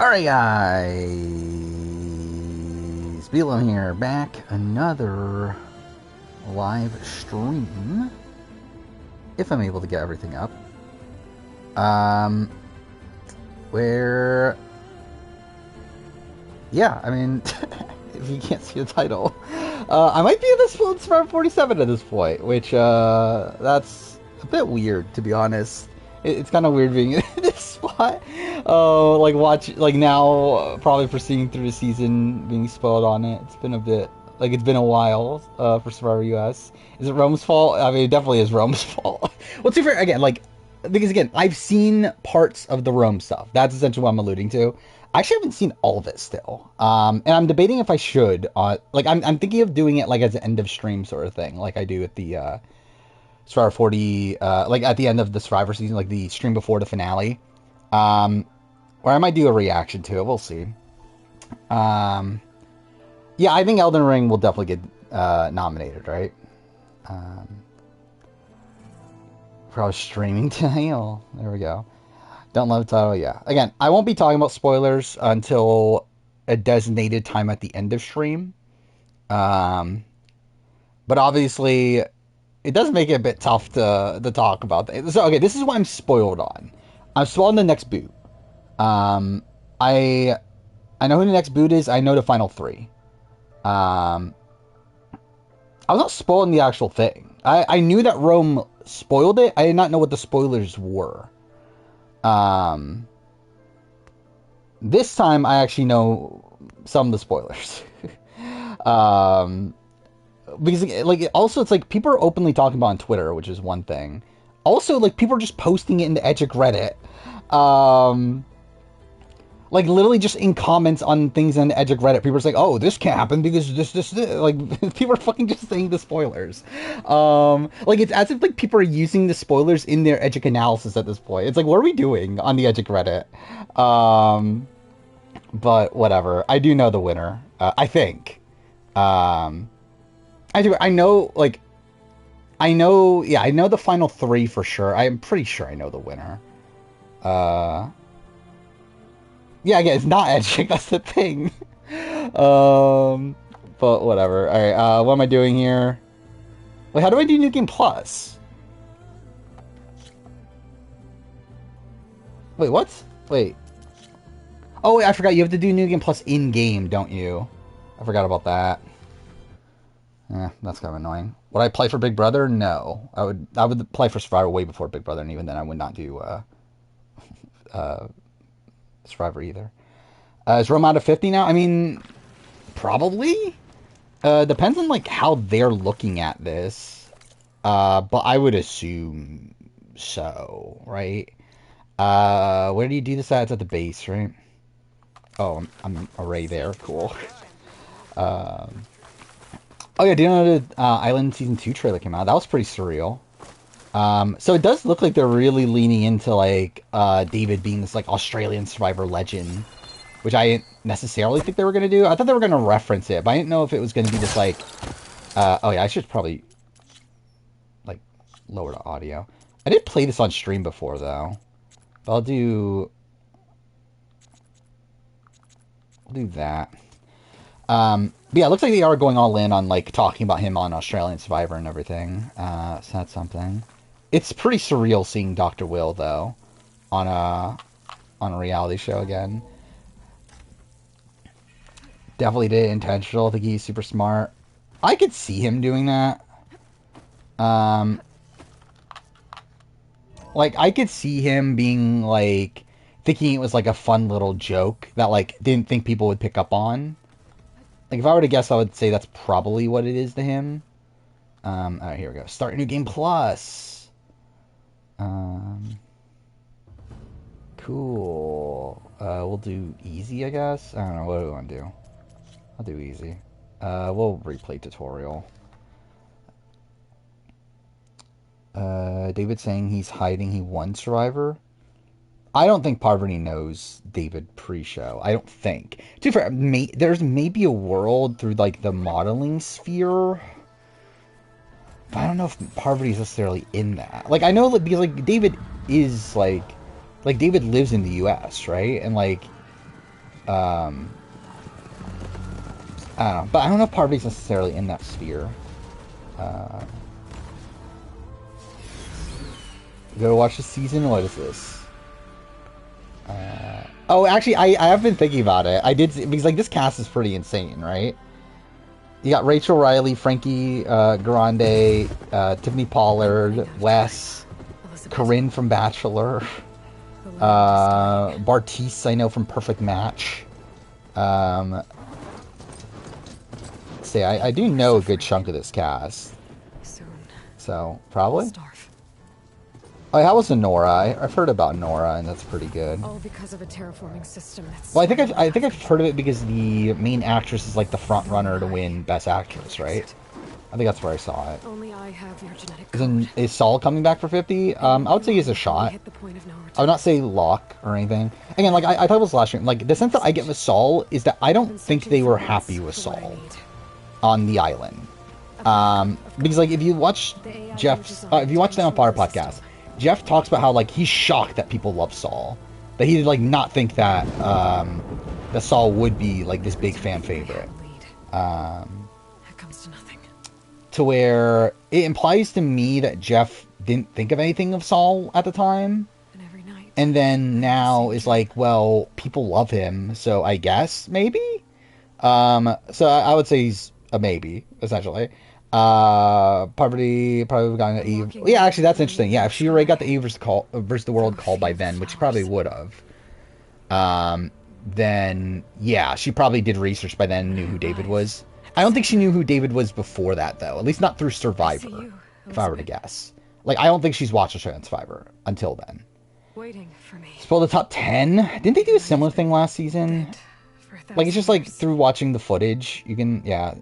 Alright guys, Beelum here, back another live stream, if I'm able to get everything up, where, yeah, I mean, if you can't see the title, I might be in this Survivor 47 at this point, which, that's a bit weird, to be honest. It's kind of weird being in this spot. Like watch, like now, probably proceeding through the season, being spoiled on it. It's been a bit, like it's been a while, for Survivor US. Is it Rome's fault? I mean, it definitely is Rome's fault. Well, to be fair, again, like, because again, I've seen parts of the Rome stuff. That's essentially what I'm alluding to. I actually haven't seen all of it still. And I'm debating if I should, like, I'm thinking of doing it like as an end of stream sort of thing, like I do at the, Survivor 40, like at the end of the Survivor season, like the stream before the finale, or I might do a reaction to it. We'll see. Yeah, I think Elden Ring will definitely get nominated, right? Probably streaming tonight. Oh, there we go. Don't love the title. Yeah. Again, I won't be talking about spoilers until a designated time at the end of stream. But obviously, it does make it a bit tough to talk about that. So, okay, this is what I'm spoiled on. I'm spoiled on the next boot. I know who the next boot is. I know the final three. I was not spoiled on the actual thing. I knew that Rome spoiled it. I did not know what the spoilers were. This time I actually know some of the spoilers. Because like also it's like people are openly talking about on Twitter, which is one thing. Also, like people are just posting it in the Edgic Reddit. Like literally just in comments on things on the Edgic Reddit, people are like, "Oh, this can't happen because this." Like people are fucking just saying the spoilers. Like it's as if like people are using the spoilers in their Edgic analysis at this point. It's like, what are we doing on the Edgic Reddit? But whatever. I do know the winner. I think. I do. I know. Like, I know. Yeah, I know the final three for sure. I am pretty sure I know the winner. Yeah, again, it's not Edgic. That's the thing. But whatever. All right. What am I doing here? Wait, how do I do New Game Plus? Wait, what? Wait. Oh, wait, I forgot. You have to do New Game Plus in game, don't you? I forgot about that. That's kind of annoying. Would I play for Big Brother? No. I would play for Survivor way before Big Brother, and even then I would not do Survivor either. Is Rome out of 50 now? I mean, probably. Depends on like how they're looking at this. But I would assume so, right? Where do you do this at? It's at the base, right? Oh, I'm already there. Cool. Oh yeah, do you know the Island Season 2 trailer came out? That was pretty surreal. So it does look like they're really leaning into like David being this like Australian survivor legend, which I didn't necessarily think they were gonna do. I thought they were gonna reference it, but I didn't know if it was gonna be this like oh yeah, I should probably like lower the audio. I did play this on stream before though. But I'll do that. But yeah, it looks like they are going all in on like talking about him on Australian Survivor and everything. So that's something. It's pretty surreal seeing Dr. Will though on a reality show again. Definitely did it intentional. I think he's super smart. I could see him doing that. Like I could see him being like thinking it was like a fun little joke that like didn't think people would pick up on. Like, if I were to guess, I would say that's probably what it is to him. Alright, here we go. Start New Game Plus. Cool. We'll do easy, I guess? I don't know, what do we want to do? I'll do easy. We'll replay tutorial. David saying he's hiding he won Survivor. I don't think Parvati knows David pre-show. I don't think. To be fair, there's maybe a world through like the modeling sphere, but I don't know if Parvati's necessarily in that. Like I know because like David is like David lives in the U.S. right, and like Um, I don't know, but I don't know if Parvati's necessarily in that sphere. Uh, go watch the season. What is this? Oh, actually, I have been thinking about it. I did because like this cast is pretty insane, right? You got Rachel Riley, Frankie Grande, Tiffany Pollard, Wes, Corinne from Bachelor, Bartice I know from Perfect Match. Say I do know a good chunk of this cast, so probably. Oh, how was Nora? I've heard about Nora, and that's pretty good. All because of a terraforming system. That's well, I think I've heard of it because the main actress is like the front runner to win Best Actress, right? I think that's where I saw it. Only I have your genetic code. Is Saul coming back for 50? I would say he's a shot. I would not say lock or anything. Again, like I thought it was last year. Like the sense that I get with Saul is that I don't think they were happy with Saul on the island. Because like if you watch Jeff's, if you watch the Empire podcast. Jeff talks about how like he's shocked that people love Saul, that he did like not think that that Saul would be like this big fan favorite. That comes to nothing. To where it implies to me that Jeff didn't think of anything of Saul at the time, and then now is like, well, people love him, so I guess maybe. So I would say he's a maybe essentially. Parvati probably got an Eve. Yeah, actually, that's interesting. Yeah, if she already got the Eve versus the World call by then, which she probably would have, then yeah, she probably did research by then, knew who David was. I don't think she knew who David was before that, though. At least not through Survivor, if I were to guess. Like, I don't think she's watched a show on Survivor until then. Waiting for me. Spoil the top 10. Didn't they do a similar thing last season? Like, it's just like through watching the footage, you can, yeah.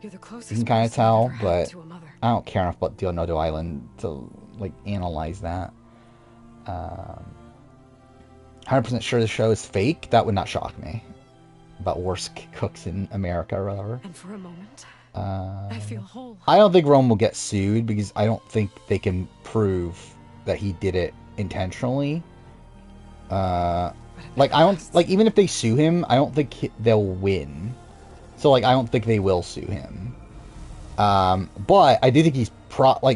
You can kind of tell, but I don't care enough about Dionodo Island to, like, analyze that. 100% sure the show is fake? That would not shock me. About worst cooks in America or whatever. And for a moment, I feel whole. I don't think Rome will get sued because I don't think they can prove that he did it intentionally. Like, I don't, like, even if they sue him, I don't think they'll win. So, like, I don't think they will sue him. But I do think he's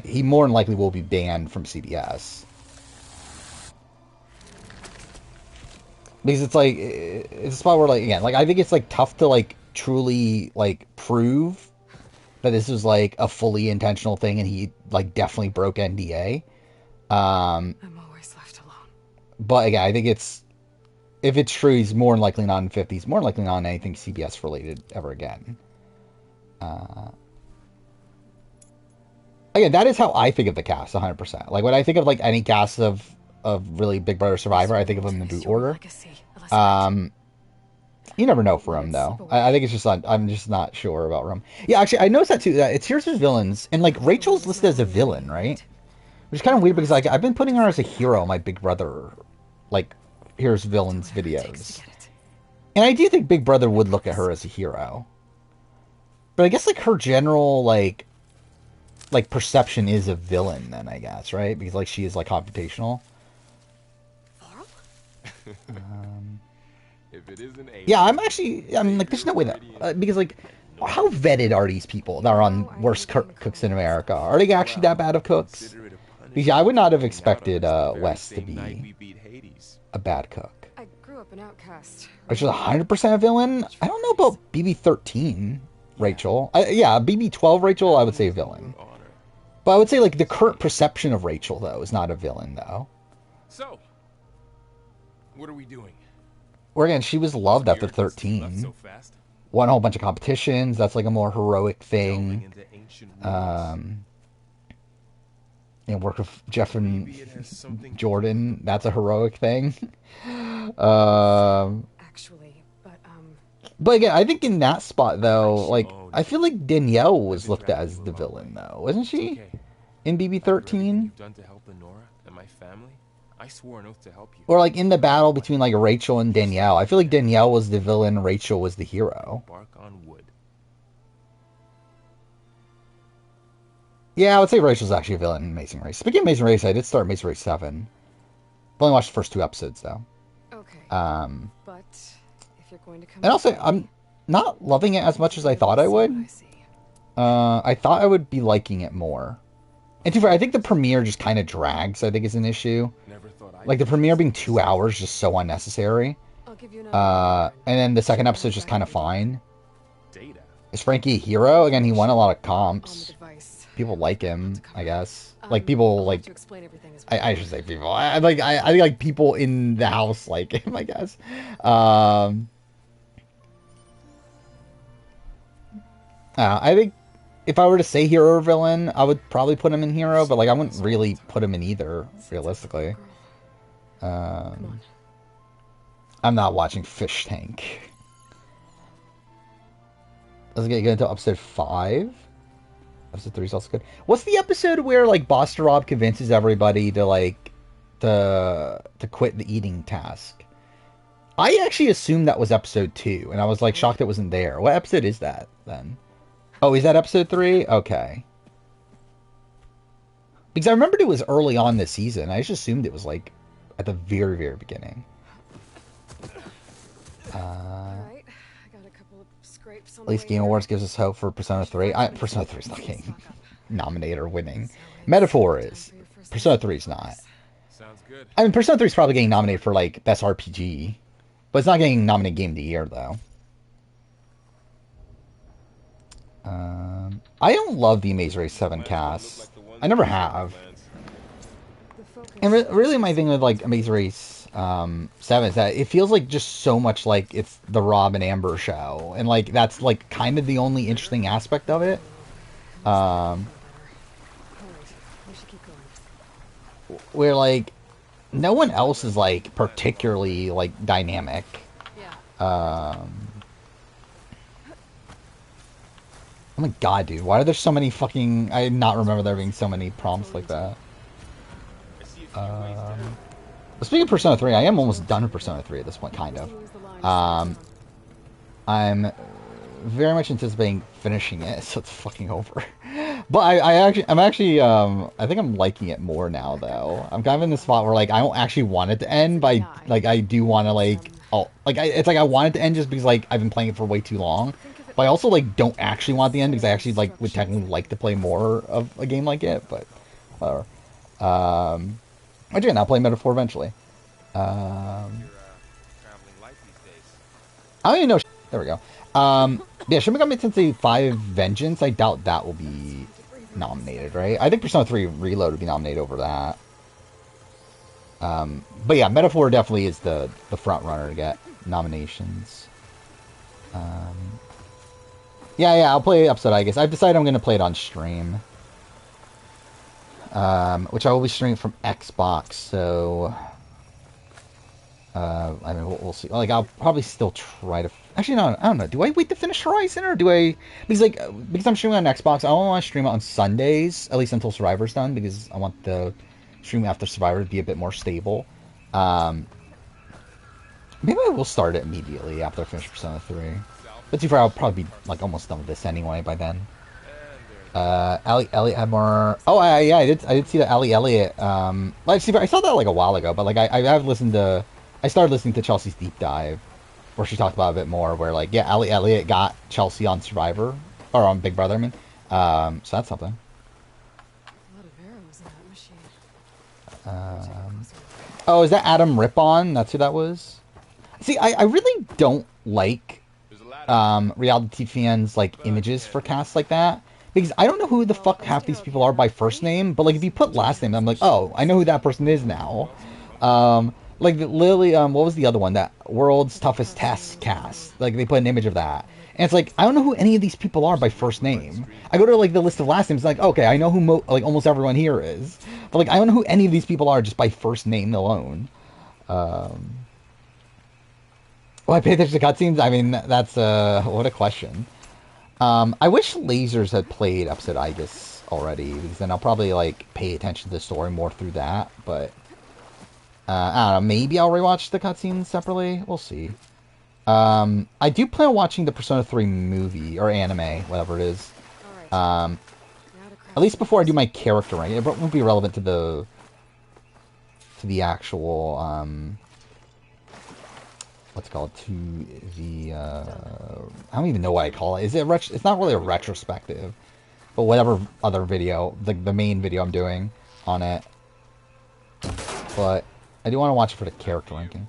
he more than likely will be banned from CBS. Because it's like, it's a spot where, like, again, like, I think it's, like, tough to, like, truly, like, prove that this was, like, a fully intentional thing and he, like, definitely broke NDA. I'm always left alone. But, again, I think it's, if it's true, he's more than likely not in 50s. He's more than likely not in anything CBS related ever again. Again, that is how I think of the cast, 100%. Like, when I think of, like, any cast of really Big Brother Survivor, I think of them in boot order. You never know for him, though. I think it's just not, I'm just not sure about Rome. Yeah, actually, I noticed that, too. That it's Here's His Villains, and, like, Rachel's listed as a villain, right? Which is kind of weird, because, like, I've been putting her as a hero in my Big Brother, like, Here's Villains videos. And I do think Big Brother would look at her as a hero. But I guess, like, her general, like perception is a villain, then, I guess, right? Because, like, she is, like, confrontational. If it isn't yeah, I mean, like, there's no way that... because, like, how vetted are these people that are on Worst Cooks in America? Are they actually that bad of cooks? Because, yeah, I would not have expected Wes to be a bad cook. I grew up an outcast. Which is 100% a villain? I don't know about BB13 Rachel. Yeah, BB12 Rachel, I would say a villain. But I would say, like, the current perception of Rachel, though, is not a villain, though. So, what are we doing? Where, again, she was loved after 13. Won a whole bunch of competitions. That's, like, a more heroic thing. And work with Jeff and Jordan. That's a heroic thing. Actually, but again, I think in that spot, though, like, I feel like Danielle was looked at as the villain, though, wasn't she? In BB13? I swore an oath to help you. Or, like, in the battle between, like, Rachel and Danielle. I feel like Danielle was the villain, Rachel was the hero. Bark on wood. Yeah, I would say Rachel's actually a villain in Amazing Race. Speaking of Amazing Race, I did start Amazing Race 7. I've only watched the first 2 episodes, though. okay. But if you're going to come. And also, I'm not loving it as much as I thought I would. I thought I would be liking it more. And to be fair, I think the premiere just kind of drags, I think is an issue. Like, the premiere being 2 hours is just so unnecessary. And then the second episode is just kind of fine. Is Frankie a hero? Again, he won a lot of comps. People like him, I guess. Like, people, like... I should say people. I think, like, people in the house like him, I guess. I think if I were to say hero or villain, I would probably put him in hero, but, like, I wouldn't really put him in either, realistically. I'm not watching Fish Tank. Let's get into episode 5. Episode 3 is also good. What's the episode where, like, Boss Rob convinces everybody to, like, to quit the eating task? I actually assumed that was episode 2, and I was, like, shocked it wasn't there. What episode is that, then? Oh, is that episode 3? Okay. Because I remembered it was early on this season. I just assumed it was, like, at the very, very beginning. Alright, I got a couple of scrapes on At least Game Awards gives us hope for Persona 3. Persona 3 is not getting nominated or winning. Metaphor is. Persona 3 is not. Sounds good. I mean, Persona 3 is probably getting nominated for, like, Best RPG. But it's not getting nominated Game of the Year, though. I don't love the Amaze Race 7 cast. I never have. And really my thing with, like, Amaze Race 7 is that it feels like just so much like it's the Rob and Amber show. And, like, that's, like, kind of the only interesting aspect of it. Where, like, no one else is, like, particularly, like, dynamic. Oh my god, dude. Why are there so many fucking... I did not remember there being so many prompts like that. Speaking of Persona 3, I am almost done with Persona 3 at this point, kind of. I'm very much anticipating finishing it, so it's fucking over. But I think I'm liking it more now, though. I'm kind of in the spot where, like, I don't actually want it to end, but I do want to, like... it's like I want it to end just because, like, I've been playing it for way too long. But I also, like, don't actually want the end because I actually, like, would technically like to play more of a game like it, but whatever. I'll play Metaphor eventually. I don't even know. There we go. Yeah, Shin Megami Tensei 5 Vengeance, I doubt that will be nominated, right? I think Persona 3 Reload would be nominated over that. But yeah, Metaphor definitely is the front runner to get nominations. Yeah, I'll play episode, I guess. I've decided I'm going to play it on stream. Which I will be streaming from Xbox, so... I mean, we'll see. Like, I'll probably still try to... Actually, no, I don't know. Do I wait to finish Horizon, or do I... Because I'm streaming on Xbox, I only want to stream it on Sundays, at least until Survivor's done, because I want the stream after Survivor to be a bit more stable. Maybe I will start it immediately after I finish Persona 3. But too far, I'll probably be, like, almost done with this anyway by then. Ali Elliott had more... Oh, yeah, I did see that Ali Elliott, like, see, I saw that, like, a while ago, but, like, I have listened to... I started listening to Chelsea's Deep Dive, where she talked about it a bit more, where, like, yeah, Ali Elliott got Chelsea on Survivor, or on Big Brother, I mean. So that's something. A lot of arrows in that machine. Oh, is that Adam Rippon? That's who that was? See, I really don't like reality fans, like, images for casts like that. Because I don't know who the fuck half these people are by first name, but, like, if you put last name, I'm like, oh, I know who that person is now. Like, Lily, what was the other one? That World's Toughest Test cast. Like, they put an image of that. And it's like, I don't know who any of these people are by first name. I go to, like, the list of last names, like, okay, I know who, like, almost everyone here is. But, like, I don't know who any of these people are just by first name alone. Well, I pay attention to cutscenes? I mean, that's, what a question. I wish Lasers had played episode Aegis already, because then I'll probably, like, pay attention to the story more through that, but... I don't know, maybe I'll rewatch the cutscenes separately? We'll see. I do plan on watching the Persona 3 movie, or anime, whatever it is. At least before I do my character rank. It won't be relevant to the actual, what's it called, to the I don't even know what I call it. Is it it's not really a retrospective, but whatever other video, the main video I'm doing on it. But I do want to watch it for the character ranking.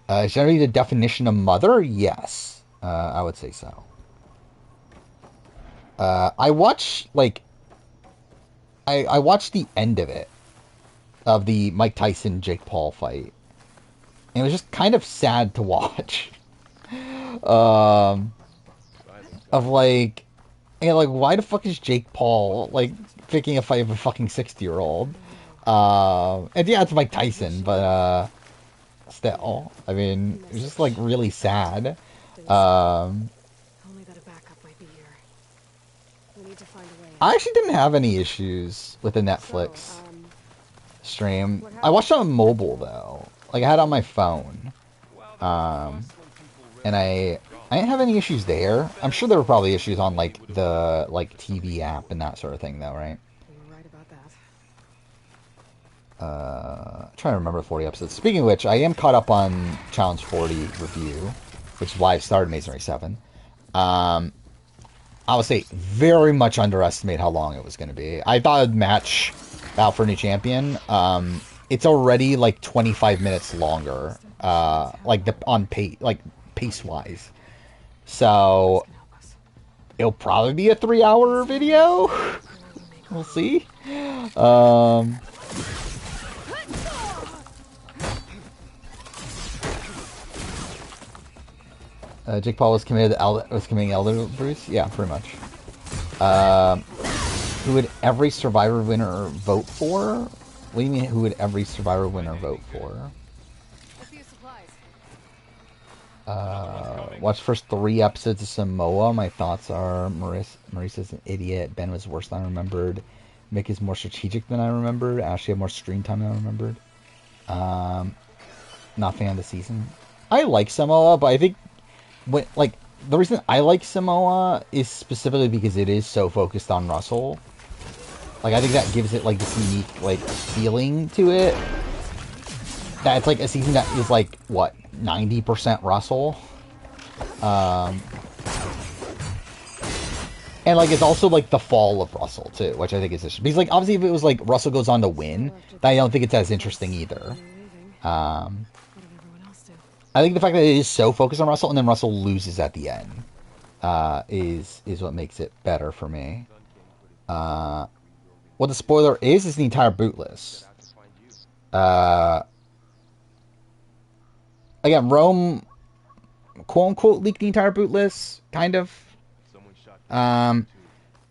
Is generally the definition of mother? Yes, I would say so. I watched like I watched the end of it, of the Mike Tyson Jake Paul fight. And it was just kind of sad to watch. Of like, and like, why the fuck is Jake Paul like picking a fight with a fucking 60-year-old? And yeah, it's Mike Tyson, but still, I mean, it was just like really sad. Only that a backup might be here. We need to find a way. I actually didn't have any issues with the Netflix stream. I watched it on mobile though. Like I had it on my phone. And I didn't have any issues there. I'm sure there were probably issues on like the TV app and that sort of thing though, right? You're right about that. I'm trying to remember the 40 episodes. Speaking of which, I am caught up on Challenge 40 review, which is why I started Masonry 7. I would say very much underestimate how long it was going to be. I thought it would match Battle for a New Champion. It's already like 25 minutes longer, like pace wise. So it'll probably be a 3-hour video. We'll see. Jake Paul was committing Elder Bruce. Yeah, pretty much. Who would every Survivor winner vote for? What do you mean, who would every Survivor winner vote for? Watched first 3 episodes of Samoa. My thoughts are Marissa's an idiot. Ben was worse than I remembered. Mick is more strategic than I remembered. Ashley had more screen time than I remembered. Not fan of the season. I like Samoa, but I think the reason I like Samoa is specifically because it is so focused on Russell. Like, I think that gives it, like, this unique, like, feeling to it. That it's, like, a season that is, like, what, 90% Russell? And, like, it's also, like, the fall of Russell, too, which I think is interesting. Because, like, obviously, if it was, like, Russell goes on to win, then I don't think it's as interesting either. I think the fact that it is so focused on Russell, and then Russell loses at the end, is what makes it better for me. What the spoiler is the entire boot list. Again, Rome, quote-unquote, leaked the entire boot list, kind of. I'm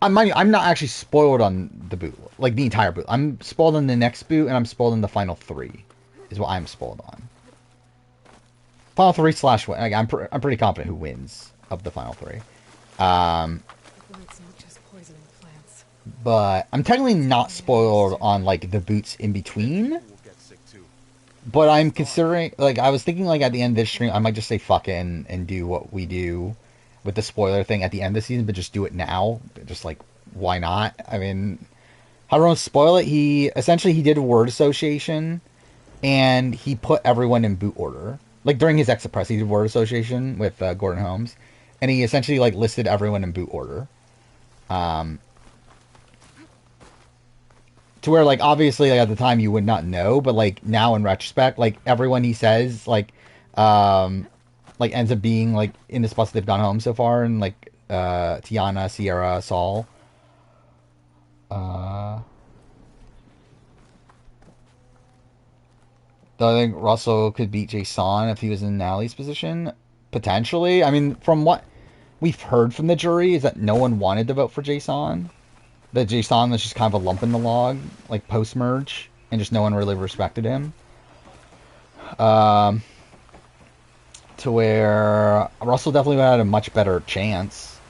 not actually spoiled on the boot, like, the entire boot. I'm spoiled on the next boot, and I'm spoiled on the final 3, is what I'm spoiled on. Final 3 / win. Like, I'm pretty confident who wins of the final 3. But I'm technically not spoiled on, like, the boots in between. But I'm considering, like, I was thinking, like, at the end of this stream, I might just say fuck it and do what we do with the spoiler thing at the end of the season, but just do it now. Just, like, why not? I mean, how do I spoil it? He did a word association, and he put everyone in boot order. Like, during his exit press, he did word association with Gordon Holmes, and he essentially, like, listed everyone in boot order. To where, like, obviously, like, at the time you would not know, but, like, now in retrospect, like, everyone he says, like, ends up being, like, in this bus they've gone home so far, and, like, Tiana, Sierra, Saul. Do I think Russell could beat Jason if he was in Nally's position? Potentially. I mean, from what we've heard from the jury is that no one wanted to vote for Jason. That Jason was just kind of a lump in the log, like, post-merge, and just no one really respected him. To where Russell definitely had a much better chance.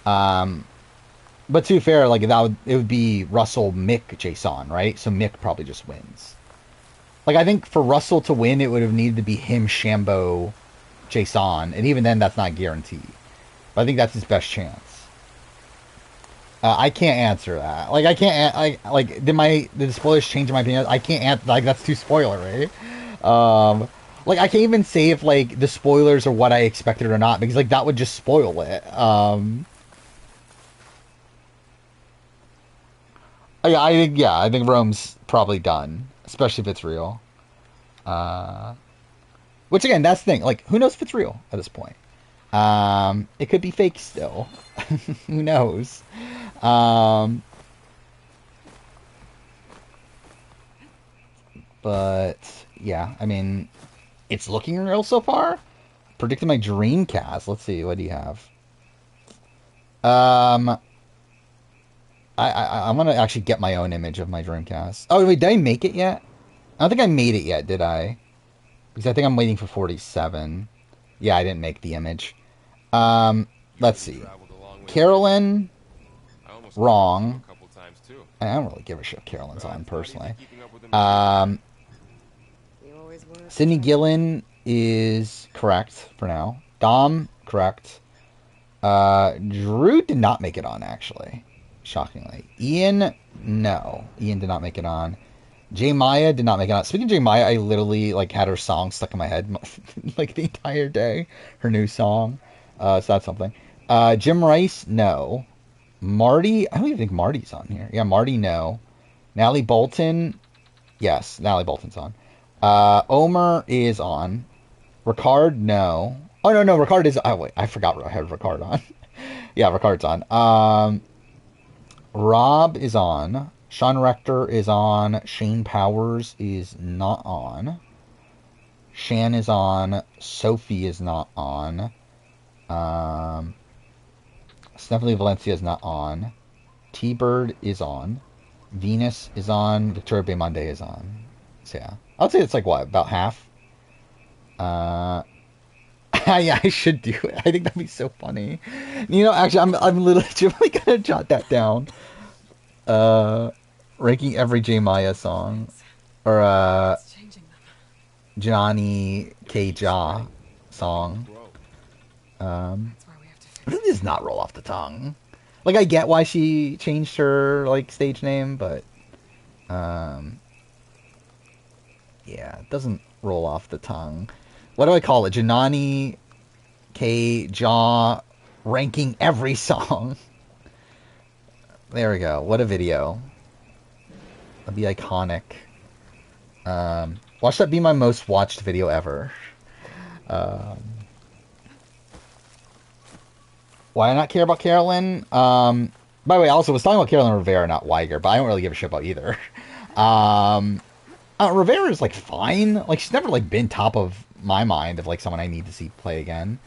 But to be fair, like, it would be Russell, Mick, Jason, right? So Mick probably just wins. Like, I think for Russell to win, it would have needed to be him, Shambo, Jason, and even then, that's not guaranteed. But I think that's his best chance. I can't answer that. Like, I can't, did the spoilers change my opinion? I can't answer, like, that's too spoilery. Like, I can't even say if, like, the spoilers are what I expected or not, because, like, that would just spoil it. I think Rome's probably done, especially if it's real. Which, again, that's the thing. Like, who knows if it's real at this point? It could be fake still. Who knows? But, yeah, I mean, it's looking real so far. Predicting my Dreamcast. Let's see, what do you have? I'm gonna actually get my own image of my Dreamcast. Oh wait, did I make it yet? I don't think I made it yet, did I? Because I think I'm waiting for 47. Yeah, I didn't make the image. Let's see. Carolyn, wrong. I don't really give a shit if Carolyn's on, personally. Sydney Gillen is correct for now. Dom, correct. Drew did not make it on, actually. Shockingly. Ian, no. Ian did not make it on. J Maya did not make it on. Speaking of J Maya, I literally like had her song stuck in my head like the entire day. Her new song. So that's something. Jim Rice, no. Marty, I don't even think Marty's on here. Yeah, Marty, no. Natalie Bolton, yes, Natalie Bolton's on. Omer is on. Ricard, no. Oh, no, Ricard is... Oh, wait, I forgot I had Ricard on. Yeah, Ricard's on. Rob is on. Sean Rector is on. Shane Powers is not on. Shan is on. Sophie is not on. Stephanie Valencia is not on. T-Bird is on. Venus is on. Victoria Baymonde is on. So, yeah. I would say it's like, what, about half? Yeah, I should do it. I think that'd be so funny. You know, actually, I'm literally gonna jot that down. Ranking every J Maya song, or Johnny K Ja song. This does not roll off the tongue. Like, I get why she changed her like stage name, but yeah, it doesn't roll off the tongue. What do I call it? Janani K Ja ranking every song. There we go. What a video. That'd be iconic. Watch that be my most watched video ever. Why not care about Carolyn? By the way, I also was talking about Carolyn Rivera, not Weiger, but I don't really give a shit about either. Rivera is like fine. Like, she's never like been top of my mind of like someone I need to see play again.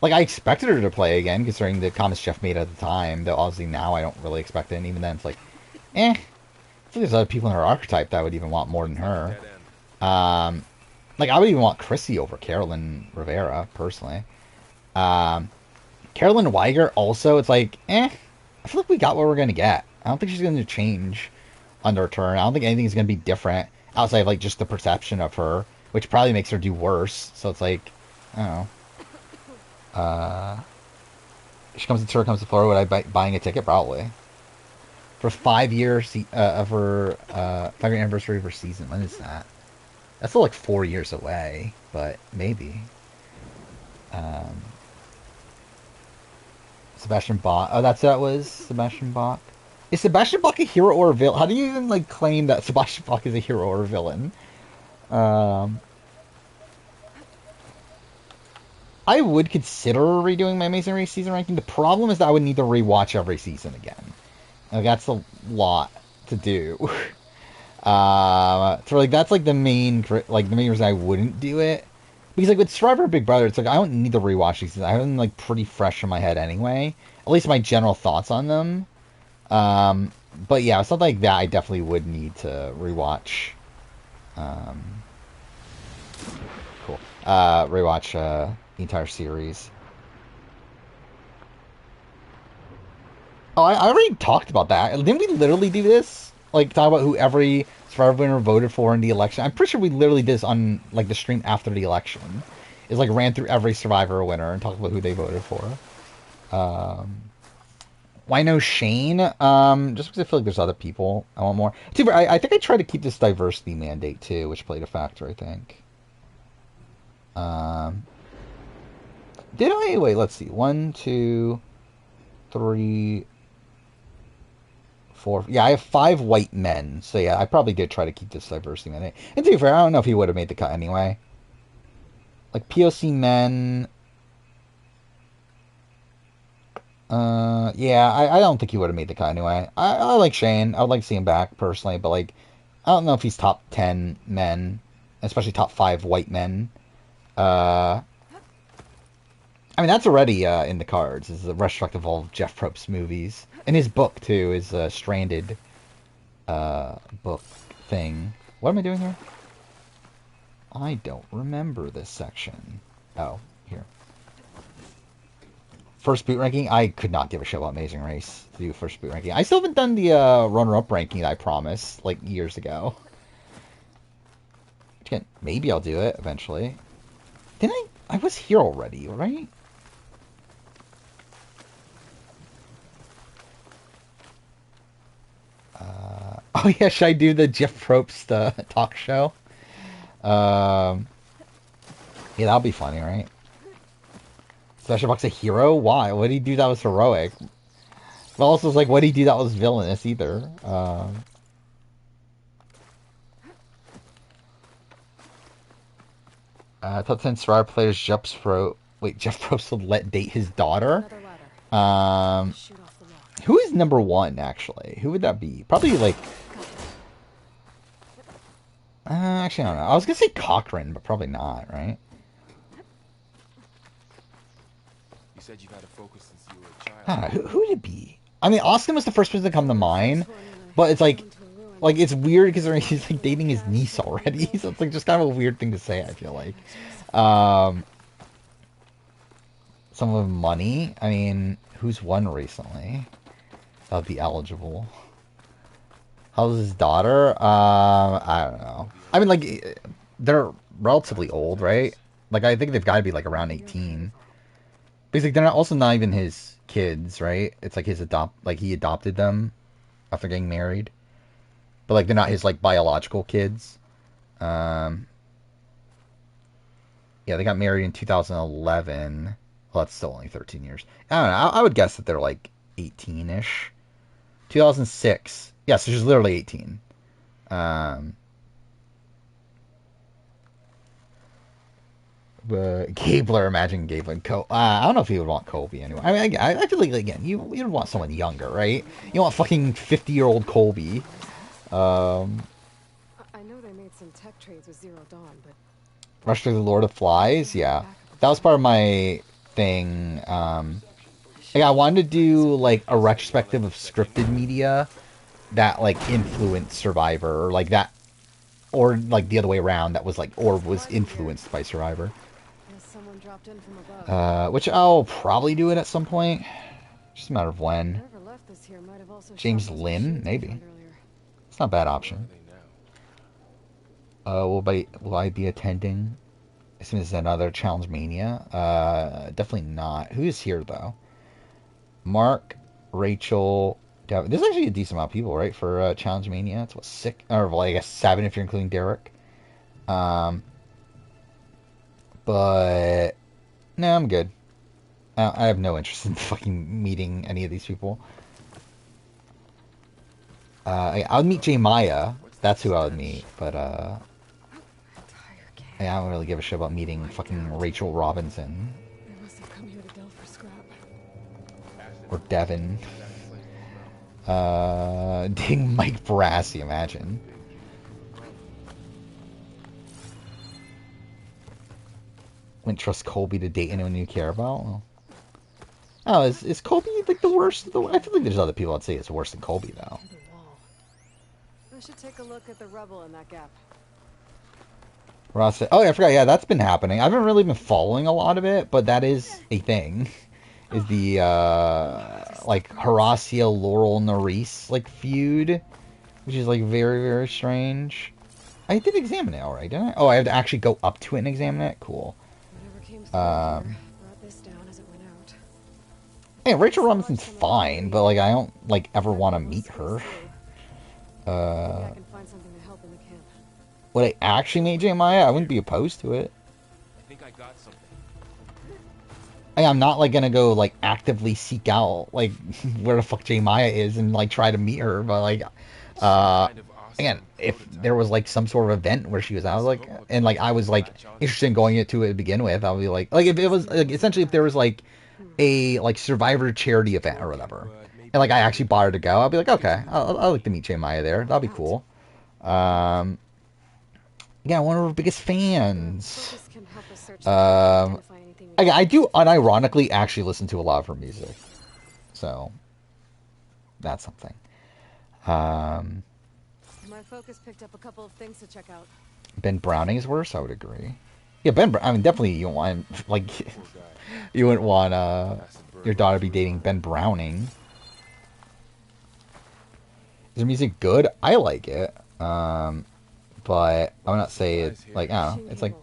Like, I expected her to play again, considering the comments Jeff made at the time, though obviously now I don't really expect it, and even then it's like, I think there's other people in her archetype that I would even want more than her. Like, I would even want Chrissy over Carolyn Rivera, personally. Carolyn Weiger, also, it's like, I feel like we got what we're going to get. I don't think she's going to change under her turn. I don't think anything is going to be different outside of, like, just the perception of her, which probably makes her do worse. So it's like, I don't know. She comes to tour, comes to Florida. Would I buy buying a ticket? Probably. For 5 years of her 5-year anniversary of her season. When is that? That's still like 4 years away, but maybe. Sebastian Bach. Oh, that's who that was? Sebastian Bach. Is Sebastian Bach a hero or a villain? How do you even like claim that Sebastian Bach is a hero or a villain? I would consider redoing my Amazing Race season ranking. The problem is that I would need to rewatch every season again. Like, that's a lot to do. So like that's like the main reason I wouldn't do it. Because like with Survivor Big Brother, it's like I don't need to rewatch these. I have them like pretty fresh in my head anyway. At least my general thoughts on them. But yeah, something like that I definitely would need to rewatch. Cool. Rewatch the entire series. Oh, I already talked about that. Didn't we literally do this? Like, talk about who every Survivor winner voted for in the election? I'm pretty sure we literally did this on, like, the stream after the election. It's like, ran through every Survivor winner and talked about who they voted for. Why no Shane? Just because I feel like there's other people I want more. I think I tried to keep this diversity mandate, too, which played a factor, I think. Um, did I? Wait, let's see. 1, 2, 3, 4. Yeah, I have 5 white men. So yeah, I probably did try to keep this diversity in it. And to be fair, I don't know if he would have made the cut anyway. Like POC men. Yeah, I don't think he would have made the cut anyway. I like Shane. I would like to see him back personally, but like, I don't know if he's top 10 men, especially top 5 white men. I mean, that's already in the cards. Is a retrospective of all of Jeff Probst's movies. And his book, too, is a Stranded book thing. What am I doing here? I don't remember this section. Oh, here. First boot ranking? I could not give a shit about Amazing Race to do first boot ranking. I still haven't done the runner-up ranking that I promised, like, years ago. Again, maybe I'll do it eventually. Didn't I? I was here already, right? Oh yeah, should I do the Jeff Probst talk show? Yeah, that'll be funny, right? Special Buck's a hero? Why? What did he do that was heroic? But also, it's like, what did he do that was villainous either? Top 10 Survivor players, Jeff Probst. Wait, Jeff Probst would let date his daughter? Who is number 1, actually? Who would that be? Probably, like... actually, I don't know. I was gonna say Cochran, but probably not, right? You said you've had a focus since you were a child. I don't know. Who would it be? I mean, Austin was the first person to come to mind, but it's like it's weird because he's like dating his niece already, so it's like just kind of a weird thing to say. I feel like, some of money. I mean, who's won recently? That would be eligible. How's his daughter? I don't know. I mean, like, they're relatively old, right? Like, I think they've got to be like around 18. Because like, they're also not even his kids, right? It's like he adopted them after getting married. But like, they're not his like biological kids. Yeah, they got married in 2011. Well, that's still only 13 years. I don't know. I would guess that they're like 18-ish. 2006. Yeah, so she's literally 18. Gabler, imagine Gabler. I don't know if he would want Colby anyway. I mean, I feel like, again, you'd want someone younger, right? You want fucking 50-year-old Colby. I know they made some tech trades with Zero Dawn, but... Rush to the Lord of Flies? Yeah. That was part of my thing. Like, I wanted to do, like, a retrospective of scripted media that, like, influenced Survivor, or, like, that... Or, like, the other way around, that was, like, or was influenced by Survivor. Which I'll probably do it at some point. Just a matter of when. James Lynn? Maybe. It's not a bad option. Will I be attending? As soon as another Challenge Mania? Definitely not. Who is here, though? Mark, Rachel, Devin. There's actually a decent amount of people, right, for Challenge Mania. It's what, 6? Or, well, I guess 7 if you're including Derek. But... No, I'm good. I have no interest in fucking meeting any of these people. I'll meet J. Maya. That's who I would meet. But, I don't really give a shit about meeting fucking Rachel Robinson. Or Devin. Dating Mike Barassi, imagine. Wouldn't trust Colby to date anyone you care about. Oh, is Colby like the worst? I feel like there's other people I'd say it's worse than Colby though. I should take a look at the rubble in that gap. Ross said, oh yeah, I forgot. Yeah, that's been happening. I haven't really been following a lot of it, but that is a thing. Is the like Horacio Laurel Nerys like feud, which is like very, very strange. I did examine it already, didn't I? Oh, I have to actually go up to it and examine it. Cool. Brought this down as it went out. Hey, Rachel Robinson's fine, but like I don't like ever want to meet her. I can find something to help in the camp. Would I actually meet J. Maya? I wouldn't be opposed to it. I think I got something. I'm not like gonna go like actively seek out like where the fuck J Maya is and like try to meet her, but like Kind of again, awesome if prototype. there was like some sort of event where she was, I was like, and like I was like interested in going into it to begin with, I would be like if it was like essentially if there was like a like Survivor charity event or whatever, and like I actually bought her to go, I'd be like, okay, I'd like to meet J Maya there, that'd be cool. Um, yeah, one of her biggest fans. Focus can help us search Um, identify anything we I do unironically actually listen to a lot of her music, so that's something. Um, My focus picked up a couple of things to check out. Ben Browning's worse, I would agree. Yeah, I mean, definitely you don't want like Poor guy. you wouldn't want Acid burn your daughter all be through dating him. Ben Browning. Is her music good? I like it, but I would not say it like I don't know. It's like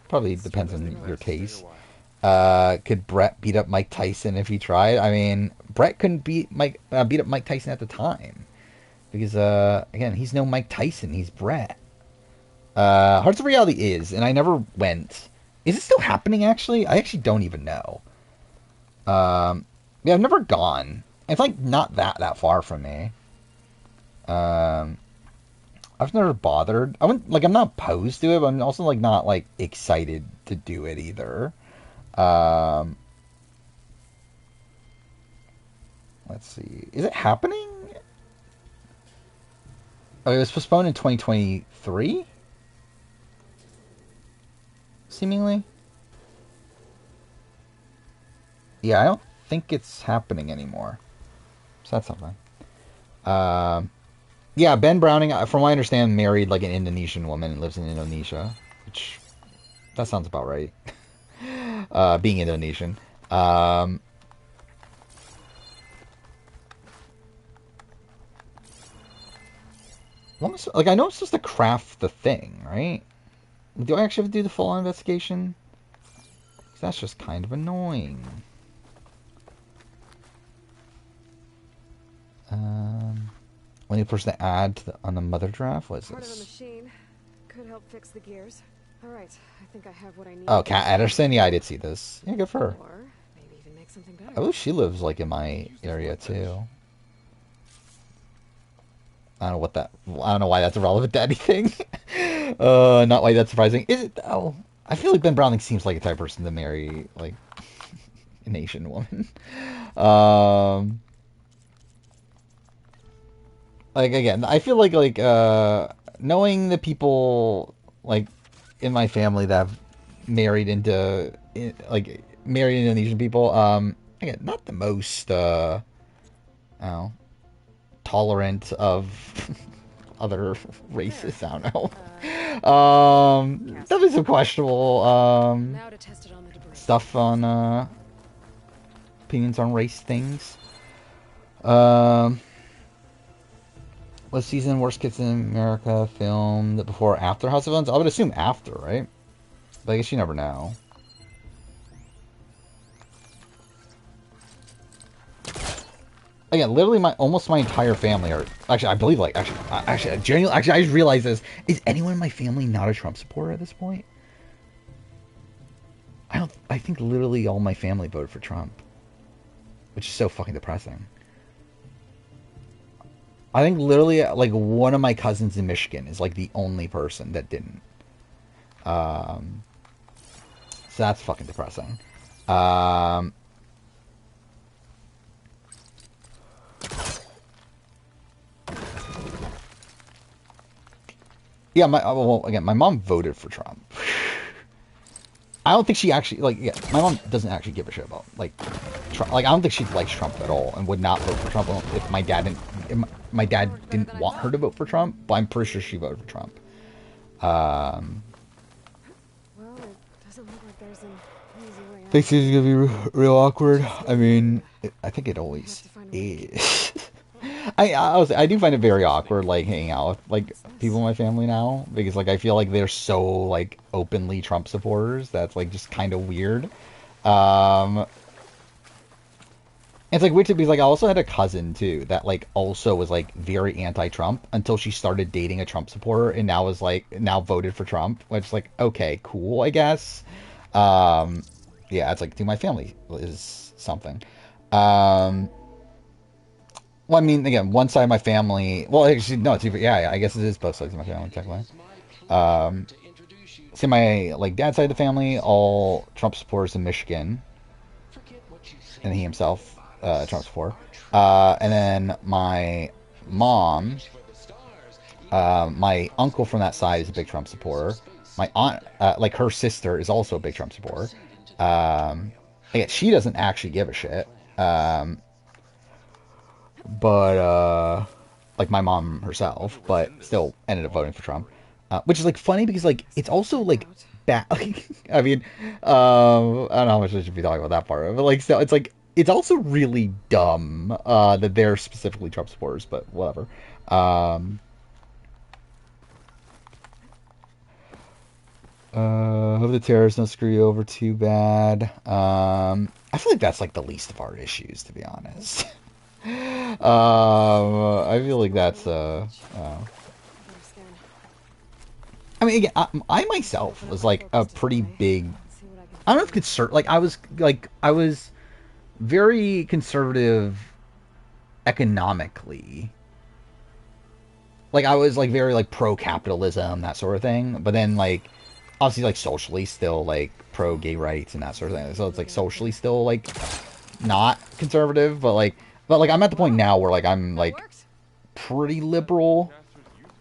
probably depends on your taste. Could Brett beat up Mike Tyson if he tried? I mean, Brett couldn't beat up Mike Tyson at the time because again, he's no Mike Tyson. He's Brett. Hearts of Reality is, and I never went. Is it still happening? Actually, I actually don't even know. Yeah, I've never gone. It's like not that far from me. I've never bothered. I wouldn't like. I'm not opposed to it, but I'm also like not like excited to do it either. Um, let's see. Is it happening? Oh, it was postponed in 2023? Seemingly? Yeah, I don't think it's happening anymore. So that's something. Yeah, Ben Browning, from what I understand, married like an Indonesian woman and lives in Indonesia, which that sounds about right. Being Indonesian. Like I know it's just to craft the thing, right? Do I actually have to do the full investigation? 'Cause that's just kind of annoying. Only person to add to on the mother draft was Part of the this. machine could help fix the gears. All right, I think I have what I need. Oh, Kat Ederson. Yeah, I did see this. Yeah, good for her. Or maybe even make something better. Oh, she lives like in my area too. I don't know what that. I don't know why that's irrelevant to anything. Not why that's surprising. Is it though? I feel like Ben Browning seems like a type of person to marry like an Asian woman. Like again, I feel like knowing the people like in my family that have married into like married Indonesian people. Again, not the most I don't know, tolerant of other races. I don't know. Definitely some questionable Now to test it on the debris. stuff on opinions on race things. What season Worst Kids in America filmed before or after House of Villains? I would assume after, right? But I guess you never know. Again, literally almost my entire family are actually I believe like I genuinely actually I just realized this. Is anyone in my family not a Trump supporter at this point? I think literally all my family voted for Trump. Which is so fucking depressing. I think literally like one of my cousins in Michigan is like the only person that didn't. So that's fucking depressing. Yeah, well, again, my mom voted for Trump. I don't think she actually like. Yeah, my mom doesn't actually give a shit about like Trump. Like, I don't think she likes Trump at all, and would not vote for Trump if my dad didn't. If my dad didn't want her to vote for Trump, but I'm pretty sure she voted for Trump. Well, it doesn't look like there's an easy way out. Think this is gonna be real awkward. I mean, I think it always is. I do find it very awkward, like hanging out with like people in my family now, because like I feel like they're so like openly Trump supporters. That's like just kind of weird. It's like weird too, because like I also had a cousin too that like also was like very anti-Trump until she started dating a Trump supporter, and now voted for Trump, which like okay, cool, I guess. Yeah, it's like, dude, my family is something. Um, well, I mean, again, one side of my family. Well, actually, no, yeah, I guess it is both sides of my family, technically. Um, See, my like dad's side of the family, all Trump supporters in Michigan, and he himself, Trump supporter. And then my mom, my uncle from that side is a big Trump supporter. My aunt, like her sister, is also a big Trump supporter. Again, she doesn't actually give a shit. Um, but like my mom herself, but still ended up voting for Trump, which is like funny because like it's also like bad. I mean, I don't know how much I should be talking about that part, but like so it's like it's also really dumb that they're specifically Trump supporters, but whatever. Um, Hope the terrorists don't screw you over too bad. I feel like that's like the least of our issues, to be honest. I feel like that's I mean, again, I myself was like a pretty big. I don't know if concerned. Like I was very conservative economically. Like I was like very like pro capitalism, that sort of thing. But then like obviously like socially still like pro gay rights and that sort of thing. So it's like socially still like not conservative, but like I'm at the point now where like I'm like pretty liberal.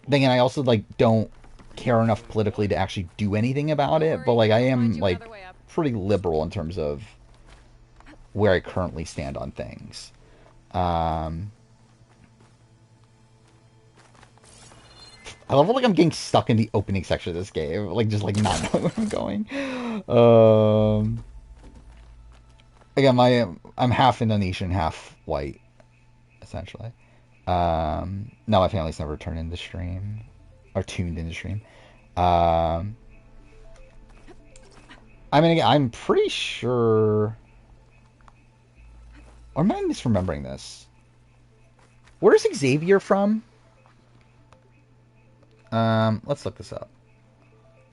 Then again, I also like don't care enough politically to actually do anything about it, but like I am like pretty liberal in terms of where I currently stand on things. Um, I love like I'm getting stuck in the opening section of this game, like just like not knowing where I'm going. Again, I'm half Indonesian, half white, essentially. No, my family's never turned into stream or tuned into stream. Um, I mean, again, I'm pretty sure. Or am I misremembering this? Where's Xavier from? Let's look this up.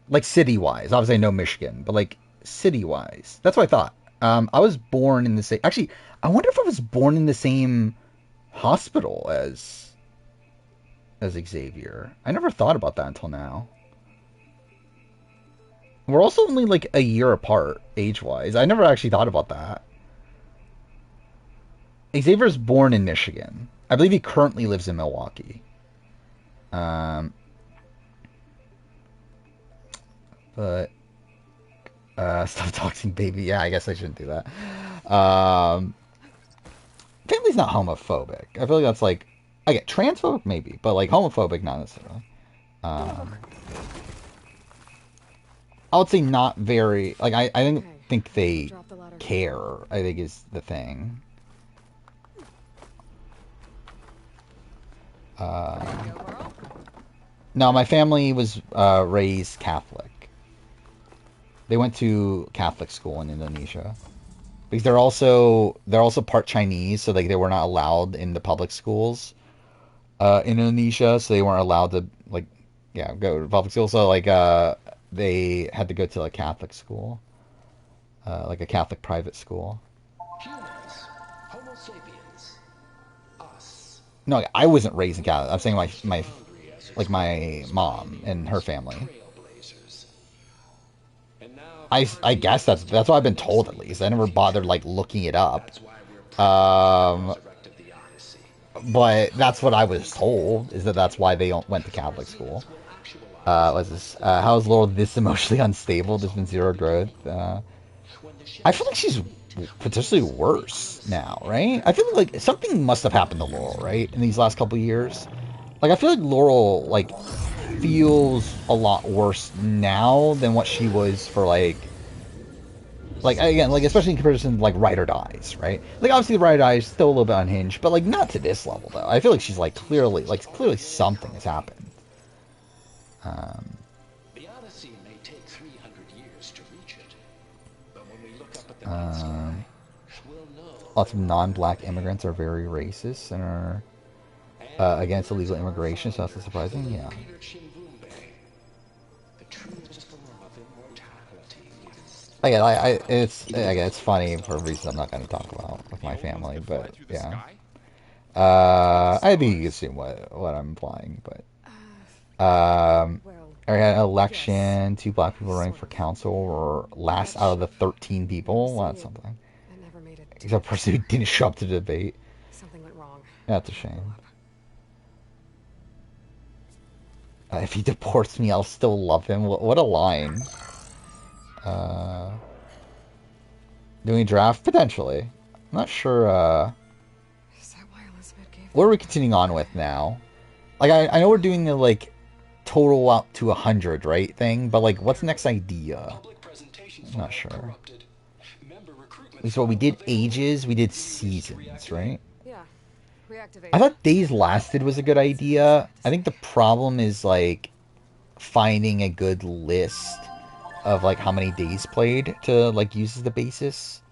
Like city-wise, obviously I know Michigan, but like city-wise, that's what I thought. I was born in the same. Actually, I wonder if I was born in the same hospital as Xavier. I never thought about that until now. We're also only like a year apart age-wise. I never actually thought about that. Xavier's born in Michigan. I believe he currently lives in Milwaukee. Um, but stop doxing baby. Yeah, I guess I shouldn't do that. Family's not homophobic. I feel like that's like, I get transphobic maybe, but like homophobic not necessarily. Um, I would say not very. Like I don't think they care. I think is the thing. No, my family was raised Catholic. They went to Catholic school in Indonesia because they're also part Chinese, so like they were not allowed in the public schools in Indonesia, so they weren't allowed to like yeah go to public school. So like they had to go to a Catholic school, like a Catholic private school. Humans, Homo sapiens, us. No, I wasn't raised in Catholic. I'm saying my like my mom and her family. I guess that's what I've been told at least. I never bothered like looking it up. Um, but that's what I was told is that that's why they went to Catholic school. What's this? How is Laurel this emotionally unstable? There's been zero growth. I feel like she's potentially worse now, right? I feel like something must have happened to Laurel, right, in these last couple of years. Like I feel like Laurel like feels a lot worse now than what she was for like again like especially in comparison to like Ride or Dies, right? Like obviously Ride or Dies is still a little bit unhinged, but like not to this level though. I feel like she's like clearly something has happened. The Odyssey may take 300 years to reach it, but when we look up at the night sky, we'll know. Lots of non-black immigrants are very racist and are against illegal immigration, so that's surprising. Yeah. The true form of immortality is It's funny for reasons I'm not going to talk about with my family, Fly but through the yeah. sky? I think you can assume what I'm implying, but Well, I had an yes. election, two black people running Sort for of. council, or last That out of the ship. 13 people. Never Well, seen that's it. something. It never made it to Except the for person who shore. didn't show up to the debate. Something went wrong. That's a It blew shame. up. If he deports me, I'll still love him. What a line. Uh, doing a draft? Potentially. I'm not sure, Is that why Elizabeth gave what are them? we continuing on with now? Like, I know we're doing the, like, total out to 100, right, thing, but, like, what's the next idea? Public presentation I'm not file sure. corrupted. Member recruitment So we file did available. ages, we did Need ages to seasons, reactivate. right? Yeah. Reactivate I it. thought Days Lasted was a good That's what I idea. had to I think the say. problem is, like, finding a good list of, like, how many days played to, like, use as the basis.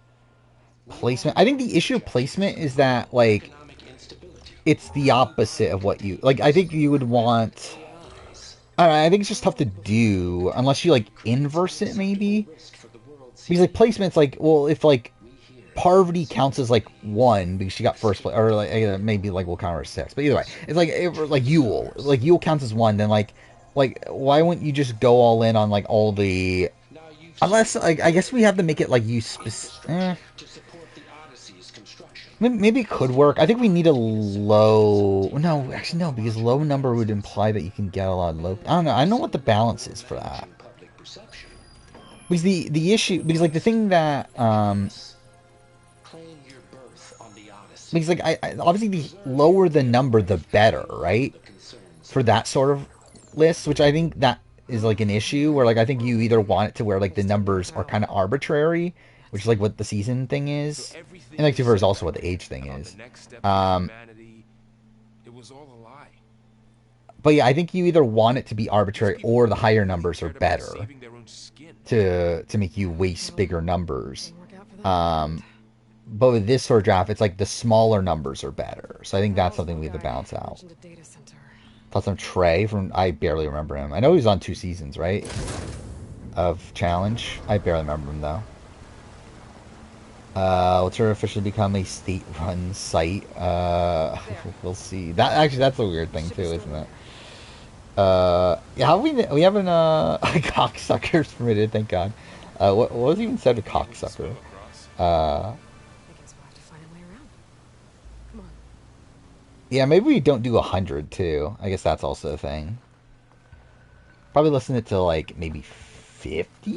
We all Placement. I know think the its issue of objectives: placement is that, like, economic instability, it's the opposite of what you like. I think you would want. AIs. I don't know, I think it's just tough to Well, do unless you like Creates an inverse it acceptable maybe. list for the world Because like seeking. placement's like, well, if like We here Parvati counts as like simply one because she got first place, or like maybe like we'll count her as six. But either way, it's like like Yule, like Yule counts as one. Then like why wouldn't you just go all in on like all the now you've unless like I guess we have to make it like you infrastructure to support the Odyssey's construction. maybe it could work. I think we need a low. No, actually no, because low number would imply that you can get a lot of low. I don't know. I don't know what the balance is for that. Managing public perception. Because the issue because like the thing that Claim your berth on the Odyssey. because like I obviously the lower the number the better, right? The concerns For that sort of list, which I think that is like an issue where like I think you either want it to where like the numbers are kind of arbitrary, which is like what the season thing So is, everything and like you two is said also that what the day age thing about the is. next steps of Um, humanity, it was all a lie. but yeah, I think you either want it to be These arbitrary people or the higher only numbers are cared about better saving their own skin. to make you waste Well, bigger numbers. didn't work out for them in the Um, end. but with this sort of draft, it's like the smaller numbers are better. So I think that's That something we Oswald have to guy balance out. mentioned a data center. Plus, I'm Trey from. I barely remember him. I know he was on 2 seasons, right? Of Challenge. I barely remember him though. Let's officially become a state-run site. There. We'll see. That actually, that's a weird thing Ship too, is isn't still it? there. Yeah, how we haven't cocksuckers permitted. Thank God. What was even said a Needless to cocksucker? swim across. Uh, I guess we'll have to find a way around. Come on. yeah, maybe we don't do 100 too. I guess that's also a thing. Probably listen it to like maybe 50.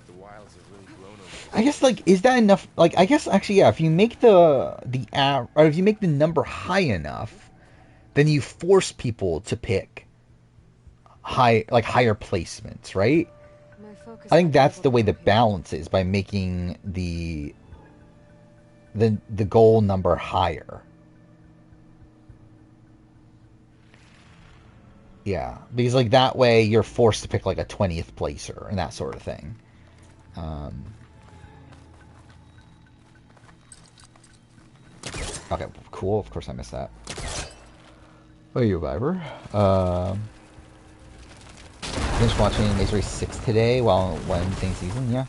The wilds have really grown over I this guess place. like is that enough? Like I guess actually yeah. If you make or if you make the number high enough, then you force people to pick higher placements, right? My focus I think might be that's able the to way the help here. balance is by making the goal number higher. Yeah, because like that way you're forced to pick like a 20th placer and that sort of thing. Um, okay, cool. Of course I missed that. Oh, you Viber. Finished watching Maze Race 6 today while Wednesday season. Yeah,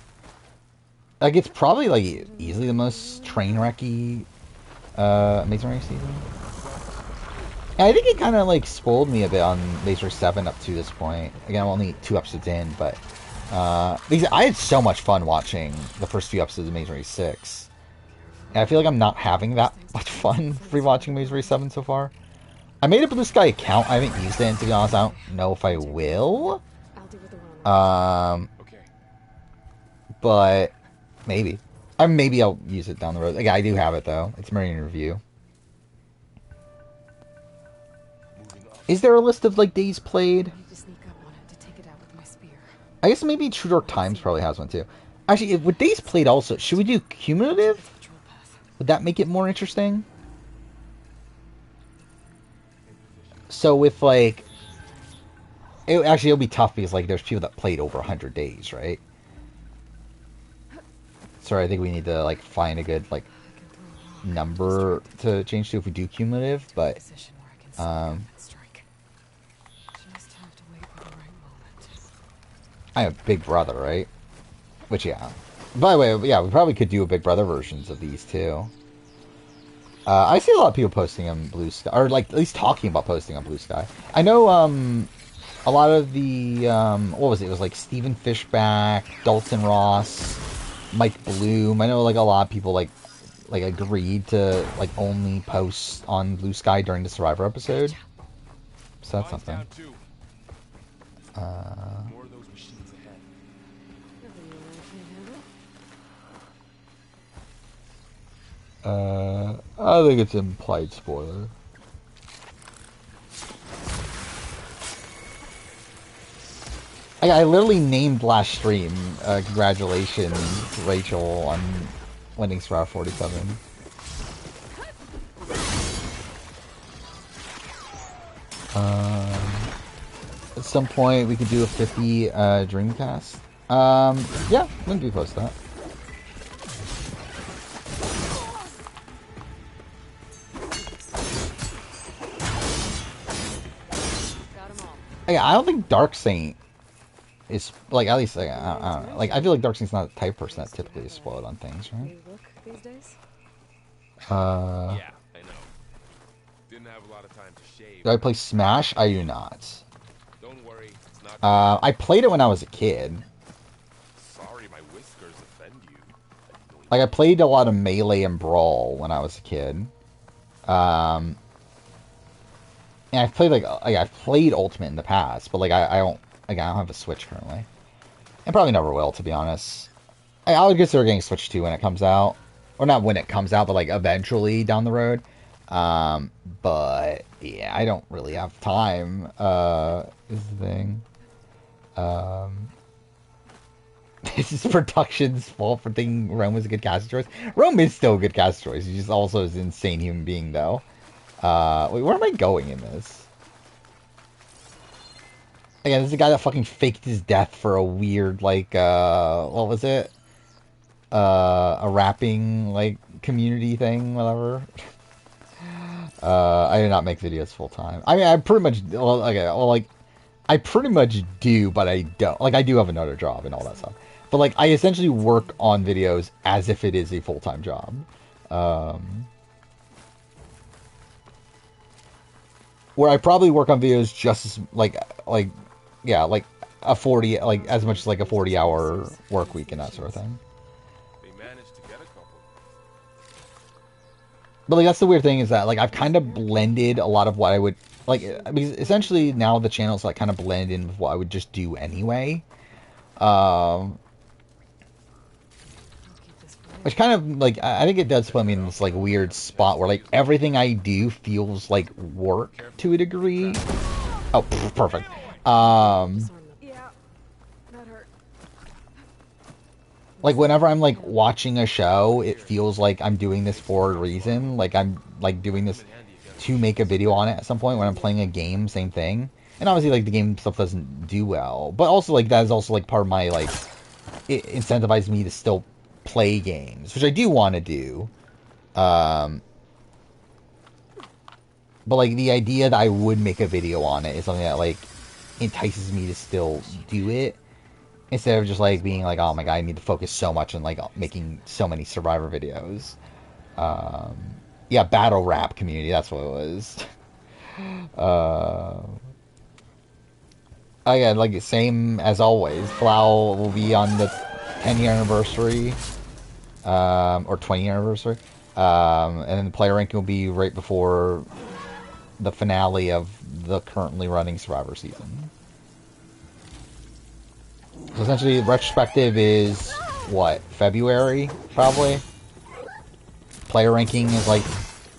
like it's probably like easily the most train wrecky Maze Race season. And I think it kind of like spoiled me a bit on Maze Race 7 up to this point. Again, I'm only 2 episodes in, but because I had so much fun watching the first few episodes of Maze Race 6. And I feel like I'm not having that much fun rewatching Maze Race 7 so far. I made a Blue Sky account. I haven't used it, and to be honest, I don't know if I will. I'll deal with the one on the Okay. But maybe. Maybe I'll use it down the road. Like, I do have it though. It's Marine Review. Moving up. Is there a list of like days played? I need to sneak up on it to take it out with my spear. I guess maybe True Dark Times probably has one too. Actually, with days played also, should we do cumulative? It's a patrol path. Would that make it more interesting? So with like, it'll be tough because like there's people that played over 100 days, right? Sorry, I think we need to like find a good like I can throw a rock. number to change to if we do cumulative, but Position where I can sneak up um, and strike. Just have to wait for the right moment. I have Big Brother, right? Which, yeah. By the way, yeah, we probably could do a Big Brother versions of these, too. I see a lot of people posting on Blue Sky, or like at least talking about posting on Blue Sky. I know a lot of the what was it? It was like Stephen Fishback, Dalton Ross, Mike Bloom. I know like a lot of people like agreed to like only post on Blue Sky during the Survivor episode. So that's something. More of those machines ahead. I think it's implied spoiler. I literally named last stream, congratulations, Rachel, on winning Survivor 47. At some point, we could do a 50 Dreamcast. Yeah, when do we post that? Yeah, I don't think Dark Saint is like, at least like, I don't know. Like, I feel like Dark Saint's not the type of person that typically is spoiled on things, right? Yeah, I know. Didn't have a lot of time to shave. Do I play Smash? I do not. Don't worry, it's not. I played it when I was a kid. Sorry, my whiskers offend you. Like, I played a lot of Melee and Brawl when I was a kid. And I've played I've played Ultimate in the past, but like I don't have a Switch currently, and probably never will, to be honest. I would consider getting Switch 2 when it comes out, or not when it comes out, but like eventually down the road. But yeah, I don't really have time. Is the thing. This is production's fault for thinking Rome was a good casting choice. Rome is still a good casting choice. He's just also an insane human being, though. Wait, where am I going in this? Again, this is a guy that fucking faked his death for a weird, like, what was it? A rapping, like, community thing, whatever. I do not make videos full time. I mean, I pretty much, well, okay, well, like, I pretty much do, but I don't. Like, I do have another job and all that stuff. But, like, I essentially work on videos as if it is a full-time job. Where I probably work on videos just as, yeah, like a 40, like as much as like a 40-hour work week and that sort of thing. They managed to get a couple. But like that's the weird thing is that like I've kind of blended a lot of what I would like, because essentially now the channel's like kind of blend in with what I would just do anyway. Which kind of, like, I think it does put me in this, like, weird spot where, like, everything I do feels like work to a degree. Oh, perfect. Like, whenever I'm, like, watching a show, it feels like I'm doing this for a reason. Like, I'm, like, doing this to make a video on it at some point. When I'm playing a game, same thing. And obviously, like, the game stuff doesn't do well. But also, like, that is also, like, part of my, like, it incentivizes me to still play games, which I do want to do. But like the idea that I would make a video on it is something that like entices me to still do it, instead of just like being like, oh my god, I need to focus so much on like making so many Survivor videos. Yeah, battle rap community, that's what it was. Again, like same as always, Flau will be on the 10-year anniversary, or 20-year anniversary, and then the player ranking will be right before the finale of the currently running Survivor season. So essentially, the retrospective is, what, February, probably? Player ranking is like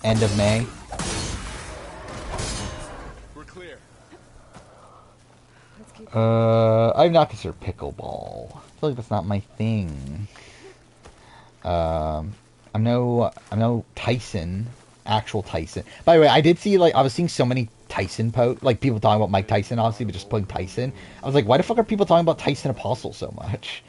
end of May. We're clear. I've not considered pickleball. I feel like that's not my thing. I'm no Tyson, actual Tyson. By the way, I did see, like, I was seeing so many Tyson like people talking about Mike Tyson, obviously, but just putting Tyson. I was like, why the fuck are people talking about Tyson Apostle so much?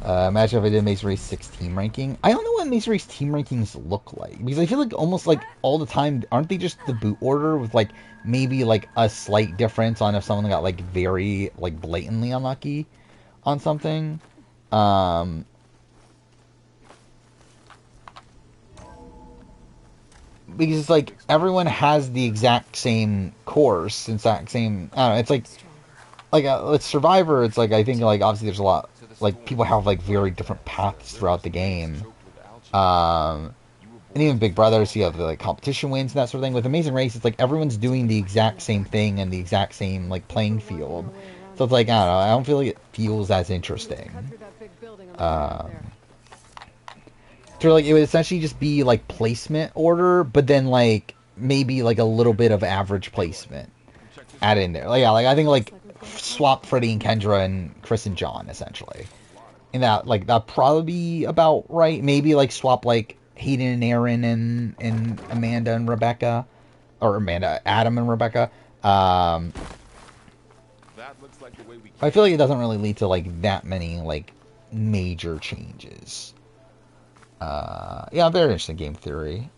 Imagine if I did Maze Race 6 team ranking. I don't know what Maze Race team rankings look like because I feel like almost like all the time, aren't they just the boot order with like maybe like a slight difference on if someone got like very like blatantly unlucky on something. Because it's like everyone has the exact same course, exact same. I don't know. It's like with Survivor. It's like I think like obviously there's a lot like people have like very different paths throughout the game. And even Big Brother, so you have the like competition wins and that sort of thing. With Amazing Race, it's like everyone's doing the exact same thing and the exact same like playing field. So it's like I don't know. I don't feel like it feels as interesting. So like it would essentially just be like placement order, but then like maybe like a little bit of average placement add in there. Like yeah, like I think like swap Freddie and Kendra and Chris and John essentially. And that like that'd probably be about right. Maybe like swap like Hayden and Aaron and Amanda and Rebecca, or Adam and Rebecca. I feel like it doesn't really lead to like that many like major changes. Yeah, very interesting game theory.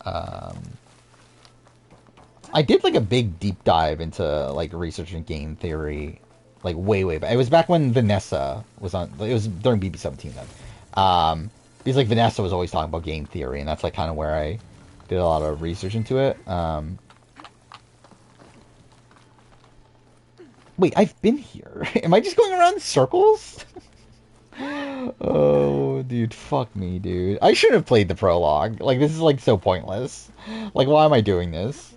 I did like a big deep dive into like researching game theory, like way back. It was back when Vanessa was on. It was during BB17 then. Because like Vanessa was always talking about game theory, and that's like kind of where I did a lot of research into it. Wait, I've been here. Am I just going around in circles? Oh, dude, fuck me, dude. I should have played the prologue. Like, this is, like, so pointless. Like, why am I doing this?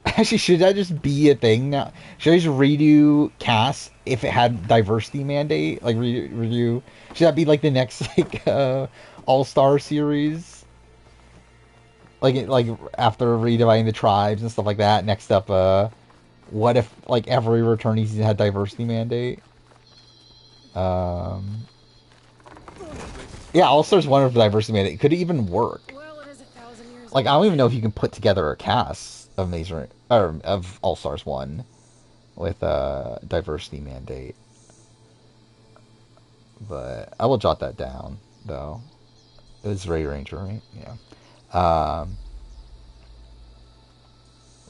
Actually, should that just be a thing now? Should I just redo cast if it had diversity mandate? Like, redo... Should that be, like, the next, like, All-Star series? Like, after redividing the tribes and stuff like that, next up, what if, like, every returning season had diversity mandate? Yeah, All-Stars 1 with diversity mandate. Could it even work? Like, I don't even know if you can put together a cast of of All-Stars 1 with a diversity mandate. But I will jot that down, though. It was Ray Ranger, right? Yeah.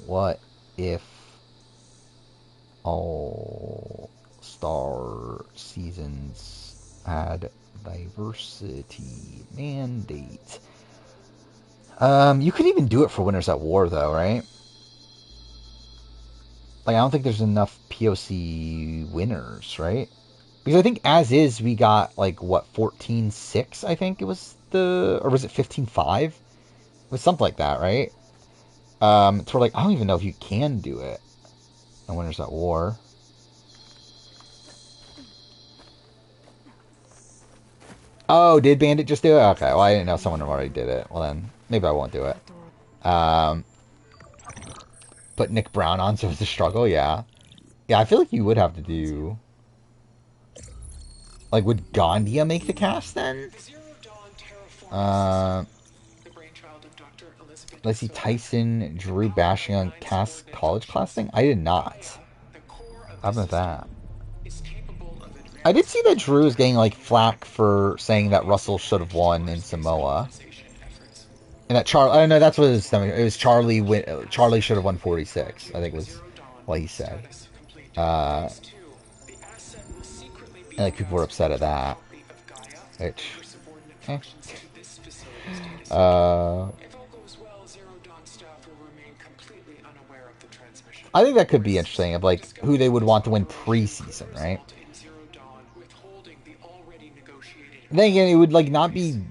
What if All-Star seasons had diversity mandate? You could even do it for Winners at War, though, right? Like, I don't think there's enough POC winners, right? Because I think as is, we got, like, what, 14-6, I think it was or was it 15-5? It was something like that, right? So like, I don't even know if you can do it in Winners at War. Oh, did Bandit just do it? Okay, well, I didn't know someone already did it. Well, then, maybe I won't do it. Put Nick Brown on so it's a struggle, yeah. Yeah, I feel like you would have to do... Like, would Gandia make the cast, then? Let's see, Tyson, Drew bashing on cast college class thing? I did not. How about that? I did see that Drew is getting, like, flack for saying that Russell should have won in Samoa. And that I don't know, that's what it was Charlie should have won 46, I think was what he said. And, like, people were upset at that. Which... I think that could be interesting, of like who they would want to win pre-season, right? Then again, it would like not be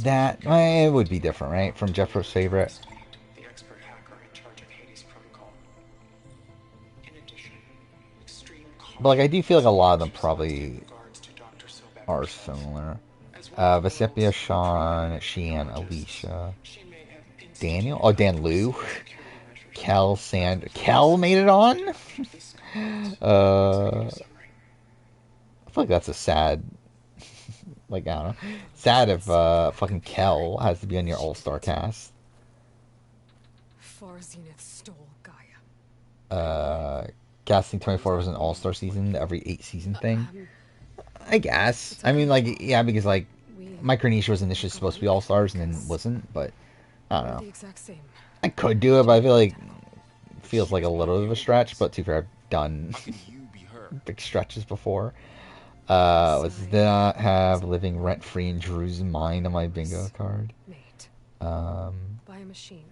that. It would be different, right? From Jeffro's favorite. But like, I do feel like a lot of them probably are similar. Vesepia, Sean, Sheehan, Alicia, Daniel. Oh, Dan Liu. Kel made it on? I feel like that's a sad... like, I don't know. Sad if fucking Kel has to be on your all-star cast. Far Zenith stole Gaia. Casting 24 was an all-star season, every 8-season thing. I guess. I mean, like, yeah, because, like, Micronesia was initially supposed to be all-stars and then wasn't, but I don't know. The exact same. I could do it, but I feel like it feels like a little bit of a stretch, but to be fair, I've done How can you be her? big stretches before. Did not have living rent-free in Drew's mind on my bingo card. Nate. Um, By a machine.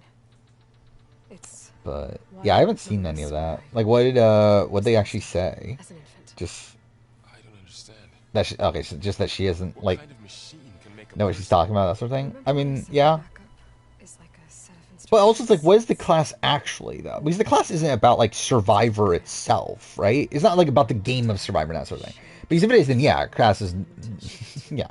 It's but yeah, I haven't seen any of that. Like, what they actually say? as an infant. Just I don't understand. that okay, so just that she isn't What like kind of machine can make a know what she's person- talking about, that sort of thing. I mean, Remember yeah. backup is like a set of But also, it's like, instructions. what is the class actually, though? Because the class isn't about, like, Survivor itself, right? It's not, like, about the game of Survivor and that sort of thing. Because if it is, then, yeah, Cass is... yeah.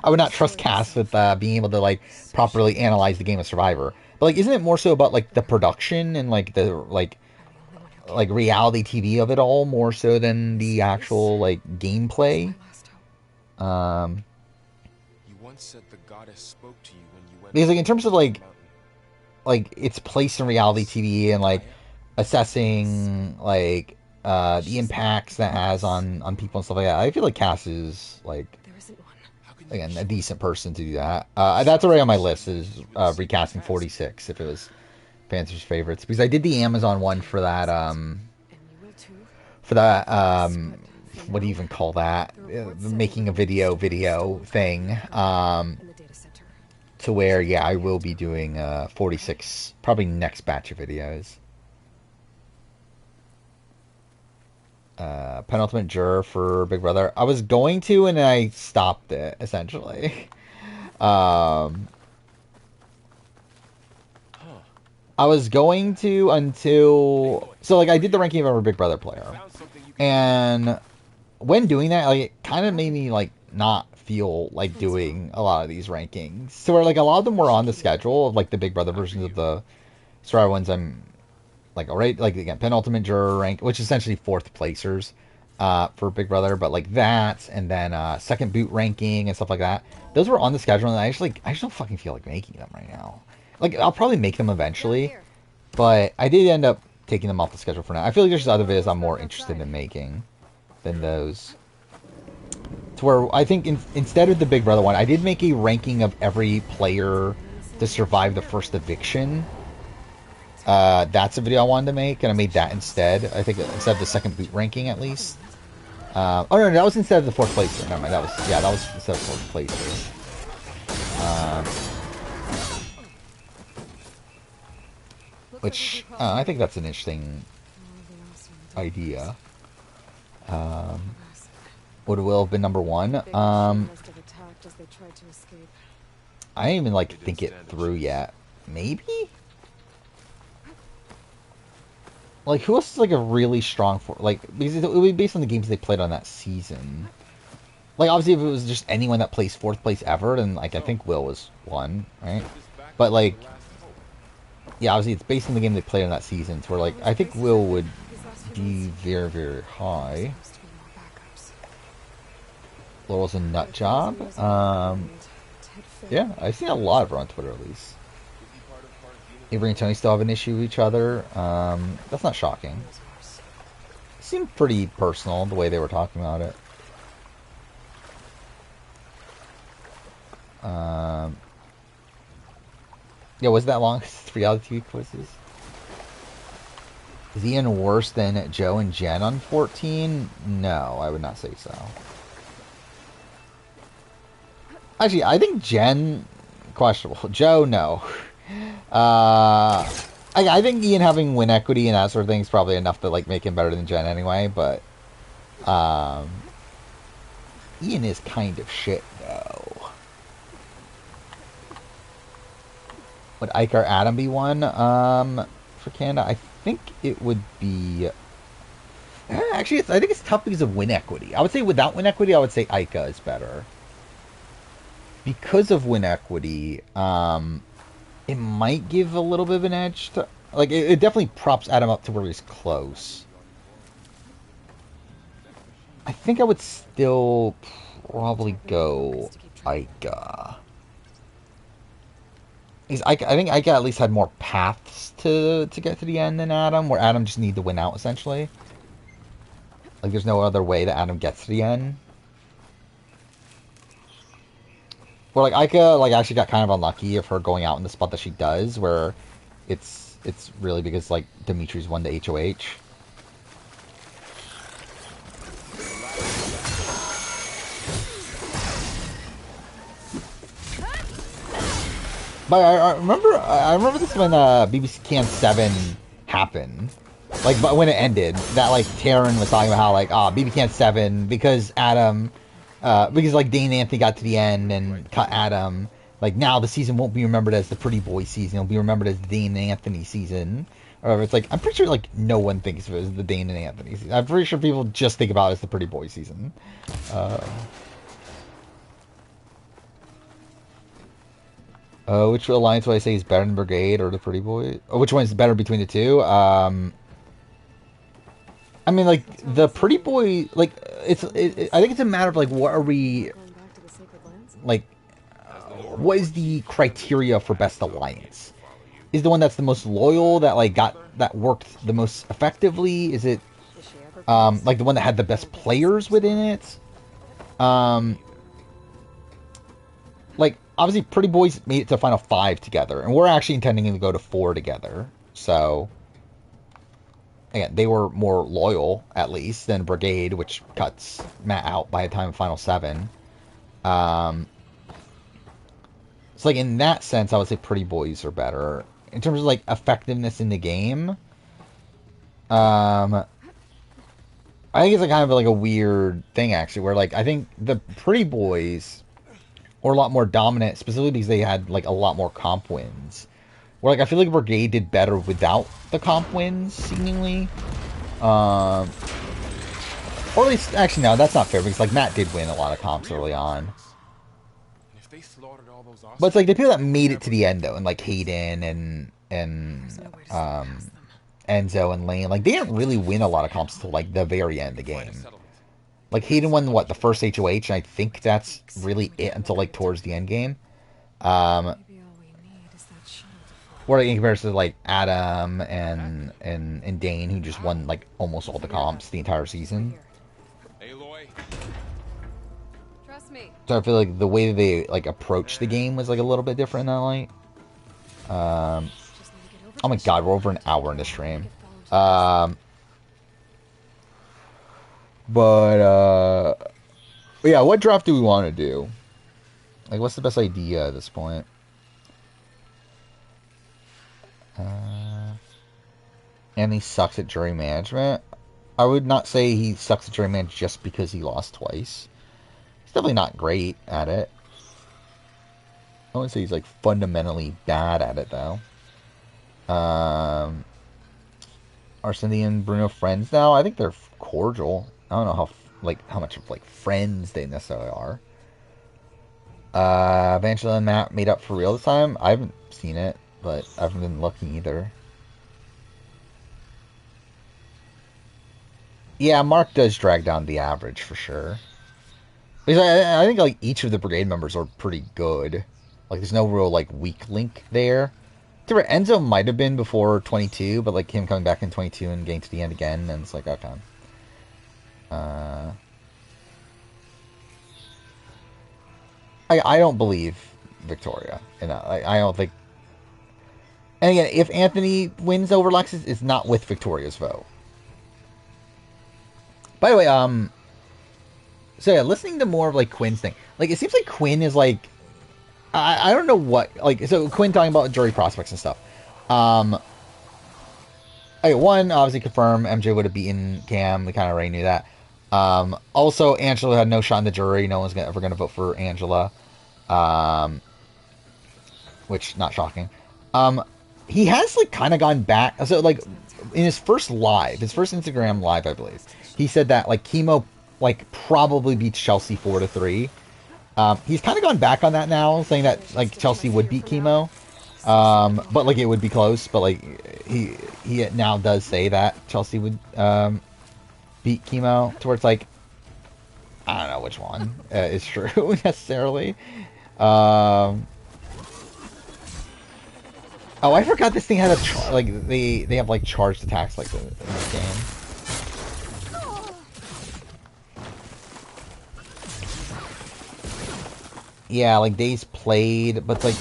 I would not trust Cass with being able to, like, properly analyze the game of Survivor. But, like, isn't it more so about, like, the production and, like, the, like, I'm the only one who like, reality TV of it all, more so than the actual, like, gameplay? my last hope. You once said the goddess spoke to you when you went. Because, like, in terms of, like, mountain. its place in reality TV and, like, assessing, like, the impacts that has on people and stuff like that. I feel like Cass is, like, There isn't one. How can you again, be a decent person to do that. That's already on my list, is recasting 46, if it was Panzer's favorites. Because I did the Amazon one for that, And you will too. what do you even call that? The making a video thing. In the data center. To where, yeah, I will be doing 46, probably next batch of videos. Penultimate juror for Big Brother. I was going to, and I stopped it, essentially. I was going to until... So, like, I did the ranking of every Big Brother player. found something you can And when doing that, like, it kind of made me, like, not feel like doing a lot of these rankings. So, where, like, a lot of them were on the schedule of, like, the Big Brother versions of the Survivor ones. I'm, like, already, like, again, penultimate juror rank, which is essentially fourth placers for Big Brother. But, like, that, and then second boot ranking and stuff like that. Those were on the schedule, and I just don't fucking feel like making them right now. Like, I'll probably make them eventually, but I did end up taking them off the schedule for now. I feel like there's other videos I'm more interested in making than those. To where I think instead of the Big Brother one, I did make a ranking of every player to survive the first eviction. That's a video I wanted to make, and I made that instead. I think instead of the second boot ranking, at least. Oh no, that was instead of the fourth placer. Never mind, that was instead of fourth placer. Which I think that's an interesting idea. Would it will have been number one? Must have attacked as they tried to escape. I didn't even like think it through yet. Maybe? Like, who else is like a really strong because it would be based on the games they played on that season. Like, obviously, if it was just anyone that plays fourth place ever, then like I think Will was one, right? But like, yeah, obviously it's based on the game they played on that season, so where like I think Will would be very, very high. Supposed to be more backups. Laurel's a nut job. Yeah, I've seen a lot of her on Twitter, at least. Avery and Tony still have an issue with each other. That's not shocking. It seemed pretty personal, the way they were talking about it. Yeah, was it that long? 3 reality TV quizzes? Is Ian worse than Joe and Jen on 14? No, I would not say so. Actually, I think Jen, questionable. Joe, no. I think Ian having win equity and that sort of thing is probably enough to like make him better than Jen anyway, but Ian is kind of shit though. Would Ike or Adam be one for Canada? I think it would be... Actually, I think it's tough because of win equity. I would say without win equity, I would say Ica is better. Because of win equity, it might give a little bit of an edge to... Like, it definitely props Adam up to where he's close. I think I would still probably go Ica. I think Ica at least had more paths to get to the end than Adam, where Adam just needed to win out, essentially. Like, there's no other way that Adam gets to the end. Or, like, Aika, like, actually got kind of unlucky of her going out in the spot that she does, where it's really because, like, Dimitri's won the HOH. But I remember this when BBC Can 7 happened. Like, but when it ended, that, like, Taryn was talking about how, like, BB Can 7, because Adam, because, like, Dane and Anthony got to the end and cut Adam, like, now the season won't be remembered as the Pretty Boy season, it'll be remembered as the Dane and Anthony season. Or it's like, I'm pretty sure, like, no one thinks of it as the Dane and Anthony season. I'm pretty sure people just think about it as the Pretty Boy season. Which alliance would I say is better than Brigade or the Pretty Boy? Or which one is better between the two? I mean, like, the Pretty Boy, like, I think it's a matter of, like, what are we, like, what is the criteria for best alliance? Is the one that's the most loyal, that, like, that worked the most effectively? Is it, like, the one that had the best players within it? Like, obviously, Pretty Boys made it to Final 5 together, and we're actually intending to go to 4 together, so... Again, they were more loyal, at least, than Brigade, which cuts Matt out by the time of Final 7. So, like, in that sense, I would say Pretty Boys are better. In terms of, like, effectiveness in the game, I think it's, like, kind of, like, a weird thing, actually, where, like, I think the Pretty Boys were a lot more dominant, specifically because they had, like, a lot more comp wins. Where, like, I feel like Brigade did better without the comp wins, seemingly. Or at least, actually, no, that's not fair, because, like, Matt did win a lot of comps early on. But it's, like, the people that made it to the end, though, and, like, Hayden and Enzo and Lane, like, they didn't really win a lot of comps till, like, the very end of the game. Like, Hayden won, what, the first HOH, and I think that's really it until, like, towards the end game. Or like, in comparison to, like, Adam and Dane, who just won, like, almost all the comps the entire season. Aloy. Trust me. So I feel like the way that they, like, approached the game was, like, a little bit different than, like... oh my god, we're over an hour in the stream. But, yeah, what draft do we want to do? Like, what's the best idea at this point? And he sucks at jury management. I would not say he sucks at jury management just because he lost twice. He's definitely not great at it. I wouldn't say he's, like, fundamentally bad at it, though. Are Cindy and Bruno friends now? I think they're cordial. I don't know how much of, like, friends they necessarily are. Angela and Matt made up for real this time? I haven't seen it, but I haven't been looking either. Yeah, Mark does drag down the average for sure. Because I think, like, each of the Brigade members are pretty good. Like, there's no real, like, weak link there. Enzo might have been before 22, but, like, him coming back in 22 and getting to the end again, and it's like, okay. I don't believe Victoria. You know, I don't think... And again, if Anthony wins over Lexus, it's not with Victoria's vote. By the way, so yeah, listening to more of, like, Quinn's thing. Like, it seems like Quinn is, like... I don't know what... Like, so Quinn talking about jury prospects and stuff. Okay, one, obviously confirm MJ would have beaten Cam. We kind of already knew that. Also, Angela had no shot in the jury. No one's ever going to vote for Angela. Which, not shocking. He has, like, kind of gone back. So, like, in his first Instagram live, I believe, he said that, like, Chemo, like, probably beats Chelsea 4-3. He's kind of gone back on that now, saying that, like, Chelsea would beat Chemo. But, like, it would be close. But, like, he now does say that Chelsea would beat Chemo. To where it's like, I don't know which one is true necessarily. Oh, I forgot this thing had a they have, like, charged attacks like in this game. Yeah, like days played, but like,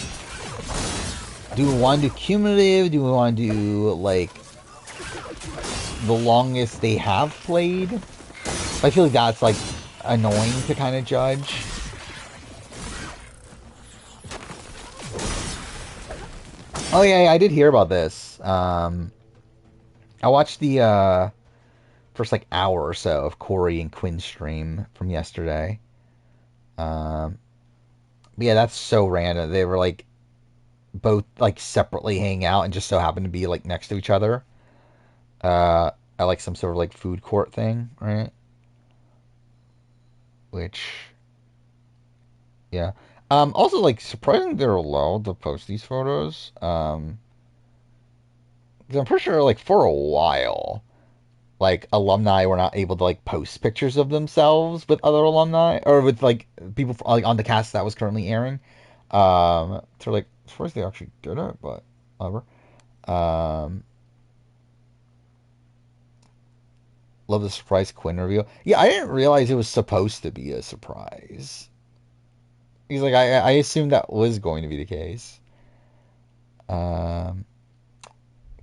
do we want to do cumulative? Do we want to do like the longest they have played? I feel like that's like annoying to kind of judge. Oh yeah, I did hear about this. I watched the first like hour or so of Corey and Quinn's stream from yesterday. Um, yeah, that's so random. They were like both like separately hanging out and just so happened to be like next to each other. At like some sort of like food court thing, right? Which, yeah. Also like surprising they're allowed to post these photos. 'Cause I'm pretty sure like for a while, like alumni were not able to like post pictures of themselves with other alumni or with like people like on the cast that was currently airing. So like as far as they actually did it, but whatever. Um, love the surprise Quinn reveal. Yeah, I didn't realize it was supposed to be a surprise. He's like, I assumed that was going to be the case. Um,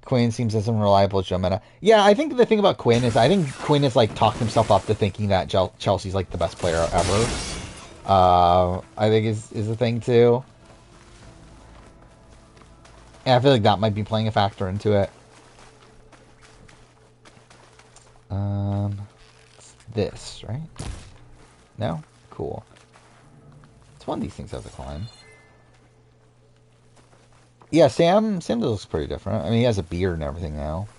Quinn seems as unreliable as Joe Mena. Yeah, I think the thing about Quinn is I think Quinn has like talked himself up to thinking that Chelsea's like the best player ever. I think is the thing too. And I feel like that might be playing a factor into it. It's this, right? No? Cool. It's one of these things I have to climb. Yeah, Sam looks pretty different. I mean, he has a beard and everything now.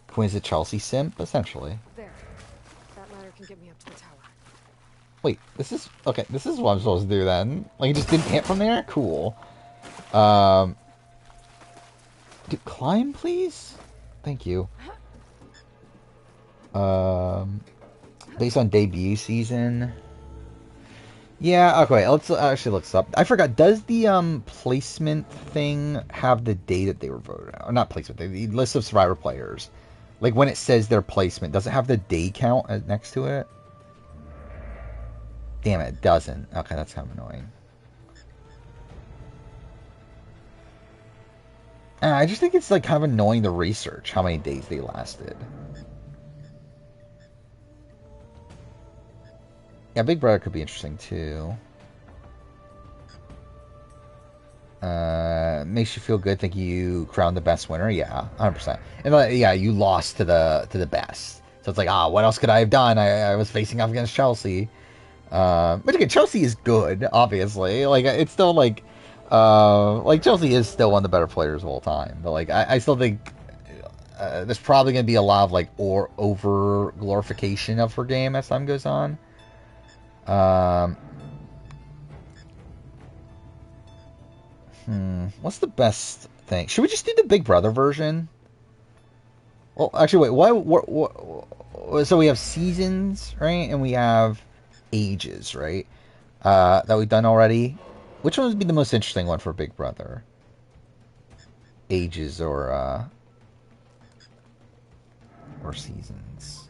Quinn's a Chelsea simp, essentially. There. That ladder can get me up to the tower. Wait, this is... Okay, this is what I'm supposed to do then. Like, he just didn't hit from there? Cool. Um... Climb, please? Thank you. Based on debut season... Yeah, okay, let's actually look this up. I forgot, does the placement thing have the day that they were voted out? Or not placement, the list of Survivor players. Like when it says their placement, does it have the day count next to it? Damn it, it doesn't. Okay, that's kind of annoying. I just think it's like kind of annoying to research how many days they lasted. Yeah, Big Brother could be interesting too. Makes you feel good thinking you crowned the best winner. Yeah, 100%. And yeah, you lost to the best. So it's like, what else could I have done? I was facing off against Chelsea. But again, Chelsea is good, obviously. Like it's still like Chelsea is still one of the better players of all time. But like I still think there's probably gonna be a lot of like over glorification of her game as time goes on. What's the best thing? Should we just do the Big Brother version? Well, actually, wait. What, so we have seasons, right? And we have ages, right? That we've done already. Which one would be the most interesting one for Big Brother? Ages or seasons?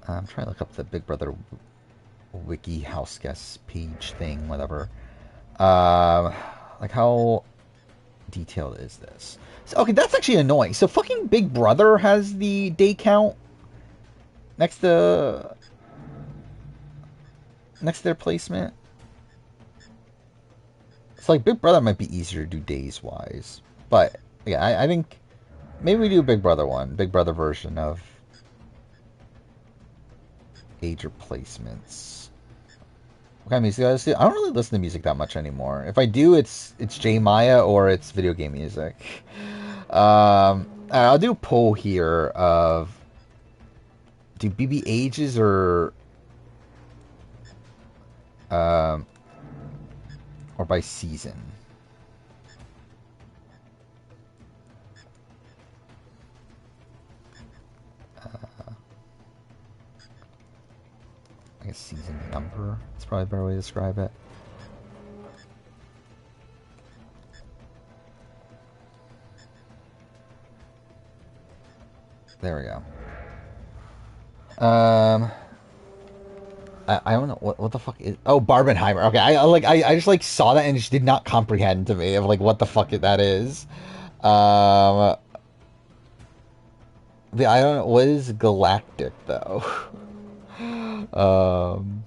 I'm trying to look up the Big Brother wiki house guest page thing, whatever. Like how detailed is this? So, okay, that's actually annoying. So fucking Big Brother has the day count next to their placement. It's like Big Brother might be easier to do days wise, but yeah, I think maybe we do a Big Brother one, Big Brother version of age replacements. What kind of music I listen to? I don't really listen to music that much anymore. If I do, it's J Maya or it's video game music. I'll do a poll here of do BB ages or by season. I guess season number. That's probably a better way to describe it. There we go. I don't know what the fuck is. Oh, Barbenheimer. Okay, I just like saw that and just did not comprehend to me of like what the fuck that is. Um, I don't know what is Galactic though. um,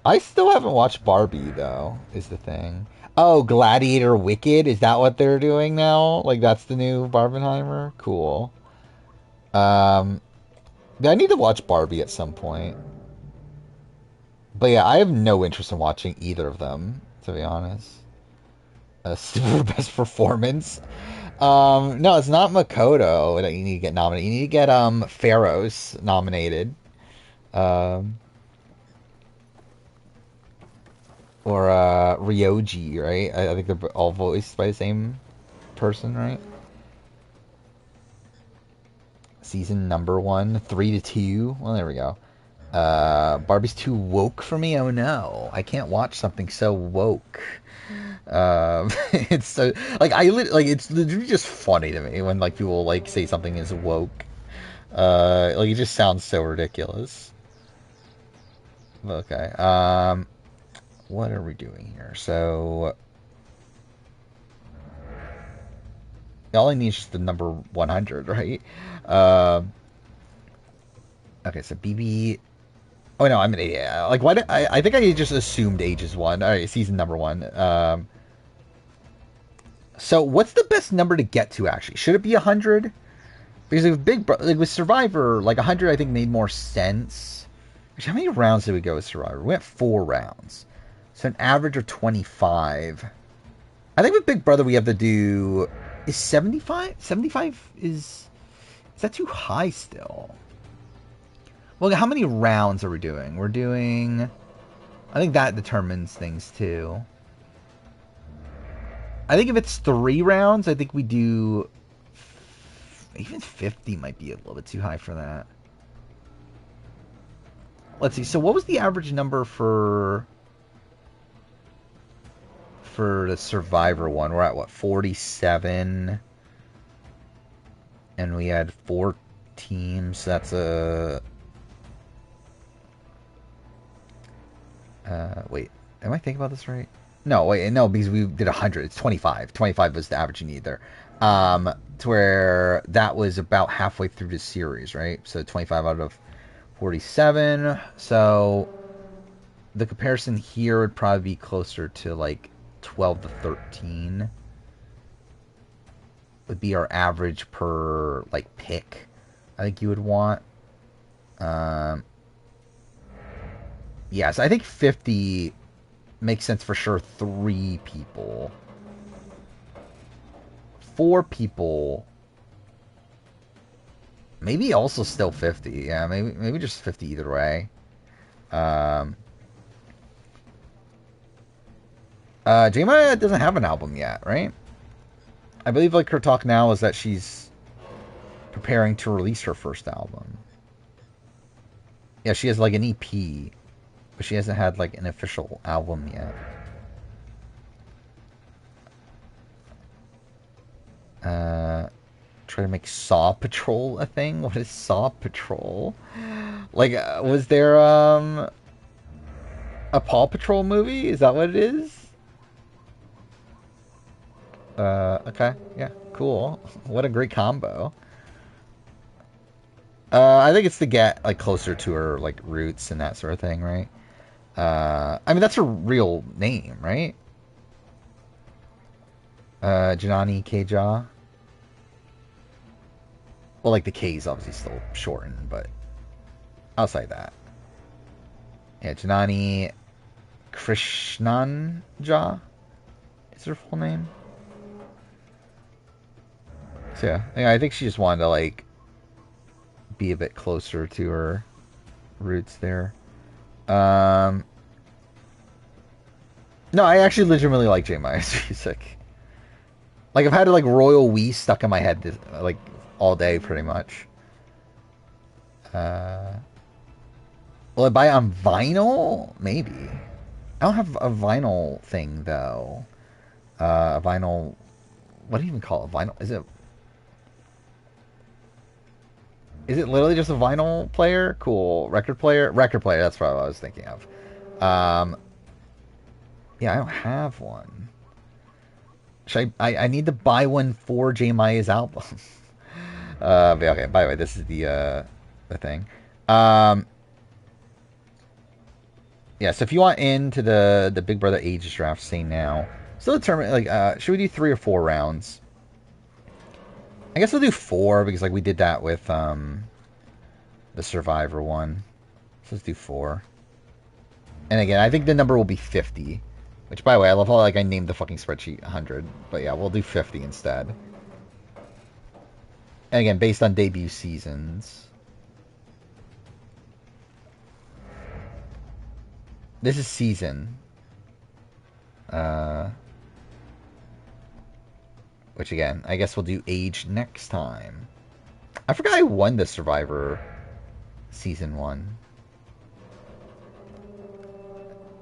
I still haven't watched Barbie though. Is the thing. Oh, Gladiator Wicked. Is that what they're doing now? Like that's the new Barbenheimer. Cool. Um, yeah, I need to watch Barbie at some point. But yeah, I have no interest in watching either of them, to be honest. Super best performance. No, it's not Makoto that you need to get nominated. You need to get Pharaohs nominated. Um, or Ryoji, right? I think they're all voiced by the same person, right? Season number 1, 3-2. Well, there we go. Barbie's too woke for me. Oh no, I can't watch something so woke. It's so like it's literally just funny to me when like people like say something is woke. Like it just sounds so ridiculous. Okay. What are we doing here? So all I need is just the number 100, right? Okay, so BB. Oh no, I'm an idiot. Like, why did I think I just assumed age is 1. All right, season number 1. So what's the best number to get to actually? Should it be 100? Because like with Survivor, like 100 I think made more sense. Actually, how many rounds did we go with Survivor? We went 4 rounds. So an average of 25. I think with Big Brother we have to do is 75? 75 is that too high still? Well, how many rounds are we doing? We're doing... I think that determines things, too. I think if it's 3 rounds, I think we do... Even 50 might be a little bit too high for that. Let's see. So what was the average number for the Survivor one? We're at, what, 47? And we had 4 teams. That's a... wait, am I thinking about this right? No, wait, no, because we did 100. It's 25. 25 was the average you need there. To where that was about halfway through the series, right? So 25 out of 47. So the comparison here would probably be closer to like 12 to 13. Would be our average per like pick. I think you would want. Yes, I think 50 makes sense for sure. 3 people. 4 people. Maybe also still 50. Yeah, maybe just 50 either way. J-Maya doesn't have an album yet, right? I believe like her talk now is that she's preparing to release her first album. Yeah, she has like an EP. But she hasn't had, like, an official album yet. Try to make Saw Patrol a thing? What is Saw Patrol? Like, was there, a Paw Patrol movie? Is that what it is? Okay. Yeah, cool. What a great combo. I think it's to get, like, closer to her, like, roots and that sort of thing, right? I mean, that's her real name, right? Janani Keja. Well, like, the K is obviously still shortened, but outside that. Yeah, Janani Krishnanja is her full name. So, yeah, I think she just wanted to, like, be a bit closer to her roots there. No, I actually legitimately like J-Maya's music. Like, I've had like Royal We stuck in my head like all day pretty much. Will I buy it on vinyl? Maybe. I don't have a vinyl thing though. A vinyl. What do you even call it? Vinyl? Is it? Is it literally just a vinyl player? Cool. Record player? Record player, that's what I was thinking of. Yeah, I don't have one. Should I need to buy one for J Maya's album. But okay, by the way, this is the thing. Yeah, so if you want into the Big Brother Ages draft, say now. Still determine, like, should we do 3 or 4 rounds? I guess we'll do 4, because, like, we did that with, the Survivor one. So let's do 4. And again, I think the number will be 50. Which, by the way, I love how, like, I named the fucking spreadsheet 100. But yeah, we'll do 50 instead. And again, based on debut seasons. This is season. Which again, I guess we'll do age next time. I forgot I won the Survivor season 1.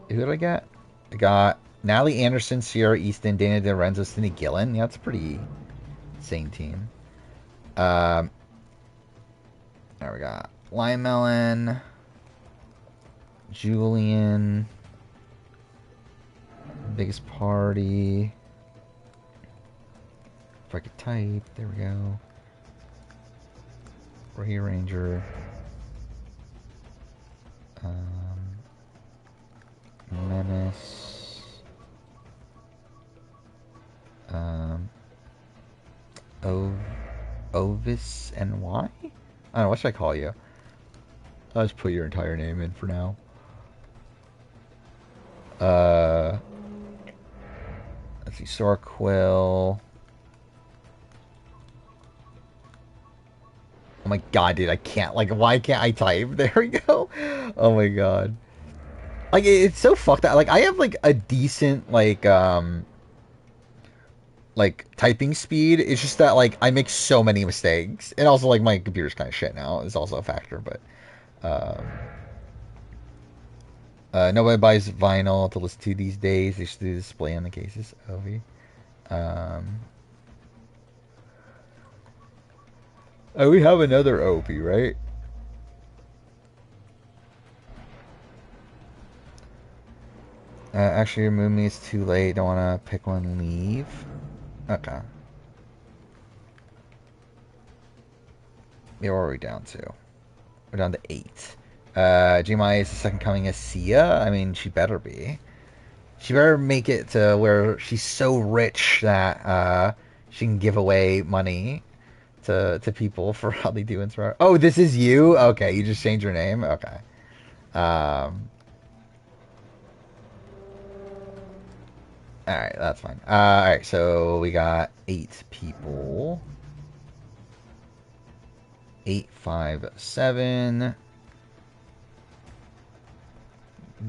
Who did I get? I got Natalie Anderson, Sierra Easton, Dana DiLorenzo, Cindy Gillen. Yeah, that's a pretty insane team. There we got Lime Melon, Julian, Biggest Party. If I could type, there we go. Rearranger. Menace. Ovis NY? I don't know, what should I call you? I'll just put your entire name in for now. Let's see, Sorquill. Oh my god, dude, I can't, like, why can't I type? There we go. Oh my god. Like, it's so fucked up. Like, I have, like, a decent, like, typing speed. It's just that, like, I make so many mistakes. And also, like, my computer's kind of shit now. It's also a factor, but, nobody buys vinyl to listen to these days. They should do display on the cases. Ovi. Oh, we have another OP, right? Actually, remove me. It's too late. Don't want to pick one. Leave. Okay. Yeah, where are we down to? We're down to 8. Jemai is the second coming of Sia. I mean, she better be. She better make it to where she's so rich that she can give away money to people for how they do Inspire. Oh, this is you? Okay, you just changed your name? Okay. Alright, that's fine. Alright, so we got 8 people. 8, 5, 7.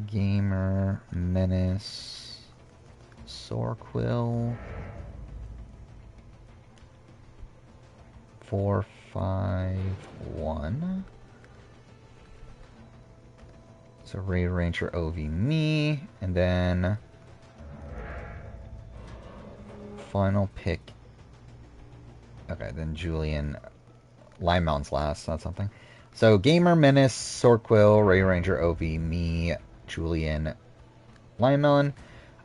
Gamer, Menace, Sorquill. 4, 5, 1. So Rearranger, OV, me, and then final pick. Okay, then Julian. Lime Mountain's last. That's something. So Gamer, Menace, Sorquill, Rearranger, OV, me, Julian, Lime Melon.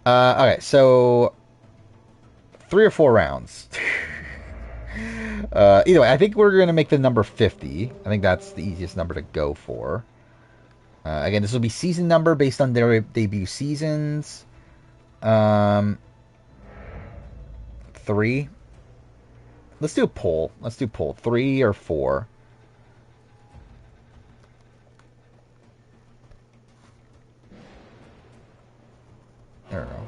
Okay, so 3 or 4 rounds. Either way, I think we're going to make the number 50. I think that's the easiest number to go for. Again, this will be season number based on their debut seasons. 3. Let's do a poll. Let's do poll. 3 or 4. There we go.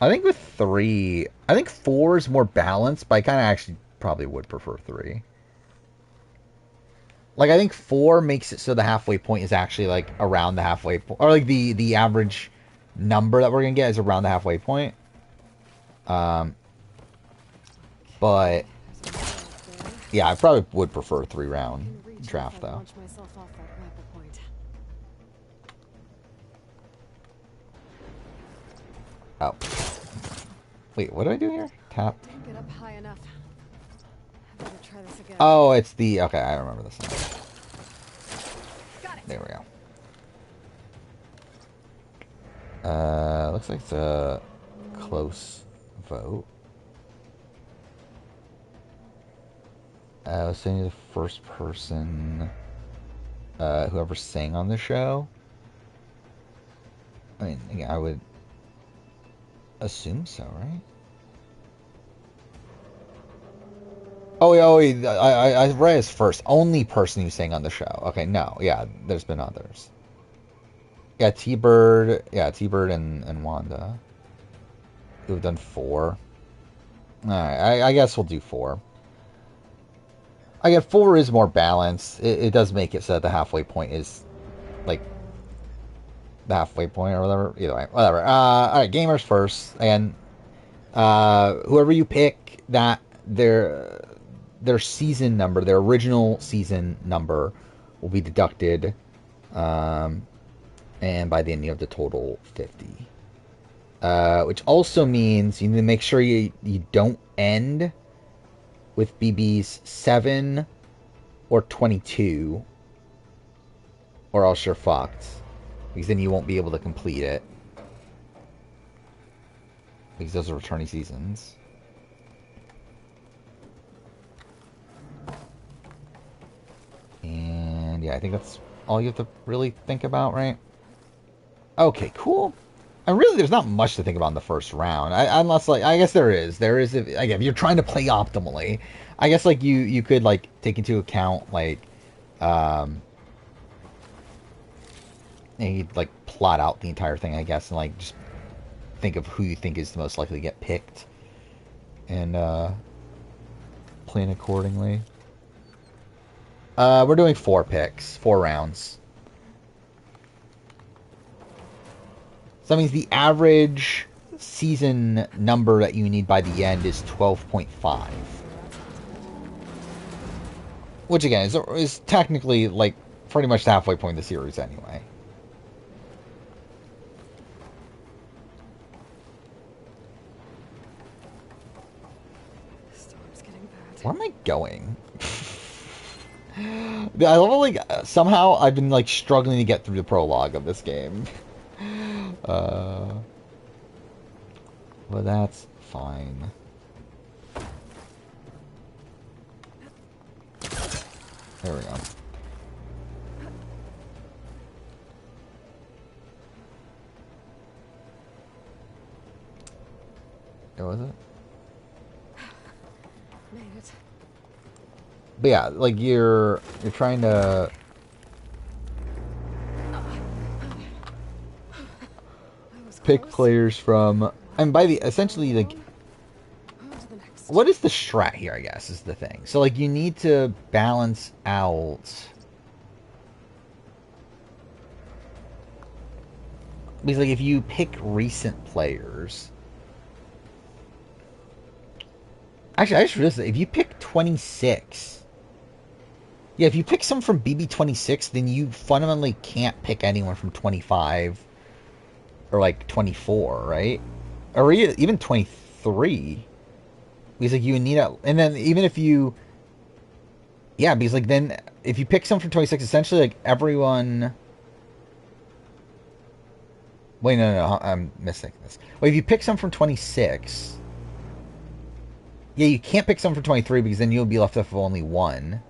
I think with 3, I think 4 is more balanced, but I kind of actually probably would prefer 3. Like, I think 4 makes it so the halfway point is actually, like, around the halfway point. Or, like, the average number that we're going to get is around the halfway point. But, yeah, I probably would prefer a 3-round draft, though. Oh. Wait, what do I do here? Tap. Can't get up high enough. I better try this again. Oh, it's the... Okay, I remember this now. Got it. There we go. Looks like it's a close vote. I was saying the first person, whoever sang on the show. I mean, again, I would assume so, right? I read as first. Only person who sang on the show. Okay, no, yeah, there's been others. Yeah, T-Bird and Wanda. Who've done 4. Alright, I guess we'll do 4. Again, 4 is more balanced. It does make it so that the halfway point is, like, the halfway point or whatever. Either way, whatever. Alright, gamers first. And whoever you pick, that their season number, their original season number, will be deducted. And by the end you have the total 50. Which also means you need to make sure you don't end with BB's 7 or 22, or else you're fucked. Because then you won't be able to complete it. Because those are returning seasons. And yeah, I think that's all you have to really think about, right? Okay, cool. And really, there's not much to think about in the first round. Unless, like, I guess there is. There is, if you're trying to play optimally. I guess, like, you could, like, take into account, like, you'd, like, plot out the entire thing, I guess, and, like, just think of who you think is the most likely to get picked. And, plan accordingly. We're doing 4 picks. 4 rounds. So that means the average season number that you need by the end is 12.5. Which, again, is technically, like, pretty much the halfway point of the series anyway. The storm's getting bad. Where am I going? I love, like, somehow I've been, like, struggling to get through the prologue of this game. But that's fine. There we go. What was it? Made it. But yeah, like you're trying to pick players from, and by the essentially, like, On to the next. what is the strat here, I guess, is the thing. So, like, you need to balance out because, like, if you pick recent players, actually, I just realized that if you pick 26, yeah, if you pick someone from BB26, then you fundamentally can't pick anyone from 25 or, like, 24, right? Or even 23. Because, like, you need a... And then even if you... Yeah, because, like, then if you pick someone from 26, essentially, like, everyone... Wait, no, I'm mistaking this. Well, if you pick someone from 26... Yeah, you can't pick someone from 23 because then you'll be left with only one.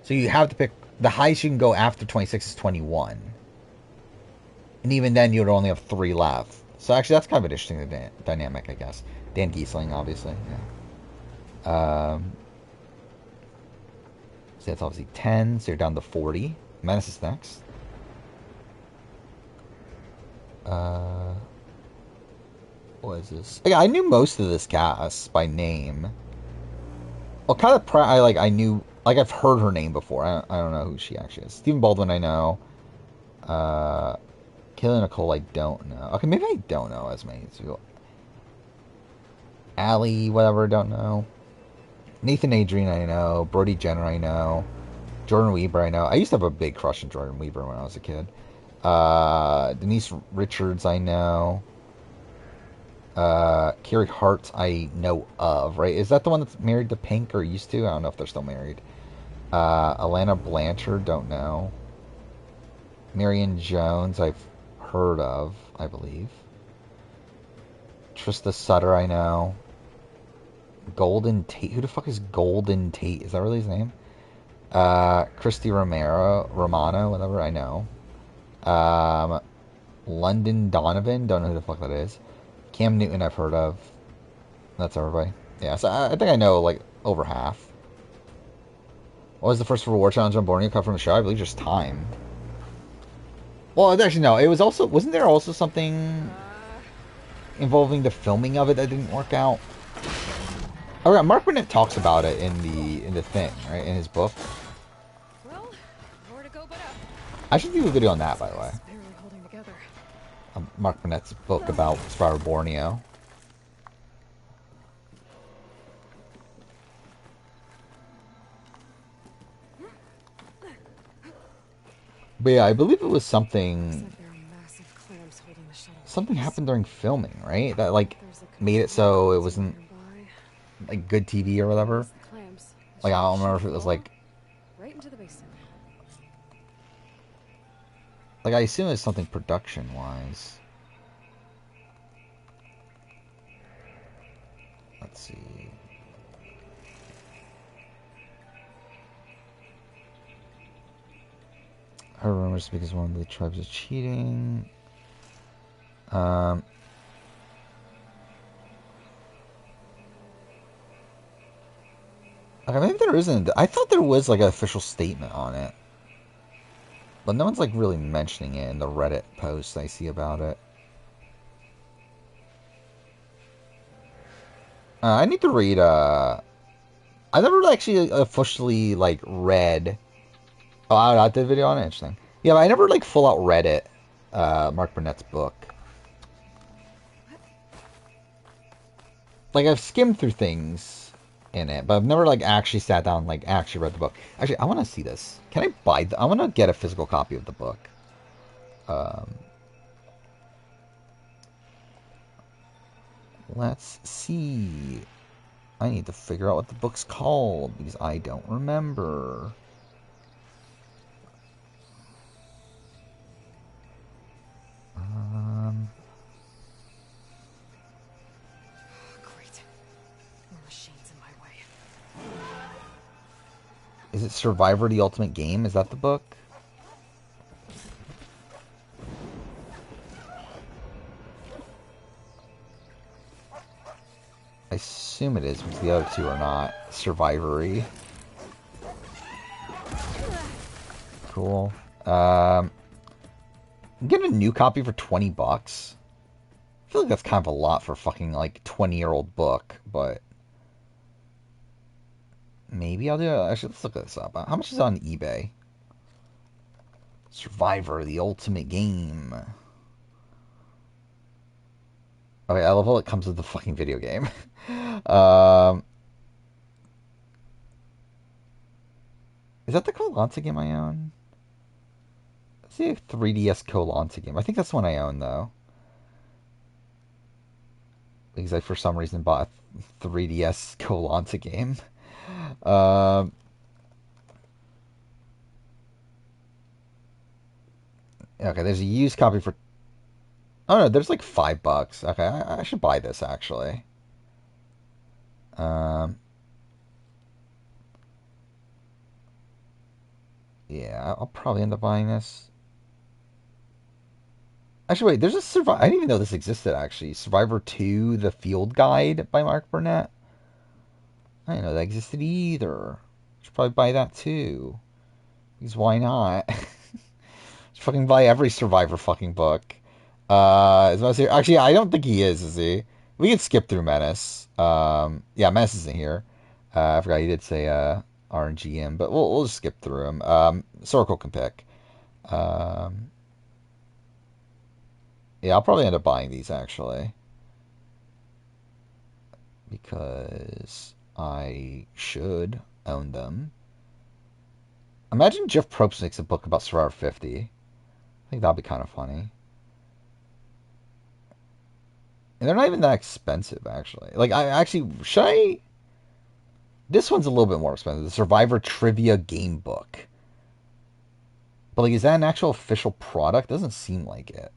So you have to pick... The highest you can go after 26 is 21. And even then, you would only have 3 left. So actually, that's kind of an interesting dynamic, I guess. Dan Giesling, obviously. Yeah. So that's obviously 10. So you're down to 40. Menace is next. What is this? Yeah, I knew most of this cast by name. Well, kind of I knew, like, I've heard her name before. I don't know who she actually is. Stephen Baldwin, I know. Kayla Nicole, I don't know. Okay, maybe I don't know as many as you. Allie, whatever, don't know. Nathan Adrian, I know. Brody Jenner, I know. Jordan Weber, I know. I used to have a big crush on Jordan Weber when I was a kid. Denise Richards, I know. Carrie Hart, I know of, right? Is that the one that's married to Pink or used to? I don't know if they're still married. Alana Blanchard, don't know. Marion Jones, I've heard of, I believe. Trista Sutter, I know. Golden Tate. Who the fuck is Golden Tate? Is that really his name? Christy Romano, whatever, I know. London Donovan, don't know who the fuck that is. Cam Newton, I've heard of. That's everybody. Yeah, so I think I know, like, over half. What was the first reward challenge on Borneo cut from the show? I believe just time. Well, actually, no. It was also... Wasn't there also something involving the filming of it that didn't work out? Oh, yeah, Mark Burnett talks about it in the thing, right? In his book. Well, more to go but up. I should do a video on that, by the way. It's barely holding together. Mark Burnett's book about Survivor Borneo. But yeah, I believe it was something... There are massive clamps holding the shuttle. Something happened during filming, right? That, like, made it so it wasn't, like, good TV or whatever. Like, I don't remember if it was, like... Right into the basin. Like, I assume it's something production-wise. Let's see... Her rumors because one of the tribes is cheating. Okay, maybe there isn't. I thought there was like an official statement on it, but no one's like really mentioning it in the Reddit posts I see about it. I need to read. I never actually officially like read. Oh, I did a video on it. Interesting. Yeah, but I never like full out read it. Mark Burnett's book. Like I've skimmed through things in it, but I've never like actually sat down and like actually read the book. Actually, I want to see this. Can I buy? I want to get a physical copy of the book. Let's see. I need to figure out what the book's called because I don't remember. Great. More machines in my way. Is it Survivor: The Ultimate Game? Is that the book? I assume it is, because the other two are not Survivory. Cool. Get a new copy for 20 bucks. I feel like that's kind of a lot for a fucking like 20-year-old book, but maybe I'll do it. Actually, let's look this up. How much is it on eBay? Survivor: The Ultimate Game. Okay, I love how it comes with the fucking video game. Is that the Koh-Lanta game I own? Let's see a 3DS Koh-Lanta game. I think that's the one I own, though. Because I, for some reason, bought a 3DS Koh-Lanta game. Okay, there's a used copy for... Oh, no, there's like $5. Okay, I should buy this, actually. Yeah, I'll probably end up buying this. Actually, wait, there's a Survivor... I didn't even know this existed, actually. Survivor 2, The Field Guide by Mark Burnett. I didn't know that existed either. Should probably buy that, too. Because why not? Just fucking buy every Survivor fucking book. Is Menace here? Actually, I don't think he is he? We can skip through Menace. Yeah, Menace isn't here. I forgot he did say RNGM, but we'll just skip through him. Sorkel can pick. Yeah, I'll probably end up buying these, actually. Because I should own them. Imagine Jeff Probst makes a book about Survivor 50. I think that'd be kind of funny. And they're not even that expensive, actually. Like, I actually, should I... This one's a little bit more expensive. The Survivor Trivia Game Book. But, like, is that an actual official product? Doesn't seem like it.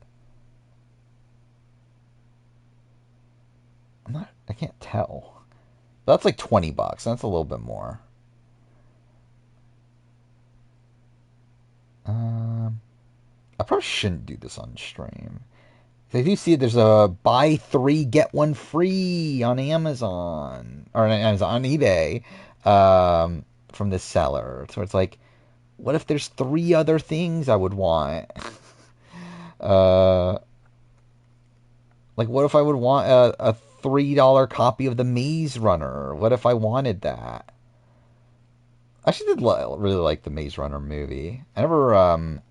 I can't tell. But that's like $20. That's a little bit more. I probably shouldn't do this on stream. If you see it, there's a buy 3 get 1 free on Amazon or on Amazon, on eBay, from this seller. So it's like, what if there's 3 other things I would want? uh, like, what if I would want a $3 copy of the Maze Runner? What if I wanted that? I actually did really like the Maze Runner movie. I never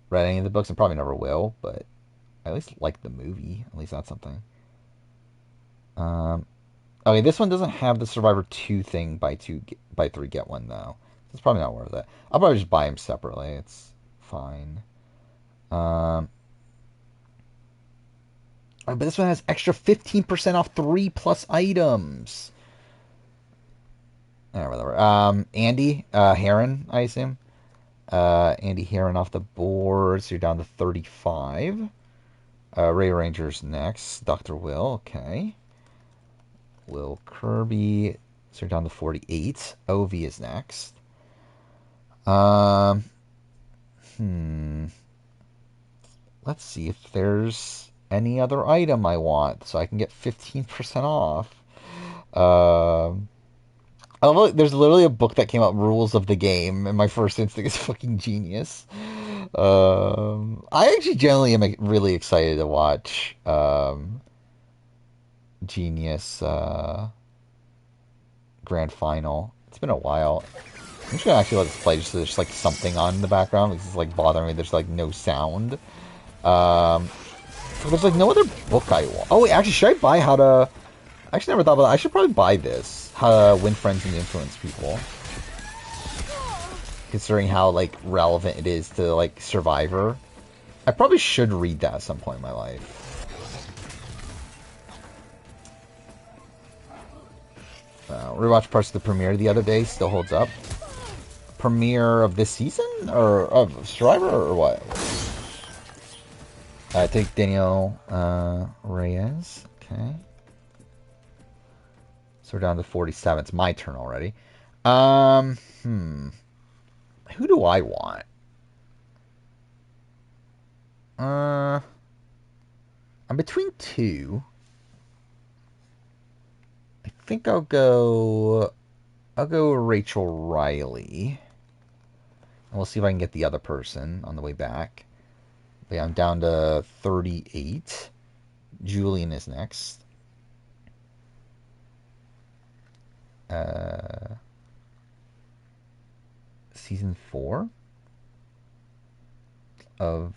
read any of the books and probably never will, but I at least like the movie. At least that's something. Okay, this one doesn't have the Survivor 2 thing, buy 3 get 1 though. It's probably not worth it. I'll probably just buy them separately. It's fine. But this one has extra 15% off 3+ items. Whatever. Andy Heron, I assume. Andy Heron off the board, so you're down to 35. Ray Ranger's next. Dr. Will, okay. Will Kirby, so you're down to 48. Ovi is next. Let's see if there's any other item I want, so I can get 15% off. There's literally a book that came out, Rules of the Game, and my first instinct is fucking genius. I actually generally am really excited to watch Genius Grand Final. It's been a while. I'm just gonna actually let this play just so there's like something on in the background because it's like bothering me. There's like no sound. There's like no other book I want. Oh wait, actually, should I buy How to? I actually never thought about that. I should probably buy this. How to Win Friends and Influence People. Considering how like relevant it is to like Survivor. I probably should read that at some point in my life. Rewatch parts of the premiere the other day. Still holds up. Premiere of this season? Or of Survivor or what? I take Daniel Reyes. Okay. So we're down to 47. It's my turn already. Who do I want? I'm between 2. I think I'll go Rachel Riley. And we'll see if I can get the other person on the way back. But yeah, I'm down to 38. Julian is next. Season 4 of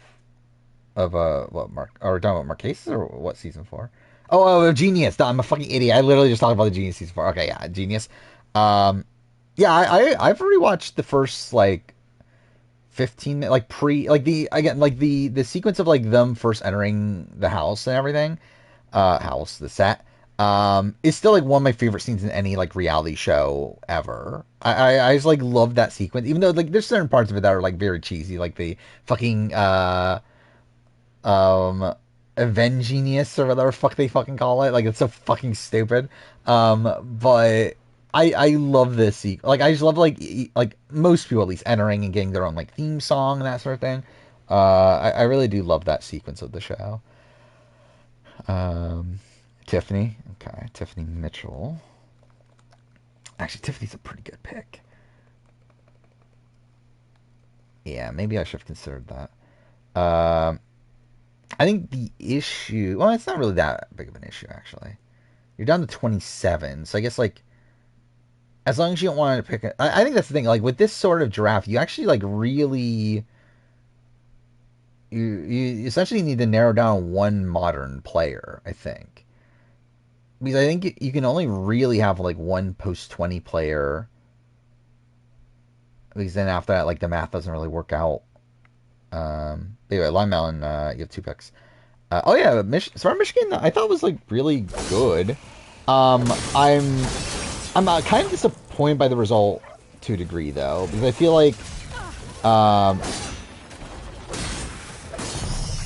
what Mark or talking about Marquesas or what season 4? Oh, Genius. I'm a fucking idiot. I literally just talked about the Genius season 4. Okay, yeah, Genius. Yeah, I've already watched the first like 15 like the sequence of like them first entering the house and everything. The set. Is still like one of my favorite scenes in any like reality show ever. I just like love that sequence, even though like there's certain parts of it that are like very cheesy, like the fucking Avengenius or whatever fuck they fucking call it. Like it's so fucking stupid. But I love this sequence. Like I just love like most people at least entering and getting their own like theme song and that sort of thing. I really do love that sequence of the show. Tiffany. Okay, Tiffany Mitchell. Actually, Tiffany's a pretty good pick. Yeah, maybe I should have considered that. I think the issue... Well, it's not really that big of an issue, actually. You're down to 27, so I guess, like... As long as you don't want to pick... I think that's the thing. Like, with this sort of draft, you actually, like, really... You essentially need to narrow down one modern player, I think. Because I think you can only really have, like, one post-20 player. Because then after that, like, the math doesn't really work out. Anyway, Lime Melon, you have 2 picks. Oh yeah, Smart Michigan I thought was like really good. I'm kind of disappointed by the result to a degree though, because I feel like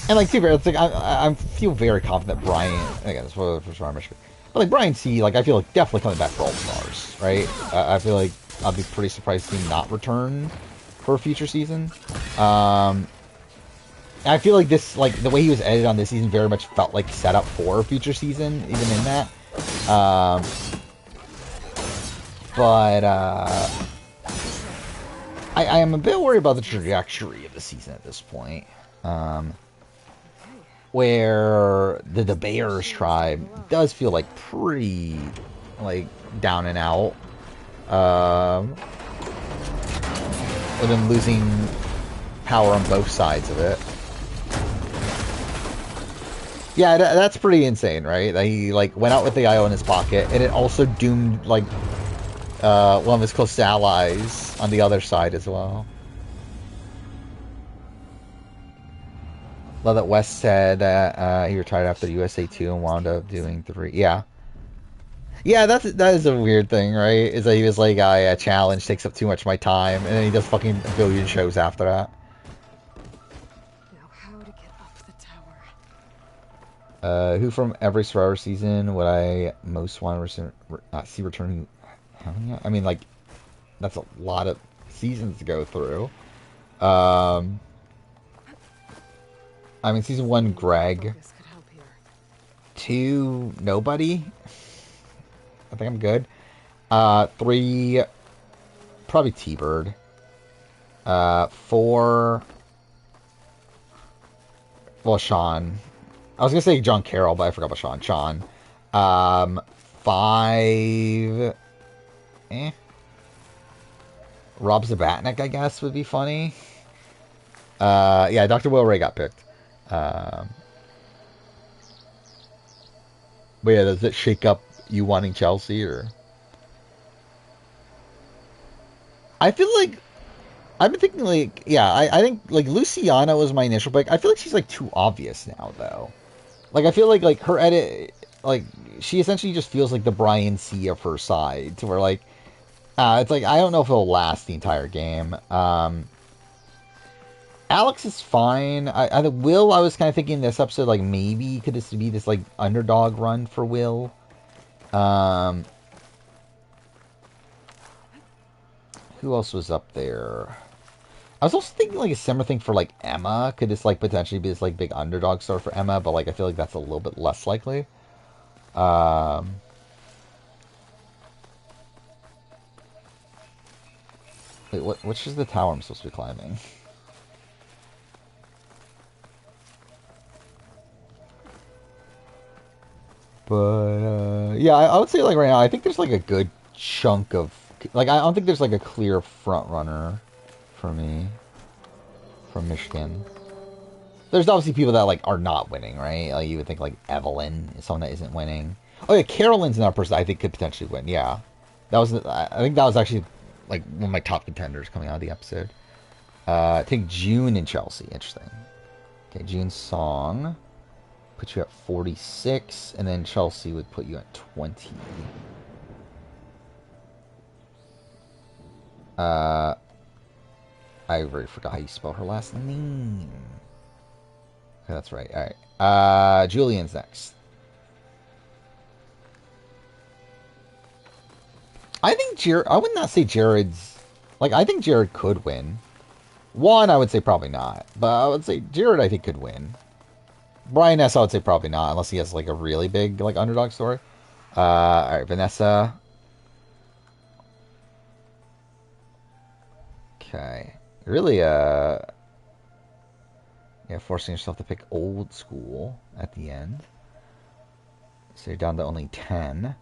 and like, too, it's like I feel very confident that Brian, again, spoiler for Smart Michigan, but like Brian C, like I feel like definitely coming back for All Stars, right? I feel like I'd be pretty surprised to see him not return for a future season. I feel like this, like the way he was edited on this season, very much felt like set up for a future season, even in that. But I am a bit worried about the trajectory of the season at this point. Where the Bears tribe does feel like pretty like down and out. With them losing power on both sides of it. Yeah, that's pretty insane, right? That he like went out with the IO in his pocket, and it also doomed like one of his close allies on the other side as well. Love that West said that he retired after USA 2 and wound up doing 3. Yeah. Yeah, that is a weird thing, right? Is that he was like, a challenge takes up too much of my time, and then he does fucking a billion shows after that. Now how to get up the tower? Who from every Survivor season would I most want to see returning? I mean, like, that's a lot of seasons to go through. I mean, season 1, Greg. 2, nobody. I think I'm good. 3, probably T-Bird. 4, well, Sean. I was gonna say John Carroll, but I forgot about Sean. 5, Rob Zabatnik, I guess, would be funny. Yeah, Dr. Will Ray got picked. But yeah, does it shake up you wanting Chelsea, or? I feel like I've been thinking like, yeah, I think like Luciana was my initial pick. I feel like she's like too obvious now though. Like I feel like her edit, like she essentially just feels like the Brian C of her side, to where like, it's like I don't know if it'll last the entire game. Alex is fine. Will, I was kind of thinking this episode, like, maybe could this be this, like, underdog run for Will? Who else was up there? I was also thinking, like, a similar thing for, like, Emma. Could this, like, potentially be this, like, big underdog story for Emma? But, like, I feel like that's a little bit less likely. Wait, which is the tower I'm supposed to be climbing? But, yeah, I would say, like, right now, I think there's, like, a good chunk of... Like, I don't think there's, like, a clear front runner for me from Michigan. There's obviously people that, like, are not winning, right? Like, you would think, like, Evelyn is someone that isn't winning. Oh, yeah, Carolyn's another person I think could potentially win, yeah. I think that was actually, like, one of my top contenders coming out of the episode. Take June and Chelsea. Interesting. Okay, June's song put you at 46, and then Chelsea would put you at 20. I already forgot how you spell her last name. Okay, that's right. All right. Julian's next. I think Jared... I would not say Jared's... Like, I think Jared could win. Juan, I would say probably not. But I would say Jared, I think, could win. Brian S, I would say probably not, unless he has, like, a really big, like, underdog story. Alright, Vanessa. Okay. Really, yeah, forcing yourself to pick old school at the end. So you're down to only 10.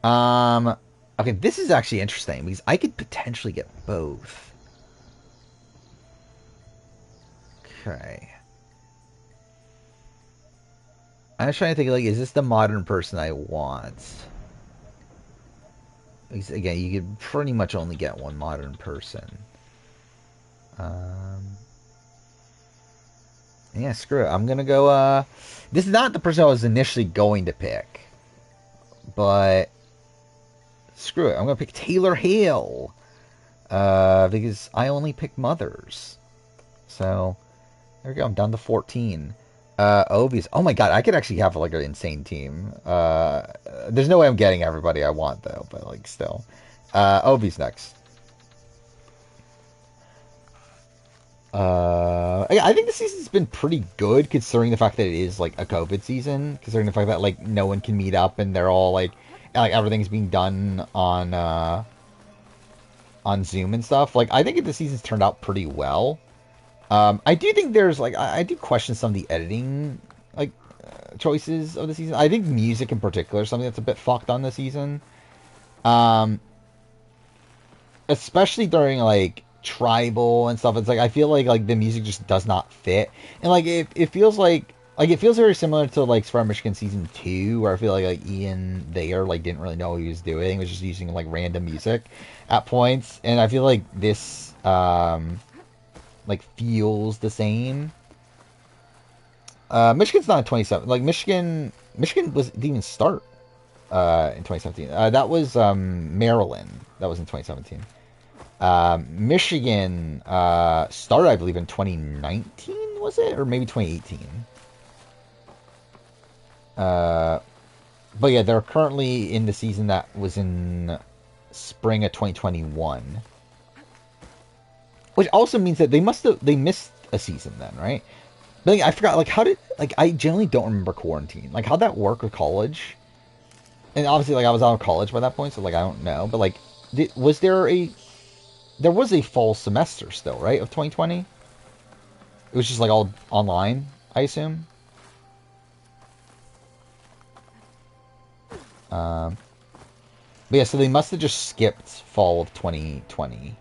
Okay, this is actually interesting, because I could potentially get both. Okay. I'm just trying to think, like, is this the modern person I want? Because, again, you could pretty much only get one modern person. Yeah, screw it. I'm gonna go. This is not the person I was initially going to pick, but screw it. I'm gonna pick Taylor Hale. Because I only pick mothers. So there we go. I'm down to 14. Obi's. Oh my god, I could actually have like an insane team. There's no way I'm getting everybody I want though, but like still. Obi's next. I think the season's been pretty good considering the fact that it is like a COVID season, considering the fact that like no one can meet up and they're all like everything's being done on Zoom and stuff. Like I think the season's turned out pretty well. I do think there's like I do question some of the editing like choices of the season. I think music in particular is something that's a bit fucked on this season. Especially during like tribal and stuff. It's like I feel like the music just does not fit, and like it feels like it feels very similar to like Survivor Michigan season 2, where I feel like Ian there like didn't really know what he was doing. He was just using like random music at points, and I feel like this like feels the same. Michigan's not in 27. Like Michigan didn't even start in 2017. That was Maryland. That was in 2017. Michigan started, I believe, in 2019, was it? Or maybe 2018. But yeah, they're currently in the season that was in spring of 2021. Which also means that they missed a season then, right? But like, I forgot, like, I generally don't remember quarantine. Like, how'd that work with college? And obviously, like, I was out of college by that point, so, like, I don't know. But, like, there was a fall semester still, right, of 2020? It was just, like, all online, I assume? But yeah, so they must have just skipped fall of 2020.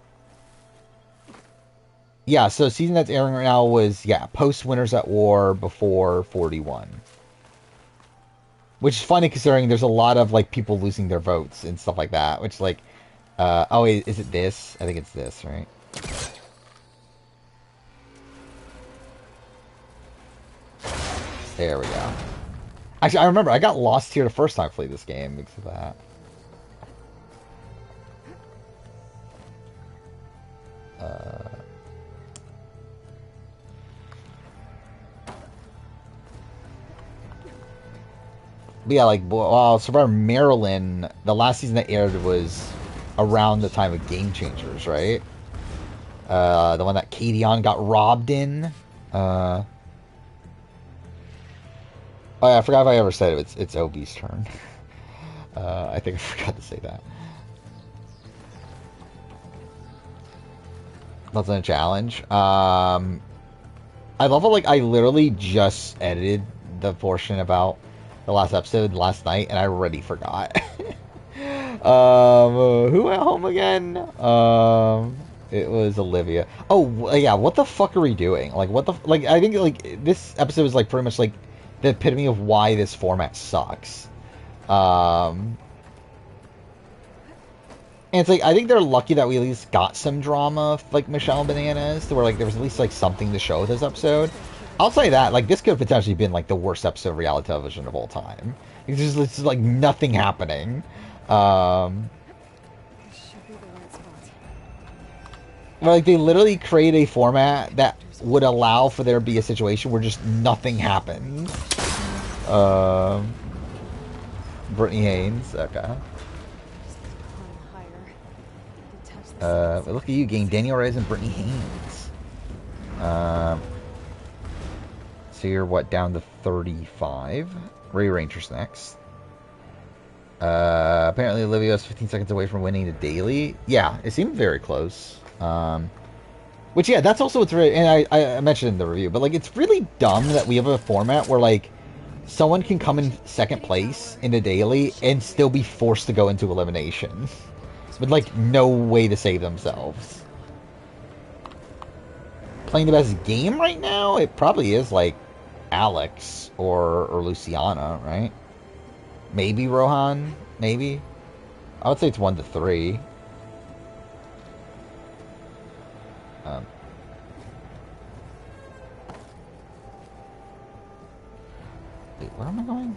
Yeah, so the season that's airing right now was, yeah, post Winners at War, before 41. Which is funny considering there's a lot of, like, people losing their votes and stuff like that. Which, like, oh, wait, is it this? I think it's this, right? There we go. Actually, I remember, I got lost here the first time I played this game because of that. But yeah, like, well, Survivor Maryland, the last season that aired was around the time of Game Changers, right? The one that Kadeon got robbed in. Oh yeah, I forgot if I ever said it. It's Obi's turn. I think I forgot to say that. That's a challenge. I love how, like, I literally just edited the portion about the last episode last night, and I already forgot. Who went home again? It was Olivia. Oh, yeah, what the fuck are we doing? Like, what the... Like, I think, like, this episode is, like, pretty much, like, the epitome of why this format sucks. And it's, like, I think they're lucky that we at least got some drama, like, Michelle and Bananas, to where, like, there was at least, like, something to show this episode. I'll say that, like, this could have potentially been, like, the worst episode of reality television of all time. It's just like, nothing happening. Where, like, they literally create a format that would allow for there to be a situation where just nothing happens. Brittany Haynes, okay. Look at you, game Daniel Reyes and Brittany Haynes. So you're, what, down to 35? Ray Ranger's next. Apparently Olivia is 15 seconds away from winning the daily. Yeah, it seemed very close. Which, yeah, that's also what's really... And I mentioned in the review, but, like, it's really dumb that we have a format where, like, someone can come in second place in the daily and still be forced to go into elimination. With, like, no way to save themselves. Playing the best game right now? It probably is, like, Alex or Luciana, right? Maybe Rohan? Maybe? I would say it's 1 to 3. Wait, where am I going?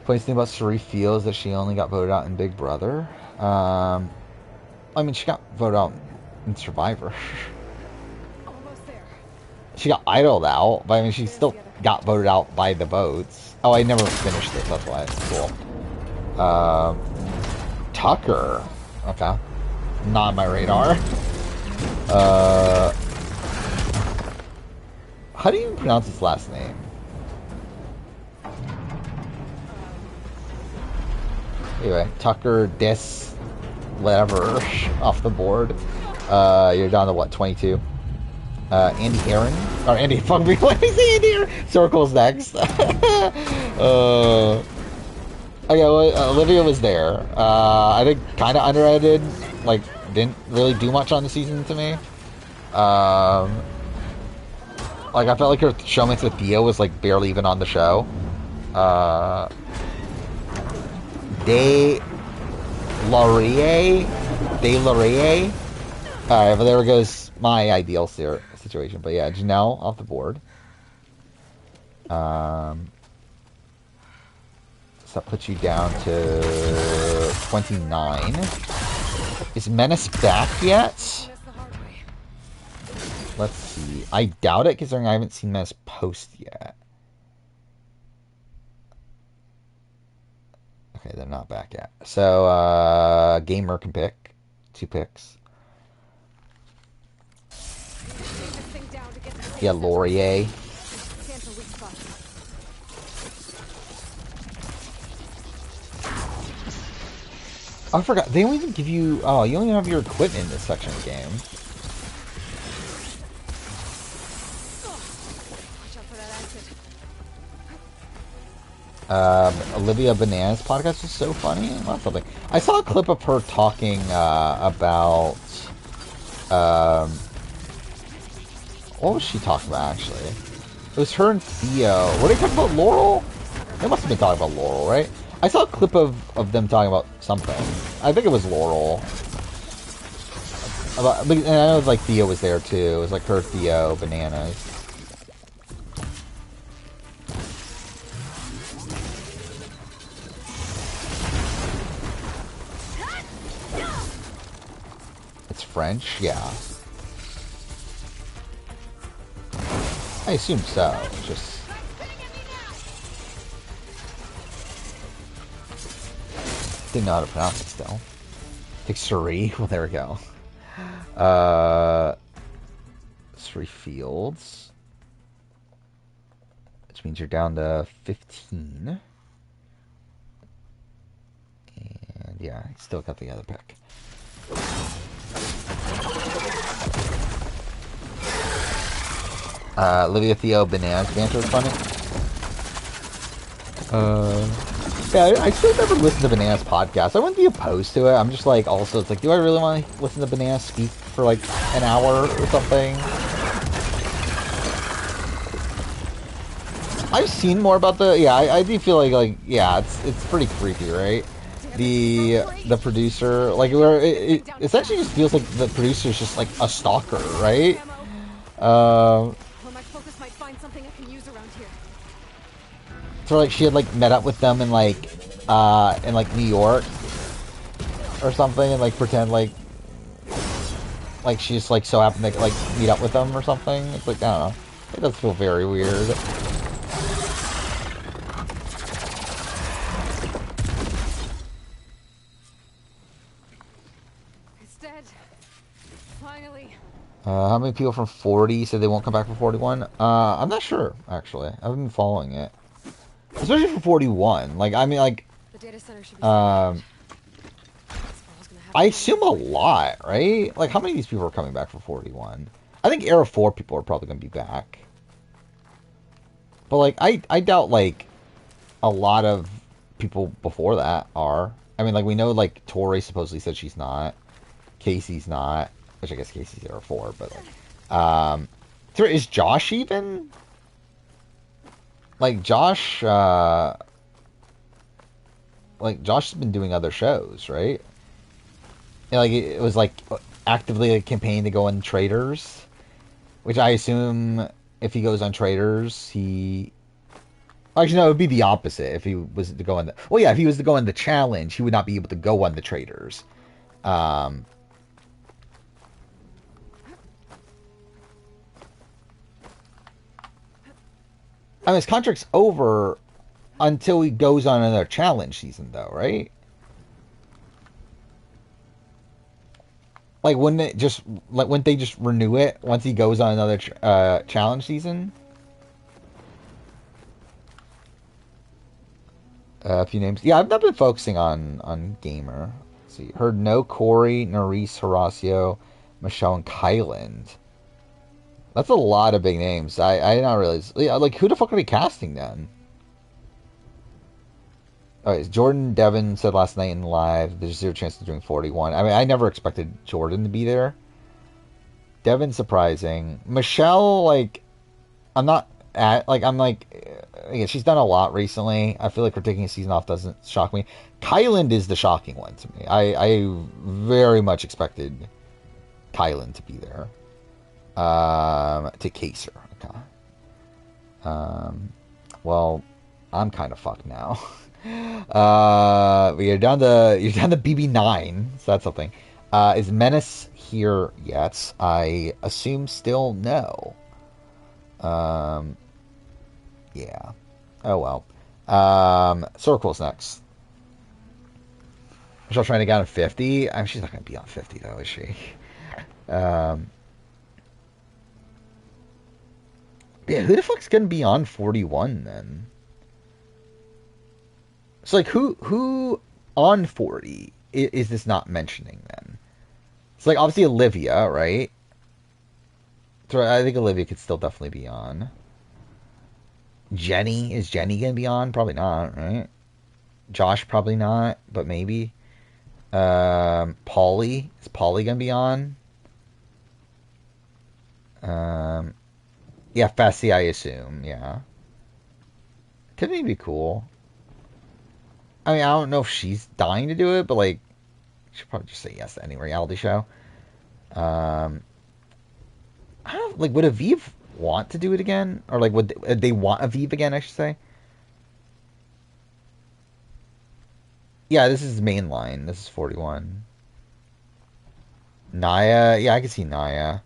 Funniest thing about Suri feels that she only got voted out in Big Brother. I mean, she got voted out in Survivor. Almost there. She got idled out, but I mean, she still got voted out by the votes. Oh, I never finished it, that's why. It's cool. Tucker. Okay. Not on my radar. How do you pronounce his last name? Anyway, Tucker Des whatever off the board. You're down to what, 22? Andy Aaron? Or Andy, fuck me, what is Andy Aaron? Circle's next. Okay, well, Olivia was there. I think kind of underrated. Like, didn't really do much on the season to me. Like, I felt like her showmance with Theo was, like, barely even on the show. De Laurier? Alright, well, there goes my ideal situation. But yeah, Janelle off the board. So that puts you down to 29. Is Menace back yet? Let's see. I doubt it, considering I haven't seen Menace post yet. Okay, they're not back yet. So, Gamer can pick. 2 picks. Yeah, Laurier. Oh, I forgot. They don't even give you... Oh, you only have your equipment in this section of the game. Olivia Bananas podcast was so funny. Well, something. I saw a clip of her talking about... what was she talking about, actually? It was her and Theo. Were they talking about Laurel? They must have been talking about Laurel, right? I saw a clip of them talking about something. I think it was Laurel. And I know it was like Theo was there too. It was like her, Theo, Bananas. It's French? Yeah. I assume so. Just... didn't know how to pronounce it still. I think Suri. Well, there we go. Suri Fields. Which means you're down to 15. And yeah, I still got the other pick. Olivia Theo Bananas banter was funny. Yeah, I still never listened to Bananas podcast. I wouldn't be opposed to it. I'm just like, also, it's like, do I really want to listen to Bananas speak for like an hour or something? I've seen more about the, yeah, I do feel like, yeah, it's pretty creepy, right? The producer, like, where it essentially just feels like the producer's just like a stalker, right? So like she had like met up with them in like New York or something, and like pretend like she just like so happened to like meet up with them or something. It's like, I don't know. It does feel very weird. It's dead. Finally. How many people from 40 said they won't come back for 41? I'm not sure actually. I haven't been following it. Especially for 41. Like, I mean, like, The data center should be I assume a lot, right? Like, how many of these people are coming back for 41? I think Era 4 people are probably going to be back. But, like, I doubt, like, a lot of people before that are. I mean, like, we know, like, Tori supposedly said she's not. Casey's not. Which I guess Casey's Era 4, but, like, is Josh even? Like, Josh has been doing other shows, right? And, like, it was, like, actively like, campaigning to go on Traders, which I assume if he goes on traders, he... Actually, no, it would be the opposite if he was to go on the... Well, yeah, if he was to go on the challenge, he would not be able to go on the traders. I mean, his contract's over until he goes on another challenge season, though, right? Like, wouldn't they just renew it once he goes on another challenge season? A few names. Yeah, I've not been focusing on Gamer. Let's see, heard no Corey, Nerys, Horacio, Michelle, and Kyland. That's a lot of big names. I did not realize. Yeah, like, who the fuck are they casting then? Alright, Jordan Devin said last night in live, there's zero chance of doing 41. I mean, I never expected Jordan to be there. Devin surprising. Michelle, like, I'm yeah, she's done a lot recently. I feel like her taking a season off doesn't shock me. Kyland is the shocking one to me. I very much expected Kyland to be there. To Kaser. Okay. Well, I'm kind of fucked now. You're down to BB9, so that's something. Is Menace here yet? I assume still no. Yeah. Oh well. Circle's next. Michelle trying to get on 50. I mean, she's not going to be on 50 though, is she? Yeah, who the fuck's going to be on 41 then? So, like, who on 40 is this not mentioning then? It's like, obviously Olivia, right? So I think Olivia could still definitely be on. Jenny, is Jenny going to be on? Probably not, right? Josh, probably not, but maybe. Paulie, is Paulie going to be on? Yeah, Fessy, I assume, yeah. Tiffany would be cool. I mean, I don't know if she's dying to do it, but, like, she'll probably just say yes to any reality show. I don't, like, would Aviv want to do it again? Or, like, would they want Aviv again, I should say? Yeah, this is mainline. This is 41. Naya, yeah, I can see Naya.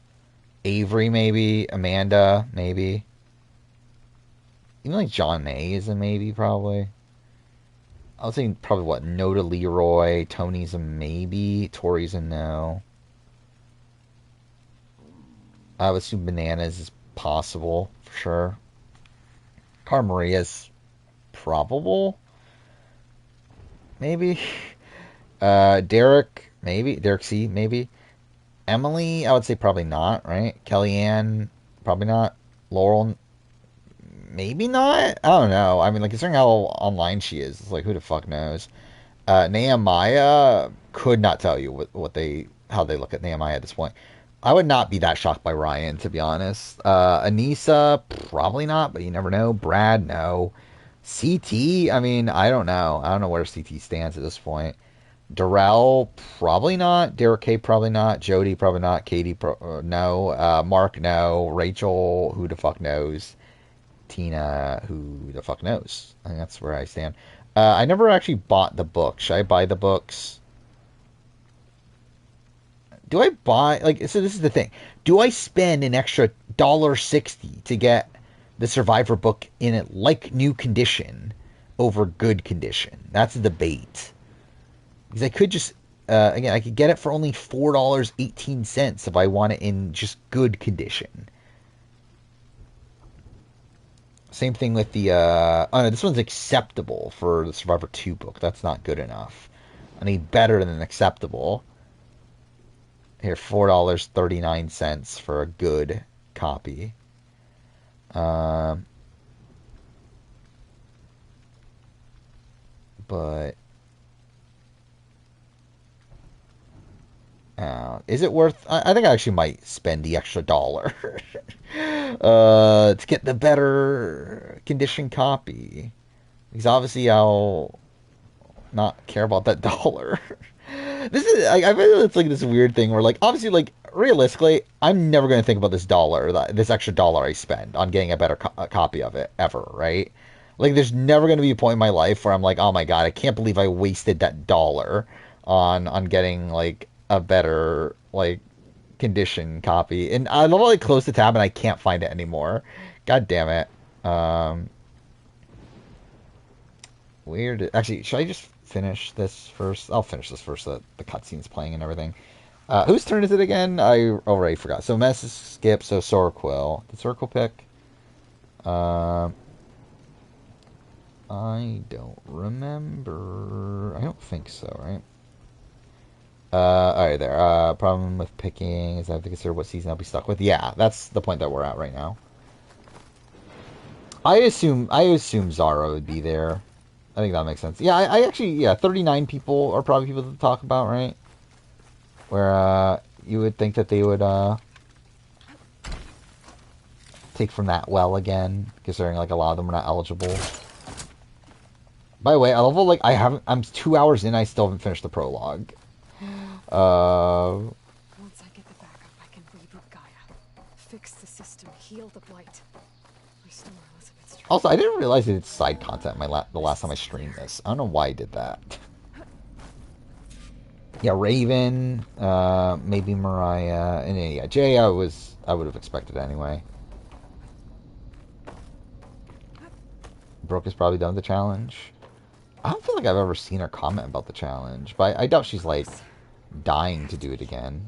Avery, maybe. Amanda, maybe. Even, like, John May is a maybe, probably. I was thinking probably what? No to Leroy. Tony's a maybe. Tori's a no. I would assume Bananas is possible, for sure. Carmaria's probable. Maybe. Derek, maybe. Derek C, maybe. Emily, I would say probably not, right? Kellyanne, probably not. Laurel, maybe not. I don't know. I mean, like, considering how online she is, it's like, who the fuck knows? Nehemiah, could not tell you how they look at Nehemiah at this point. I would not be that shocked by Ryan, to be honest. Anissa, probably not, but you never know. Brad, no. CT, I mean, I don't know. I don't know where CT stands at this point. Darrell, probably not. Derek K, probably not. Jody, probably not. Katie, no. Mark, no. Rachel, who the fuck knows? Tina, who the fuck knows? I think that's where I stand. I never actually bought the book. Should I buy the books? Do I buy, like, so this is the thing. Do I spend an extra $1.60 to get the Survivor book in a like new condition over good condition? That's a debate. Because I could just, again, I could get it for only $4.18 if I want it in just good condition. Same thing with the, oh no, this one's acceptable for the Survivor 2 book. That's not good enough. I need better than acceptable. Here, $4.39 for a good copy. But is it worth? I think I actually might spend the extra $1 to get the better condition copy, because obviously I'll not care about that $1. This is I feel it's like this weird thing where like obviously like realistically I'm never going to think about this extra dollar I spend on getting a better copy of it ever, right? Like there's never going to be a point in my life where I'm like, oh my god, I can't believe I wasted that dollar on getting like a better like condition copy. And I literally close the tab and I can't find it anymore. God damn it. Weird. Actually, should I just finish this first? I'll finish this first so that the cutscene's playing and everything. Whose turn is it again? I already forgot. So Mess is skip, so Sorquill. Did Sorquill pick? I don't remember. I don't think so, right? Alright there. Problem with picking is I have to consider what season I'll be stuck with. Yeah, that's the point that we're at right now. I assume Zara would be there. I think that makes sense. Yeah, I actually, yeah, 39 people are probably people to talk about, right? Where, you would think that they would, take from that well again, considering, like, a lot of them are not eligible. By the way, I love, like, I'm 2 hours in, I still haven't finished the prologue. Once I get the backup, I can reboot Gaia. Fix the system, heal the blight. Restore Elizabeth's trust. Also, I didn't realize it's side content the last time I streamed this. I don't know why I did that. Yeah, Raven, maybe Mariah, and yeah, Jay I would have expected anyway. Brooke is probably done with the challenge. I don't feel like I've ever seen her comment about the challenge, but I doubt she's like dying to do it again.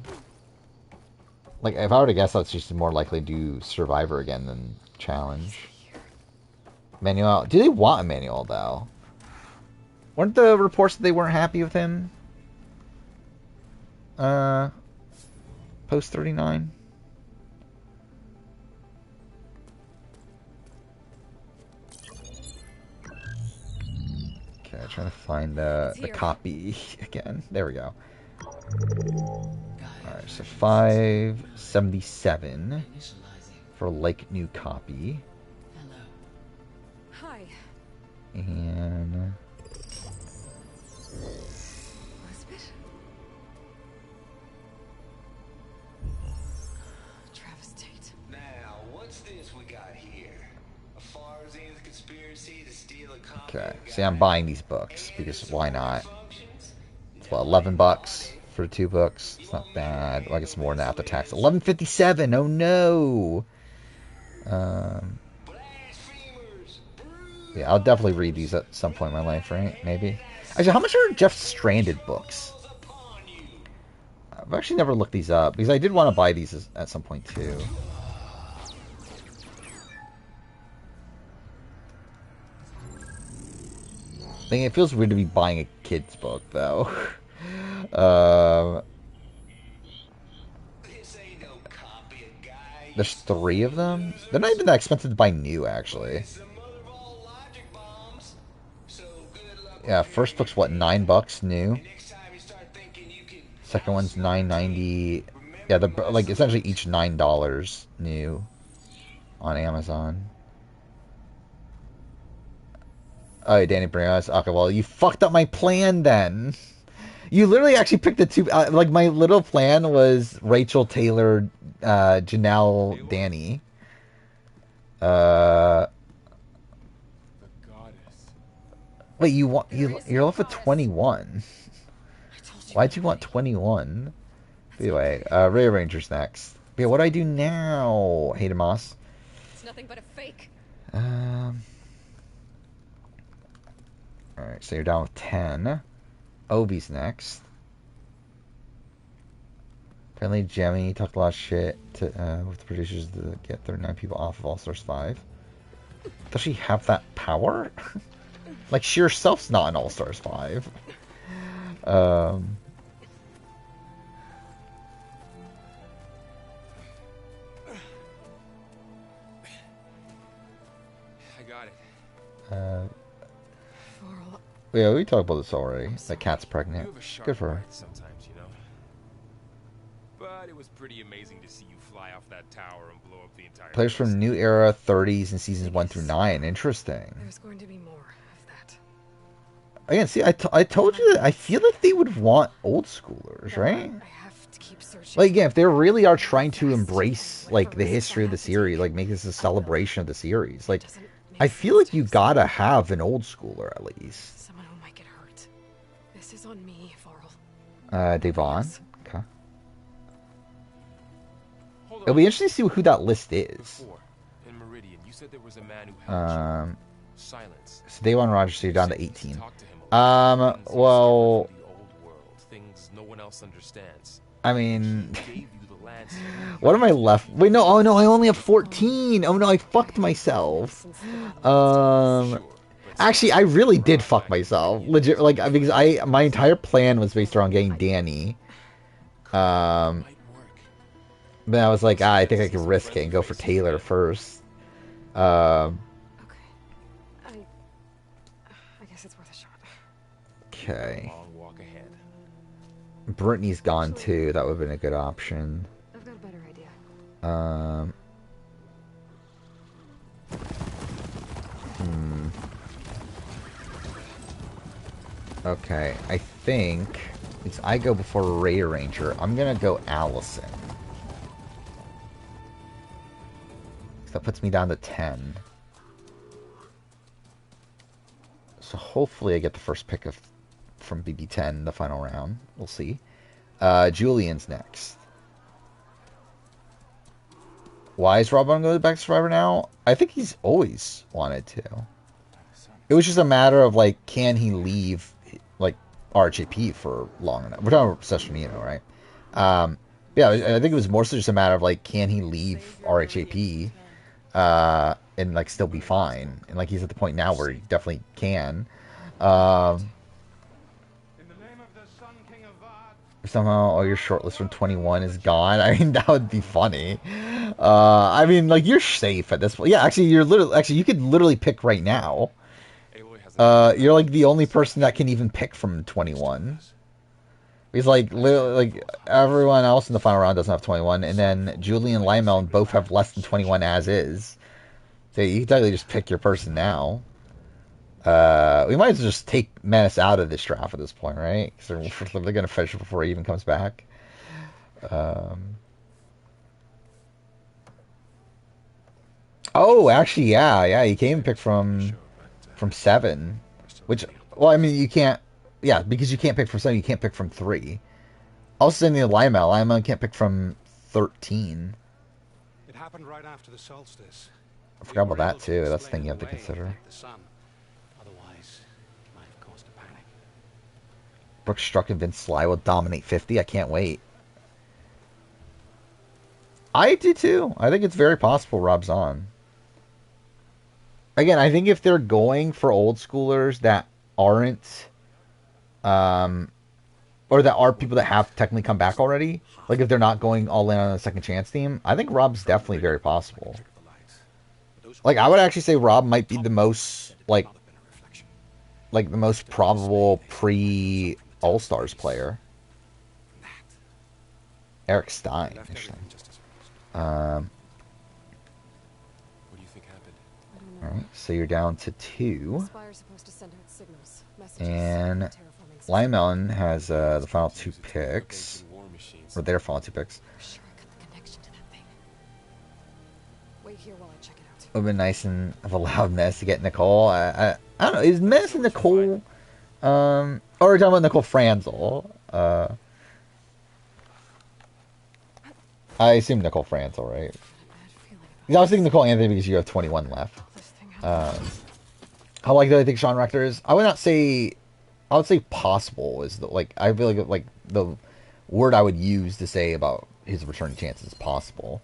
Like, if I were to guess, that she's more likely to do Survivor again than challenge. Manuel, do they want Emmanuel though? Weren't the reports that they weren't happy with him? Post 39. Okay, trying to find the copy again. There we go. Alright, so 577 for like new copy. Hi. And Elizabeth? Travis Tate. Now, what's this we got here? A Farzian's conspiracy to steal a copy. okay, see, I'm buying these books because why not? It's about $11 for 2 books. It's not bad. Well, I guess more than that after tax. $11.57. Oh no. Yeah, I'll definitely read these at some point in my life, right? Maybe. Actually, how much are Jeff Stranded books? I've actually never looked these up because I did want to buy these at some point too. I think it feels weird to be buying a kid's book though. There's 3 of them. They're not even that expensive to buy new, actually. Yeah, first book's what, $9 new. Second one's $9.90. Yeah, they're like essentially each $9 new on Amazon. Oh, Danny Brios. Okay, well, you fucked up my plan then. You literally actually picked the 2. Like, my little plan was Rachel, Taylor, Janelle, Danny. The goddess. Wait, you're left with 21. Why'd you want 21? Anyway, Rearranger's next. Yeah, what do I do now? Hayden Moss. It's nothing but a fake. Alright, so you're down with 10. Obi's next. Apparently, Jemmy talked a lot of shit with the producers to get 39 people off of All Stars 5. Does she have that power? Like, she herself's not in All Stars 5. I got it. Yeah, we talked about this already. That Kat's You pregnant. have a sharp Good for her. mind sometimes, you know. But it was pretty amazing to see you fly off that tower and blow up the entire Players place. from New Era 30s and seasons 1 through 9. Interesting. There's going to be more of that. again, see, I told you that I feel like they would want old schoolers, right? I have to keep searching. Like, again, if they really are trying to embrace, like, the history of the series, like, make this a celebration of the series, like, I feel like you gotta have an old schooler at least. Someone who might get hurt. This is on me, Varl. Devon. Okay. Hold It'll on. be interesting to see who that list is. Before, in Meridian, you said there was a man who helped you. Silence. So Devon Rogers, so you're down to You said you 18. talked to him about things Well, discovered from the old world, things no one else understands. I mean, He gave you the lands. what am I left? Wait, no, oh no, I only have 14. Oh no, I fucked myself. Actually, I really did fuck myself. Legit, like, because my entire plan was based around getting Danny. But I was like, I think I could risk it and go for Taylor first. Okay. I guess it's worth a shot. Okay. Long walk ahead. Brittany's gone too. That would have been a good option. I've got a better idea. Okay, I think it's I go before Ray Ranger. I'm gonna go Allison. So that puts me down to 10. So hopefully I get the first pick from BB10 the final round. We'll see. Julian's next. Why is Rob going to go back to Survivor now? I think he's always wanted to. It was just a matter of, like, can he leave, like, RHAP for long enough? We're talking about Session Nino, right? Yeah, I think it was more so just a matter of, like, can he leave RHAP and, like, still be fine? And, like, he's at the point now where he definitely can. Somehow all your shortlist from 21 is gone. I mean, that would be funny. I mean, like, you're safe at this point. Yeah, actually, you could literally pick right now. You're like the only person that can even pick from 21. Because like literally, like everyone else in the final round doesn't have 21, and then Julie and Lionel both have less than 21 as is. So you can technically just pick your person now. We might as well just take Menace out of this draft at this point, right? Because they're going to finish it before he even comes back. Oh, actually, yeah, you can't even pick from 7, which, well, I mean, you can't, yeah, because you can't pick from 7, you can't pick from 3. Also, in the Lima can't pick from 13. It happened right after the solstice. I forgot about that too. That's the thing you have to consider. Otherwise, it might have caused a panic. Brooks Struck and Vince Sly will dominate 50. I can't wait. I do too. I think it's very possible Rob's on. Again, I think if they're going for old schoolers that aren't, or that are people that have technically come back already, like if they're not going all in on a second chance team, I think Rob's definitely very possible. Like, I would actually say Rob might be the most, like the most probable pre-All-Stars player. Eric Stein, actually. What do you think happened? Alright, so you're down to 2. Spire's supposed to send out signals, messages, And terraforming systems. Limelon has the final 2 picks. War machines. Or their final 2 picks. I'm sure I got the connection to that thing. Wait here while I check it out. It would have been nice and of a loud mess to get Nicole. I don't know. Is Menace and Nicole? Or we're talking about Nicole Franzel. I assume Nicole Franzel, right? Bad feeling about Because I was thinking Nicole Anthony because you have 21 left. this thing out. How likely do I think Sean Rector is? I would not say. I would say possible is the like. I feel like the word I would use to say about his returning chances is possible.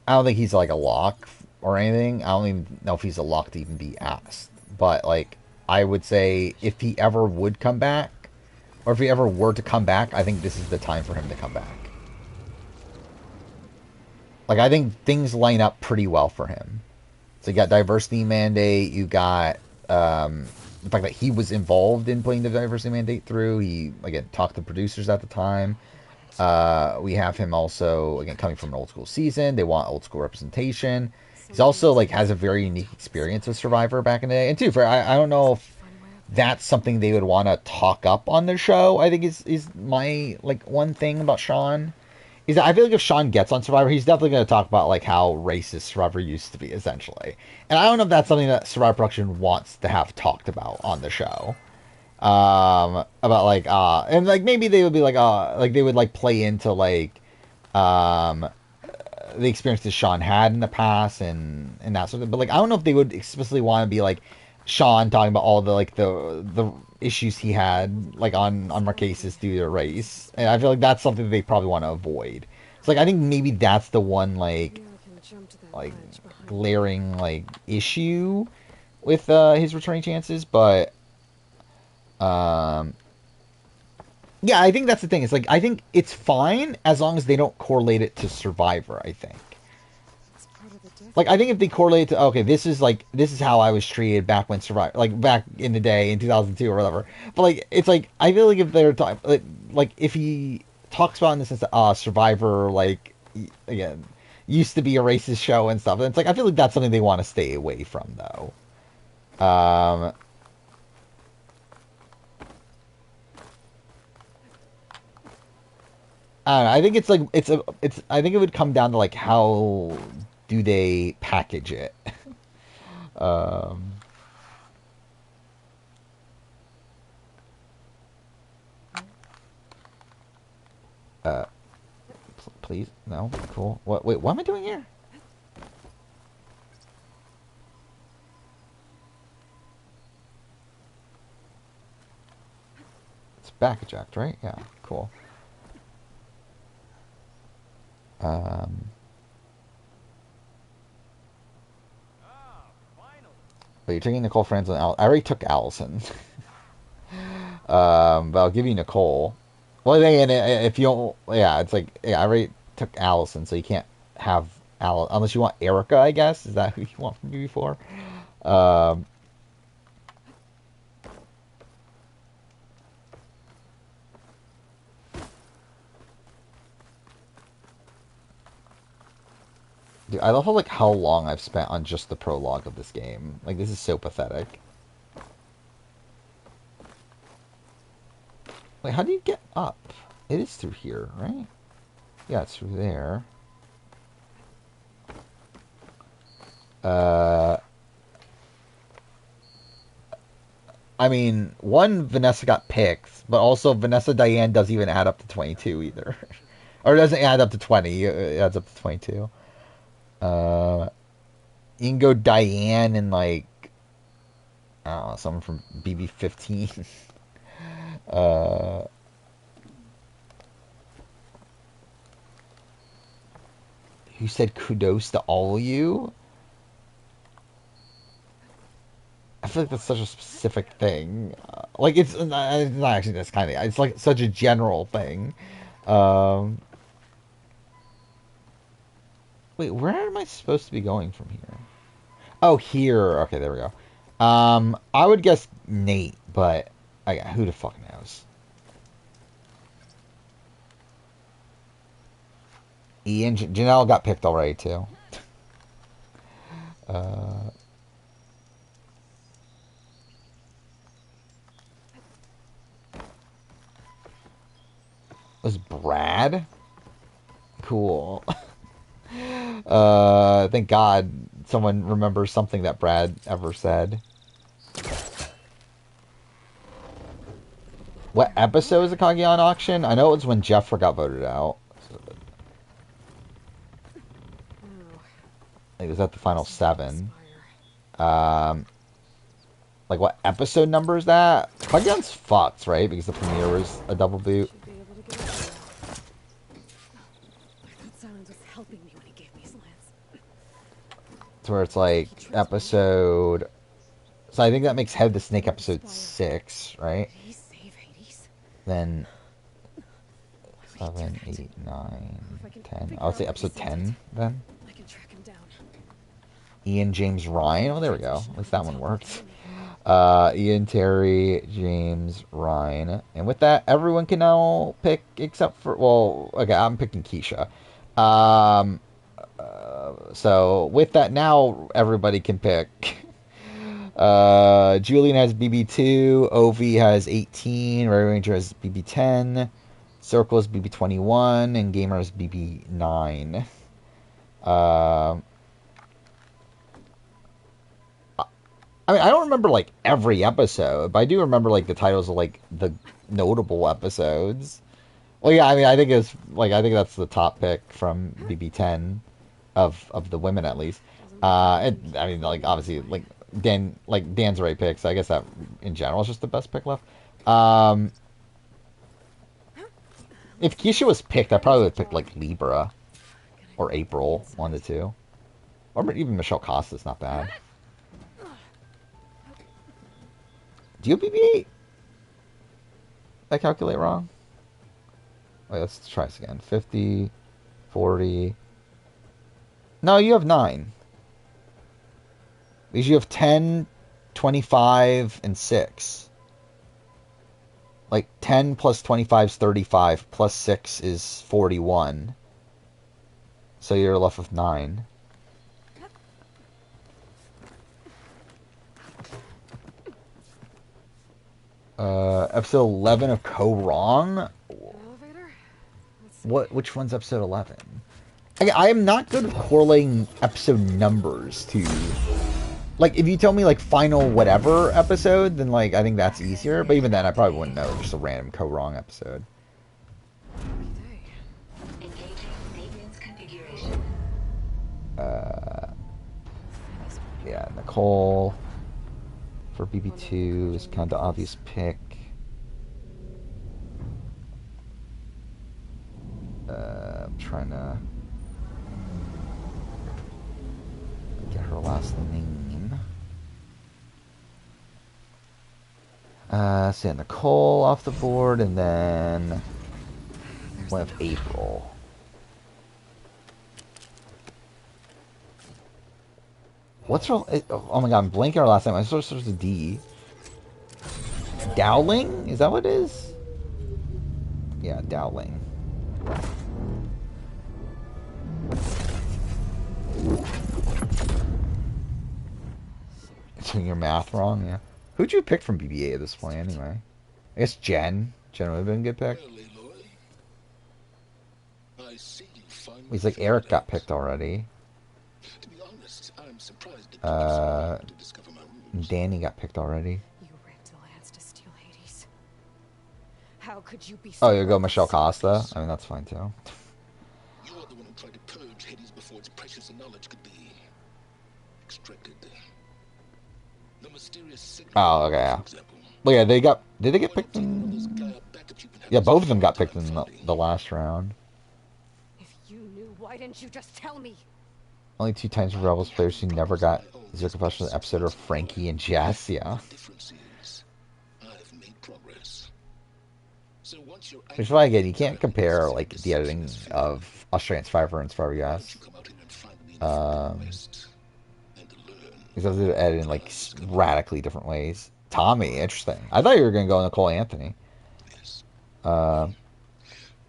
I don't think he's like a lock or anything. I don't even know if he's a lock to even be asked. But like, I would say if he ever would come back, or if he ever were to come back, I think this is the time for him to come back. Like, I think things line up pretty well for him. So you got diversity mandate. You got the fact that he was involved in putting the diversity mandate through. He, again, talked to producers at the time. We have him also, again, coming from an old school season. They want old school representation. He's also, like, has a very unique experience with Survivor back in the day. And, too, I don't know if that's something they would want to talk up on their show. I think is my like one thing about Sean is that I feel like if Sean gets on Survivor, he's definitely going to talk about like how racist Survivor used to be, essentially. And I don't know if that's something that Survivor Production wants to have talked about on the show. About like and like maybe they would be like they would like play into like um the experiences Sean had in the past and that sort of. But like I don't know if they would explicitly want to be like Sean talking about all the like the issues he had like on Marquesas due to race, and I feel like that's something they probably want to avoid. So like I think maybe that's the one like glaring like issue with his returning chances, but yeah, I think that's the thing. It's like I think it's fine as long as they don't correlate it to Survivor. I think. Like I think if they correlate it to okay, this is how I was treated back when Survivor, like back in the day in 2002 or whatever. But like it's like I feel like if they're talking like if he talks about in the sense that Survivor like again used to be a racist show and stuff, and it's like I feel like that's something they want to stay away from though. I don't know, I think it's like it's I think it would come down to like how do they package it. um, please no cool. What wait what am I doing here? It's back eject, right? Yeah, cool. But you're taking Nicole Franz and I already took Allison. But I'll give you Nicole. Well, then if you don't, yeah, it's like yeah, I already took Allison, so you can't have unless you want Erica, I guess. Is that who you want from me before? Um, Dude, I love how long I've spent on just the prologue of this game. Like this is so pathetic. Wait, how do you get up? It is through here, right? Yeah, it's through there. I mean, one, Vanessa got picked, but also Vanessa Diane doesn't even add up to 22 either. Or it doesn't add up to 20, it adds up to 22. You can go Diane and like, I don't know, someone from BB15. Who said kudos to all of you? I feel like that's such a specific thing. Like it's not actually that's kind of it's like such a general thing. Wait, where am I supposed to be going from here? Oh, here. Okay, there we go. I would guess Nate, but who the fuck knows? Ian, Janelle got picked already too. Was Brad? Cool. Thank God someone remembers something that Brad ever said. What episode is the Kageon auction? I know it was when Jeffra got voted out. So, like, was that the final 7? Like, what episode number is that? Kageon's fucked, right? Because the premiere was a double boot. To where it's like episode. So I think that makes Head of the Snake episode 6, right? Then 7, 8, 9, 10. I would say episode 10 then. Ian, James, Ryan. Oh, there we go. At least that one worked. Ian, Terry, James, Ryan. And with that, everyone can now pick except for... Well, okay, I'm picking Keisha. So with that, now everybody can pick Julian has BB2, Ovi has 18, Red Ranger has BB10, Circle has BB21, and Gamer has BB9. I mean, I don't remember like every episode, but I do remember like the titles of like the notable episodes. Well, yeah, I mean, I think that's the top pick from BB10 of the women at least. I mean, like obviously, Dan's the right pick, so I guess that in general is just the best pick left. If Keisha was picked, I probably would have picked like Libra or April, one of the two, or even Michelle Costa's not bad. Do you have BB-8? Did I calculate wrong? Wait, let's try this again. 50, 40. No, you have 9. Because you have 10, 25, and 6. Like, 10 plus 25 is 35, plus 6 is 41. So you're left with 9. Episode 11 of Co-Wrong? Which one's episode 11? I am not good at correlating episode numbers to... Like, if you tell me, like, final whatever episode, then, like, I think that's easier. But even then, I probably wouldn't know. Just a random Co-Wrong episode. Yeah, Nicole for BB2 is kind of the obvious pick. I'm trying to get her last name. So Nicole off the board, and then we'll have April. What's her... Oh my god, I'm blanking her last name. I sort of starts with D. Dowling? Is that what it is? Yeah, Dowling. Doing your math wrong, yeah. Who'd you pick from BB-8 at this point, anyway? I guess Jen. Jen would have been a good pick. He's like, Eric got picked already. Danny got picked already. You ripped Lance to steal Hades. How could you be Oh, you go Michelle Costa? I mean, that's fine too. You are the one who tried to purge Hades before its precious knowledge could be extracted. The mysterious signal. Oh, okay, yeah. Well, yeah, they got... Did they get picked in... Yeah, both of them got picked in the last round. If you knew, why didn't you just tell me? Only 2 times for Rebels players who never got Zero Confessional episode are Frankie and Jess, yeah. Which is why, again, you can't compare, like, the editing of Australian Survivor and Survivor US. Because they're edited in, like, radically different ways. Tommy, interesting. I thought you were going to go Nicole Anthony. There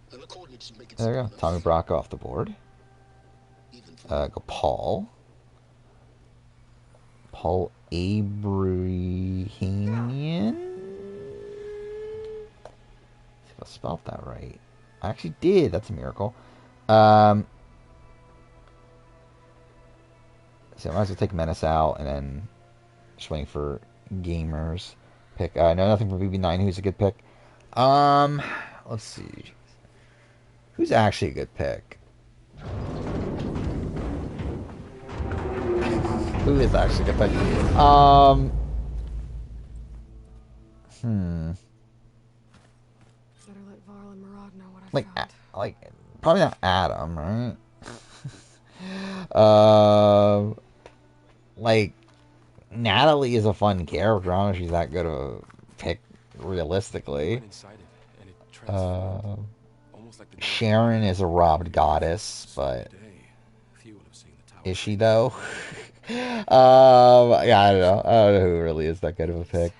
we go. Tommy Bracco off the board. Go Paul. Paul Abrahamian? See if I spelled that right. I actually did. That's a miracle. So I might as well take Menace out and then just waiting for Gamers pick. No, nothing from BB9, who's a good pick. Let's see. Who's actually a good pick? Who is actually a good pick? Better let Varl and Murad know what I Like, found. probably not Adam, right? Like, Natalie is a fun character. I don't know if she's that good of a pick realistically. Sharon is a robbed goddess, but is she though? Yeah, I don't know. I don't know who really is that good of a pick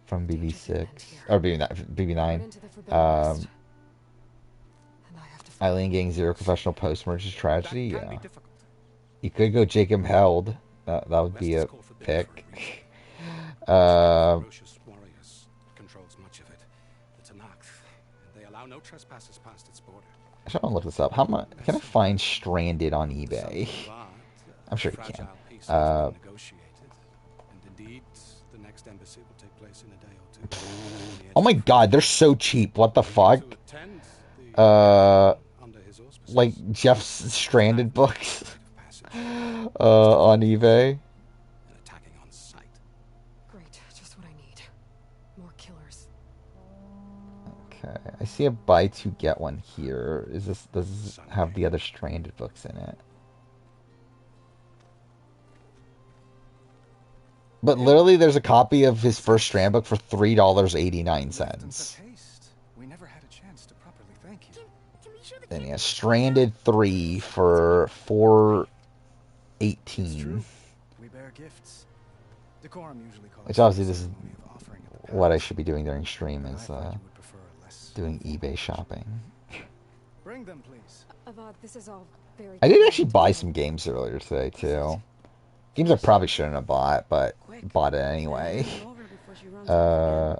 from BB6 or BB9. Eileen getting zero professional post-merge tragedy. Yeah, you could go Jacob Held. That would be a pick. Ferocious warriors controls much of it. The Tanakh, and they allow no trespassers past its border. I should look this up. How much can I find Stranded on The eBay? Sons of Avad, I'm sure a you can. fragile peace has been negotiated, and indeed, the next embassy will take place in a day or two. Oh my god, they're so cheap. What the fuck? To attend the under his auspices. Like Jeff's Stranded books Passage on eBay. and attacking on sight. Great, just what I need. More killers. Okay, I see a buy two get one here. Does this have the other Stranded books in it? But literally, there's a copy of his first Strand book for $3.89. We never had a chance to properly thank you. Then he has Stranded 3 for $4.18. We bear gifts. Decorum usually calls Which obviously this is ceremony of offering at the what I palace. should be doing during stream I is thought you would prefer a less doing eBay shopping. Bring them, please. Avad, this is all very... I did actually buy some games earlier today too. Games I probably shouldn't have bought, but bought it anyway. Really?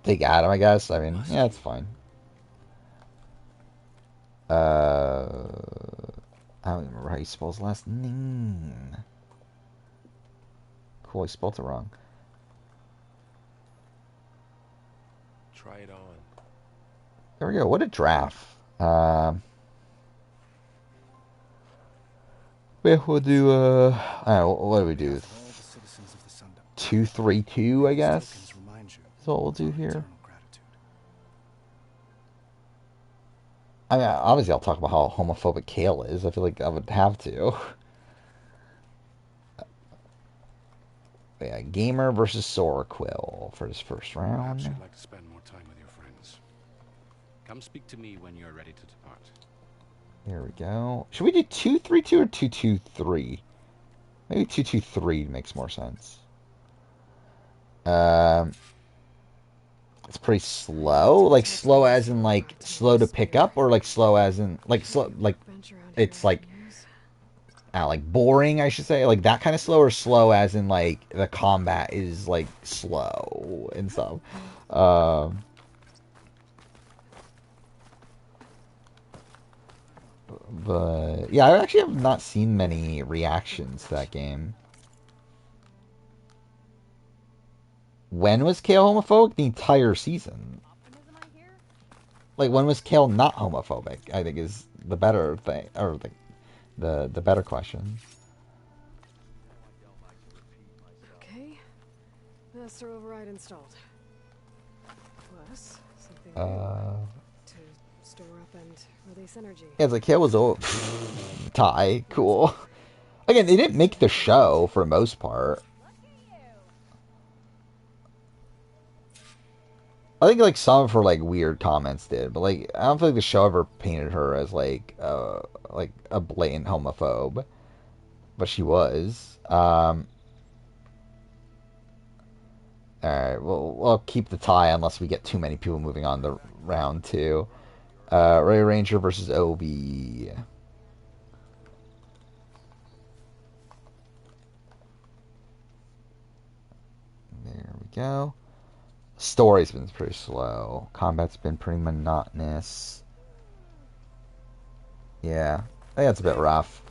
Take Adam, I guess. I mean, yeah, it's fine. I don't even remember how you spell his last name. Cool, I spelled it wrong. Try it on. There we go. What a draft. We'll do, I don't know, what do we do? All the citizens of the Sundom. 232, I guess. Tokens remind you That's what we'll do of here. eternal gratitude. I mean, obviously I'll talk about how homophobic Kale is. I feel like I would have to. Yeah, Gamer versus Sora Quill for his first Perhaps round. you'd like to spend more time with your friends. Come speak to me when you're ready to depart. Here we go. Should we do 232 or 223? Maybe 223 makes more sense. It's pretty slow. Like slow as in like slow to pick up, or like slow as in like slow like it's like like boring, I should say, like that kind of slow, or slow as in like the combat is like slow and stuff. But yeah, I actually have not seen many reactions to that game. When was Kale homophobic? The entire season. Like, when was Kale not homophobic? I think is the better thing, or the better question. Okay. Master override installed. Plus, something to store up and release energy. Yeah, it's like Kale was Ty, cool. Again, they didn't make the show for the most part. I think like some of her like weird comments did, but like I don't feel like the show ever painted her as like a blatant homophobe, but she was. All right, we'll keep the tie unless we get too many people moving on to round two. Ray Ranger versus Obi. There we go. Story's been pretty slow. Combat's been pretty monotonous. Yeah, I think that's a bit rough.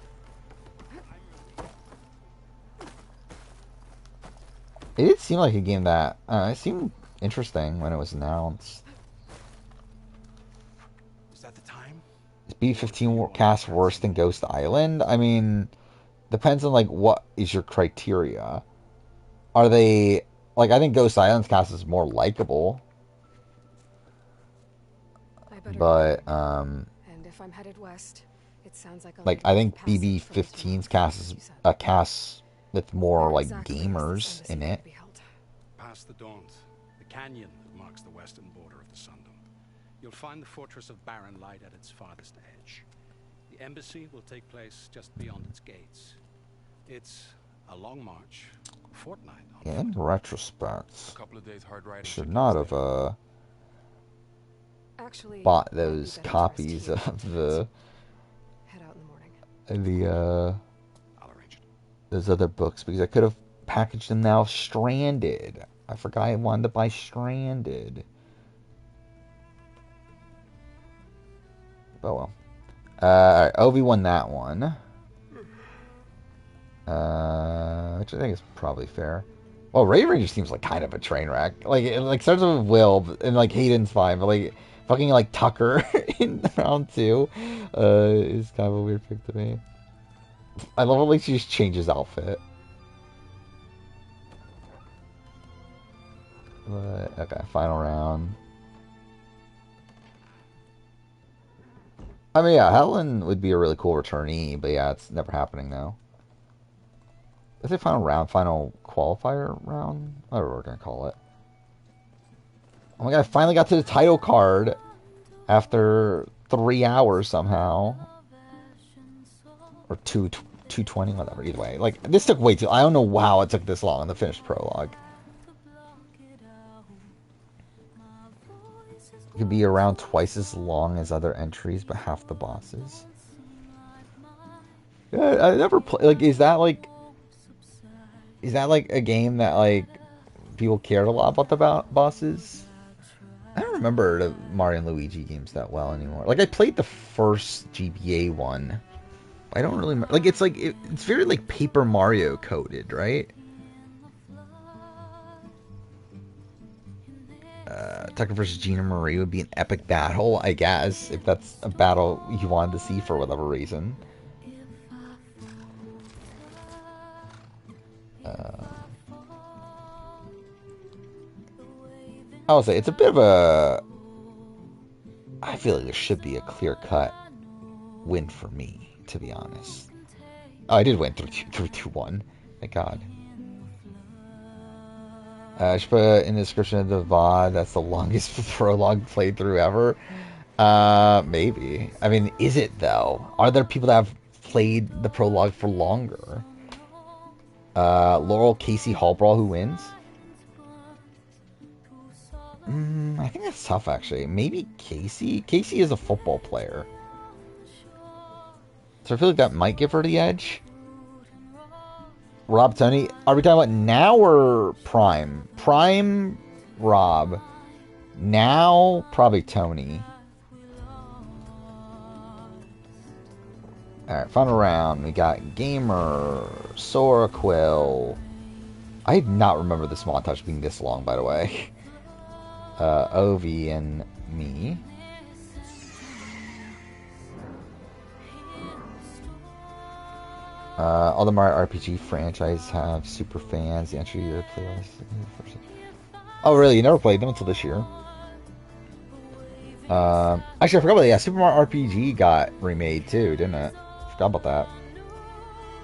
It did seem like a game that it seemed interesting when it was announced. Is that the time? Is B15 cast worse than Ghost Island? I mean, depends on like what is your criteria. Are they like, I think Ghost Island's cast is more likable, but And if I'm headed west, it sounds like I think BB15's cast is a cast with more like gamers in it. Past the Daunt, the canyon that marks the western border of the Sundom, you'll find the fortress of Barren Light at its farthest edge. The embassy will take place just beyond its gates. It's a long march, a fortnight. In retrospect, A couple of days hard riding. should not have Actually, bought I'd be those better copies dressed here. of the Head out in the morning. I'll arrange it. those other books, because I could have packaged them now. Stranded. I forgot I wanted to buy Stranded. Oh well. Alright, Ovi won that one. Which I think is probably fair. Well, Raid Ranger seems like kind of a train wreck. Like, it like starts with Will, and like Hayden's fine, but like fucking like Tucker in round 2 is kind of a weird pick to me. I love how like she just changes outfit. But okay, final round. I mean, yeah, Helen would be a really cool returnee, but yeah, it's never happening now. Is it final round, final qualifier round? Whatever we're gonna call it. Oh my god, I finally got to the title card after 3 hours somehow. Or 220, whatever, either way. Like, this took way too... I don't know how it took this long to finish prologue. It could be around twice as long as other entries, but half the bosses. Yeah, I never play... Like, is that like a game that, like, people cared a lot about the bosses? I don't remember the Mario and Luigi games that well anymore. Like, I played the first GBA one. I don't really... Like, it's like... It's very, like, Paper Mario coded, right? Tucker versus Gina Marie would be an epic battle, I guess, if that's a battle you wanted to see for whatever reason. I would say it's a bit of a... I feel like there should be a clear-cut win for me, to be honest. Oh, I did win 3-2-1. Thank God. I should put in the description of the VOD, that's the longest prologue playthrough ever. Maybe. I mean, is it, though? Are there people that have played the prologue for longer? Laurel Casey Hallbrawl, who wins? I think that's tough, actually. Maybe Casey? Casey is a football player. So I feel like that might give her the edge. Rob, Tony, are we talking about now or Prime? Prime, Rob. Now, probably Tony. Alright, final round. We got Gamer, Sora Quill. I did not remember this montage being this long, by the way. Ovi and me. All the Mario RPG franchise have super fans. The entry year playlist. Oh, really? You never played them until this year? Actually, I forgot about that. Yeah, Super Mario RPG got remade too, didn't it? Forgot about that.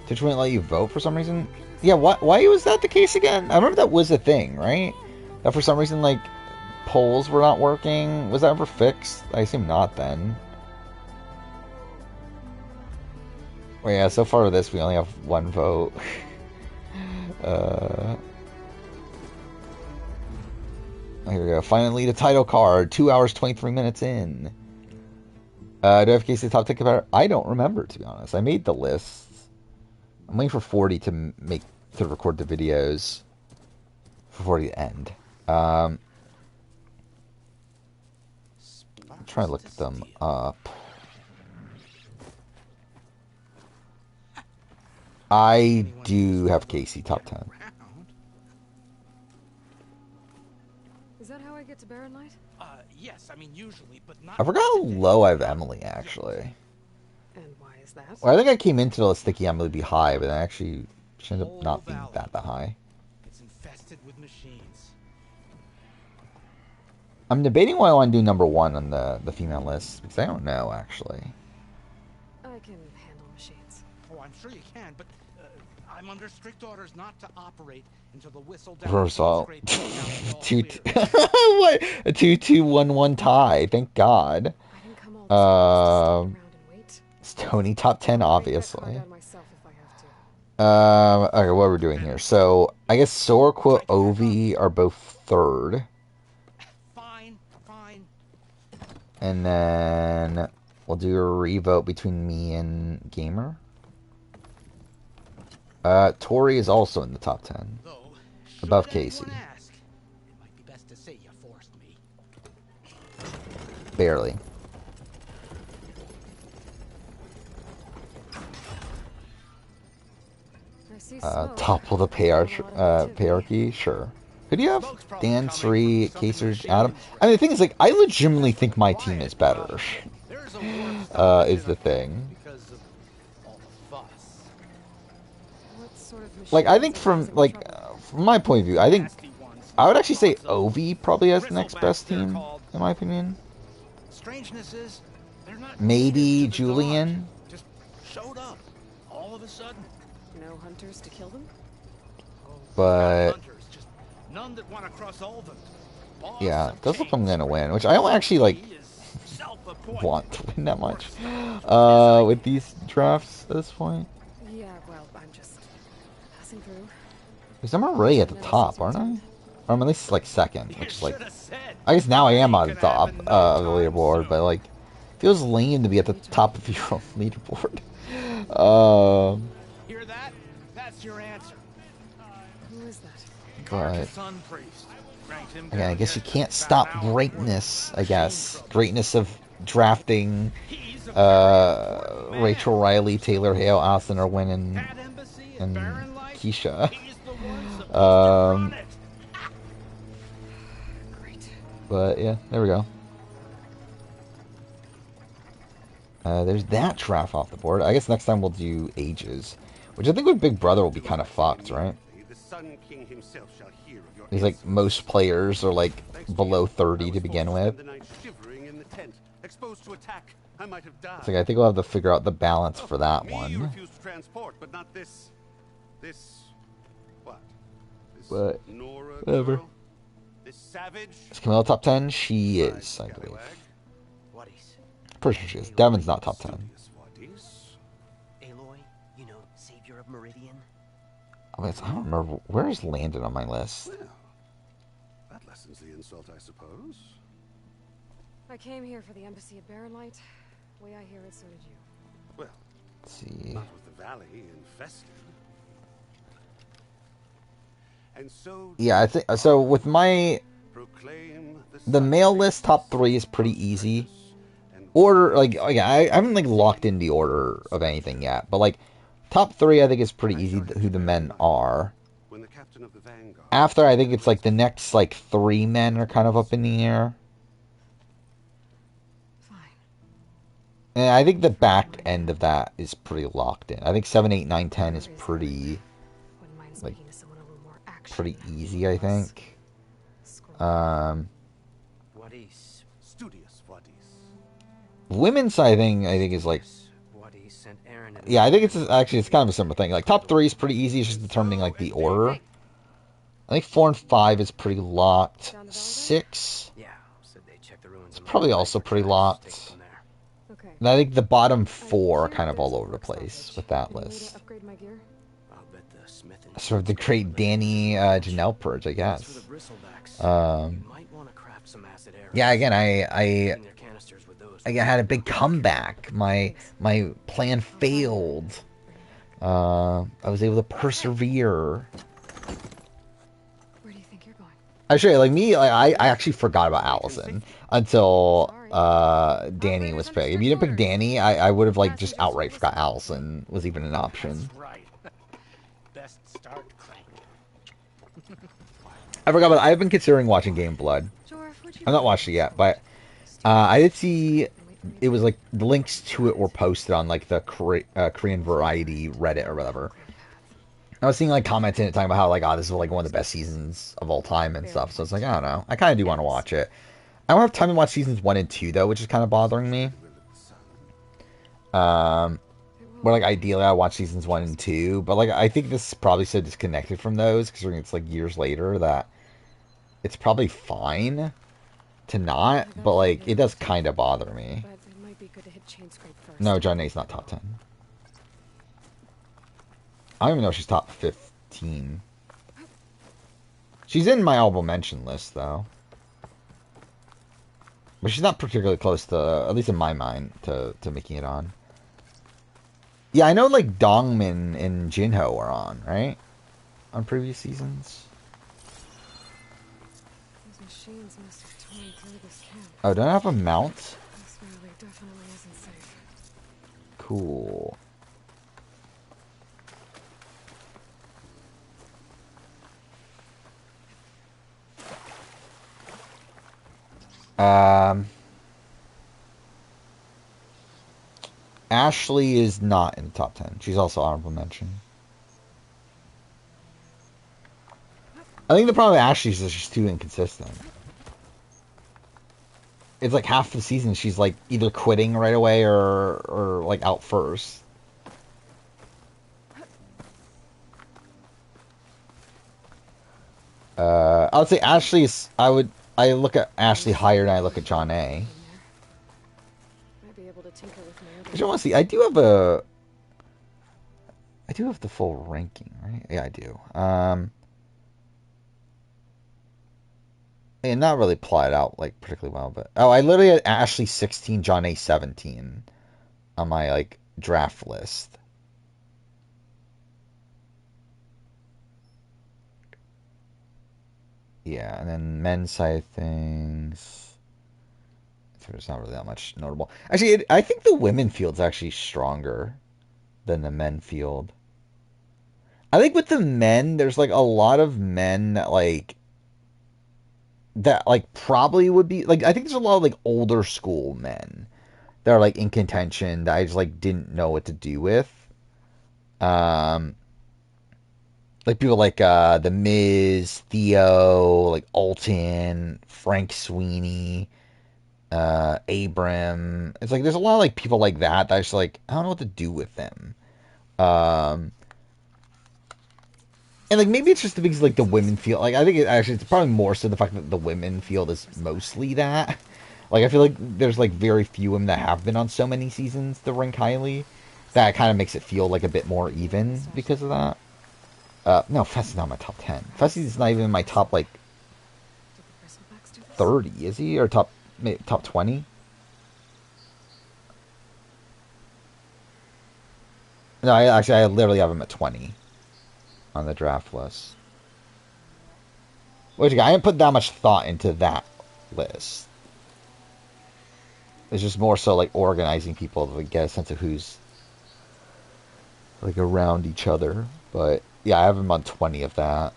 Twitch wouldn't let you vote for some reason. Yeah, why was that the case again? I remember that was a thing, right? That for some reason, like, polls were not working. Was that ever fixed? I assume not then. Well, yeah, so far with this, we only have one vote. Here we go. Finally, the title card. 2 hours, 23 minutes in. Do I have Casey top tick about it? I don't remember, to be honest. I made the lists. I'm waiting for 40 to record the videos. For 40 to end. I'm trying to look them up. I do have Casey top 10. Is that how I get to Barren Light? Yes, I mean usually, but not. I forgot how low I have Emily, actually. And why is that? Well, I think I came into the sticky Emily be high, but actually she ended up not being that high. It's infested with machines. I'm debating why I want to do number 1 on the female list, because I don't know, actually. I can handle machines. Oh, I'm sure you can, but I'm under strict orders not to operate until the whistle down. First of all, what? A 2-2-1-1 tie. Thank God. I can come all this way, just stand around and wait. It's Tony top 10, obviously. I can myself if I have to. Okay, what are we doing here? So I guess Sora, Quill, Ovi are both third. Fine. And then we'll do a revote between me and Gamer. Tori is also in the top 10. Though, Above should Casey. anyone ask, it might be best to say you forced me. Barely. I see smoke. Topple the payarchy? Sure. Who do you have? Dan, Sri, Kaser, Adam? I mean, the thing is, like, I legitimately think my team is better. There's a war started Is the thing. because of all the fuss. What sort of Like, I machines think are from, causing like, trouble? from my point of view, I think Nasty ones. I would actually say Ovi probably has the next best team, in my opinion. Strangeness is, they're not Maybe needed to the Julian. Dodge. Just showed up. All of a sudden. No hunters to kill them? But, Hunters, just none that want to cross over. Boss yeah, of it does look like I'm change. gonna win, which I don't actually, like, He is self-appointed. want to win that much. With these drafts at this point. Yeah, well, I'm just passing through. Because I'm already at the top, aren't I? Or I'm at least, like, second, which is, like... Shoulda said. I guess now I am on the top of the leaderboard, but, like, feels lame to be at the top of your own leaderboard. Hear that? That's your answer. Who is that? But... Sun priest. Ranked him Again, I down guess you yet. can't About stop an hour greatness, I before. guess. Greatness of drafting He's a very important man. Rachel Riley, Taylor Hale, Austin Irwin, and That embassy in and Barren Light, Keisha. he's the one supposed to run it. Great. But yeah, there we go. There's that draft off the board. I guess next time we'll do ages, which I think with Big Brother will be kind of fucked, right? The Sun King himself shall hear of your Because like most players are like Thanks to below you, 30 I to was begin forced to with. spend the night shivering in the tent, exposed to attack. I might have died. It's like I think we'll have to figure out the balance for that Me, you one. refuse to transport, but not this. This. What? This But, Nora whatever. girl? This savage? Is Camilla top 10? She is, I believe. What is? Pretty sure she is. Devin's not top 10. Studious Wadis. Aloy, you know, savior of Meridian. I don't remember. Where is Landon on my list? Well, that lessens the insult, I suppose. I came here for the embassy at Barren Light. Way I hear it, so did you. Well, Let's see. not with the valley infested. And so Yeah, I think so. With my proclaim the Sun male King list, top 3 is pretty easy. and Order, like, yeah, I haven't like locked in the order of anything yet, but like top 3, I think is pretty easy who the men are. when the captain of the Vanguard After, I think it's like the next like 3 men are kind of up in the air. Fine. And I think the back end of that is pretty locked in. I think 7, 8, 9, 10 is pretty Wouldn't mind Like, speaking to someone a little more action. pretty easy, I think. Scroll. What is? studious Wadis. Women's side thing, I think is like, What is sent Aaron and yeah, I think it's actually it's kind of a similar thing. Like top 3 is pretty easy. It's just determining like the order. I think 4 and 5 is pretty locked. 6, Yeah, said they checked the ruins. It's probably also pretty locked. Okay. and I think the bottom 4 are kind of all over the place with that Any way to list. upgrade my gear? I'll bet the smith and Sort of the great Danny Janelle purge, I For guess. the bristlebacks, Um, you might want to craft some acid arrows. yeah, again, Filling their canisters with those. I had a big comeback. My plan failed. I was able to persevere. Where do you think you're going? Actually, like me, I actually forgot about Allison until Danny was picked. If you didn't pick Danny, I would have like just outright forgot Allison was even an option. That's right. Best start, Clank. I forgot about. I've been considering watching Game Blood. Jorf, would you I've not watched it yet, but I did see it was like the links to it were posted on like the Korean Variety Reddit or whatever. I was seeing like comments in it talking about how like, oh, this is like one of the best seasons of all time and stuff. So it's like, I don't know. I kind of do want to watch it. I don't have time to watch seasons 1 and 2 though, which is kind of bothering me. Where like ideally I watch seasons 1 and 2, but like I think this is probably so disconnected from those because it's like years later that it's probably fine to not, but like it does kind of bother me. But it might be good to hit chain scrape first. No, John A's not top 10. I don't even know if she's top 15. She's in my honorable mention list though. But she's not particularly close to, at least in my mind, to making it on. Yeah, I know like Dongmin and Jinho are on, right? On previous seasons. Those machines must have torn through this camp. Oh, don't I have a mount? This valley definitely isn't safe. Cool. Ashley is not in the top 10. She's also honorable mention. I think the problem with Ashley is that she's too inconsistent. It's like half the season she's like either quitting right away or like out first. I would say Ashley is. I look at Ashley higher than I look at John A. Might be able to tinker with my other. I just want to see. I do have the full ranking, right? Yeah, I do. And not really plotted out like particularly well, but I literally had Ashley 16, John A 17 on my like draft list. Yeah, and then men's side of things, there's not really that much notable. Actually, I think the women field's actually stronger than the men field. I think with the men, there's like a lot of men that probably would be like, I think there's a lot of like older school men that are like in contention that I just like didn't know what to do with. Like people like The Miz, Theo, like Alton, Frank Sweeney, Abram. It's like there's a lot of like people like that I just like I don't know what to do with them. And like maybe it's just because like the women feel like I think it's probably more so the fact that the women field is mostly that. Like I feel like there's like very few women that have been on so many seasons to rank highly. That kind of makes it feel like a bit more even because of that. No, Fessy's not in my top 10. Fessy's not even in my top, like, 30, is he? Or top 20? No, I literally have him at 20 on the draft list. Which, I didn't put that much thought into that list. It's just more so, like, organizing people to like, get a sense of who's, like, around each other. But yeah, I have him on 20 of that.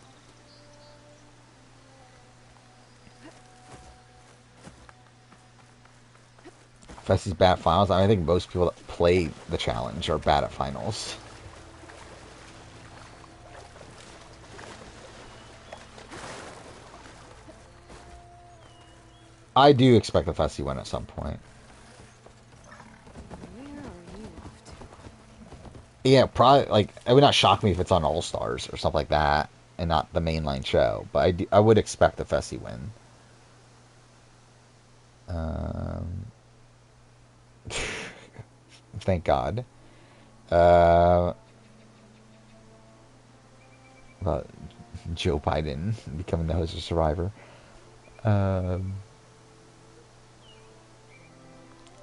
Fessy's bad at finals. I think most people that play the challenge are bad at finals. I do expect the Fessy win at some point. Yeah, probably, like, it would not shock me if it's on All Stars or something like that, and not the mainline show, but I would expect the Fessy win. Thank God. About Joe Biden becoming the host of Survivor.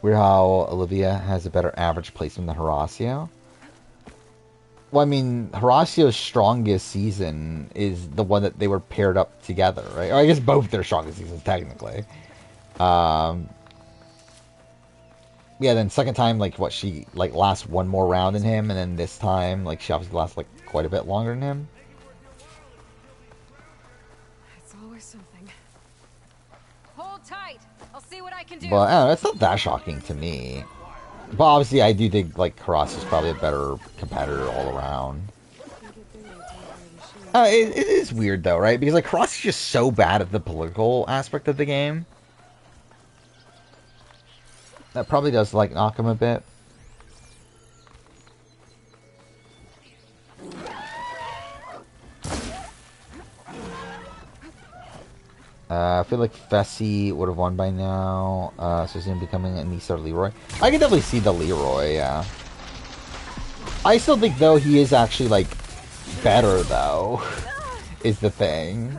Weird how Olivia has a better average placement than Horacio. Well, I mean, Horacio's strongest season is the one that they were paired up together, right? Or I guess both their strongest seasons, technically. Yeah, then second time, like, what, she, like, lasts one more round than him, and then this time, like, she obviously lasts, like, quite a bit longer than him. It's always something. Hold tight. I'll see what I can do. But, I don't know, it's not that shocking to me. But obviously, I do think, like, Horacio's probably a better competitor all around. It is weird, though, right? Because, like, Horacio's just so bad at the political aspect of the game. That probably does, like, knock him a bit. I feel like Fessy would have won by now. So he's going to be becoming an Anissa or Leroy. I can definitely see the Leroy, yeah. I still think, though, he is actually, like, better, though, is the thing.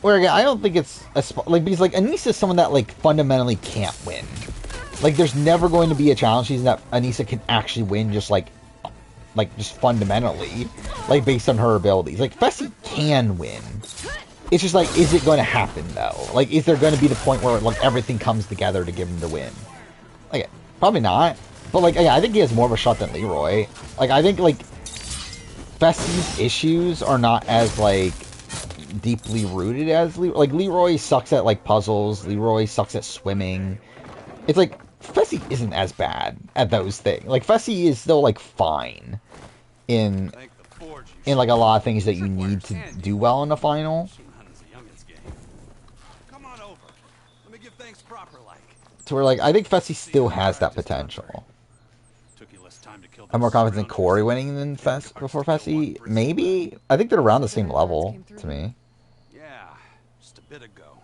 where again, I don't think it's like because like Anissa is someone that like fundamentally can't win. Like there's never going to be a challenge season that Anissa can actually win just like just fundamentally, like based on her abilities. Like Fessy can win. It's just like, is it going to happen though? Like, is there going to be the point where like everything comes together to give him the win? Like, probably not. But like, yeah, I think he has more of a shot than Leroy. Like, I think like Fessy's issues are not as like deeply rooted as Leroy. Like Leroy sucks at like puzzles. Leroy sucks at swimming. It's like Fessy isn't as bad at those things. Like Fessy is still like fine in like a lot of things that you need to do well in the final. So we're like, I think Fessy still has that potential. I'm more confident in Corey winning than before Fessy. Maybe? I think they're around the same level to me. Yeah, just a bit ago.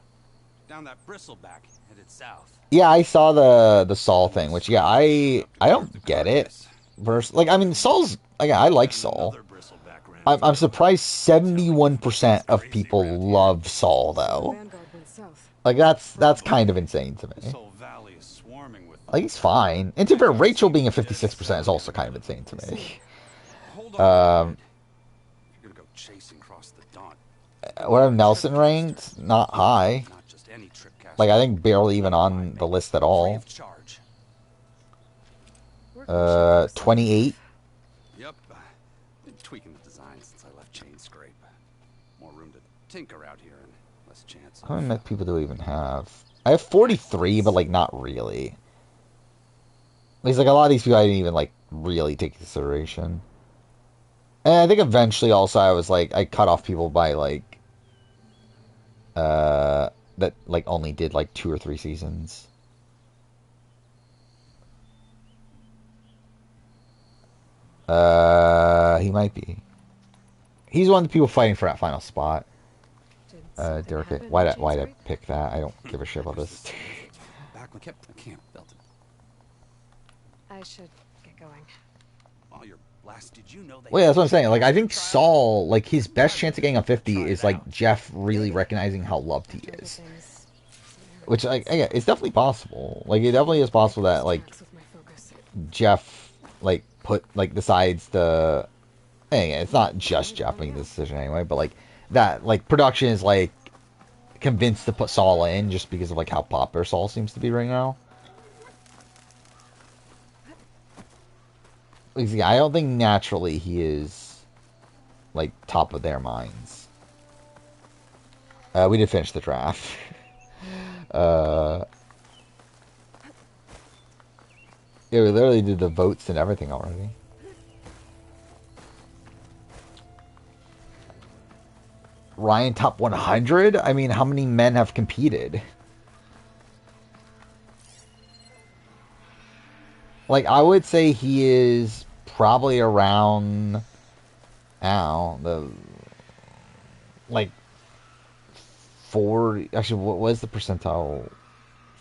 Down that bristleback, headed south. Yeah, I saw the Saul thing, which yeah, I don't get it. Like, I mean, Saul's I like Saul. I'm surprised 71% of people love Saul though. Like that's kind of insane to me. Like he's fine. And to be fair, Rachel being at 56% is also kind of insane to me. Where Nelson ranked? Not high. Like I think barely even on the list at all. 28. Yep. Been tweaking the design since I left Chain Scrape. More room to tinker out here and less chance. How many people do I even have? I have 43, but like not really. Like a lot of these people I didn't even like really take into consideration. And I think eventually also I was like I cut off people by like that like only did like 2 or 3 seasons. He might be. He's one of the people fighting for that final spot. Derek, why'd I pick that? I don't give a shit about this. I should get going. While you're blasted, you know Wait, that's what I'm saying. Like, I think Saul, like, his best chance of getting on 50 is, like, Jeff really recognizing how loved he is. Which, like, yeah, it's definitely possible. Like, it definitely is possible that, like, Jeff, like, decides to... Hey, it's not just Jeff making the decision anyway, but, like, that, like, production is, like, convinced to put Saul in just because of, like, how popular Saul seems to be right now. I don't think naturally he is, like, top of their minds. We did finish the draft. Yeah, we literally did the votes and everything already. Ryan top 100? I mean, how many men have competed? Like, I would say he is probably around, like, 40, actually, what was the percentile?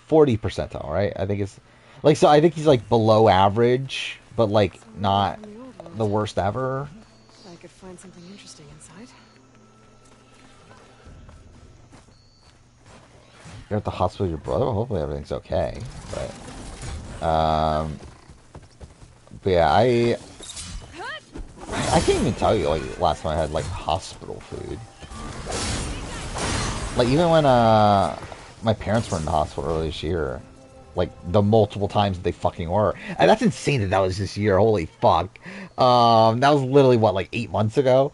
40 percentile, right? I think it's, like, so I think he's, like, below average, but, like, not the worst ever. I could find something interesting inside. You're at the hospital with your brother? Well, hopefully everything's okay, but yeah, I can't even tell you, like, last time I had, like, hospital food. Like, even when, my parents were in the hospital earlier this year, like, the multiple times that they fucking were. And that's insane that was this year, holy fuck. That was literally, what, like, 8 months ago?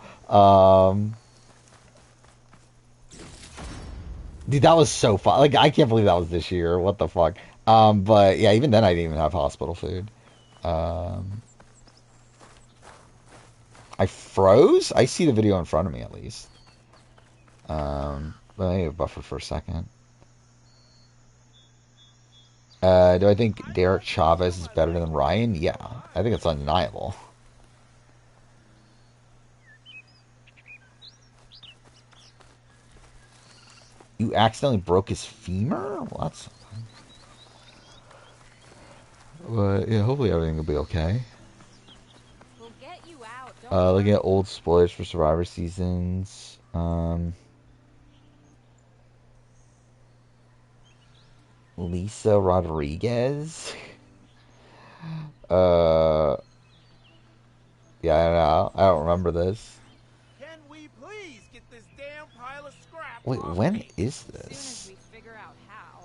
Dude, that was so fun. Like, I can't believe that was this year, what the fuck. But, yeah, even then I didn't even have hospital food. I froze? I see the video in front of me, at least. Let me buffer for a second. Do I think Derek Chavez is better than Ryan? Yeah, I think it's undeniable. You accidentally broke his femur? Well, that's something. But, yeah, hopefully everything will be okay. We'll get you out. Looking at old spoilers for Survivor seasons. Lisa Rodriguez. Yeah, I don't know. I don't remember this. Can we please get this damn pile of scrap? Wait, off when me? is Soon as this? we figure out how.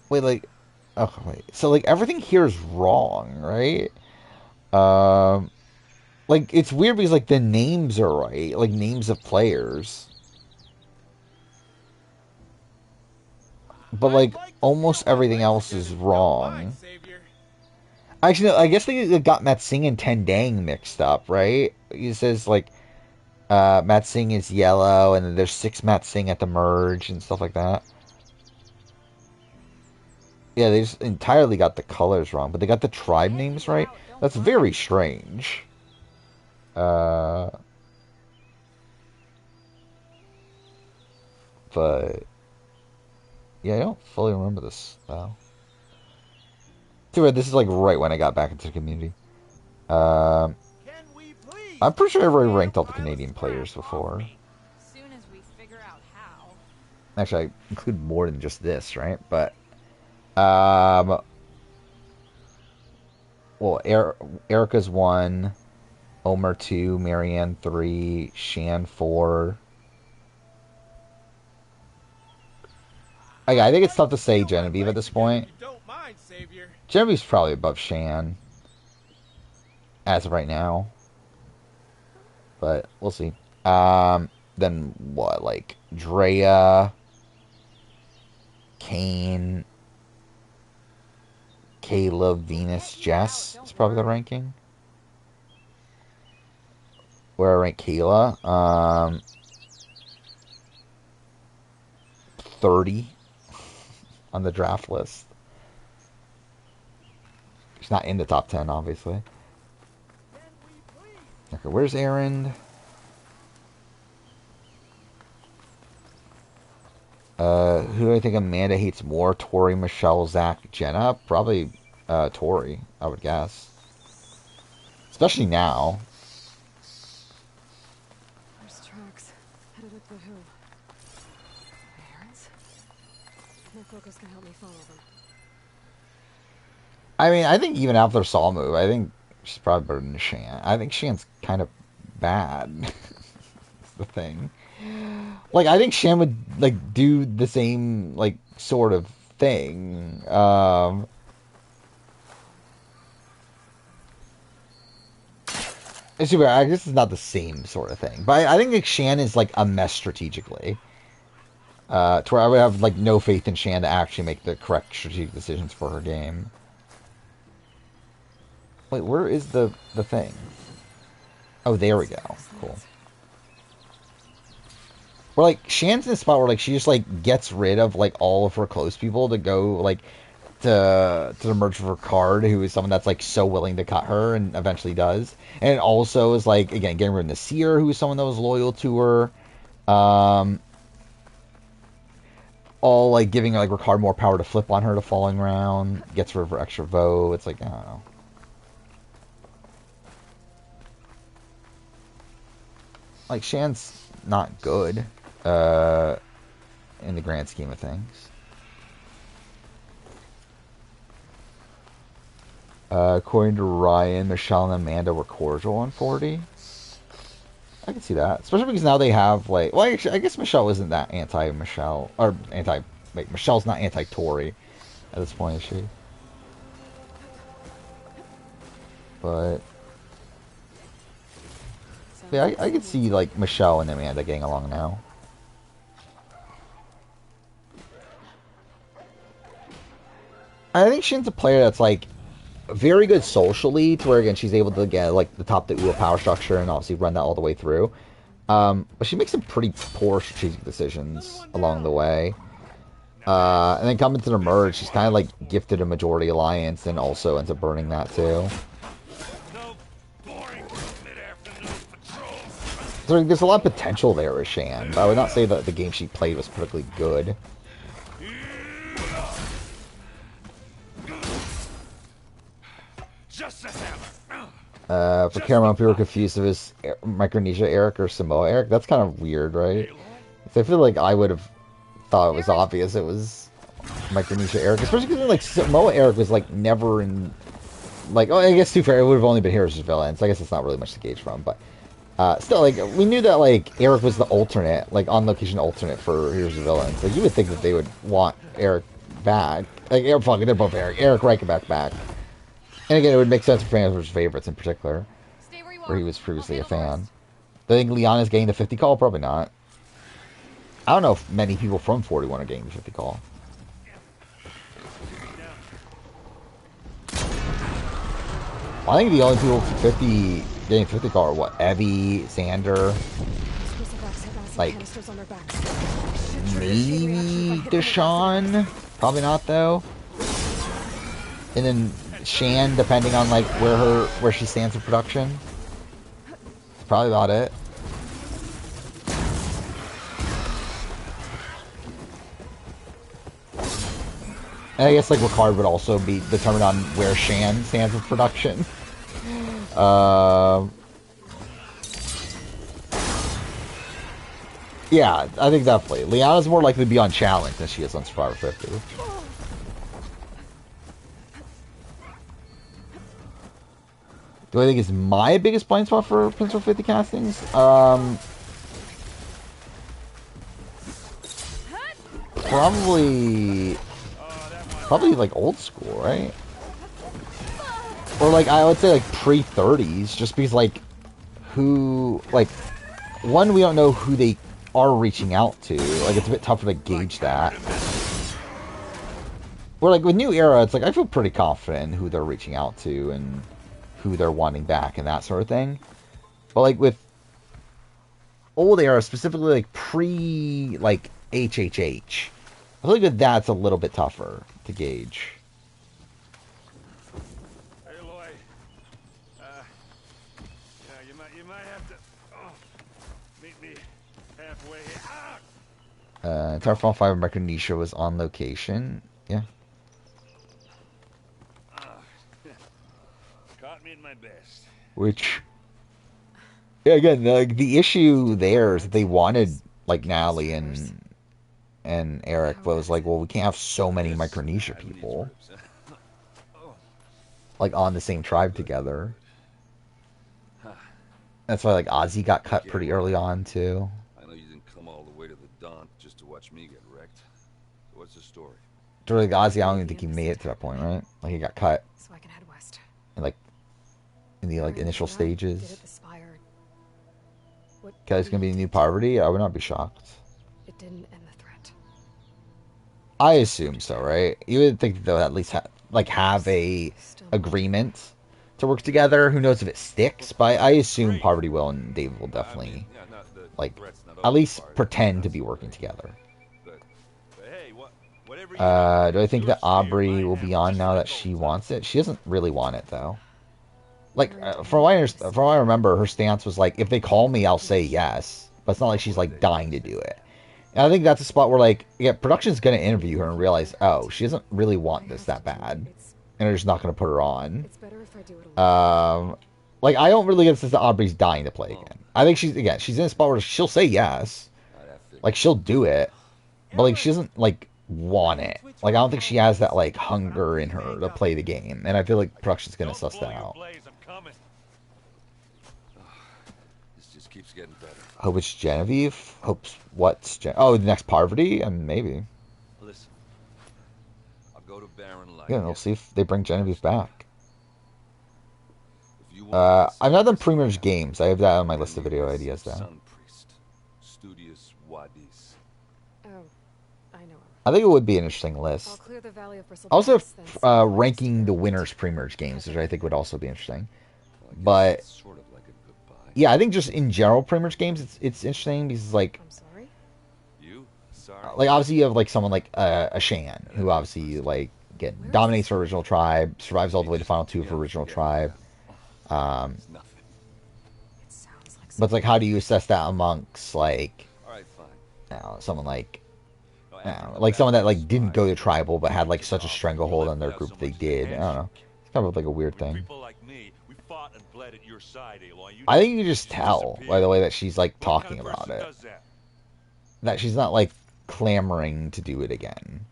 Wait, like, oh wait. So like everything here is wrong, right? Um, like it's weird because like the names are right, like names of players, but like almost everything else is wrong. Actually, no, I guess they got Matt Singh and Tendang mixed up, right? He says like Matt Singh is yellow, and then there's 6 Matt Singh at the merge and stuff like that. Yeah, they just entirely got the colors wrong, but they got the tribe names right. That's very strange. But yeah, I don't fully remember this though. Too bad this is like right when I got back into the community. I'm pretty sure I've already ranked all the Canadian players before. Soon as we figure out how. Actually, I include more than just this, right? But well, Erica's 1, Omer 2, Marianne 3, Shan 4. I think it's tough to say Genevieve at this point. Genevieve's probably above Shan as of right now, but we'll see. Then what? Like Drea, Kane, Kayla, Venus, Jess is probably the ranking. Where I rank Kayla, 30 on the draft list. She's not in the top 10, obviously. Okay, where's Aaron? Who do I think Amanda hates more? Tori, Michelle, Zach, Jenna? Probably Tori, I would guess. Especially now. There's tracks headed up the hill. Errands? No Cocos can help me follow them. I mean, I think even after Saw move, I think she's probably better than Shan. I think Shan's kind of bad. That's the thing. Like, I think Shan would, like, do the same, like, sort of thing. It's super, I guess it's not the same sort of thing. But I think, like, Shan is, like, a mess strategically. To where I would have, like, no faith in Shan to actually make the correct strategic decisions for her game. Wait, where is the thing? Oh, there we go. Cool. Where, like, Shan's in a spot where, like, she just, like, gets rid of, like, all of her close people to go, like, to the merge of her card, who is someone that's, like, so willing to cut her and eventually does. And it also is, like, again, getting rid of Nasir, who is someone that was loyal to her. All, like, giving, like, Ricard more power to flip on her to falling round. Gets rid of her extra vote. It's like, I don't know. Like, Shan's not good in the grand scheme of things. According to Ryan, Michelle and Amanda were cordial on 40. I can see that. Especially because now they have, like... Well, actually, I guess Michelle isn't that anti-Michelle. Or anti... Wait, Michelle's not anti-Tori at this point, is she? But... Yeah, I can see, like, Michelle and Amanda getting along now. I think Shin's a player that's, like, very good socially, to where, again, she's able to get, like, the top the UA power structure and obviously run that all the way through. But she makes some pretty poor strategic decisions along the way. And then coming to the merge, she's kind of, like, gifted a majority alliance and also ends up burning that, too. So there's a lot of potential there with Shan, but I would not say that the game she played was particularly good. For Caramel, people are confused if it's Micronesia Eric or Samoa Eric. That's kind of weird, right? So I feel like I would have thought it was obvious it was Micronesia Eric, especially because like Samoa Eric was like never in, like, oh, I guess too fair, it would have only been heroes and villains. I guess it's not really much to gauge from, but still, like, we knew that like Eric was the alternate, like on location alternate for heroes and villains. Like you would think that they would want Eric back. Like they're both Eric Reichenbach back. And again, it would make sense for fans versus favorites in particular, where he was previously a fan. Do I think Leon is getting the 50 call? Probably not. I don't know if many people from 41 are getting the 50 call. I think the only people from 50 getting 50 call are what? Evie, Xander, like maybe Deshaun. Probably not though. And then Shan, depending on like where she stands in production. Probably about it. And I guess like Ricard would also be determined on where Shan stands in production. Yeah, I think definitely. Liana's more likely to be on Challenge than she is on Survivor 50. Do I think is my biggest blind spot for Principal 50 castings? Probably like old school, right? Or like I would say like pre-30s, just because like who, like, one, we don't know who they are reaching out to. Like it's a bit tougher to gauge that. Or like with New Era, it's like I feel pretty confident in who they're reaching out to and who they're wanting back and that sort of thing. But like with Old Era, specifically like pre like HHH, I feel like that that's a little bit tougher to gauge. Hey, Lloyd. You might have to meet me halfway here. Towerfall 5 Micronesia was on location. Yeah. Caught me in my best. Which, yeah, again, the issue there is that they wanted like Natalie and Eric, but it was like, well, we can't have so many Micronesia people like on the same tribe together. That's why like Ozzy got cut pretty early on too. I know you didn't come all the way to the Daunt just to watch me get wrecked. So what's the story? Like Ozzy, I don't even think he made it to that point, right? Like he got cut. So I can head west. And like in the like initial stages. Did it the Spire. Guys, gonna be new poverty? I would not be shocked. It didn't end the threat. I assume so, right? You would think they'll at least have a agreement to work together. Who knows if it sticks? But I assume Poverty Will and David will definitely like at least pretend to be working together. Do I think that Aubrey will be on now that she wants it? She doesn't really want it though. Like from what I remember, her stance was like, if they call me, I'll say yes. But it's not like she's like dying to do it. And I think that's a spot where like, yeah, production's gonna interview her and realize, oh, she doesn't really want this that bad, and they're just not gonna put her on. It's better if I do it alone. Like I don't really get the sense that Aubrey's dying to play again. I think she's in a spot where she'll say yes, like she'll do it, but like she doesn't like want it. Like I don't think she has that like hunger in her to play the game, and I feel like production's gonna suss that out. This just keeps getting better. Hope it's Genevieve. Hope's what's the next Parvati, and maybe. Listen, I'll go to Baron Light. Yeah, we'll see if they bring Genevieve back. I've not done pre-merge games. I have that on my list of video ideas though. Sun Priest, Studious Wadis. Oh, I know him. I think it would be an interesting list. I'll clear the Valley of Bristle Also, Pass, then ranking the winners pre-merge games, which I think would also be interesting. But Sort of like a goodbye. yeah, I think just in general pre-merge games, it's interesting because like I'm sorry. You? Sorry. like obviously you have like someone like a Shan who obviously like dominates her original tribe, survives all the way to final two for original tribe. Nothing. It sounds like But it's like, how do you assess that amongst like, All right, fine. someone like, like someone that like didn't go to tribal but had like such a stranglehold on their group that they did? I don't know. It's kind of like a weird thing. People like me, we fought and bled at your side, Aloy. I think you can just tell by the way that she's like talking about it. That she's not like clamoring to do it again.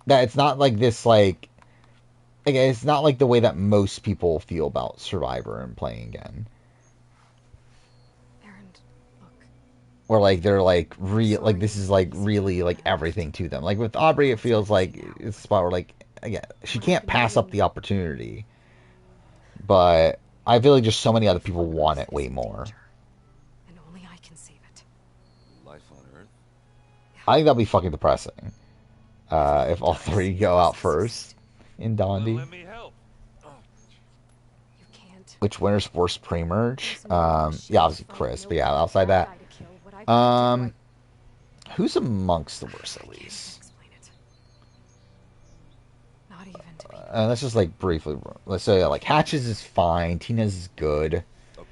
That it's not like this, like it's not like the way that most people feel about Survivor and playing again. Or like they're like like this is like really like everything to them. Like with Aubrey, it feels like it's a spot where like again she can't pass up the opportunity. But I feel like just so many other people want it way more. And only I can save it. Life on Earth? I think that'll be fucking depressing. If all three go out first in Dondi. Let me help. You can't. Which winner's worst pre-merge? Yeah, obviously Chris, but yeah, outside that. Who's amongst the worst at least? Not even to be. Let's just like briefly. Let's say like Hatches is fine. Tina's is good. Okay.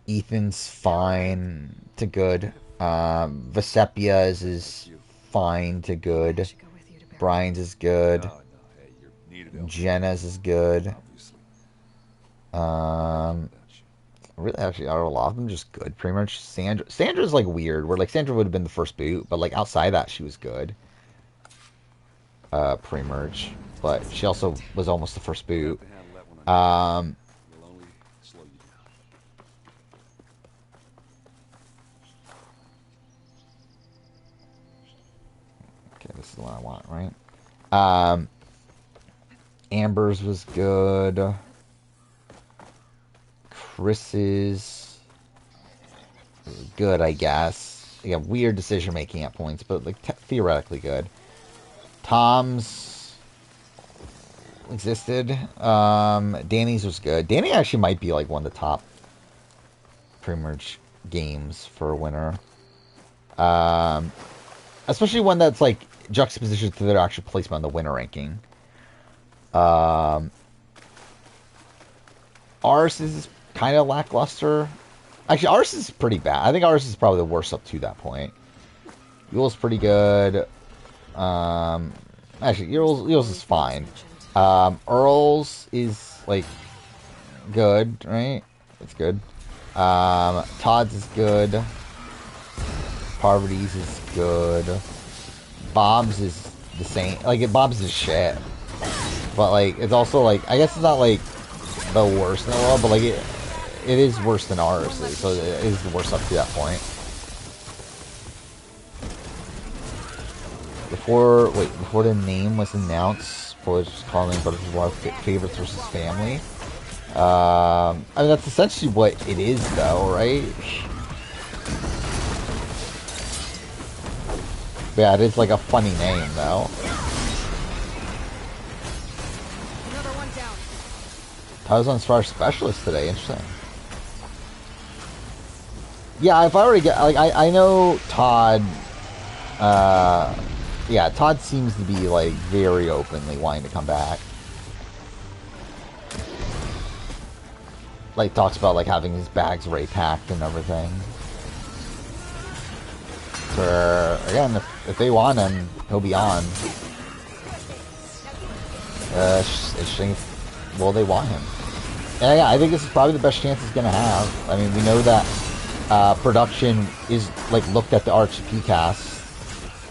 Ethan's fine to good. Vesepia's is fine to good. Brian's is good. No, hey, you're needed. Jenna's is good. Obviously. Really, actually, out of a lot of them, just good. Pretty much. Sandra's like weird. Where like Sandra would have been the first boot, but like outside that, she was good. Pre-merge, but she also was almost the first boot. We'll only slow you down. Okay, this is the one I want, right? Amber's was good. Chris's good, I guess. Yeah, weird decision making at points, but like theoretically good. Tom's existed. Danny's was good. Danny actually might be like one of the top pre-merge games for a winner. Especially one that's like juxtaposition to their actual placement on the winner ranking. Ours is kind of lackluster. Actually, ours is pretty bad. I think ours is probably the worst up to that point. Yule's pretty good. Actually, Yule's is fine. Earl's is like good, right? It's good. Todd's is good. Parvati's is good. Bob's is the same. Like Bob's is shit. But like it's also like I guess it's not like the worst in the world, but like it is worse than ours, so it is the worst up to that point. Before the name was announced, spoilers was calling Brothers of War favorites versus family. I mean that's essentially what it is, though, right? But yeah, it is like a funny name, though. Another one down. I was on Star Specialist today. Interesting. Yeah, if I were to get like, I know Todd. Yeah, Todd seems to be like very openly wanting to come back. Like talks about like having his bags already packed and everything. So again, if they want him, he'll be on. It's interesting. Will they want him? And yeah, I think this is probably the best chance he's gonna have. I mean, we know that production is like looked at the RHP cast,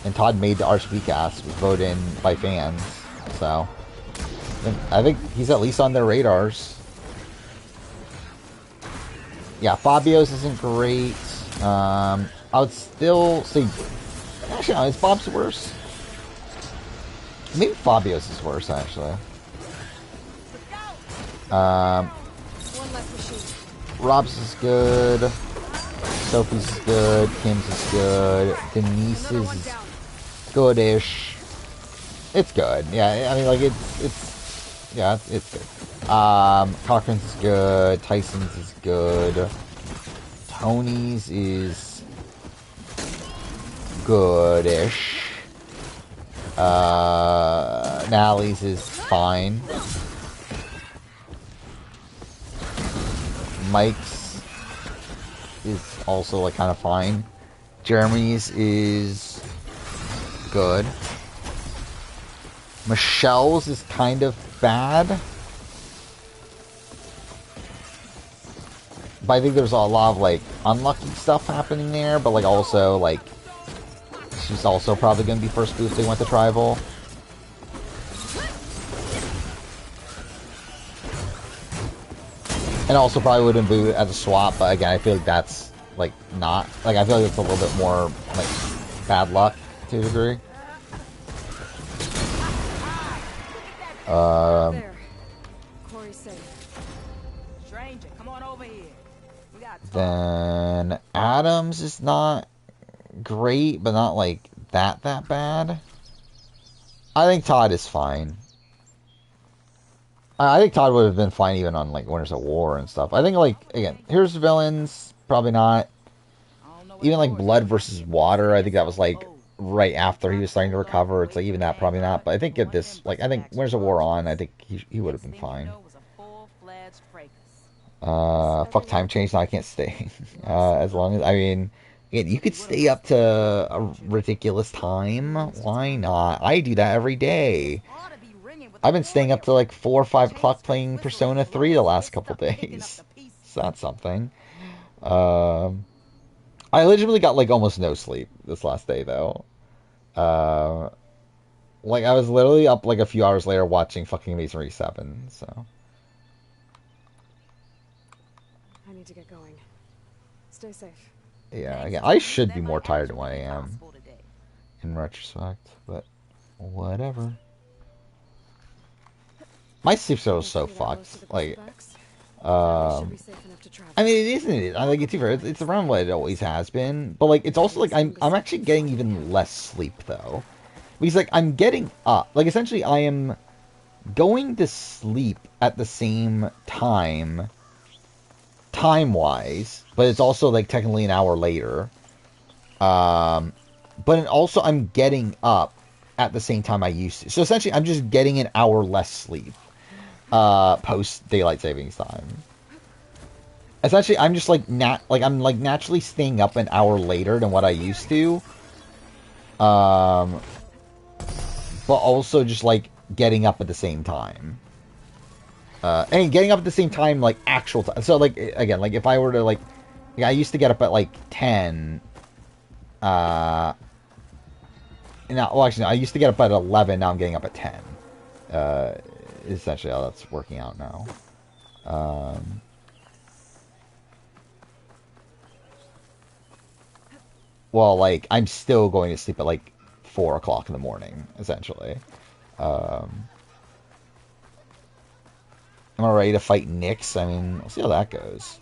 and Todd made the RHP cast, was voted in by fans. So I think he's at least on their radars. Yeah, Fabio's isn't great. I would still say, actually, no, is Bob's worse? Maybe Fabio's is worse, actually. One less machine. Rob's is good. Sophie's is good. Kim's is good. Denise's is goodish. It's good. Yeah, I mean, like, it's good. Cochran's is good. Tyson's is good. Tony's is goodish. Nally's is fine. Mike's is also like kind of fine. Jeremy's is good. Michelle's is kind of bad. but I think there's a lot of like unlucky stuff happening there. But like also like she's also probably going to be first boosting with the tribal. And also probably wouldn't boot as a swap, but again, I feel like that's, like, not... Like, I feel like it's a little bit more, like, bad luck, to a degree. There. Corey's safe. Stranger, come on over here. We got Then... Adams is not great, but not, like, that bad. I think Todd is fine. I think Todd would have been fine even on, like, Winters at War and stuff. I think, like, again, here's villains, probably not. Even, like, Blood versus Water, I think that was, like, right after he was starting to recover. It's, like, even that, probably not. But I think at this, like, I think Winters at War on, I think he would have been fine. Fuck time change, now I can't stay. As long as, I mean, again, you could stay up to a ridiculous time. Why not? I do that every day. I've been staying up to like 4 or 5 o'clock playing Persona 3 the last couple days. So that's something. I legitimately got like almost no sleep this last day though. Like I was literally up like a few hours later watching fucking Masonry 7, so. I need to get going. Stay safe. Yeah, again, I should be more tired than what I am. In retrospect, but whatever. My sleep schedule is so fucked. Like, I mean, it isn't. I like it's around what it always has been. But like, it's also like I'm actually getting even less sleep though, because like I'm getting up. Like essentially, I am going to sleep at the same time wise, but it's also like technically an hour later. But also I'm getting up at the same time I used to. So essentially, I'm just getting an hour less sleep. Post daylight savings time. Essentially, I'm just like I'm like naturally staying up an hour later than what I used to. But also just like getting up at the same time. And getting up at the same time, like actual time. So like again, like if I were to like, I used to get up at like 10. Now, well, actually, no, I used to get up at 11. Now I'm getting up at 10. Essentially how that's working out now. Well, like, I'm still going to sleep at, like, 4 o'clock in the morning, essentially. Am I ready to fight Nyx? I mean, we'll see how that goes.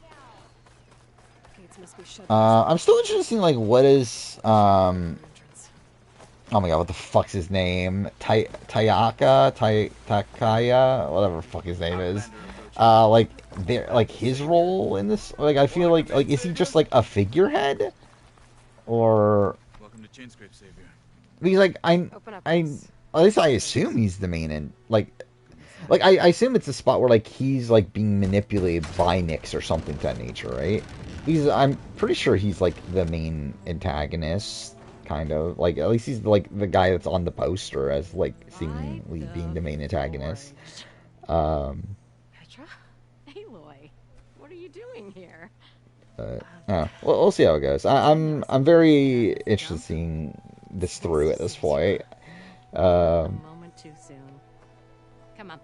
I'm still interested in seeing, like, what is, oh my god, what the fuck's his name? Takaya, whatever the fuck his name is. Like his role in this. Like I feel like is he just like a figurehead, or? Welcome to Chainscrape, Savior. Because like at least I assume he's the main and like I assume it's a spot where like he's like being manipulated by Nyx or something to that nature, right? I'm pretty sure he's like the main antagonist. Kind of like at least he's like the guy that's on the poster as like seemingly being the main antagonist. Petra, Aloy, what are you doing here? Well, we'll see how it goes. I'm very interested in seeing this through at this point. A moment too soon. Come on.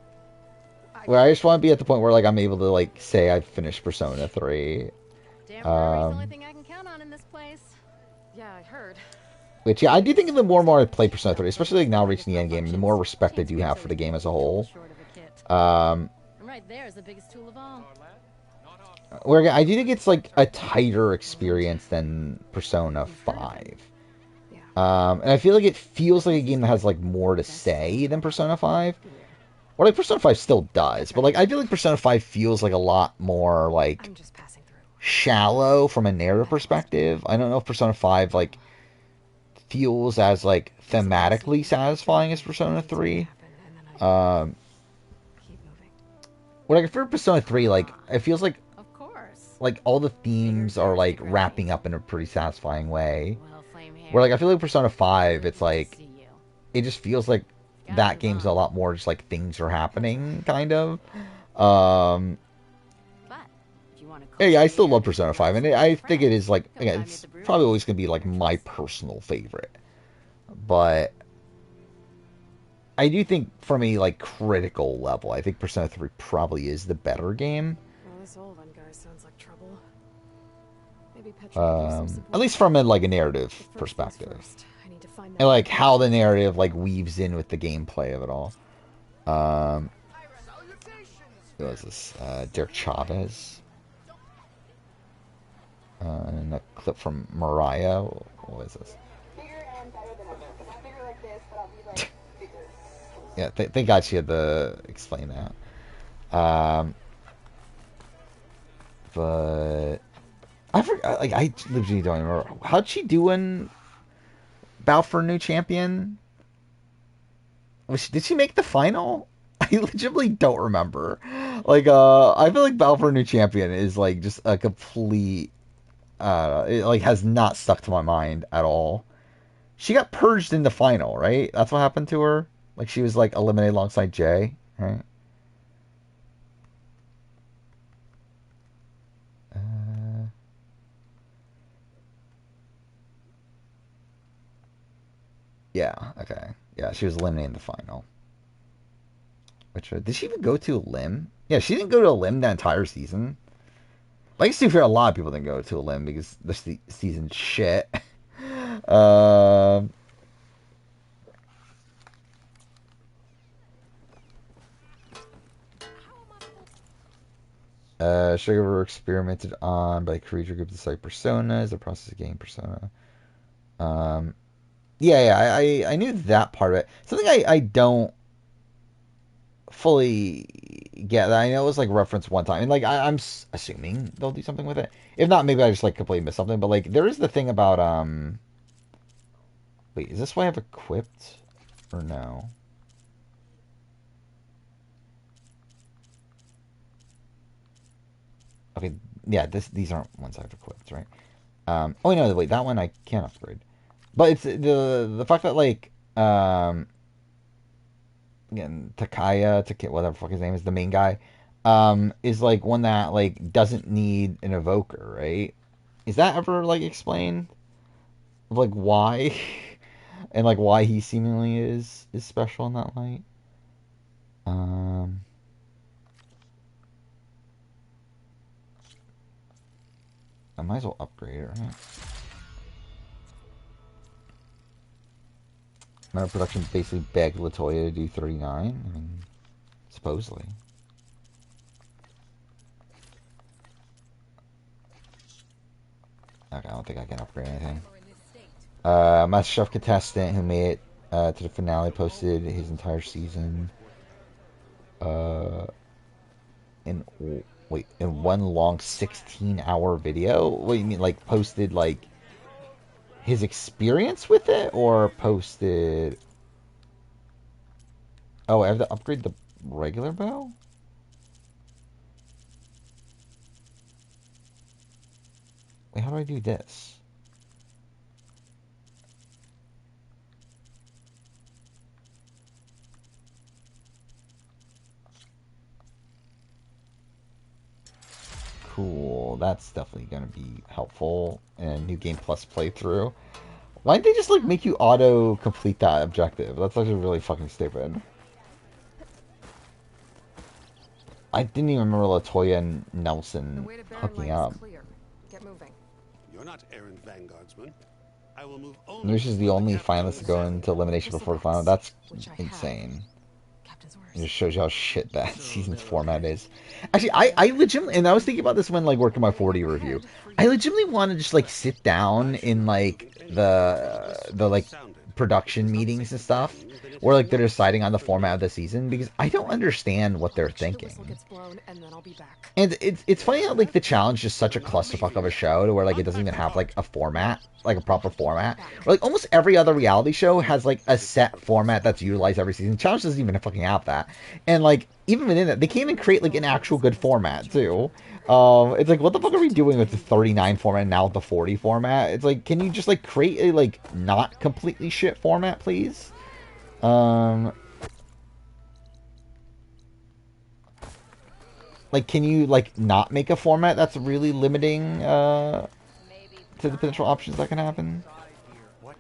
Where I just want to be at the point where like I'm able to like say I've finished Persona 3. Damn, the only thing I can count on in this place. Yeah, I heard. Which, yeah, I do think the more and more I play Persona 3, especially like now reaching the end game, the more respect I do have for the game as a whole. Right there is the biggest tool of all. Where I do think it's like a tighter experience than Persona 5. And I feel like it feels like a game that has like more to say than Persona 5. Or like Persona 5 still does, but like I feel like Persona 5 feels like a lot more like shallow from a narrative perspective. I don't know if Persona 5 like feels as like thematically satisfying as Persona 3. When I for Persona 3, like it feels like all the themes are like wrapping up in a pretty satisfying way. Where like I feel like Persona 5, it's like it just feels like that game's a lot more just like things are happening kind of. Yeah, I still love Persona 5, and I think it is like, again, it's probably always going to be like my personal favorite. But I do think from a like critical level, I think Persona 3 probably is the better game. Well, this old one guy sounds like trouble. Maybe Petra At least from a like a narrative perspective. And like how the narrative like weaves in with the gameplay of it all. Who was this? Derek Chavez. And a clip from Mariah. What is this? Yeah, thank God she had to explain that. But I forgot. Like I literally don't remember. How'd she do in Bow for a New Champion? Did she make the final? I legitimately don't remember. Like, I feel like Battle for a New Champion is like just a complete, it like has not stuck to my mind at all. She got purged in the final, right? That's what happened to her. Like she was like eliminated alongside Jay, right? Yeah. Okay. Yeah, she was eliminated in the final. Which did she even go to a limb? Yeah, she didn't go to a limb that entire season. I guess to be fair, a lot of people didn't go to a limb because this season's shit. Sugar were experimented on by creature group to cite personas, the process of getting persona. Yeah, I knew that part of it. Something I don't fully get that. I know it was like referenced one time, and like I'm assuming they'll do something with it. If not, maybe I just like completely missed something. But like there is the thing about wait, is this what I have equipped or no? Okay, yeah, these aren't ones I've equipped, right? Oh no, wait, that one I can't upgrade. But it's the fact that like again, Takaya, whatever the fuck his name is, the main guy, is like one that like doesn't need an evoker, right? Is that ever like explained? Like why? And like why he seemingly is special in that light? I might as well upgrade it, right? Metal Production basically begged Latoya to do 39. I mean, supposedly. Okay, I don't think I can upgrade anything. MasterChef contestant who made it to the finale posted his entire season in one long 16-hour video. What do you mean, like posted like his experience with it, or posted? Oh, I have to upgrade the regular bow? Wait, how do I do this? Cool, that's definitely going to be helpful in a New Game Plus playthrough. Why didn't they just like make you auto complete that objective? That's actually really fucking stupid. I didn't even remember Latoya and Nelson hooking up. You're not errant vanguardsman. I will move only. This is the only finalist to go into elimination before the final. That's insane. It just shows you how shit that season's format is. Actually, I legitimately, and I was thinking about this when like working my 40 review. I legitimately want to just like sit down in like the like production meetings and stuff, where like they're deciding on the format of the season, because I don't understand what they're thinking. And it's funny how like the challenge is such a clusterfuck of a show to where like it doesn't even have like a format, like a proper format. Or, like almost every other reality show has like a set format that's utilized every season. Challenge doesn't even fucking have that. And like even within that, they can't even create like an actual good format too. It's like, what the fuck are we doing with the 39 format now with the 40 format? It's like, can you just like create a like not completely shit format, please? like, can you like not make a format that's really limiting to the potential options that can happen? What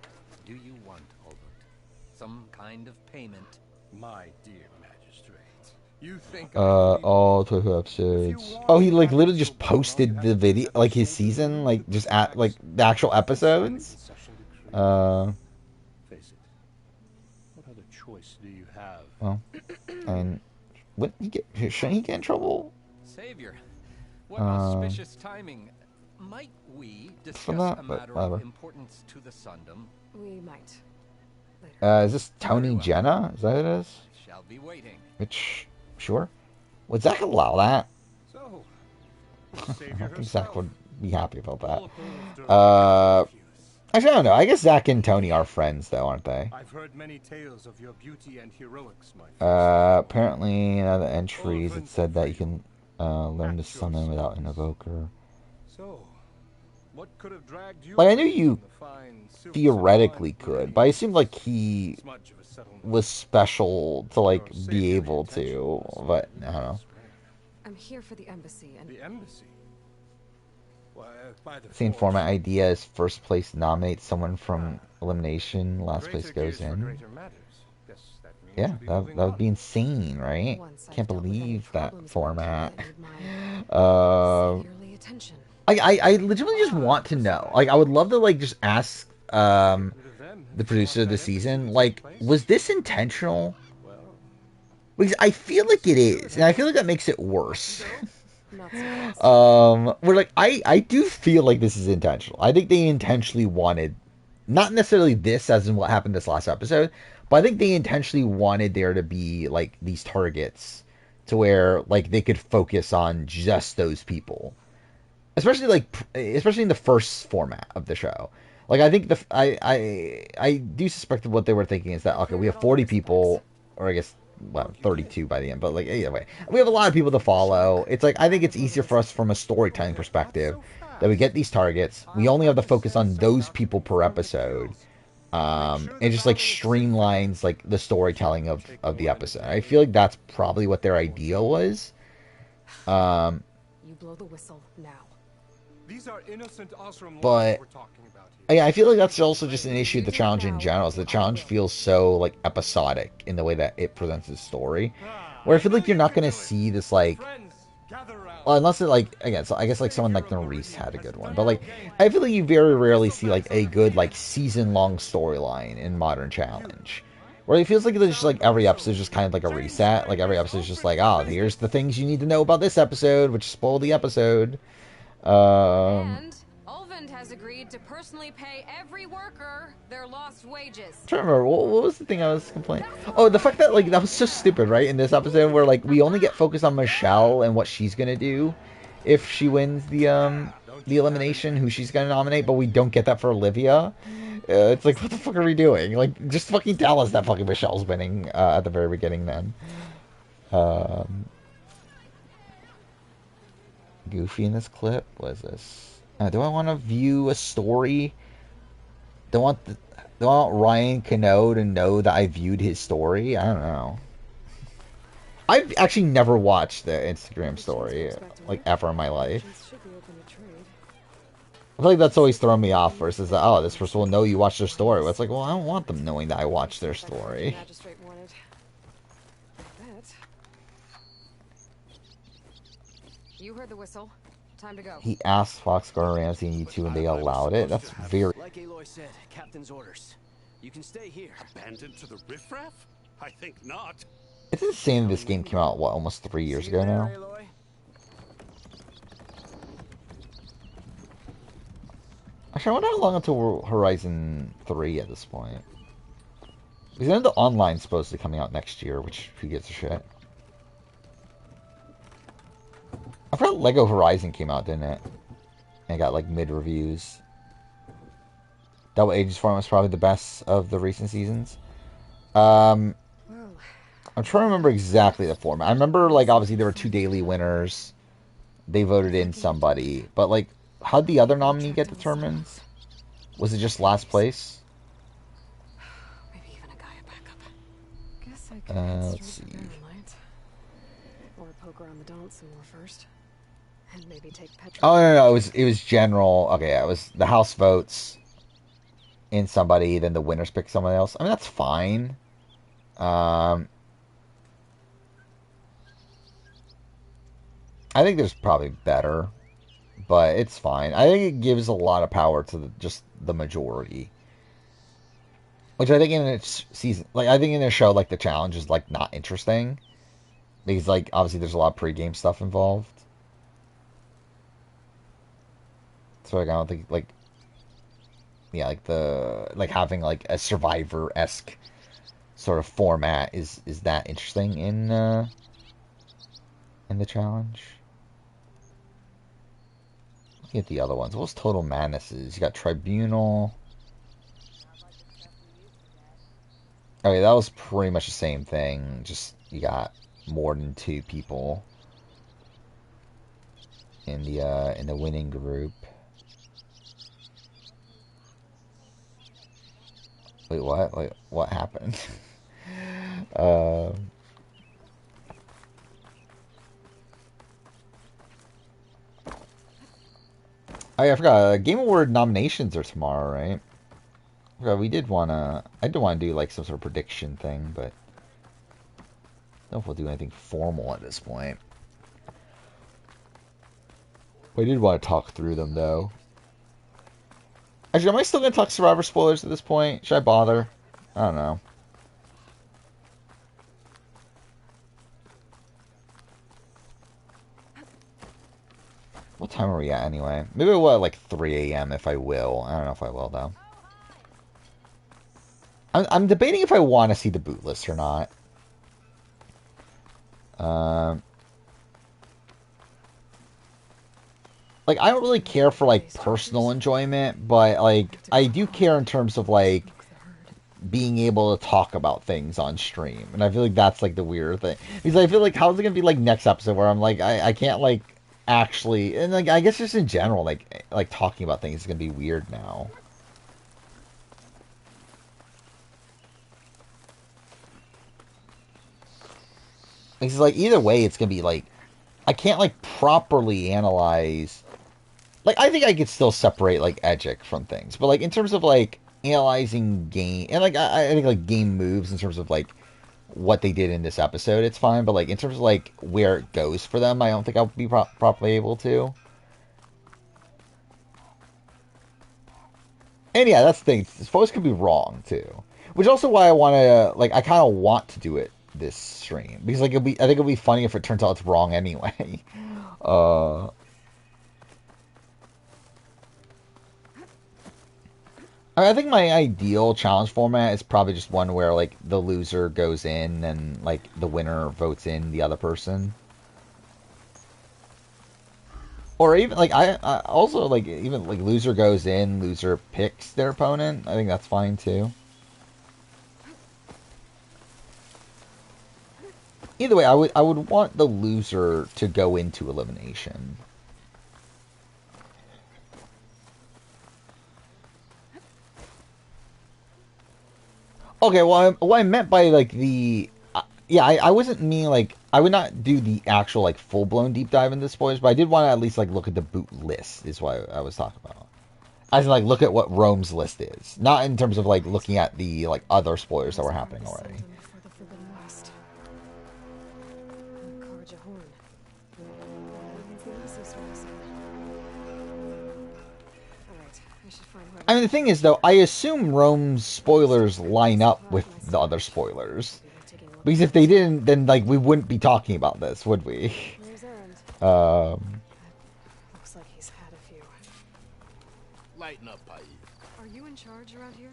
do you want, Albert? Some kind of payment? My dear magistrate, you think all 12 episodes. Oh, he like literally just posted the video, like his season, like just at like the actual episodes. Face it. What other choice do you have? Well, and wouldn't he get? Shouldn't he get in trouble? Savior, what auspicious timing. Might we discuss that, a but matter whatever. of importance to the Sundom? We might. Is this Tony Jenna? Is that what it is? Shall be waiting. Which, sure. Would Zach allow that? So, I don't think Zach would be happy about that. Actually, I don't know. I guess Zach and Tony are friends, though, aren't they? I've heard many tales of your beauty and heroics, my Apparently, in other entries, it said that you can learn to summon without an evoker. So, what could have dragged you? Like, I knew you theoretically could, but I assumed like he was special to like be able to. But I don't know. I'm here for the embassy and the embassy. Same format idea is first place nominates someone from elimination, last place goes in. Yeah, that would be insane, right? Can't believe that format. I legitimately just want to know. Like, I would love to like just ask the producer of the season, like, was this intentional? Because I feel like it is, and I feel like that makes it worse. We're like, I do feel like this is intentional. I think they intentionally wanted, not necessarily this as in what happened this last episode, but I think they intentionally wanted there to be like these targets to where like they could focus on just those people, especially in the first format of the show. Like, I think I do suspect that what they were thinking is that, okay, we have 40 people, or I guess, well, 32 by the end, but like, either way, we have a lot of people to follow. It's like, I think it's easier for us from a storytelling perspective that we get these targets. We only have to focus on those people per episode. It just like streamlines like the storytelling of the episode. I feel like that's probably what their idea was. you blow the whistle now. These are innocent Osram But we're talking about here. I feel like that's also just an issue with the challenge in general. Is the challenge feels so like episodic in the way that it presents its story, where I feel like you're not going to see this like, well, unless it like, again, so I guess like someone like Nerys had a good one, but like I feel like you very rarely see like a good like season-long storyline in Modern Challenge, where it feels like it's just like every episode is just kind of like a reset. Like every episode is just like, oh, here's the things you need to know about this episode, which spoil the episode. And Ulvund has agreed to personally pay every worker their lost wages. I'm trying to remember, what was the thing I was complaining? Oh, the fact that like that was so stupid, right? In this episode, where like we only get focused on Michelle and what she's gonna do if she wins the elimination, who she's gonna nominate, but we don't get that for Olivia. It's like, what the fuck are we doing? Like, just fucking tell us that fucking Michelle's winning at the very beginning, then. Goofy in this clip. What is this? Do I want to view a story? Do I want Ryan Cano to know that I viewed his story? I don't know. I've actually never watched the Instagram story, like, ever in my life. I feel like that's always thrown me off versus that, oh, this person will know you watched their story. But it's like, well, I don't want them knowing that I watched their story. You heard the whistle. Time to go. He asked Fox, Gordon Ramsay, and U2, and they allowed it. That's very... Like Aloy said, Captain's orders. You can stay here. Abandoned to the riffraff? I think not. It's insane this game came out, what, almost 3 years ago now? Actually, I wonder how long until Horizon 3 at this point. Because then the online's supposed to be coming out next year, which, who gives a shit? I forgot Lego Horizon came out, didn't it? And it got like mid reviews. Double Ages format was probably the best of the recent seasons. I'm trying to remember exactly the format. I remember like obviously there were 2 daily winners. They voted in somebody, but like how'd the other nominee get determined? Was it just last place? Maybe even a Gaia backup. Guess I could Let's see. poke around the Daunt some more first. And maybe take Petra. Oh no, it was general. Okay, yeah, it was the House votes in somebody, then the winners pick someone else. I mean, that's fine. I think there's probably better, but it's fine. I think it gives a lot of power to just the majority, which I think in its season, like I think in a show like The Challenge is like not interesting because like obviously there's a lot of pregame stuff involved. So like I don't think like like having like a Survivor-esque sort of format is that interesting in The Challenge. Looking at the other ones, what's Total Madnesses? You got Tribunal. Okay, that was pretty much the same thing. Just you got more than 2 people in the winning group. Wait, what? Wait, what happened? Oh yeah, I forgot. Game Award nominations are tomorrow, right? I forgot I did want to do like some sort of prediction thing, but I don't know if we'll do anything formal at this point. I did want to talk through them though. Actually, am I still going to talk Survivor spoilers at this point? Should I bother? I don't know. What time are we at anyway? Maybe we'll at like 3 a.m. if I will. I don't know if I will though. I'm debating if I want to see the boot list or not. Like, I don't really care for, like, personal enjoyment, but, like, I do care in terms of, like, being able to talk about things on stream. And I feel like that's, like, the weird thing. Because I feel like, how's it going to be, like, next episode where I'm, like, I can't, like, actually... And, like, I guess just in general, like talking about things is going to be weird now. Because, like, either way, it's going to be, like... I can't, like, properly analyze... Like, I think I could still separate, like, Edgic from things. But, like, in terms of, like, analyzing game... And, like, I think, like, game moves in terms of, like, what they did in this episode, it's fine. But, like, in terms of, like, where it goes for them, I don't think I'll be properly able to. And, yeah, that's the thing. Folks could be wrong, too. Which is also why I want to... Like, I kind of want to do it this stream. Because, like, I think it'll be funny if it turns out it's wrong anyway. I think my ideal challenge format is probably just one where, like, the loser goes in and, like, the winner votes in the other person. Or even, like, I also, like, even, like, loser goes in, loser picks their opponent. I think that's fine, too. Either way, I would want the loser to go into elimination. Okay, well, what I meant by, like, the... yeah, I wasn't meaning, like... I would not do the actual, like, full-blown deep dive into spoilers, but I did want to at least, like, look at the boot list, is what I was talking about. As in, like, look at what Rome's list is. Not in terms of, like, looking at the, like, other spoilers that were happening already. I mean, the thing is, though, I assume Rome's spoilers line up with the other spoilers. Because if they didn't, then, like, we wouldn't be talking about this, would we? Looks like he's had a few. Lighten up, Pai. Are you in charge around here?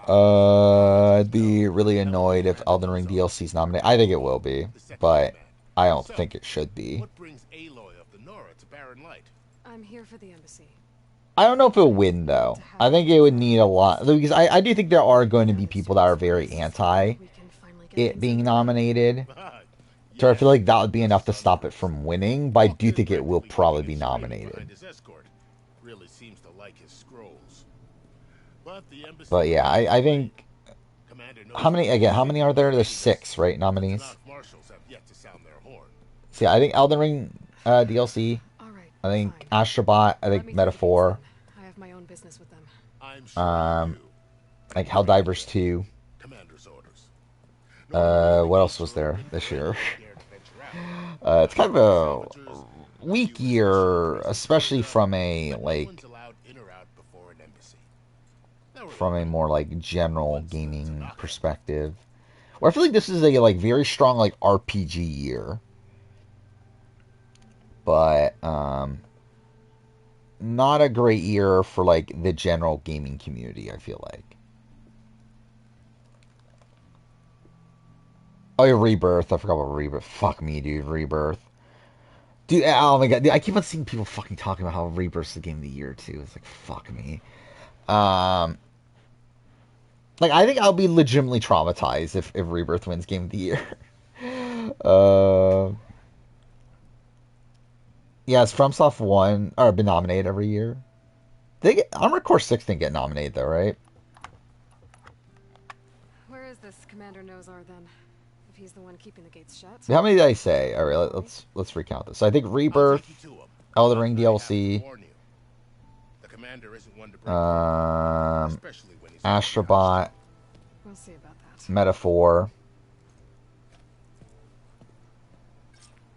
I'd be really annoyed if Elden Ring DLC's nominated. I think it will be, but I don't think it should be. What brings Aloy of the Nora to Barren Light? I'm here for the embassy. I don't know if it'll win, though. I think it would need a lot. Because I do think there are going to be people that are very anti it being nominated. So I feel like that would be enough to stop it from winning. But I do think it will probably be nominated. Really seems to like his scrolls. But yeah, I think... How many are there? There's 6, right, nominees? So yeah, I think Elden Ring DLC. I think Astrobot. I think Metaphor. I have my own business with them. Like Helldivers 2. What else was there this year? It's kind of a weak year, especially from a more like general gaming perspective. Where I feel like this is a like very strong like RPG year, but not a great year for like the general gaming community. I feel like. Oh yeah, Rebirth. I forgot about Rebirth. Fuck me, dude. Rebirth. Dude, oh my god. Dude, I keep on seeing people fucking talking about how Rebirth's the game of the year, too. It's like, fuck me. Like, I think I'll be legitimately traumatized if Rebirth wins game of the year. Yeah, it's FromSoft won, or been nominated every year. Armored Core 6 didn't get nominated, though, right? Where is this Commander Nozar, then? If he's the one keeping the gates shut. How many did I say? All right, let's recount this. So I think Rebirth, Elden Ring DLC, Astrobot, We'll see about that. Metaphor.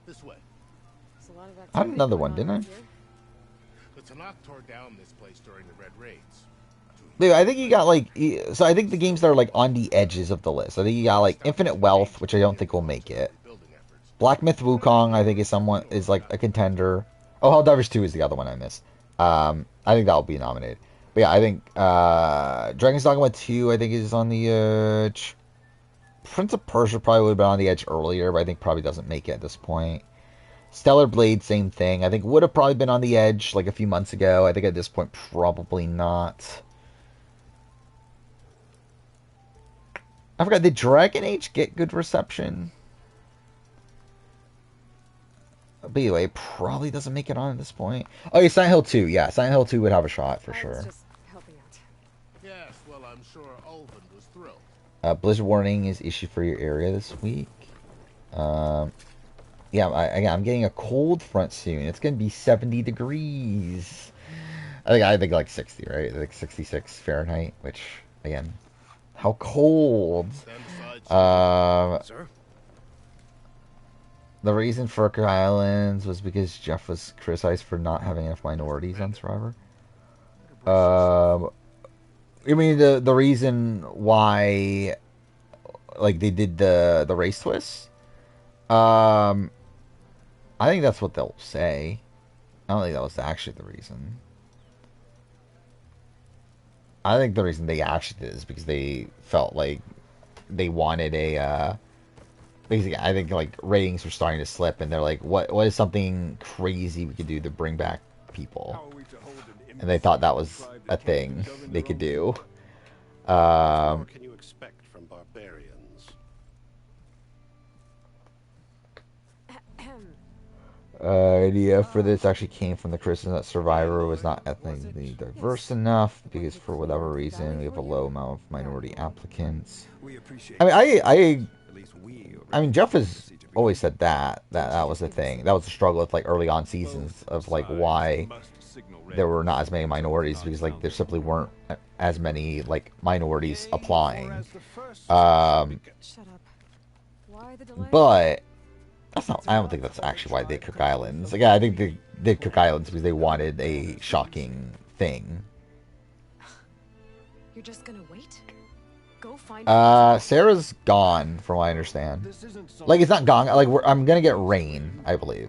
This way. I had another one, didn't I? The Tanakh tore down this place during the Red Raids. Dude, I think you got like, so I think the games that are like on the edges of the list. I think you got like Infinite Wealth, which I don't think will make it. Black Myth Wukong, I think is like a contender. Oh, Helldivers 2 is the other one I missed. I think that'll be nominated. But yeah, I think Dragon's Dogma 2, I think is on the edge. Prince of Persia probably would have been on the edge earlier, but I think probably doesn't make it at this point. Stellar Blade, same thing. I think would have probably been on the edge like a few months ago. I think at this point, probably not. I forgot, did Dragon Age get good reception? But anyway, it probably doesn't make it on at this point. Oh, yeah, Silent Hill 2. Yeah, Silent Hill 2 would have a shot for sure. Just helping out. Yes, well, I'm sure Ulvund was thrilled. Blizzard warning is issued for your area this week. Yeah, I'm getting a cold front soon. It's going to be 70 degrees. I think like 60, right? Like 66 Fahrenheit, which, again, how cold? Sir? The reason for Cook Islands was because Jeff was criticized for not having enough minorities on Survivor. I mean the reason why, like, they did the race twist? I think that's what they'll say. I don't think that was actually the reason. I think the reason they actually did is because they felt like they wanted a, basically, I think, like, ratings were starting to slip, and they're like, what is something crazy we could do to bring back people? And they thought that was a thing they could do. What can you expect from barbarians? Idea for this actually came from the criticism that Survivor was not ethnically diverse enough because for whatever reason we have a low amount of minority applicants. I mean, Jeff has always said that was the thing. That was the struggle with like early on seasons of like why there were not as many minorities, because like there simply weren't as many like minorities applying. But that's not. I don't think that's actually why they did Cook Islands. Like, yeah, I think they did Cook Islands because they wanted a shocking thing. You're just gonna wait? Go find Sarah's gone, from what I understand. Like, it's not gone. Like, I'm gonna get rain, I believe.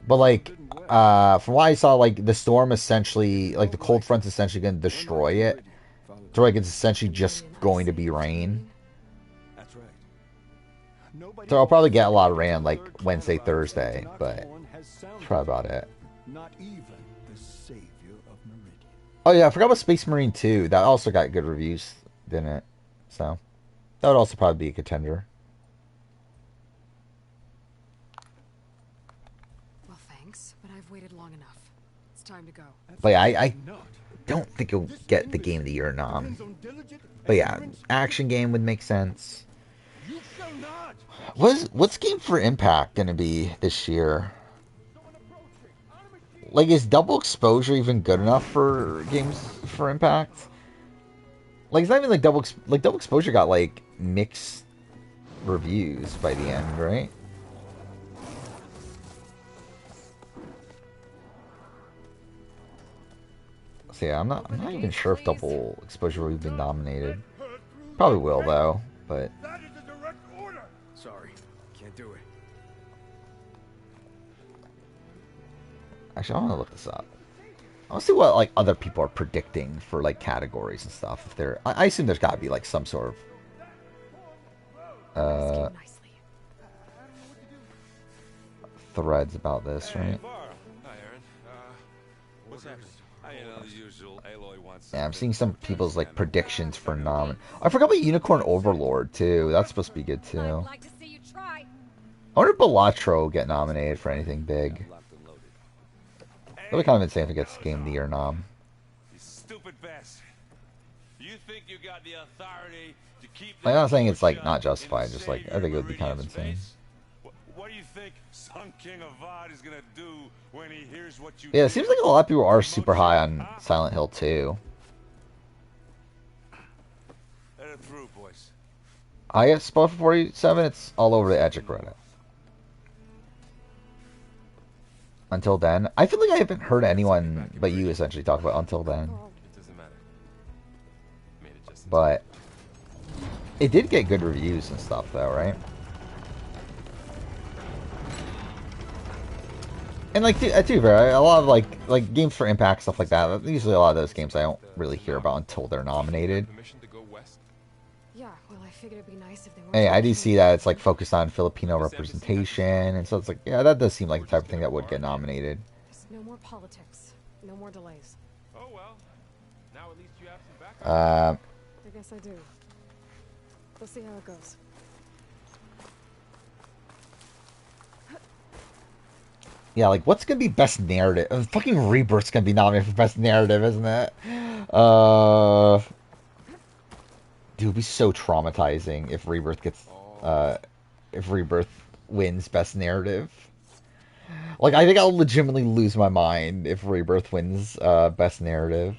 But like, from what I saw, like the storm essentially, like the cold front's essentially gonna destroy it. So like, it's essentially just going to be rain. So I'll probably get a lot of rain like Wednesday, Thursday, but that's probably about it. Oh yeah, I forgot about Space Marine 2. That also got good reviews, didn't it? So that would also probably be a contender. Well, thanks, but I've waited long enough. It's time to go. But yeah, I don't think it'll get the Game of the Year nom. But yeah, action game would make sense. What's Game for Impact gonna be this year? Like, is double exposure even good enough for Games for Impact? Like, it's not even like double exposure got like mixed reviews by the end, right? So yeah, I'm not even sure if double exposure will be nominated. Probably will though, but Sorry, can't do it. actually I want to look this up. I want to see what like other people are predicting for like categories and stuff. If they're, I assume there's got to be like some sort of threads about this, right? Hi, Aaron. What's happening? The usual. Aloy wants. Yeah, I'm seeing some people's like predictions for I forgot about Unicorn Overlord too. That's supposed to be good too. I wonder if Balatro will get nominated for anything big. That'd be kind of insane if it gets Game of the Year nom. You stupid bastard. You think you got the authority to keep Like, I'm not saying it's like not justified, just like I think it would be kind of insane. What do you think Sun King Avad is gonna do when he hears what you Yeah, it seems like a lot of people are super high on Silent Hill 2. Let it through, boys. I get spot for 47, it's all over the Edge of Reddit. Until Then. I feel like I haven't heard anyone but you essentially talk about Until Then. It doesn't matter. Made it just But it did get good reviews and stuff though, right? And like, too, right? A lot of like games for Impact, stuff like that. Usually, a lot of those games I don't really hear about until they're nominated. Yeah, well, I figured it'd be nice if they weren't. Hey, I do see that it's like focused on Filipino representation, and so it's like, yeah, that does seem like the type of thing that would get nominated. No more politics. No more delays. Oh well. Now at least you have some backup. I guess I do. We'll see how it goes. Yeah, like, what's gonna be best narrative? Fucking Rebirth's gonna be nominated for best narrative, isn't it? Dude, it'd be so traumatizing if Rebirth gets, if Rebirth wins best narrative. Like, I think I'll legitimately lose my mind if Rebirth wins, best narrative.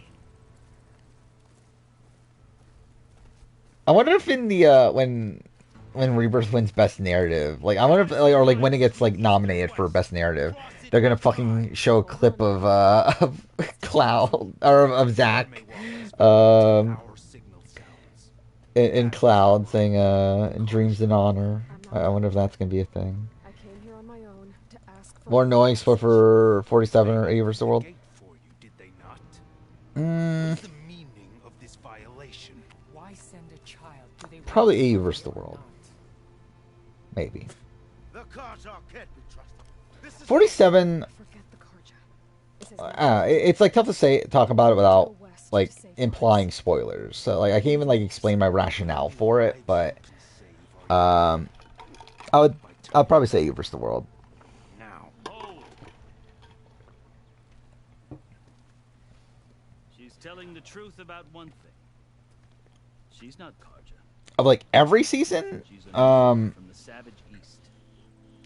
I wonder if in the, when Rebirth wins best narrative, like, I wonder if, like, or like when it gets like nominated for best narrative, they're gonna fucking show a clip of Cloud or of Zack, in Cloud saying Dreams in Honor. I wonder if that's gonna be a thing. More noise for 47 or 80 versus the world. Probably 80 versus the world. Maybe. 47. It's like tough to talk about it without like implying spoilers. So like I can't even like explain my rationale for it, but I'll probably say 80 versus the world. She's telling the truth about one thing. She's not Karja. Of like every season, From the savage east.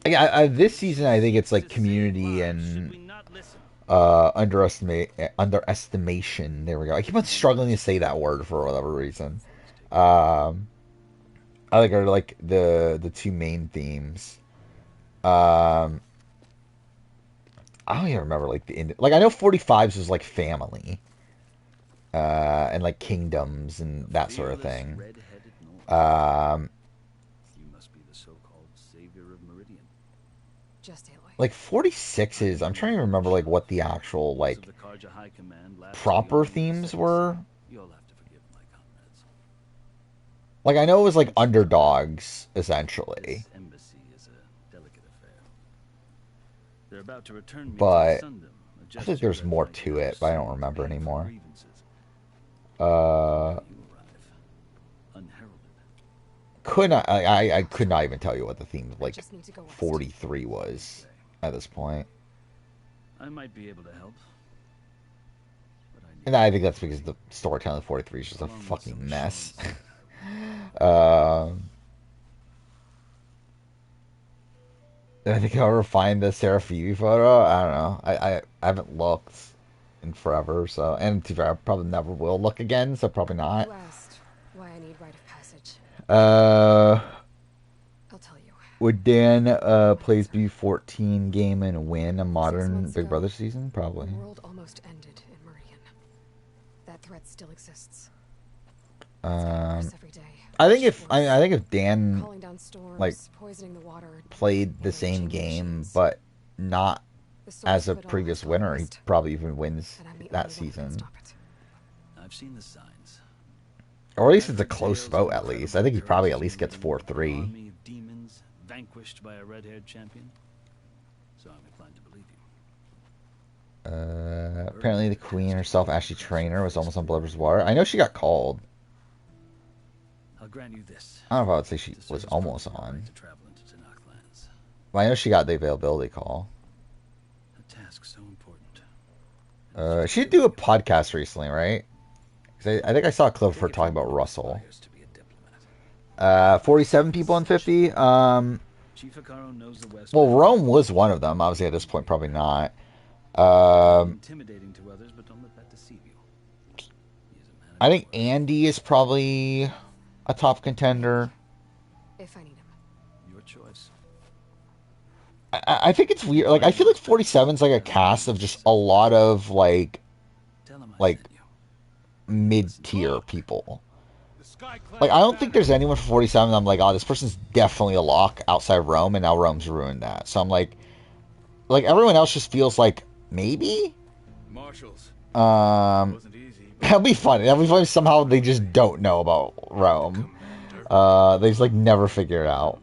this season I think it's like Community and underestimation. There we go. I keep on struggling to say that word for whatever reason. I think are like the two main themes. I don't even remember like I know 45s was like family, and like kingdoms and that sort of thing. You must be the so-called savior of Meridian. Just Aloy. Like 46s, I'm trying to remember like what the actual like proper themes were. You'll have to forgive my comrades. Like I know it was like underdogs essentially. This embassy is a delicate affair. They're about to return me But to Sundom, I think there's more to it, but I don't remember anymore. Could not I could not even tell you what the theme of like 43 was at this point. I might be able to help. And I think that's because the storytelling of 43 is just a fucking mess. I think I'll ever find the Sarah Phoebe photo. I don't know. I haven't looked in forever, so and to be fair, I probably never will look again, so probably not. You asked why I need rite of passage. I'll tell you. Would Dan plays B14 game and win a modern Big Brother season? Probably. The world almost ended in Meridian. That threat still exists. Every day. I think if Dan Calling down storms, like poisoning the water, played the same game but not as a previous winner, he probably even wins that season. I've seen the signs. Or at least it's a close vote. At least I think he probably at least gets 4-3. Army of demons vanquished by a red-haired champion. So I'm inclined to believe you. Apparently the queen herself, Ashley Trainer, was almost on Blood Water. I know she got called. I'll grant you this. I don't know if I would say she was almost on. But I know she got the availability call. A task so important. She did do a podcast recently, right? 'Cause I think I saw a clip of her talking about Russell. 47 people on 50. Chief Hikaru knows the West. Well, Rome was one of them. Obviously, at this point, probably not. Intimidating to others, but don't let that deceive you. I think Andy is probably a top contender. If I need him. Your choice. I think it's weird. Like, I feel like 47's like a cast of just a lot of like mid-tier people. Like, I don't think there's anyone for 47 I'm like, oh, this person's definitely a lock outside Rome, and now Rome's ruined that. So I'm like everyone else just feels like maybe. Marshals. That'll be funny. That'll be funny if somehow they just don't know about Rome. They just like never figure it out.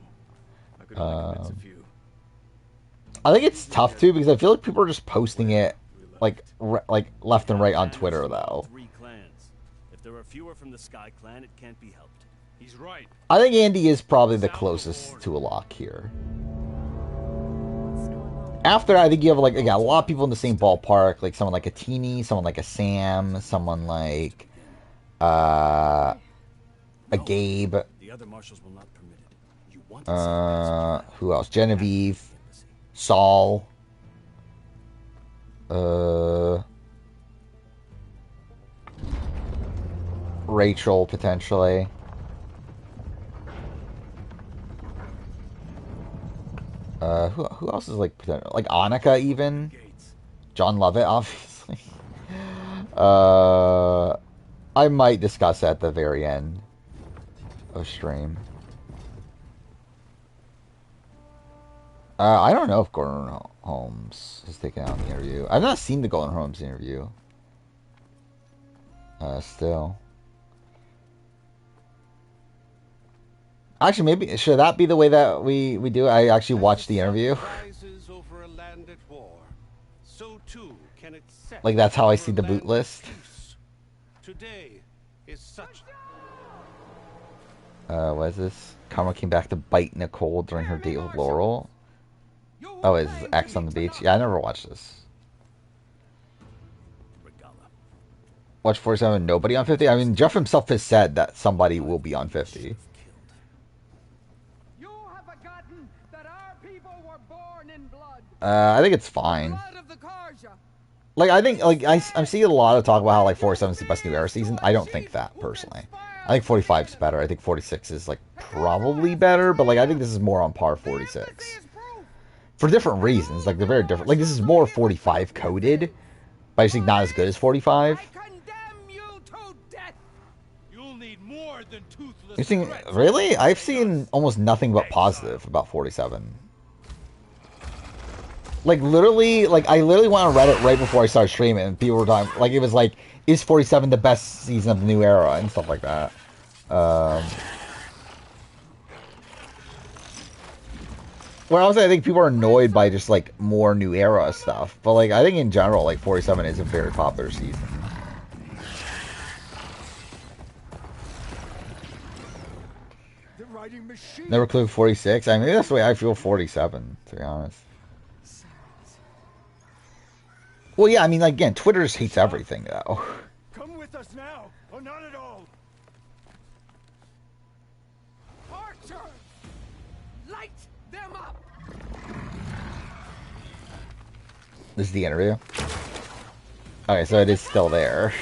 I think it's tough too because I feel like people are just posting it like left and right on Twitter though. If there are fewer from the Sky Clan, it can't be helped. He's right. I think Andy is probably the closest to a lock here. After, I think you have like a lot of people in the same ballpark, like someone like a Teeny, someone like a Sam, someone like a Gabe. The other marshals will not permit it. You want who else? Genevieve, Saul. Rachel potentially. Who else is like potential? Like Annika even. John Lovett obviously. I might discuss at the very end of stream. I don't know if Gordon Holmes has taken out the interview. I've not seen the Gordon Holmes interview. Still. Actually, maybe should that be the way that we do it? I actually watched the interview. Over a land at war. So too can it set Like that's how I see the boot list. Today is such. What is this? Karma came back to bite Nicole during her date with Laurel. Oh, is X on the beach? Yeah, I never watched this. Watch 47, nobody on 50? I mean, Jeff himself has said that somebody will be on 50. I think it's fine. Like, I think, like, I'm seeing a lot of talk about how, like, 47 is the best New Era season. I don't think that, personally. I think 45 is better. I think 46 is, like, probably better, but, like, I think this is more on par 46. For different reasons. Like, they're very different. Like, this is more 45 coded, but I just think not as good as 45. You think, really? I've seen almost nothing but positive about 47. Like, literally, like, I literally went on Reddit right before I started streaming, and people were talking, like, it was like, is 47 the best season of the New Era, and stuff like that. Well, honestly, I think people are annoyed by just, like, more New Era stuff, but, like, I think in general, like, 47 is a very popular season. Never include 46? I mean, that's the way I feel 47, to be honest. Well, yeah, I mean, like, again, Twitter just hates everything, though. Come with us now, or not at all. Archer, light them up. This is the interview. Okay, so it is still there.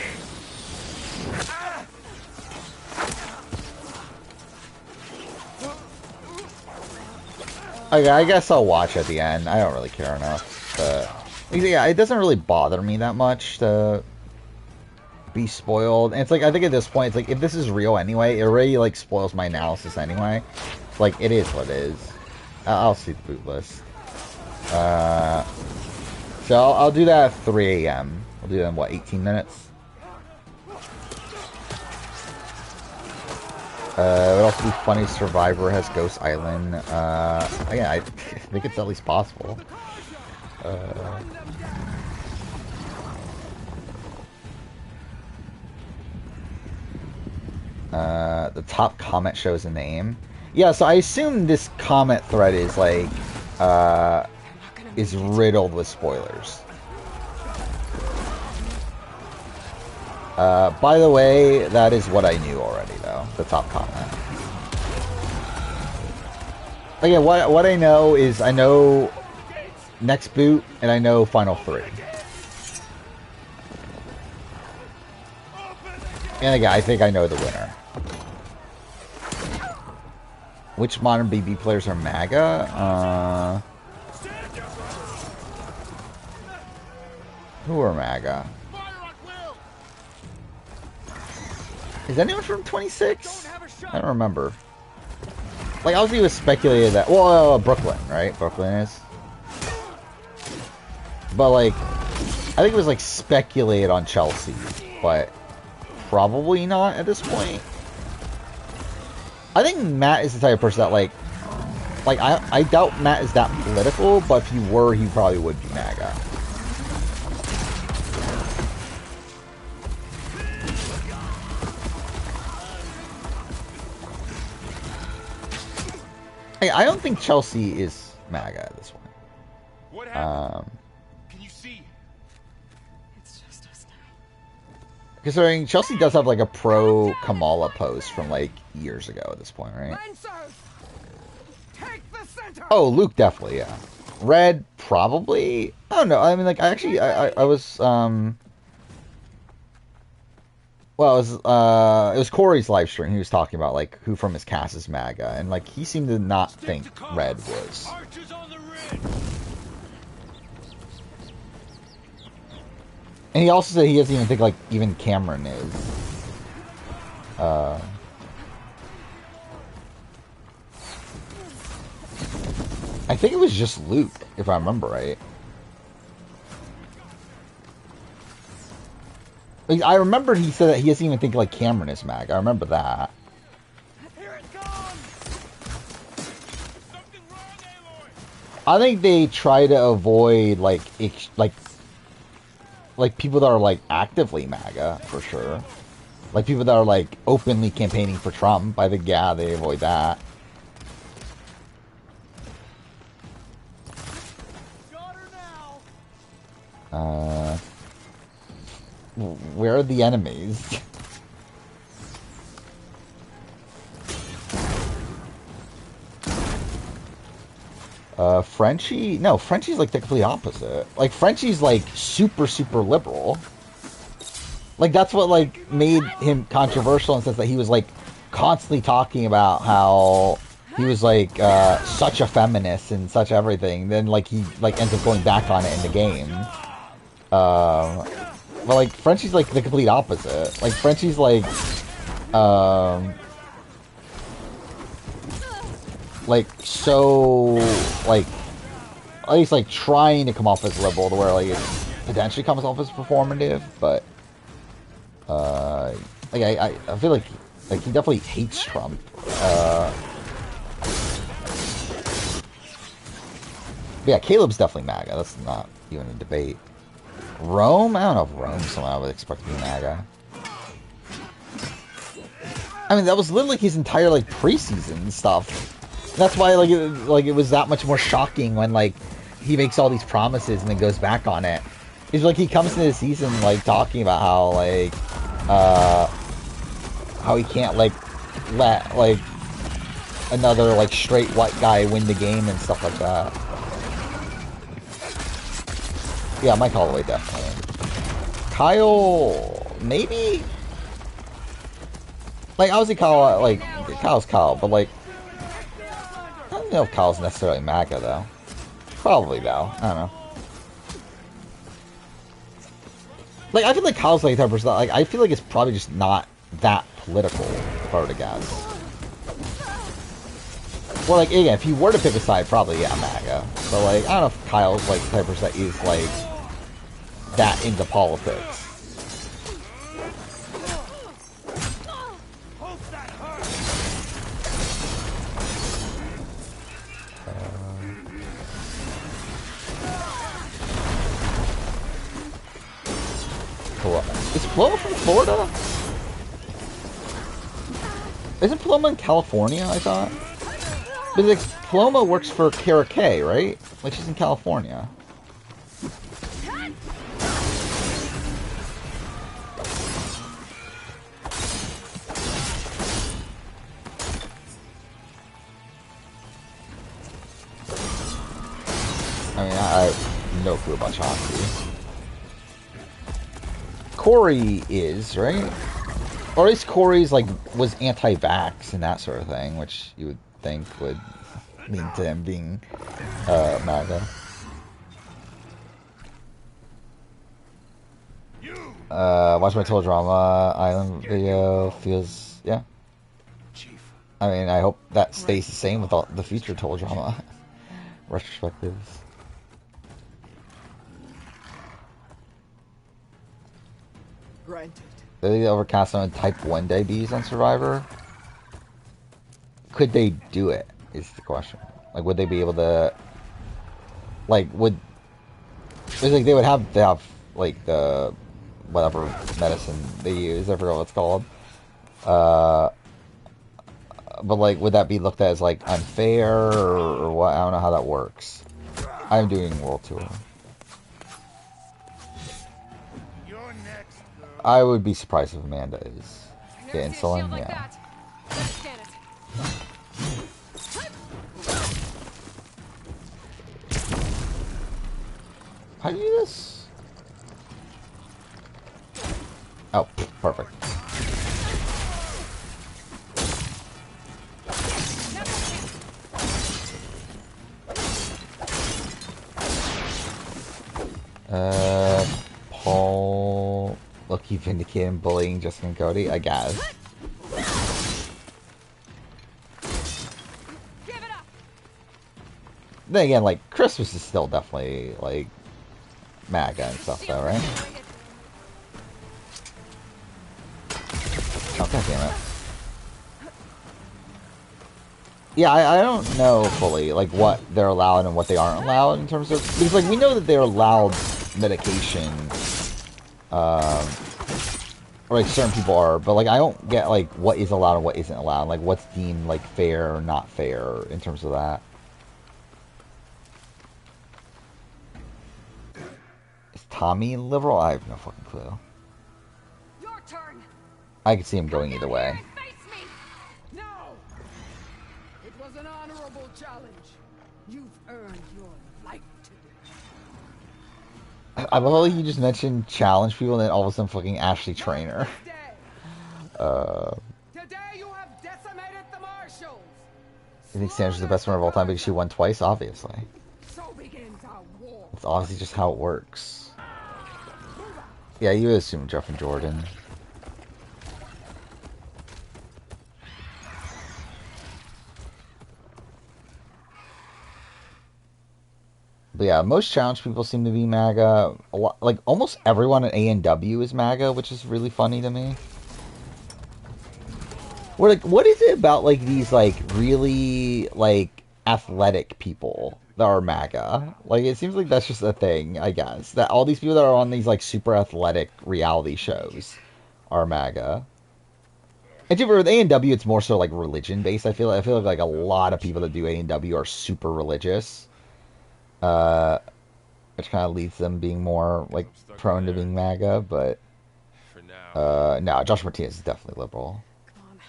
Okay, I guess I'll watch at the end. I don't really care enough. But yeah, it doesn't really bother me that much to be spoiled. And it's like, I think at this point, it's like, if this is real anyway, it already like spoils my analysis anyway. It's like, it is what it is. I'll see the boot list. So I'll do that at 3 a.m. I'll do that in, what, 18 minutes? It would also be funny Survivor has Ghost Island. Yeah, I think it's at least possible. The top comment shows a name. Yeah, so I assume this comment thread is like, is riddled with spoilers. By the way, that is what I knew already, though. The top comment. Again, what I know is I know next boot and I know final 3. And again, I think I know the winner. Which modern BB players are MAGA? Who are MAGA? Is anyone from 26? I don't remember. Like, obviously it was speculated that... Well, Brooklyn, right? Brooklyn is. But, like, I think it was, like, speculated on Chelsea. But probably not at this point. I think Matt is the type of person that, like I doubt Matt is that political, but if he were, he probably would be MAGA. Hey, I don't think Chelsea is MAGA at this point. What happened? Can you see? It's just us now. Considering Chelsea does have like a pro Kamala post from like years ago at this point, right? Oh, Luke definitely, yeah. Red probably. I don't know. I mean, like, I was well, it was Corey's live stream. He was talking about like who from his cast is MAGA, and like he seemed to not think Red was. And he also said he doesn't even think like even Cameron is. I think it was just Luke, if I remember right. I remember he said that he doesn't even think like Cameron is MAGA. I remember that. I think they try to avoid like people that are like actively MAGA for sure. Like people that are like openly campaigning for Trump. I think yeah, they avoid that. Where are the enemies? Frenchie? No, Frenchie's like the complete opposite. Like, Frenchie's like super, super liberal. Like, that's what like made him controversial in the sense that he was like constantly talking about how he was like such a feminist and such everything. Then like he like ends up going back on it in the game. But like Frenchie's like the complete opposite. Like Frenchie's like so like at least like trying to come off as liberal to where like it potentially comes off as performative, but like I feel like he definitely hates Trump. Yeah, Caleb's definitely MAGA. That's not even a debate. Rome? I don't know if Rome's someone I would expect to be MAGA. I mean, that was literally his entire like preseason stuff. That's why like it was that much more shocking when like he makes all these promises and then goes back on it. It's like he comes into the season like talking about how he can't like let like another like straight white guy win the game and stuff like that. Yeah, Mike Holloway, definitely. Kyle, maybe? Like, obviously Kyle, like, Kyle's Kyle, but like, I don't know if Kyle's necessarily MAGA, though. Probably, though. I don't know. Like, I feel like Kyle's like that person, like, I feel like it's probably just not that political, if I were to guess. Well, like, again, if you were to pick a side, probably, yeah, MAGA. But, like, I don't know if Kyle's, like, the type of person that is, like, that into politics. Is Paloma from Florida? Isn't Paloma in California, I thought? But like, Paloma works for Kara K, right? Like, she's in California. I mean, I have no clue about Chauncey. Corey is, right? Or at least Corey's, like, was anti-vax and that sort of thing, which you would think would lead to him being, MAGA. Watch my Total Drama Island video feels, yeah. I mean, I hope that stays the same with all the future Total Drama retrospectives. Granted. Did they overcast on type 1 diabetes on Survivor? Could they do it, is the question. Like, would they be able to... Like, would... It's like they would have to have, like, the... whatever medicine they use, I forgot what it's called. But, like, would that be looked at as, like, unfair, or what? I don't know how that works. I'm doing World Tour. I would be surprised if Amanda is. The insulin, like yeah. How do you do this? Oh, perfect. Paul... Lucky vindicating bullying Jessica and Cody, I guess. Then again, like, Christmas is still definitely, like, MAGA and stuff, though, right? Oh, god damn it. Yeah, I don't know fully, like, what they're allowed and what they aren't allowed in terms of... Because, like, we know that they're allowed medication... or like certain people are, but like I don't get like what is allowed and what isn't allowed, like what's deemed like fair or not fair in terms of that. Is Tommy liberal? I have no fucking clue. Your turn. I could see him going either way. Face me. No. It was an honorable challenge. You've earned your life today. I love how you just mentioned challenge people and then all of a sudden fucking Ashley Trainer. Today you have decimated the Marshals. You think Sandra's the best winner of all time because she won twice? Obviously. So begins our war. It's obviously just how it works. Yeah, you would assume Jeff and Jordan. But yeah, most challenge people seem to be MAGA. A lot, like almost everyone at A&W is MAGA, which is really funny to me. What is it about like these like really like athletic people that are MAGA? Like it seems like that's just a thing, I guess. That all these people that are on these like super athletic reality shows are MAGA. And for A&W, it's more so like religion based. I feel like a lot of people that do A&W are super religious. Which kind of leads them being more like prone to being MAGA, but no, Josh Martinez is definitely liberal. Come on.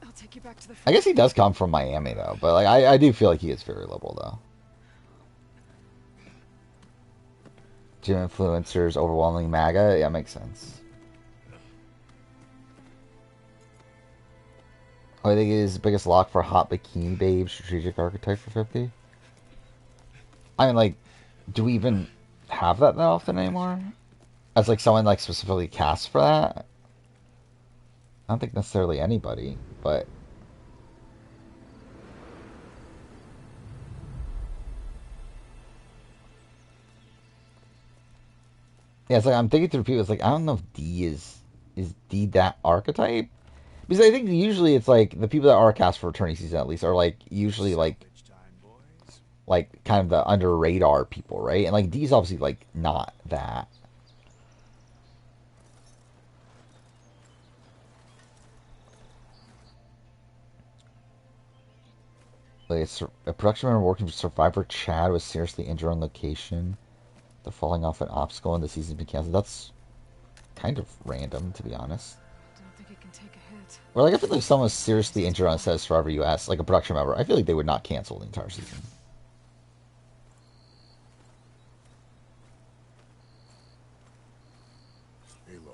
I'll take you back to the I guess he does come from Miami though, but like I do feel like he is very liberal though. gym influencers overwhelming MAGA. Yeah, makes sense. I think is the biggest lock for hot bikini babe strategic archetype for 50. I mean, like, do we even have that often anymore? As like someone like specifically cast for that? I don't think necessarily anybody, but yeah, it's like I'm thinking through people. It's like I don't know if D is D that archetype, because I think usually it's like the people that are cast for Attorney season at least are like usually like kind of the under radar people, right? And like D's obviously like not that. Like a production member working for Survivor Chad was seriously injured on location. They're falling off an obstacle and the season's been canceled. That's kind of random, to be honest. I don't think it can take a hit. Or like I feel like if someone was seriously injured on a set of Survivor US, like a production member, I feel like they would not cancel the entire season. Aloy.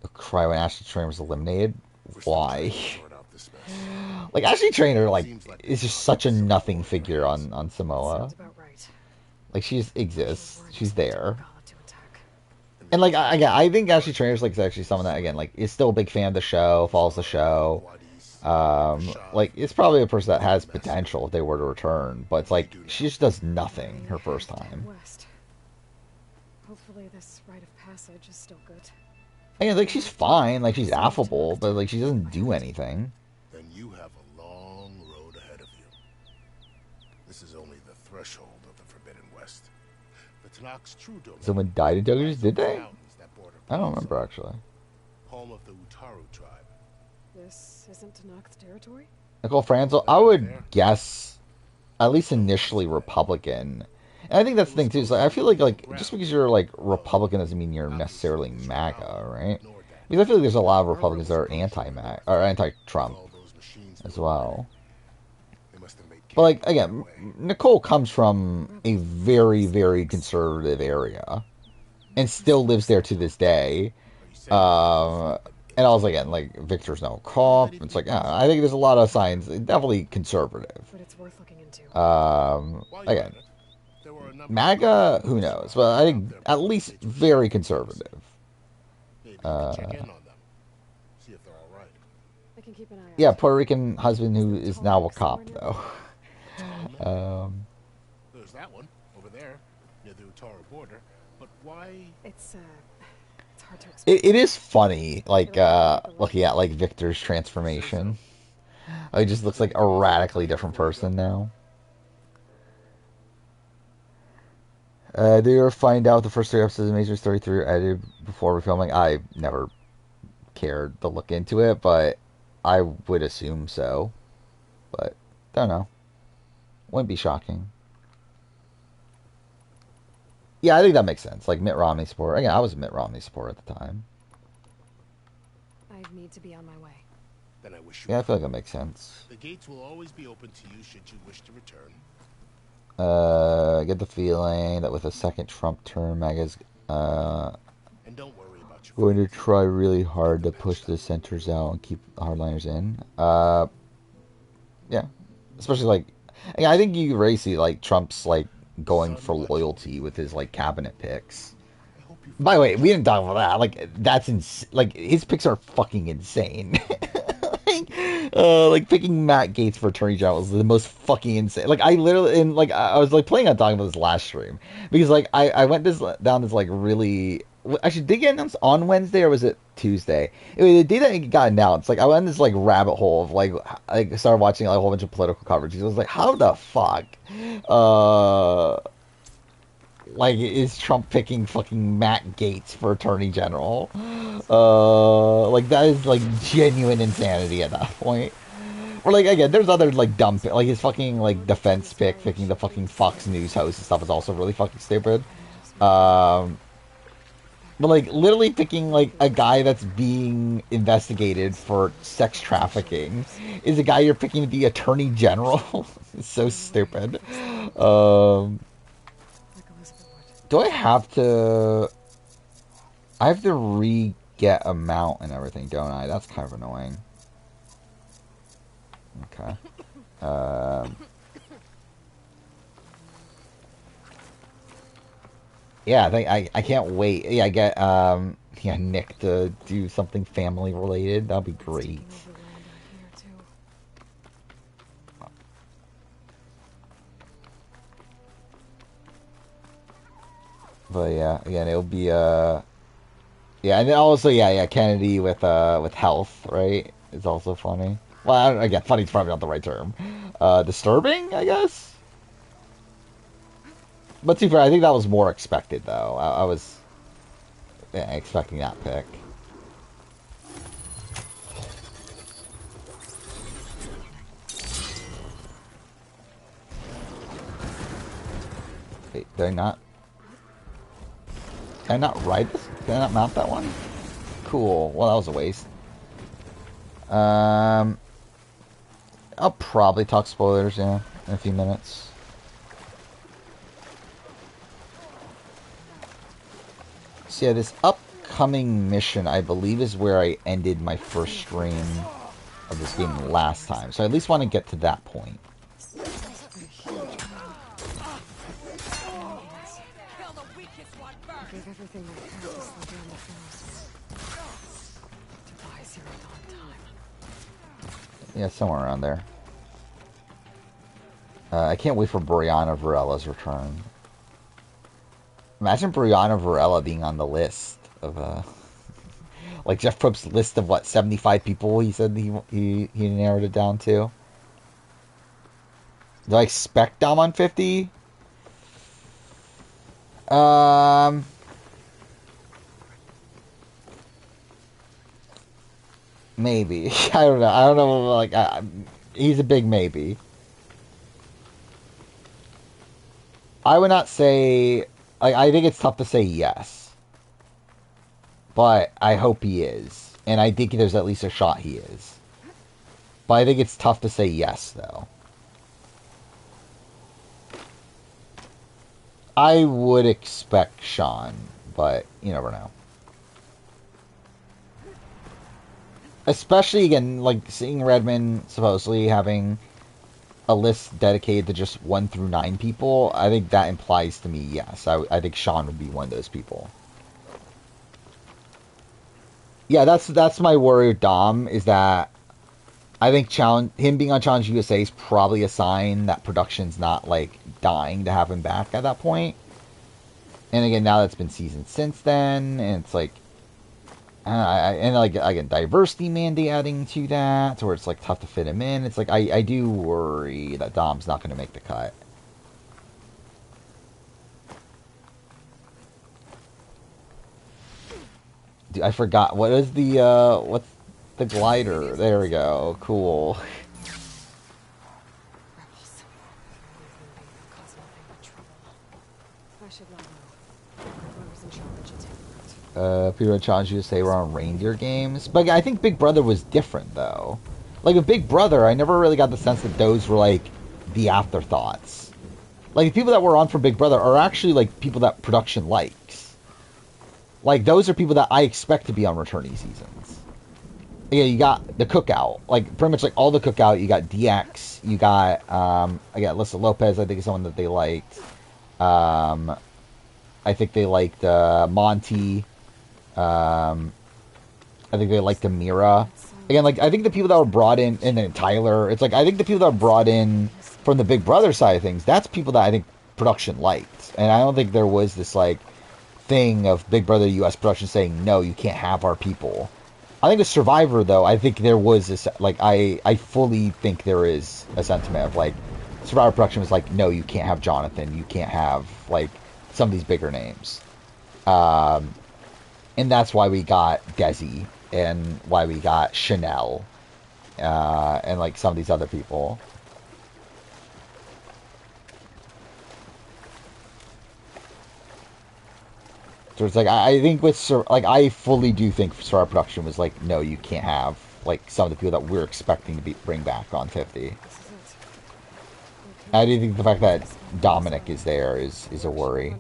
A cry when Ashley Trainer was eliminated? Why? Like Ashley Trainer, like is just such a nothing figure on Samoa. Like she just exists, she's there, and like I think Ashley Trainer's like is actually someone that again like is still a big fan of the show, follows the show. Like it's probably a person that has potential if they were to return, but it's like she just does nothing her first time. Hopefully this rite of passage is still good. And like she's fine, like she's affable, but like she doesn't do anything. Then you have a long road ahead of you. This is only the threshold of the Forbidden West. The Tanak's true domain. Someone died in Tokyo, did they? I don't remember actually. Home of the Utaru tribe. This isn't Tanak's territory? Nicole Franzel, I would guess at least initially Republican. And I think that's the thing too. Is like, I feel like just because you're like Republican doesn't mean you're necessarily MAGA, right? Because I feel like there's a lot of Republicans that are anti-MAGA or anti-Trump as well. But like again, Nicole comes from a very, very conservative area and still lives there to this day. And also again, like Victor's no cop. It's like I think there's a lot of signs, definitely conservative. But it's worth looking into. Again. MAGA, who knows? But I think at least very conservative. Yeah, Puerto Rican husband who is now a cop, though. There's that one over there near the Utaru border. But why? It's hard to explain. It is funny, like looking at like Victor's transformation. He just looks like a radically different person now. Did you ever find out the first 3 episodes of Amazing Story 3 were edited before refilming? I never cared to look into it, but I would assume so. But, don't know. Wouldn't be shocking. Yeah, I think that makes sense. Like, Mitt Romney support. Again, I was a Mitt Romney supporter at the time. I need to be on my way. Then I wish you. Yeah, I feel like that makes sense. The gates will always be open to you should you wish to return. I get the feeling that with a second Trump term, MAGA's and don't worry about your going to try really hard to push the centers out and keep the hardliners in. Yeah, especially like I think you really see like Trump's like going for loyalty with his like cabinet picks. By the way, we didn't talk about that. Like that's like his picks are fucking insane. Like picking Matt Gaetz for Attorney General is the most fucking insane. Like I literally, and like I was like planning on talking about this last stream because like I went down this like really. Actually, did it get announced on Wednesday or was it Tuesday? Anyway, the day that it got announced, like I went in this like rabbit hole of like I started watching like a whole bunch of political coverage. I was like, how the fuck, like is Trump picking fucking Matt Gaetz for Attorney General? Like that is like genuine insanity at that point. Or like again, there's other like dumb like his fucking like defense pick, picking the fucking Fox News host and stuff is also really fucking stupid. But like literally picking like a guy that's being investigated for sex trafficking is a guy you're picking to be Attorney General. It's so stupid. Do I have to... I have to re-get a mount and everything, don't I? That's kind of annoying. Okay. Yeah, I can't wait. Yeah, I get yeah, Nick to do something family related. That'd be great. But yeah, again, it'll be yeah, and then also yeah, Kennedy with health, right? Is also funny. Well, I don't, again, funny's probably not the right term. Disturbing, I guess. But to be fair, I think that was more expected, though. I was expecting that pick. Wait, did I not? Can I not ride this? Can I not mount that one? Cool. Well, that was a waste. I'll probably talk spoilers, yeah, in a few minutes. So yeah, this upcoming mission, I believe, is where I ended my first stream of this game last time. So I at least want to get to that point. Yeah, somewhere around there. I can't wait for Brianna Varella's return. Imagine Brianna Varela being on the list of like Jeff Probst's list of what 75 people he said he narrowed it down to. Do I expect Dom on 50? Maybe. I don't know. I don't know. Like, he's a big maybe. I would not say... Like, I think it's tough to say yes. But I hope he is. And I think there's at least a shot he is. But I think it's tough to say yes, though. I would expect Sean, but you never know. Especially, again, like, seeing Redmond supposedly having a list dedicated to just 1 through 9 people, I think that implies to me, yes. I think Sean would be one of those people. Yeah, that's my worry with Dom, is that I think him being on Challenge USA is probably a sign that production's not, like, dying to have him back at that point. And again, now that's been seasoned since then, and it's like, and like, again, diversity mandate adding to that, where it's like tough to fit him in. It's like, I do worry that Dom's not going to make the cut. Dude, I forgot, what is the, what's the glider? There we go, cool. People at Challenge USA were on reindeer games. But I think Big Brother was different, though. Like, with Big Brother, I never really got the sense that those were, like, the afterthoughts. Like, the people that were on for Big Brother are actually, like, people that production likes. Like, those are people that I expect to be on returning seasons. Yeah, you got the Cookout. Like, pretty much, like, all the Cookout. You got DX. You got, Alyssa Lopez, I think, is someone that they liked. I think they liked, Monty. I think they liked Amira. Again, like, I think the people that were brought in, and then Tyler, it's like, I think the people that were brought in from the Big Brother side of things, that's people that I think production liked. And I don't think there was this, like, thing of Big Brother US production saying, no, you can't have our people. I think the Survivor, though, I think there was this, like, I fully think there is a sentiment of, like, Survivor production was like, no, you can't have Jonathan, you can't have, like, some of these bigger names. And that's why we got Desi, and why we got Chanel, and, like, some of these other people. So it's like, I think with, like, I fully do think Survivor production was like, no, you can't have, like, some of the people that we're expecting to bring back on 50. I do think the fact that Dominic is there is a worry.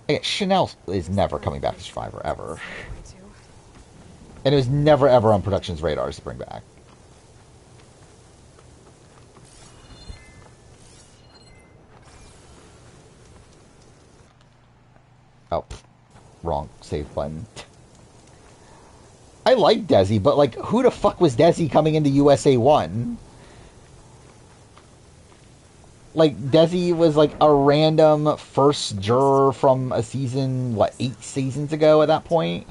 Okay, Chanel is never coming back to Survivor, ever. And it was never, ever on production's radars to bring back. Oh, wrong save button. I like Desi, but, like, who the fuck was Desi coming into USA 1? Like, Desi was, like, a random first juror from a season, what, 8 seasons ago at that point?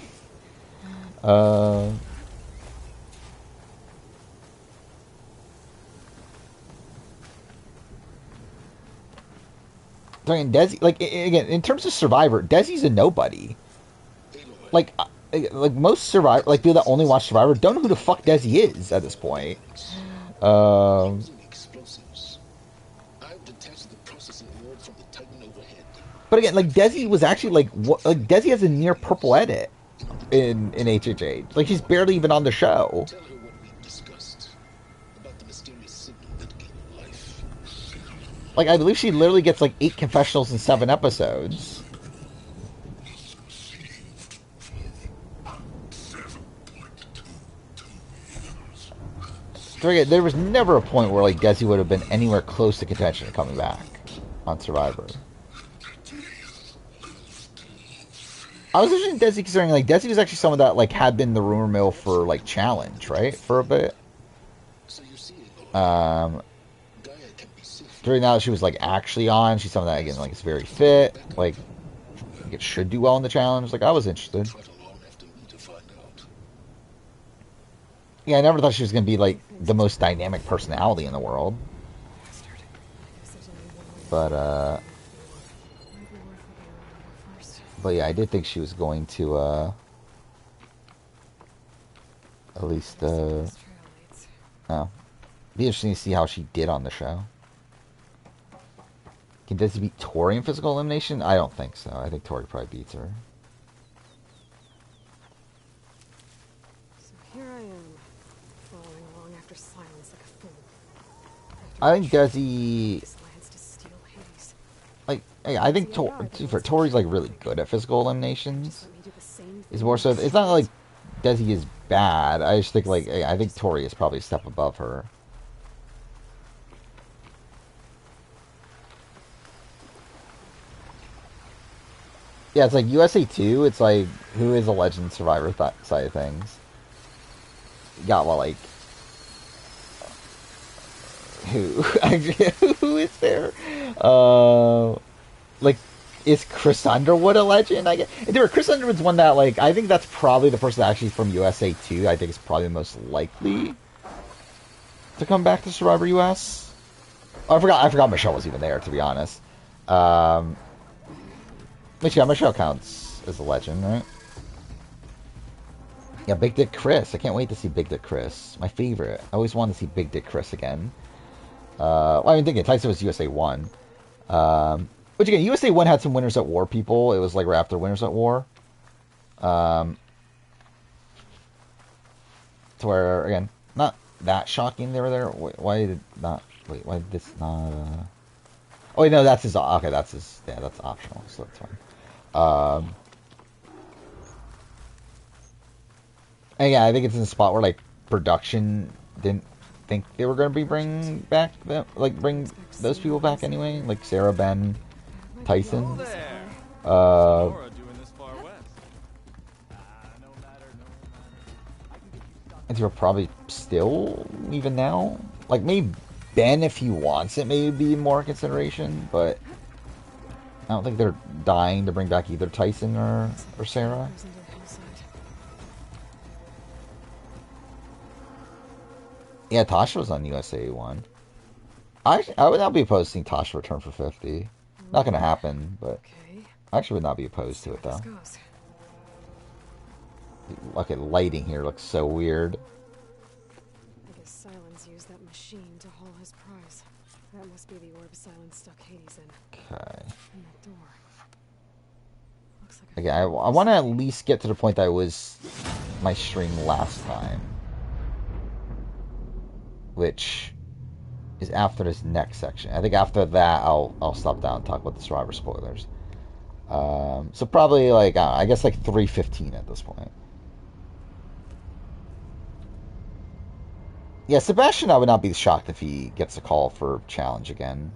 Desi, like, again, in terms of Survivor, Desi's a nobody. Like most Survivor, like, people that only watch Survivor don't know who the fuck Desi is at this point. But again, like, Desi was actually, like, Desi has a near purple edit in HHH. Like, she's barely even on the show. Like, I believe she literally gets, like, 8 confessionals in 7 episodes. There was never a point where, like, Desi would have been anywhere close to contention coming back on Survivor. I was interested in Desi considering, like, Desi was actually someone that, like, had been the rumor mill for, like, Challenge, right? For a bit. During now that she was, like, actually on, she's someone that, again, like, is very fit. Like, it should do well in the Challenge. Like, I was interested. Yeah, I never thought she was going to be, like, the most dynamic personality in the world. But yeah, I did think she was going to, at least, be interesting to see how she did on the show. Does he beat Tori in physical elimination? I don't think so. I think Tori probably beats her. So here I am, following along after Silence like a fool. I think Desi, like, I think Tori's, like, really good at physical eliminations. It's more so, it's not like Desi is bad. I just think, like, I think Tori is probably a step above her. Yeah, it's like USA 2, it's like, who is a Legend Survivor side of things? You got, well, like, who? Who is there? Like, is Chris Underwood a legend? I guess. Chris Underwood's one that, like, I think that's probably the person actually from USA 2. I think is probably the most likely to come back to Survivor US. Oh, I forgot Michelle was even there, to be honest. Michelle counts as a legend, right? Yeah, Big Dick Chris. I can't wait to see Big Dick Chris. My favorite. I always wanted to see Big Dick Chris again. Well, I mean, thinking Tyson was USA 1. Which again, USA 1 had some Winners at War people. It was like right after Winners at War. To where, again, not that shocking they were there. Why did this not... Oh, wait, no, that's his... Okay, that's his... Yeah, that's optional, so that's fine. And yeah, I think it's in a spot where, like, production didn't think they were going to be bring those people back anyway. Like, Sarah, Ben, Tyson. And they're probably still, even now, like, maybe Ben, if he wants it, maybe be more consideration, but I don't think they're dying to bring back either Tyson or Sarah. Yeah, Tasha was on USA 1. I would not be opposed to seeing Tasha return for 50. Not going to happen, but I actually would not be opposed to it, though. Look at lighting here, looks so weird. I guess Silence used that machine to haul his prize. That must be the orb Silence stuck Hades in. Okay. And that door. Looks like Okay, I want to at least get to the point that I was my stream last time. Which is after this next section. I think after that, I'll stop down and talk about the Survivor spoilers. So probably like I guess like 3:15 at this point. Yeah, Sebastian, I would not be shocked if he gets a call for challenge again.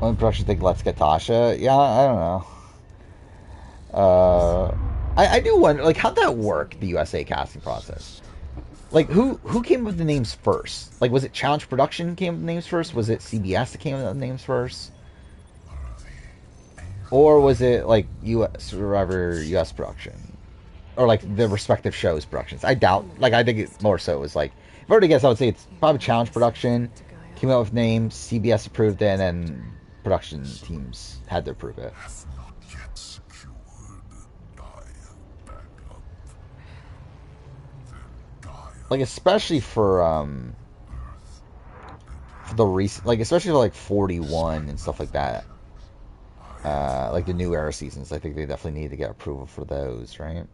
When production think let's get Tasha? Yeah, I don't know. I do wonder, like, how'd that work, the USA casting process? Like, who came up with the names first? Like, was it Challenge Production came up with the names first? Was it CBS that came up with the names first? Or was it, like, Survivor US production? Or, like, the respective shows' productions? I doubt, like, I think it more so was, like, if I were to guess, I would say it's probably Challenge Production, came up with names, CBS approved it, and then production teams had to approve it. Like, especially for the recent, like, especially for, like, 41 and stuff like that. Like, the New Era seasons, I think they definitely need to get approval for those, right?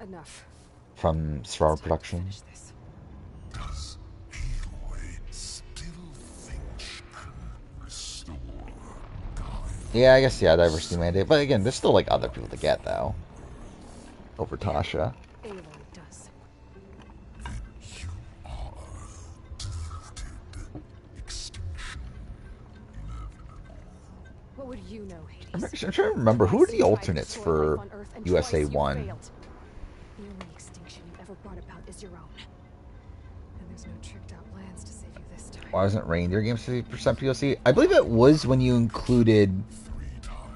Enough. From Survivor Productions. Yeah, I guess, yeah, diversity mandate. But again, there's still, like, other people to get, though. Over Tasha. Aloy does. What would you know, Hades? I'm trying to remember, who are the alternates for USA 1? The only extinction you ever brought about is your own. And there's no tricked out plans to save you this time. Why wasn't Reindeer Games 50% POC? I believe it was when you included,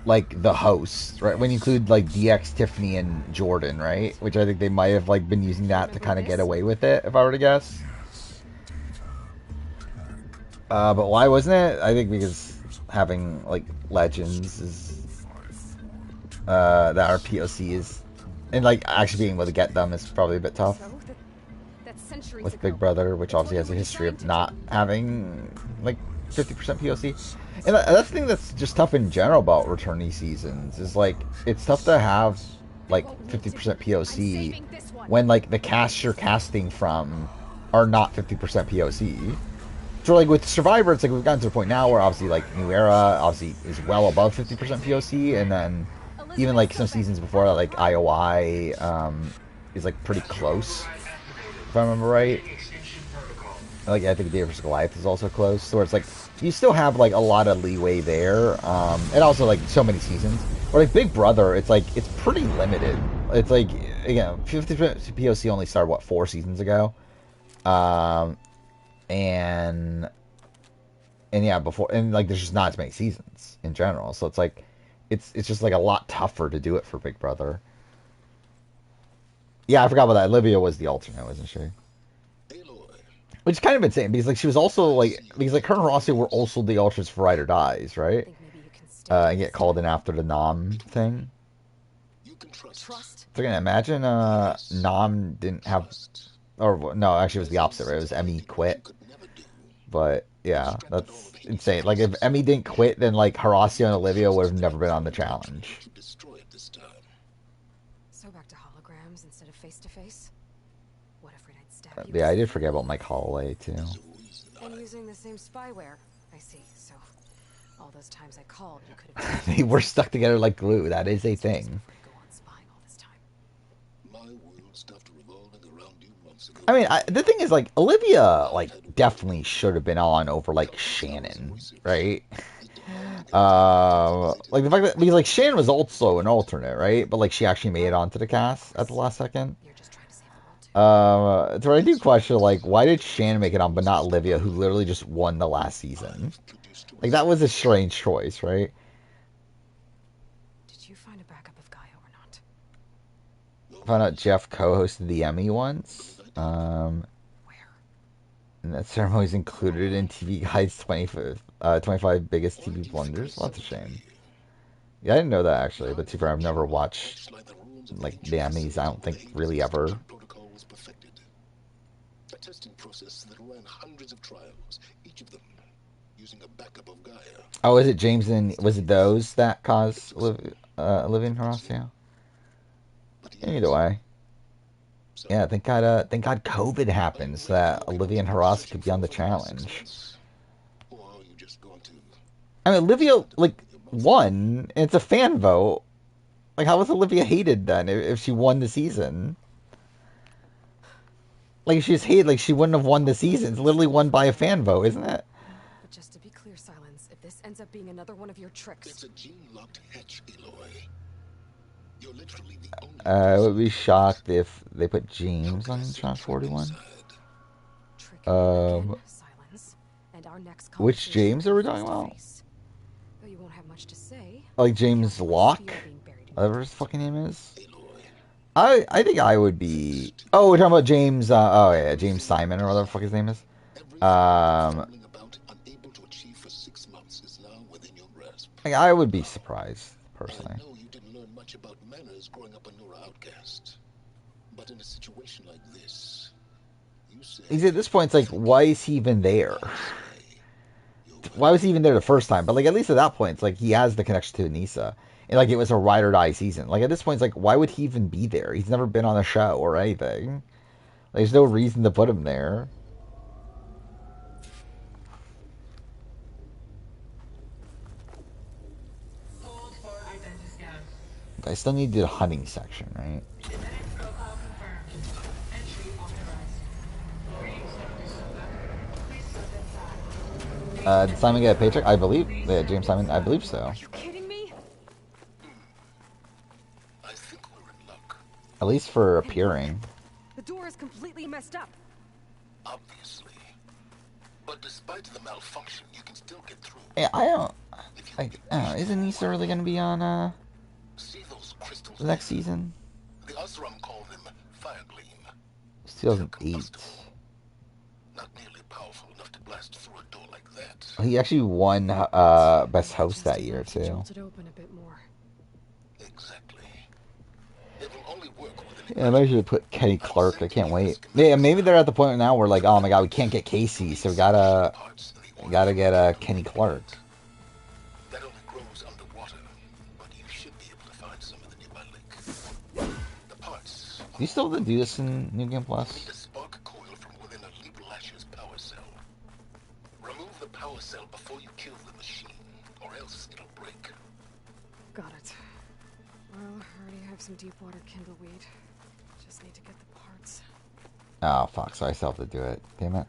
like, the hosts, right? When you include, like, DX, Tiffany, and Jordan, right? Which I think they might have, like, been using that to kind of get away with it, if I were to guess. But why wasn't it? I think because having, like, legends is, that our POC is, and, like, actually being able to get them is probably a bit tough. With Big Brother, which obviously has a history of not having, like, 50% POC. And that's the thing that's just tough in general about returnee seasons, is, like, it's tough to have, like, 50% POC when, like, the cast you're casting from are not 50% POC. So, like, with Survivor, it's like we've gotten to the point now where obviously, like, New Era obviously is well above 50% POC, and then even, like, some seasons before that, like, IOI is, like, pretty close, if I remember right. Like, I think David vs. Goliath is also close, so it's like you still have, like, a lot of leeway there, and also, like, so many seasons. Or, like, Big Brother, it's like it's pretty limited. It's like, again, 50% POC only started, what, 4 seasons ago, and yeah, before, and, like, there's just not as many seasons in general, so it's like it's just, like, a lot tougher to do it for Big Brother. Yeah, I forgot about that. Olivia was the alternate, wasn't she? Which is kind of insane, because, like, she was also, like, because, like, her and Horacio were also the alternates for Ride or Dies, right? And get called in after the Nom thing. So again, imagine Nom didn't have, or no, actually it was the opposite, right? It was Emmy quit. But yeah, that's insane. Like, if Emmy didn't quit, then, like, Horacio and Olivia would have never been on the challenge. So back to holograms instead of face to face. What if I'd stab you? Yeah, I did forget about Mike Holloway too. And using the same spyware. I see. So all those times I called, you could have. They were stuck together like glue. That is a thing. I mean, the thing is, like, Olivia, like, definitely should have been on over, like, Shannon, right? Like, the fact that, because, like, Shannon was also an alternate, right? But, like, she actually made it onto the cast at the last second. So I do question, like, why did Shannon make it on, but not Olivia, who literally just won the last season? Like, that was a strange choice, right? Did you find a backup of Gaia or not? Found out Jeff co-hosted the Emmy once. And that ceremony is included in TV Guide's 25 biggest TV blunders. Well, that's a shame. Yeah, I didn't know that, actually, but too far, I've never watched, like, the Emmys, I don't think, really ever. A testing process that ran hundreds of trials, each of them using a backup of Gaia. Oh, is it James and was it those that caused Olivia and Horacio? Either way. Yeah, thank God COVID happened so that Olivia and Haras could be on the challenge. I mean, Olivia, like, won, and it's a fan vote. Like, how was Olivia hated then if she won the season? Like, if she's hated, like, she wouldn't have won the season. It's literally won by a fan vote, isn't it? But just to be clear, Silence, if this ends up being another one of your tricks... It's a gene-locked hatch, Aloy. You're literally the only I would be shocked if they put James on Tranche 41. Silence, and our next Which James are we talking about? Though you won't have much to say. Like James Locke? Whatever his fucking name is? I think I would be... Oh, we're talking about James... oh, yeah, James Simon or whatever the fuck his name is. Like, I would be surprised, personally. I know you didn't learn much about manners growing up a Nora outcast. But in a situation like this, you say... He's at this point, it's like, why is he even there? Why was he even there the first time? But, like, at least at that point, it's like, he has the connection to Anissa. And, like, it was a ride or die season. Like, at this point, it's like, why would he even be there? He's never been on a show or anything. Like, there's no reason to put him there. I still need to do the hunting section, right? Did Simon get a paycheck? I believe. Yeah, James Simon, I believe so. Are you kidding me? I think we're in luck. At least for appearing. The door is completely messed up. Obviously. But despite the malfunction, you can still get through. Yeah, I don't know. Isn't Anissa really going to be on, the next season? The Osram call them Firegleam. It's 2008. Not nearly powerful enough to blast through a door like that. He actually won Best Host that year, too. Jolt it open a bit more. Exactly. It will only work with Yeah, maybe I should put Kenny Clark. I can't wait. Yeah, maybe they're at the point now where, like, oh my god, we can't get Casey, so we gotta get Kenny Clark. That only grows underwater, but you should be able to find some in the nearby lake. The parts. Do you still have to do this in New Game Plus? Need a spark coil from within a Leap Lash's power cell. Remove the power cell before you kill the machine, or else it'll break. Got it. Well, I already have some deep water kindleweed. Just need to get the parts. Oh, fuck, so I still have to do it. Damn it.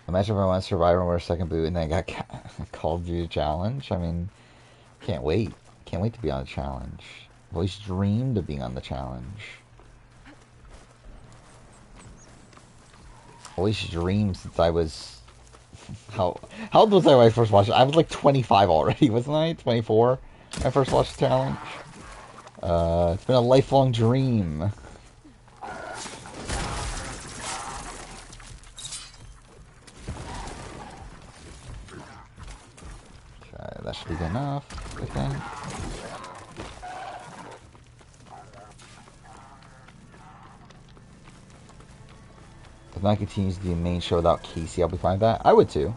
Imagine if I went Survivor with a second boot and then I got called to the challenge. I mean, can't wait. Can't wait to be on the challenge. I've always dreamed of being on the challenge. Always dreamed since I was... How old was I when I first watched it? I was like 25 already, wasn't I? 24 when I first watched the challenge. It's been a lifelong dream. Okay, that should be good enough, I think. If Matt continues to do the main show without Casey, I'll be fine with that. I would too.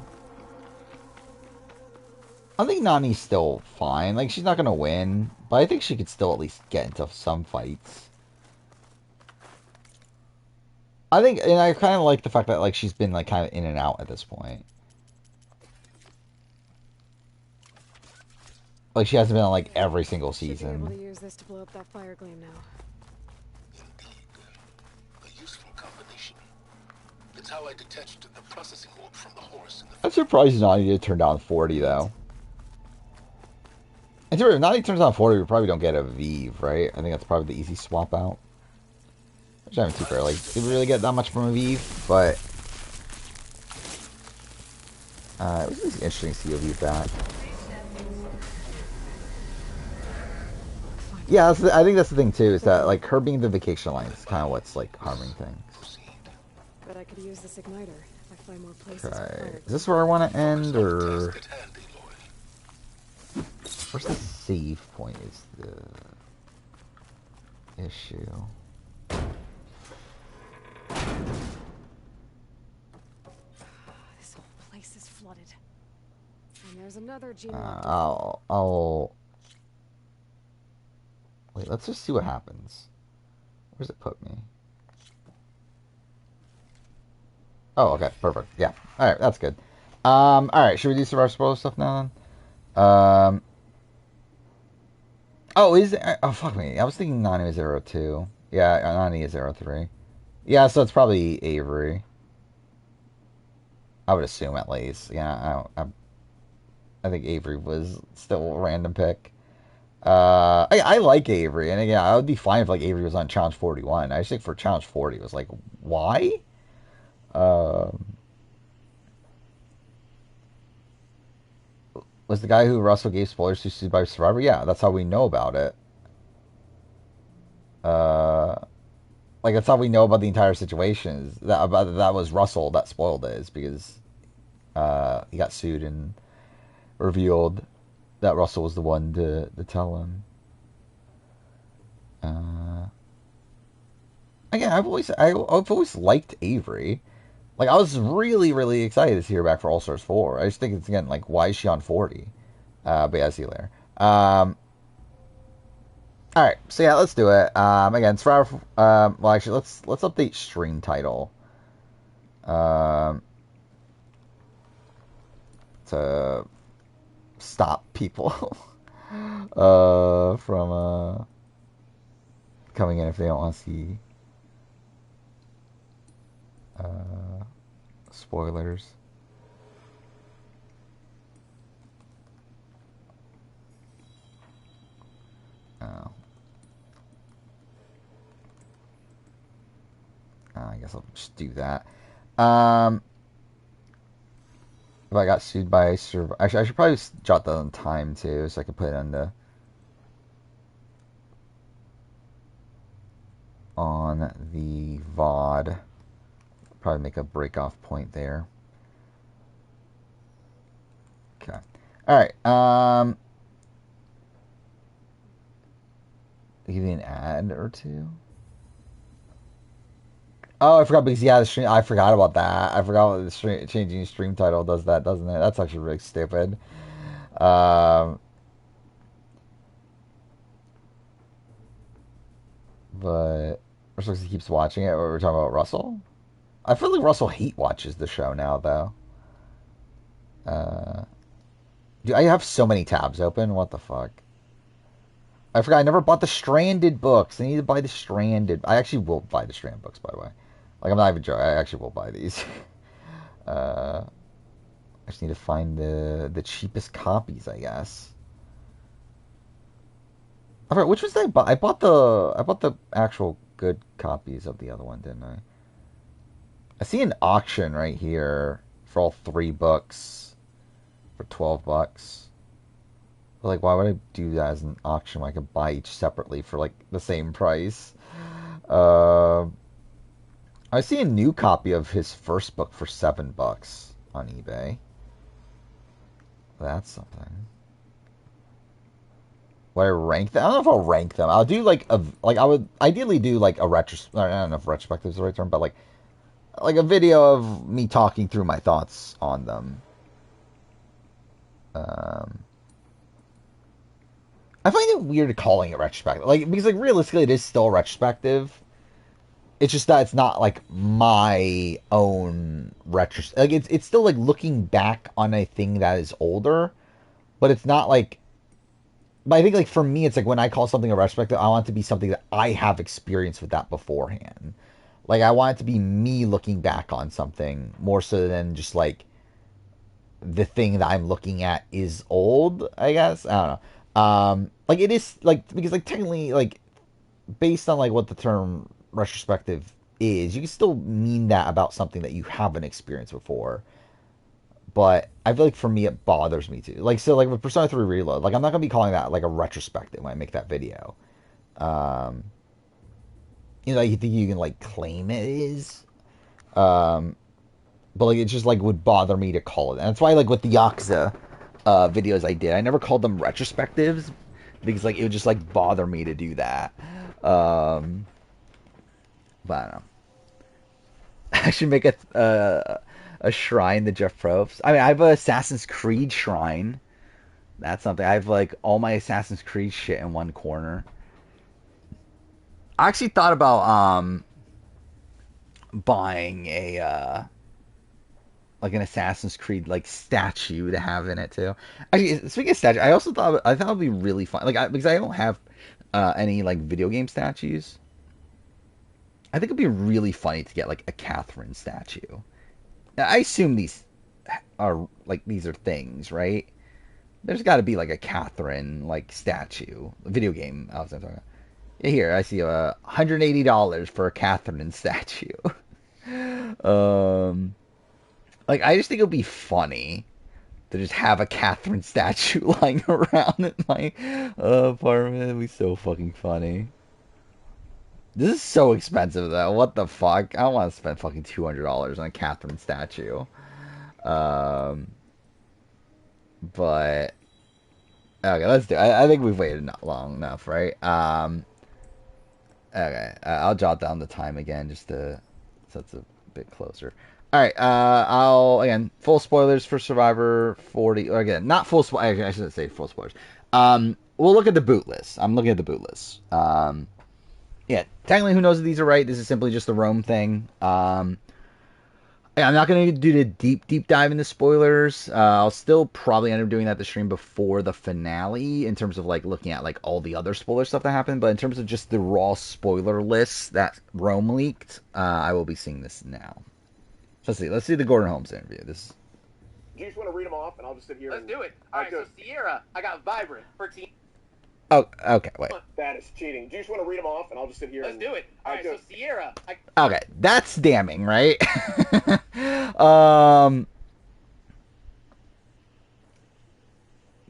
I think Nani's still fine. Like, she's not going to win, but I think she could still at least get into some fights. I think, and I kind of like the fact that, like, she's been, like, kind of in and out at this point. Like, she hasn't been on, like, every single season. Should be able to use this to blow up that Firegleam now. It's how I detached the processing orb from the horse. I'm surprised Nani did turn down 40, though. And if Nani turns down 40, we probably don't get a Vive, right? I think that's probably the easy swap out. Which I haven't too fair. Like, did we really get that much from a Vive? But it was just interesting to see a Vive back. Yeah, I think that's the thing too, is that, like, her being the Vacation Alliance is kind of what's, like, harming things. But I could use this igniter if I find more places. Okay. Is this where I want to end, or... Where's the save point is the issue. This whole place is flooded. And there's another gene. I'll... Wait, let's just see what happens. Where's it put me? Oh, okay, perfect. Yeah. Alright, that's good. Alright, should we do some of our spoiler stuff now then? Oh, is it? Oh, fuck me. I was thinking Nani was 02. Yeah, Nani is 03. Yeah, so it's probably Avery. I would assume at least. Yeah, I think Avery was still a random pick. I like Avery, and again, I would be fine if like Avery was on Challenge 41. I just think for Challenge 40, it was like, why? Was the guy who Russell gave spoilers to sued by Survivor? Yeah, that's how we know about it. Like that's how we know about the entire situation. Is that was Russell that spoiled it, is because he got sued and revealed that Russell was the one to tell him. Again, I've always liked Avery. Like, I was really, really excited to see her back for All Stars 4. I just think it's, again, like, why is she on 40? But yeah, see you later. Alright, so yeah, let's do it. Again, it's for our, well, actually, let's update stream title. To stop people from coming in if they don't want to see spoilers. I guess I'll just do that. If I got sued by Survivor, actually, I should probably jot that on time too, so I can put it on the VOD. Probably make a break off point there. Okay. All right. Give me an ad or two. Oh, I forgot, because yeah, the stream. I forgot about that. I forgot what the changing stream title does that, doesn't it? That's actually really stupid. But we're supposed to keep watching it. We're talking about Russell. I feel like Russell hate watches the show now, though. Dude, I have so many tabs open. What the fuck? I forgot. I never bought the Stranded books. I need to buy the Stranded. I actually will buy the Stranded books, by the way. Like, I'm not even joking. I actually will buy these. I just need to find the cheapest copies, I guess. I forgot, which was that? I bought the actual good copies of the other one, didn't I? I see an auction right here for all 3 books for $12. But like, why would I do that as an auction when I could buy each separately for like the same price? I see a new copy of his first book for $7 on eBay. That's something. Would I rank them? I don't know if I'll rank them. I'll do like I would ideally do like a I don't know if retrospective is the right term, but like a video of me talking through my thoughts on them. I find it weird calling it retrospective, like, because like realistically it is still retrospective. It's just that it's not like my own like it's still like looking back on a thing that is older, but it's not like. But I think like for me, it's like when I call something a retrospective, I want it to be something that I have experience with that beforehand. Like I want it to be me looking back on something more so than just like the thing that I'm looking at is old, I guess. I don't know. Like it is like, because like technically like based on like what the term retrospective is, you can still mean that about something that you haven't experienced before. But I feel like for me it bothers me too. Like, so like with Persona 3 Reload, like I'm not gonna be calling that like a retrospective when I make that video. You know, you think you can like claim it is. But like it just like would bother me to call it. And that's why like with the Yakuza videos I did, I never called them retrospectives, because like it would just like bother me to do that. But I don't know. I should make a shrine to Jeff Probst. I mean, I have an Assassin's Creed shrine. That's something. I have like all my Assassin's Creed shit in one corner. I actually thought about buying a like an Assassin's Creed like statue to have in it too. Actually, speaking of statue, I thought it'd be really fun. Because I don't have any like video game statues. I think it'd be really funny to get like a Catherine statue. Now, I assume these are things, right? There's got to be like a Catherine like statue, a video game. I was talking about. Here, I see $180 for a Catherine statue. I just think it would be funny to just have a Catherine statue lying around in my apartment. It'd be so fucking funny. This is so expensive, though. What the fuck? I don't want to spend fucking $200 on a Catherine statue. But okay, let's do it. I think we've waited not long enough, right? Okay, I'll jot down the time again just so it's a bit closer. All right, again, full spoilers for Survivor 40. Or again, not full spoilers. I shouldn't say full spoilers. We'll look at the boot list. I'm looking at the boot list. Yeah, technically, who knows if these are right? This is simply just the Rome thing. I'm not going to do the deep dive into spoilers. I'll still probably end up doing that the stream before the finale in terms of like looking at like all the other spoiler stuff that happened. But in terms of just the raw spoiler list that Rome leaked, I will be seeing this now. Let's see the Gordon Holmes interview. This. You just want to read them off, and I'll just sit here. Let's do it. All right, so Sierra, I got Vibrant for team. Oh, okay, wait. That is cheating. Do you just want to read them off, and I'll just sit here? Let's do it. All right, so Sierra. Okay, that's damning, right?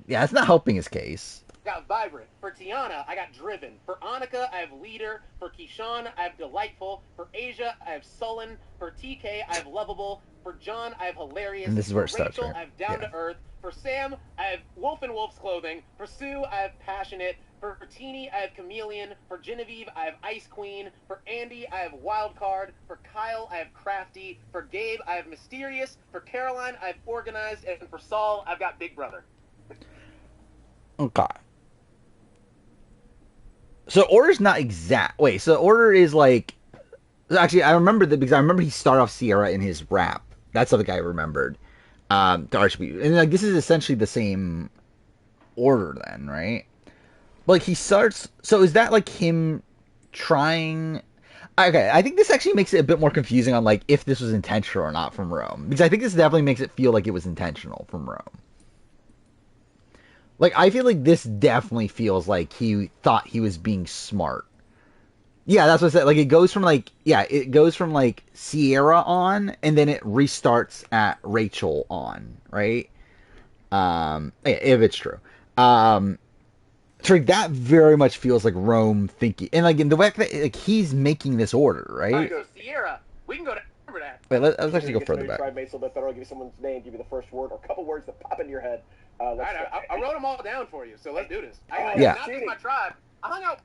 Yeah, it's not helping his case. Got Vibrant. For Tiana, I got Driven. For Annika, I have Leader. For Keyshawn, I have Delightful. For Asia, I have Sullen. For TK, I have Lovable. For John, I have Hilarious. And this is where it starts, Rachel, right? I have Down to Earth. For Sam, I have Wolf in Wolf's Clothing. For Sue, I have Passionate. For Teeny, I have Chameleon. For Genevieve, I have Ice Queen. For Andy, I have Wild Card. For Kyle, I have Crafty. For Gabe, I have Mysterious. For Caroline, I have Organized. And for Saul, I've got Big Brother. Okay. So order's not exact. Wait, so order is like... Actually, I remember that because I remember he started off Sierra in his rap. That's something I remembered. To Archbishop. And like this is essentially the same order then, right? Like he starts... So is that like him trying... Okay, I think this actually makes it a bit more confusing on like if this was intentional or not from Rome. Because I think this definitely makes it feel like it was intentional from Rome. Like, I feel like this definitely feels like he thought he was being smart. Yeah, that's what I said. Like, it goes from, like, Sierra on, and then it restarts at Rachel on, right? If it's true. So that very much feels like Rome thinking. And, like, in the way that, like, he's making this order, right? All right, so Sierra, we can go to that. Wait, let's actually go further back. Tribe mates a little bit better. I'll give you someone's name, give you the first word, or a couple words that pop into your head. All right, I wrote them all down for you, so let's do this. Yeah. Not just my tribe. I hung out.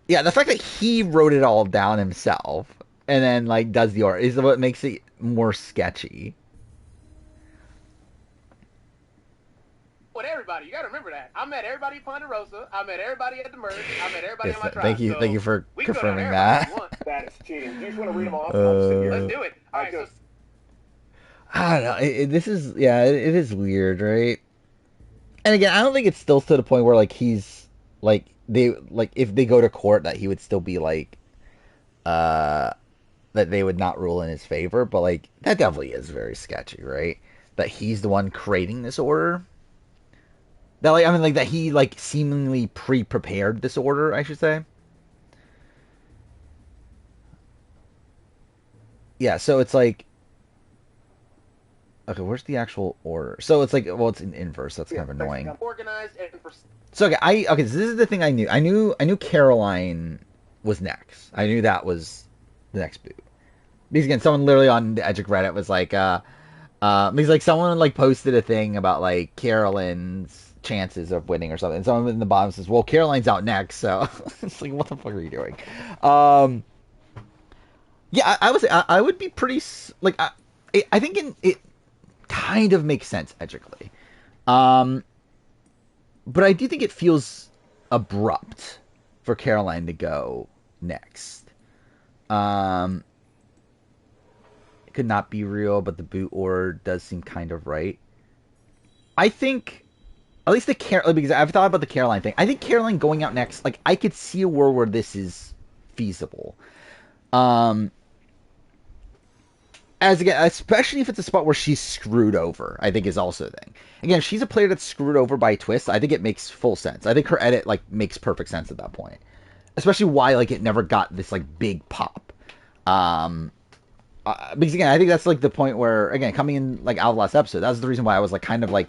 Yeah, the fact that he wrote it all down himself and then like does the order is what makes it more sketchy. With everybody, you gotta remember that. I met everybody at Ponderosa. I met everybody at the merge. I met everybody Yes, on my tribe. thank you for confirming that. That is cheating. Do you just want to read them off? I'll just sit here. Let's do it. All right, so I don't know. This is it is weird, right? And again, I don't think it's still to the point where like he's like if they go to court that he would still be like that they would not rule in his favor, but like that definitely is very sketchy, right? That he's the one creating this order. That like I mean like that he like seemingly pre-prepared this order, I should say. Yeah, so it's like okay, where's the actual order? So it's like, well, it's in inverse. That's kind of annoying. Organized and so okay, so this is the thing I knew. I knew Caroline was next. I knew that was the next boot. Because again, someone literally on the edge of Reddit was like, because like someone like posted a thing about like Caroline's chances of winning or something. And someone in the bottom says, "Well, Caroline's out next." So it's like, what the fuck are you doing? Yeah, I would be pretty like I think it kind of makes sense ethically. But I do think it feels abrupt for Caroline to go next. It could not be real, but the boot order does seem kind of right. I think, at least because I've thought about the Caroline thing. I think Caroline going out next, like, I could see a world where this is feasible. As again, especially if it's a spot where she's screwed over, I think is also a thing. Again, if she's a player that's screwed over by a twist, I think it makes full sense. I think her edit, like, makes perfect sense at that point. Especially why, like, it never got this, like, big pop. Because again, I think that's like the point where, again, coming in like out of the last episode, that's the reason why I was like kind of like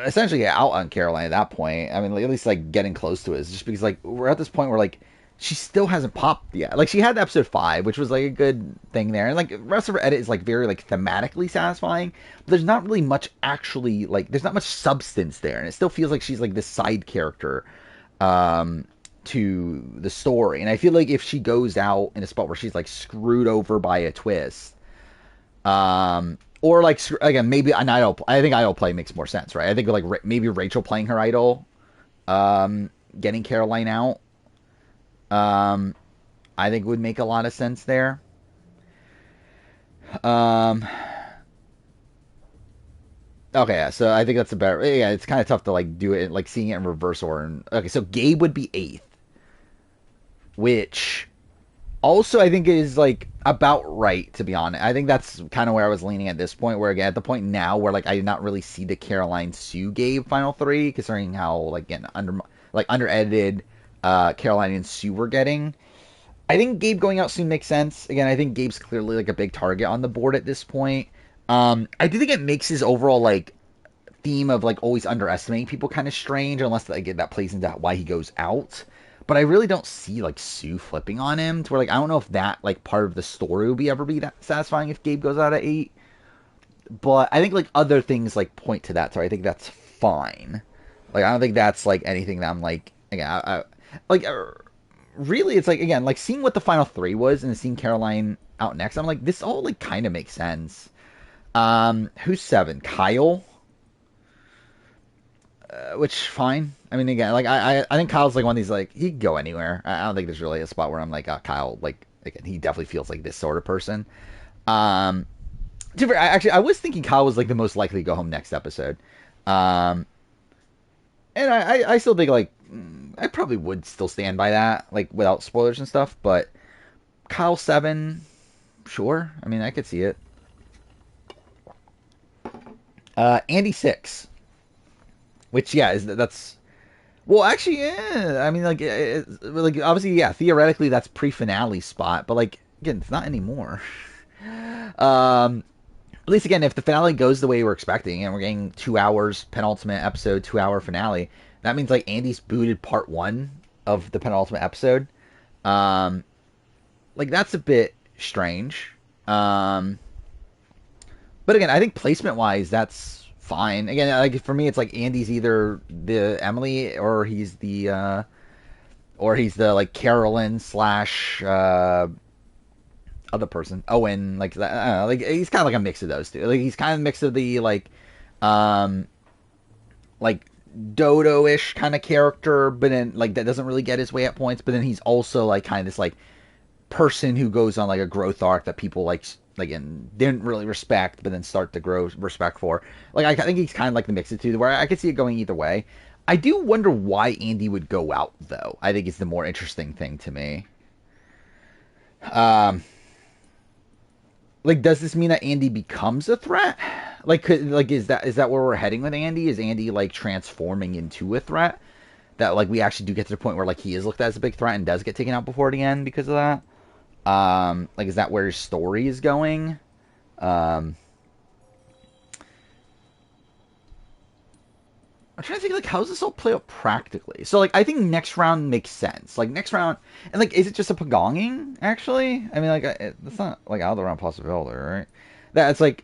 essentially out on Caroline at that point. I mean, like, at least like getting close to it is just because like we're at this point where like she still hasn't popped yet. Like she had episode 5, which was like a good thing there, and like the rest of her edit is like very like thematically satisfying. But there's not really much actually like there's not much substance there, and it still feels like she's like this side character. To the story, and I feel like if she goes out in a spot where she's like screwed over by a twist, or like again maybe an idol, I think idol play makes more sense, right? I think like maybe Rachel playing her idol, getting Caroline out, I think would make a lot of sense there. Okay, yeah, so I think that's a better. Yeah, it's kind of tough to like do it, like seeing it in reverse order. Okay, so Gabe would be 8th, which also I think is like about right, to be honest. I think that's kind of where I was leaning at this point. Where again, at the point now where like I did not really see the Caroline Sue Gabe final 3, considering how like again under edited Caroline and Sue were getting. I think Gabe going out soon makes sense. Again, I think Gabe's clearly like a big target on the board at this point. I do think it makes his overall like theme of like always underestimating people kind of strange, unless like that plays into why he goes out. But I really don't see like Sue flipping on him to where like I don't know if that like part of the story will ever be that satisfying if Gabe goes out at 8. But I think like other things like point to that, so I think that's fine. Like I don't think that's like anything that I'm like again really it's like again like seeing what the final 3 was and seeing Caroline out next, I'm like this all like kind of makes sense. Who's 7? Kyle? Which, fine. I mean, again, like, I think Kyle's, like, one of these, like, he can go anywhere. I don't think there's really a spot where I'm like, Kyle, like, again, he definitely feels like this sort of person. I was thinking Kyle was, like, the most likely to go home next episode. And I still think, like, I probably would still stand by that, like, without spoilers and stuff, but Kyle 7, sure. I mean, I could see it. Andy 6, which that's well, actually, yeah. I mean, like, like obviously, yeah. Theoretically, that's pre-finale spot, but like again, it's not anymore. At least again, if the finale goes the way we're expecting, and we're getting 2 hours penultimate episode, 2-hour finale, that means like Andy's booted part 1 of the penultimate episode. Like that's a bit strange. But again, I think placement-wise, that's fine. Again, like for me, it's like Andy's either the Emily or he's the like Carolyn / other person, Owen. Like I don't know, like he's kind of like a mix of those two. Like he's kind of a mix of the like Dodo-ish kind of character, but then like that doesn't really get his way at points. But then he's also like kind of this like person who goes on like a growth arc that people like and didn't really respect, but then start to grow respect for. Like I think he's kind of like the mix of two, where I could see it going either way. I do wonder why Andy would go out, though. I think it's the more interesting thing to me. Like, does this mean that Andy becomes a threat? Like, is that where we're heading with Andy? Is Andy like transforming into a threat? That like we actually do get to the point where like he is looked at as a big threat and does get taken out before the end because of that? Like, is that where his story is going? I'm trying to think, like, how does this all play out practically? So, like, I think next round makes sense. Like, next round... And, like, is it just a pagonging, actually? I mean, like, it's not, like, out of the round possibility, right? That's, like...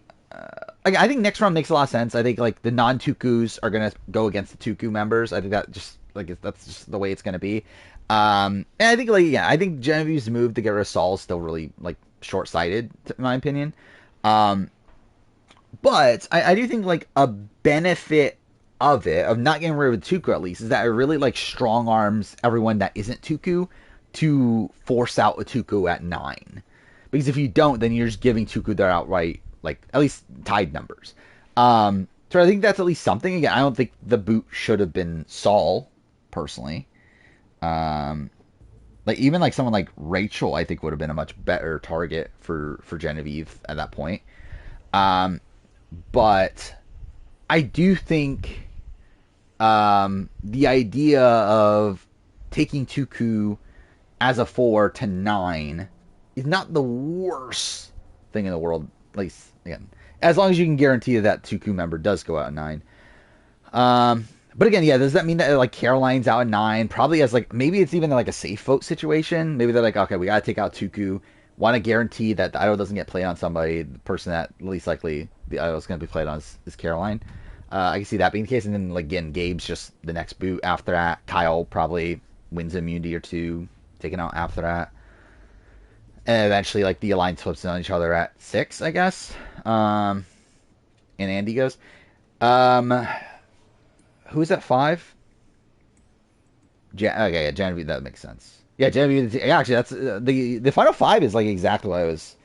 I think next round makes a lot of sense. I think, like, the non-Tukus are going to go against the Tuku members. I think that just... Like, that's just the way it's going to be. And I think, like, yeah, I think Genevieve's move to get rid of Saul is still really, like, short-sighted, in my opinion. But I do think, like, a benefit of it, of not getting rid of Tuku at least, is that it really, like, strong arms everyone that isn't Tuku to force out a Tuku at 9. Because if you don't, then you're just giving Tuku their outright, like, at least tied numbers. So I think that's at least something. Again, I don't think the boot should have been Saul, personally. Like, even like someone like Rachel, I think would have been a much better target for Genevieve at that point. But I do think the idea of taking Tuku as a 4 to 9 is not the worst thing in the world. At least, again, as long as you can guarantee that Tuku member does go out at 9. But again, yeah, does that mean that like Caroline's out at 9? Probably as like, maybe it's even like a safe vote situation. Maybe they're like, okay, we got to take out Tuku. Want to guarantee that the idol doesn't get played on somebody. The person that least likely the idol is going to be played on is Caroline. I can see that being the case. And then like, again, Gabe's just the next boot after that. Kyle probably wins immunity or 2, taken out after that. And eventually, like, the alliance flips on each other at 6, I guess. And Andy goes. Who's at 5? Okay, yeah, Genevieve, that makes sense. Yeah, Genevieve, actually, that's, the final 5 is, like, exactly what I was,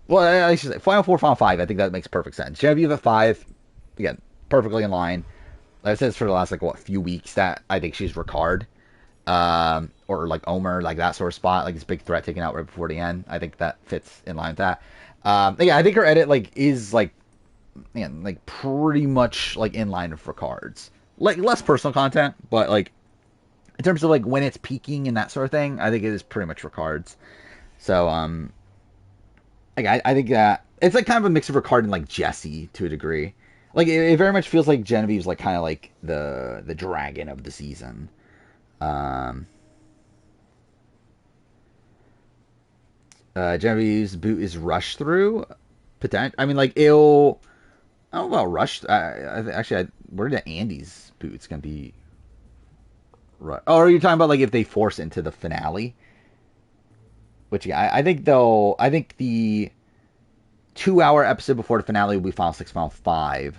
well, I should say, final 4, final 5, I think that makes perfect sense. Genevieve at 5, again, perfectly in line. Like I said, it's for the last, like, few weeks that I think she's Ricard. Or like Omer, like that sort of spot, like this big threat taken out right before the end. I think that fits in line with that. Yeah, I think her edit like is like, man, like pretty much like in line with Ricard's. Like less personal content, but like in terms of like when it's peaking and that sort of thing, I think it is pretty much Ricard's. So like I think that it's like kind of a mix of Ricard and like Jesse to a degree. Like it very much feels like Genevieve's like kind of like the dragon of the season. Genevieve's boot is rushed through. I mean, like, I don't know about rushed. Actually, where did Andy's boot's gonna be? Right. Oh, are you talking about like if they force into the finale? Which yeah, I think though. I think the 2-hour episode before the finale will be Final 6, Final 5.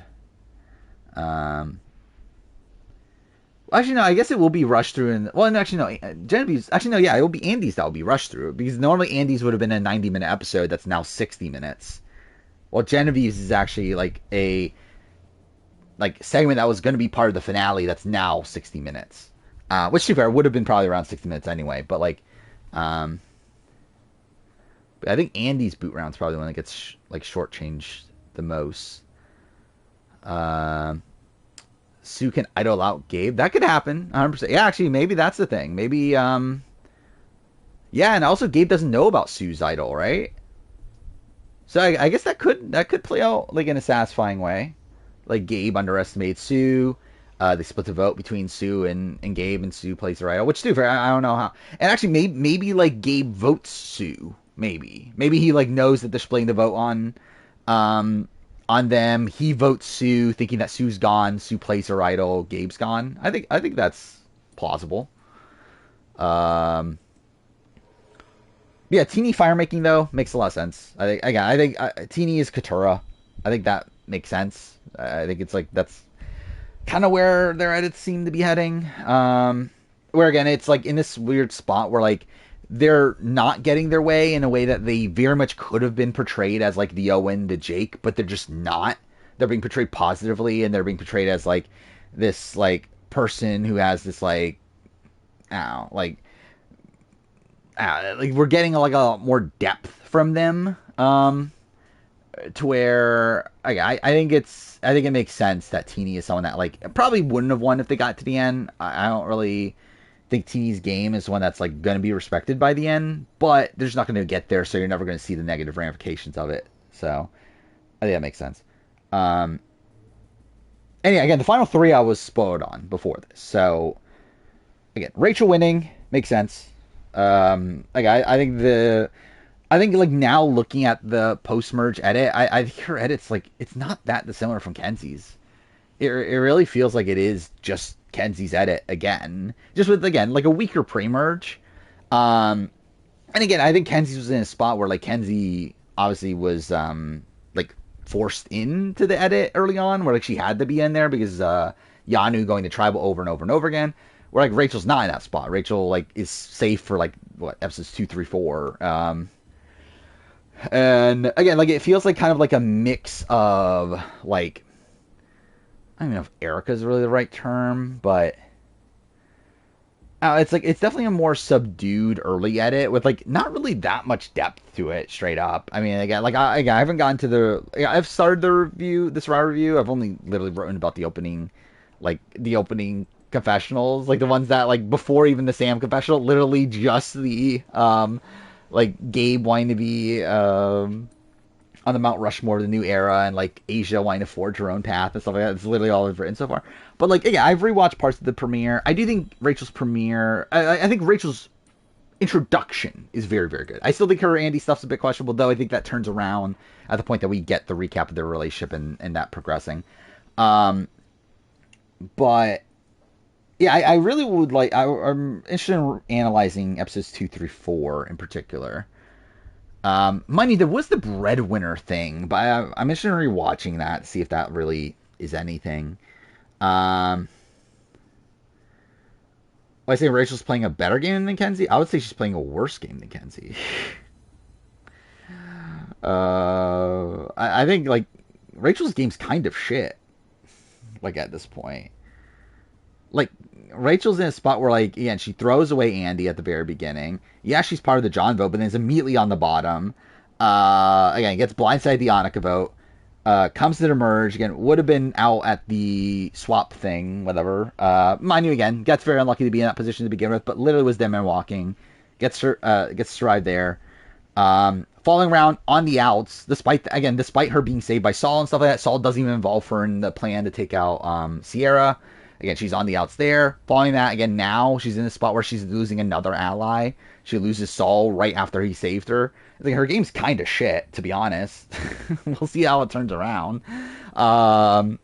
Actually, no, I guess it will be rushed through. Actually, no, Genevieve's... Actually, no, yeah, it will be Andy's that will be rushed through. Because normally Andy's would have been a 90-minute episode that's now 60 minutes. Well, Genevieve's is actually, like, a... like, segment that was going to be part of the finale that's now 60 minutes. Which, to be fair, would have been probably around 60 minutes anyway. But, like... but I think Andy's boot round's probably the one that gets, like, shortchanged the most. Sue can idol out Gabe. That could happen, 100%. Yeah, actually, maybe that's the thing. Maybe, yeah, and also Gabe doesn't know about Sue's idol, right? So I guess that could play out, like, in a satisfying way. Like, Gabe underestimates Sue. They split the vote between Sue and Gabe, and Sue plays her idol, which, too, I don't know how. And actually, maybe, like, Gabe votes Sue. Maybe he, like, knows that they're splitting the vote on them. He votes Sue, thinking that Sue's gone. Sue plays her idol. Gabe's gone. I think that's plausible. Yeah, Teenie firemaking though makes a lot of sense. I think Teenie is Katura. I think that makes sense. I think it's like that's kind of where their edits seem to be heading. Where again, it's like in this weird spot where like they're not getting their way in a way that they very much could have been portrayed as like the Owen, the Jake, but they're just not. They're being portrayed positively, and they're being portrayed as like this like person who has this like, like we're getting like a lot more depth from them. To where I think it makes sense that Teenie is someone that like probably wouldn't have won if they got to the end. I don't really think Teenie's game is one that's like going to be respected by the end, but they're just not going to get there, so you're never going to see the negative ramifications of it. So I think that makes sense. And yeah, again, the final 3 I was spoiled on before this. So again, Rachel winning makes sense. Like I think like now looking at the post-merge edit, I think her edit's like it's not that dissimilar from Kenzie's. It really feels like it is just Kenzie's edit again, just with again like a weaker pre-merge. And again, I think Kenzie's was in a spot where like Kenzie obviously was like forced into the edit early on, where like she had to be in there because Yanu going to tribal over and over and over again. where like Rachel's not in that spot. Rachel like is safe for like what, episodes 2, 3, 4. And again, like it feels like kind of like a mix of like, I don't know if Erica is really the right term, but it's like it's definitely a more subdued early edit with like not really that much depth to it. Straight up, I mean, again, like I haven't gotten to the. I've started the review, this raw review. I've only literally written about the opening confessionals, like the ones that like before even the Sam confessional, literally just the like Gabe wanting to be on the Mount Rushmore of the new era, and like Asia wanting to forge her own path and stuff like that. It's literally all I've written so far. But like, again, I've rewatched parts of the premiere. I do think Rachel's premiere, I think Rachel's introduction is very, very good. I still think her Andy stuff's a bit questionable, though. I think that turns around at the point that we get the recap of their relationship and that progressing. But yeah, I really would like. I'm interested in analyzing episodes 2, 3, 4 in particular. Mind you, there was the breadwinner thing, but I'm interested in rewatching that to see if that really is anything. I say Rachel's playing a better game than Kenzie. I would say she's playing a worse game than Kenzie. I think like Rachel's game's kind of shit. Like at this point, like Rachel's in a spot where like again she throws away Andy at the very beginning. Yeah, she's part of the John vote, but then is immediately on the bottom. Again, gets blindsided the Annika vote. Comes to the merge again. Would have been out at the swap thing, whatever. Mind you, again, gets very unlucky to be in that position to begin with, but literally was dead man walking. Gets stride there. Falling around on the outs, despite her being saved by Saul and stuff like that. Saul doesn't even involve her in the plan to take out Sierra. Again, she's on the outs there. Following that, again, now she's in a spot where she's losing another ally. She loses Saul right after he saved her. I think her game's kind of shit, to be honest. We'll see how it turns around. And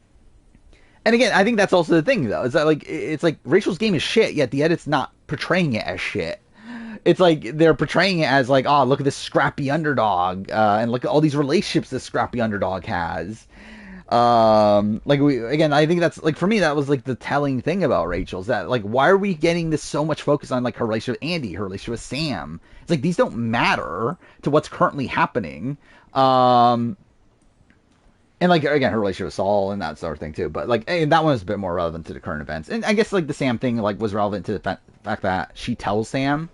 again, I think that's also the thing, though. Is that it's like Rachel's game is shit, yet the edit's not portraying it as shit. It's like they're portraying it as like, oh, look at this scrappy underdog, and look at all these relationships this scrappy underdog has. I think that's like, for me, that was like the telling thing about Rachel's, that like, why are we getting this so much focus on like her relationship with Andy, her relationship with Sam? It's like, these don't matter to what's currently happening. And like, again, her relationship with Saul and that sort of thing too, but like, and that one was a bit more relevant to the current events. And I guess like the Sam thing like was relevant to the fact that she tells Sam,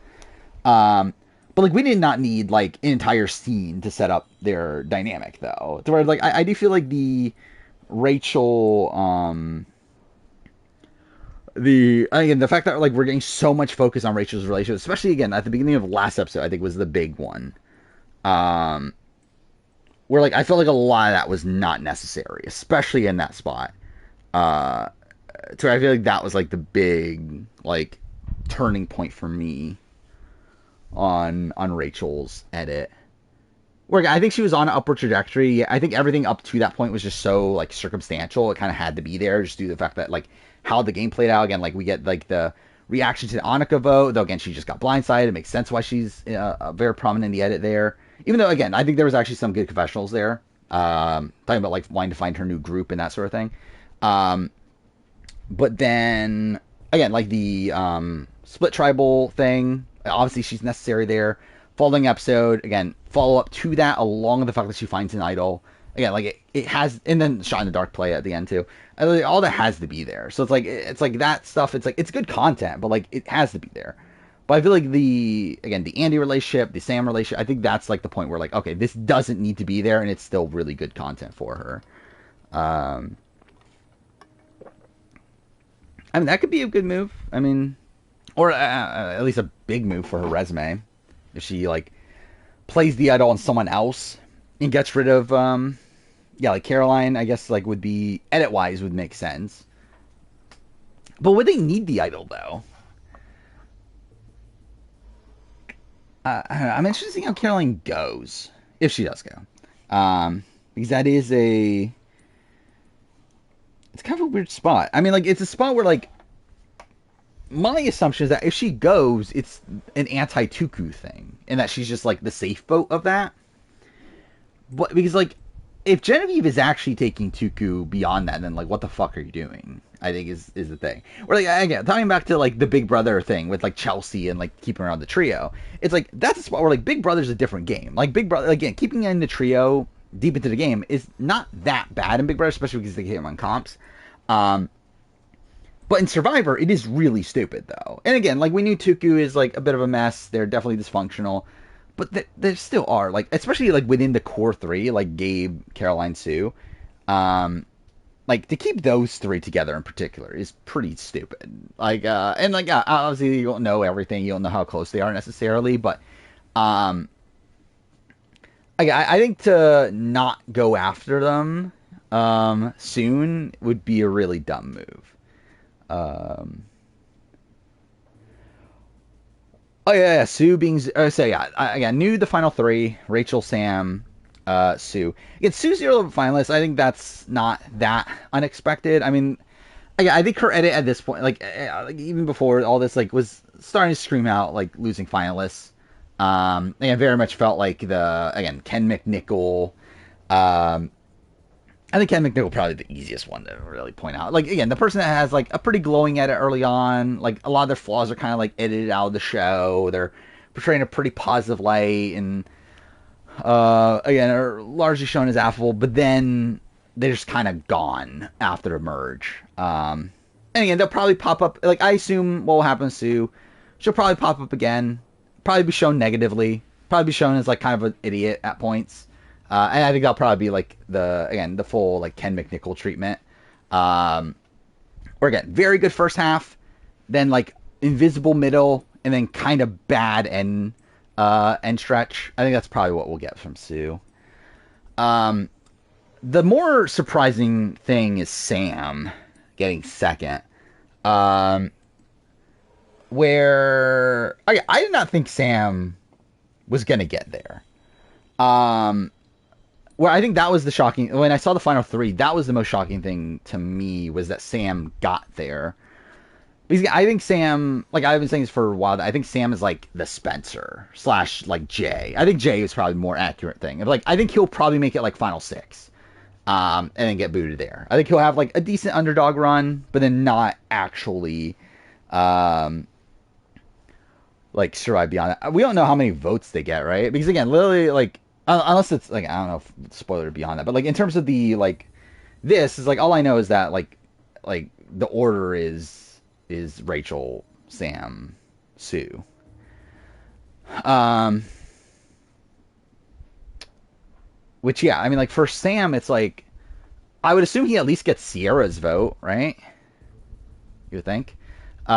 but like, we did not need like an entire scene to set up their dynamic, though. To where like I do feel like the Rachel, the fact that like we're getting so much focus on Rachel's relationship, especially again at the beginning of last episode, I think was the big one. Where like I felt like a lot of that was not necessary, especially in that spot. So I feel like that was like the big like turning point for me on Rachel's edit, where I think she was on an upward trajectory. I think everything up to that point was just so like circumstantial. It kind of had to be there just due to the fact that like how the game played out. Again, like we get like the reaction to the Annika vote, though again she just got blindsided. It makes sense why she's very prominent in the edit there. Even though again I think there was actually some good confessionals there, talking about like wanting to find her new group and that sort of thing. But then again like the split tribal thing. Obviously, she's necessary there. Following episode, again, follow up to that, along with the fact that she finds an idol. Again, like it has, and then Shot in the Dark play at the end too. All that has to be there. So it's like that stuff. It's like it's good content, but like it has to be there. But I feel like the Andy relationship, the Sam relationship, I think that's like the point where like, okay, this doesn't need to be there, and it's still really good content for her. I mean, that could be a good move. I mean. Or at least a big move for her resume. If she, like, plays the idol on someone else and gets rid of, like Caroline, I guess, like, would be, edit-wise, would make sense. But would they need the idol, though? I'm interested to see how Caroline goes. If she does go. Because that is it's kind of a weird spot. I mean, like, it's a spot where, like, my assumption is that if she goes, it's an anti-Tuku thing, and that she's just like the safe vote of that. But because like, if Genevieve is actually taking Tuku beyond that, then like, what the fuck are you doing? I think is the thing. Or like again, talking back to like the Big Brother thing with like Chelsea and like keeping around the trio. It's like that's a spot where like Big Brother's a different game. Like Big Brother again, keeping in the trio deep into the game is not that bad in Big Brother, especially because they get them on comps. But in Survivor, it is really stupid though. And again, like we knew Tuku is like a bit of a mess. They're definitely dysfunctional. But there still are, like, especially, like, within the core three, like, Gabe, Caroline, Sue, like, to keep those three together in particular is pretty stupid. Like, and, like, obviously you don't know everything, you don't know how close they are necessarily, but, I think to not go after them, soon would be a really dumb move. Oh yeah, Sue being I knew the final three: Rachel, Sam, Sue. Again, Sue's zero finalist. I think that's not that unexpected. I mean, I think her edit at this point, like even before all this, like was starting to scream out like losing finalists. It very much felt like Ken McNichol. I think Ken McNichol probably the easiest one to really point out. Like, again, the person that has, like, a pretty glowing edit early on. Like, a lot of their flaws are kind of, like, edited out of the show. They're portraying a pretty positive light. And, again, are largely shown as affable. But then they're just kind of gone after the merge. And, again, they'll probably pop up. Like, I assume what will happen to Sue. She'll probably pop up again. Probably be shown negatively. Probably be shown as, like, kind of an idiot at points. And I think that'll probably be like the full like Ken McNichol treatment. Or again, very good first half, then like invisible middle, and then kind of bad end stretch. I think that's probably what we'll get from Sue. The more surprising thing is Sam getting second. Where I did not think Sam was gonna get there. Well, I think that was the shocking... When I saw the final three, that was the most shocking thing to me, was that Sam got there. Because I think Sam... Like, I've been saying this for a while, I think Sam is, like, the Spencer / like, Jay. I think Jay is probably a more accurate thing. Like, I think he'll probably make it, like, final six. And then get booted there. I think he'll have, like, a decent underdog run, but then not actually... like, survive beyond that. We don't know how many votes they get, right? Because, again, literally, like... Unless it's like, I don't know if spoiler beyond that, but like in terms of the like, this is like all I know is that like the order is Rachel, Sam, Sue. Which yeah, I mean like for Sam, it's like I would assume he at least gets Sierra's vote, right? You would think. Who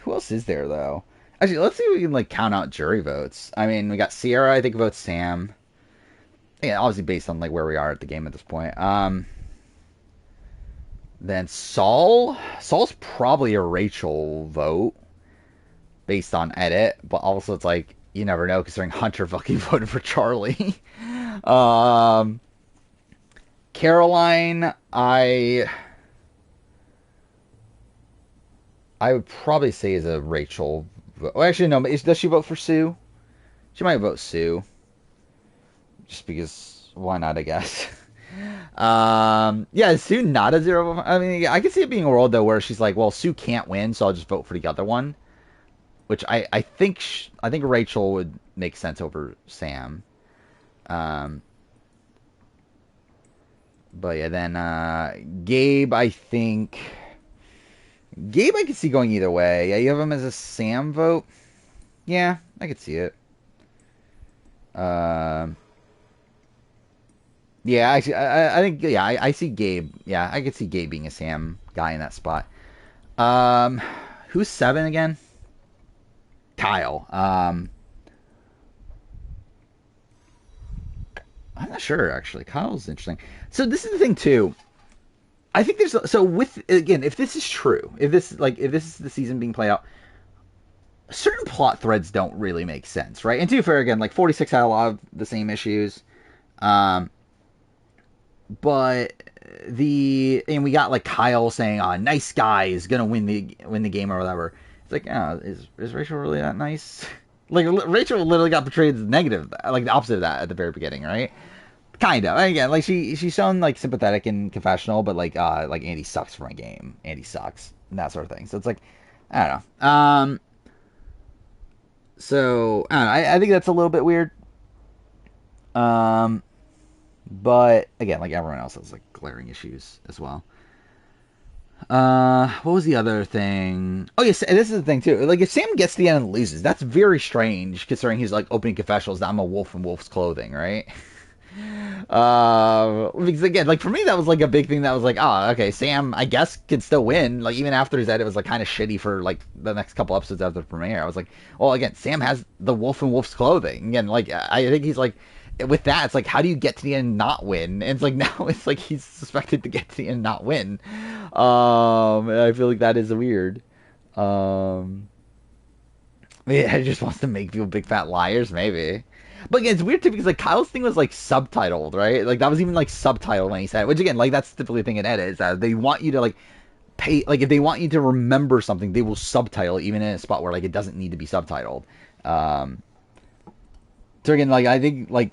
else is there though? Actually, let's see if we can, like, count out jury votes. I mean, we got Sierra, I think, votes Sam. Yeah, obviously based on, like, where we are at the game at this point. Then Saul. Saul's probably a Rachel vote based on edit. But also, it's like, you never know, considering Hunter fucking voted for Charlie. Caroline, I would probably say is a Rachel. Well, actually, no. Does she vote for Sue? She might vote Sue. Just because, why not, I guess. Yeah, is Sue not a zero? I mean, I can see it being a world, though, where she's like, well, Sue can't win, so I'll just vote for the other one. Which I think Rachel would make sense over Sam. But yeah, then Gabe, I think... Gabe, I could see going either way. Yeah, you have him as a Sam vote. Yeah, I could see it. Yeah, actually, I think, yeah, I see Gabe. Yeah, I could see Gabe being a Sam guy in that spot. Who's 7 again? Kyle. I'm not sure, actually. Kyle's interesting. So this is the thing, too. I think there's if this is true, if this is the season being played out, certain plot threads don't really make sense, right? And to be fair, again, like 46 had a lot of the same issues, but we got like Kyle saying, "Oh, nice guy is gonna win the game" or whatever. It's like, oh, is Rachel really that nice? Like Rachel literally got portrayed as negative, like the opposite of that at the very beginning, right? Kind of. Again, like she's shown like sympathetic and confessional, but like Andy sucks for my game. Andy sucks. And that sort of thing. So it's like, I don't know. So I don't know. I think that's a little bit weird. But again, like everyone else has like glaring issues as well. What was the other thing? Oh yes, this is the thing too. Like if Sam gets to the end and loses, that's very strange considering he's like opening confessionals that I'm a wolf in wolf's clothing, right? Because again, like for me that was like a big thing that was like, okay, Sam I guess can still win. Like even after his edit was like kind of shitty for like the next couple episodes after the premiere. I was like, well again, Sam has the wolf in wolf's clothing. Again, like I think he's like, with that, it's like, how do you get to the end and not win? And it's like, now it's like he's suspected to get to the end and not win. I feel like that is weird. Yeah, he just wants to make people big fat liars, maybe. But again, it's weird too, because like Kyle's thing was like subtitled, right? Like that was even like subtitled when he said it, which again, like that's typically the thing in edit, is that they want you to like pay, like if they want you to remember something, they will subtitle it, even in a spot where like it doesn't need to be subtitled. So again, like I think like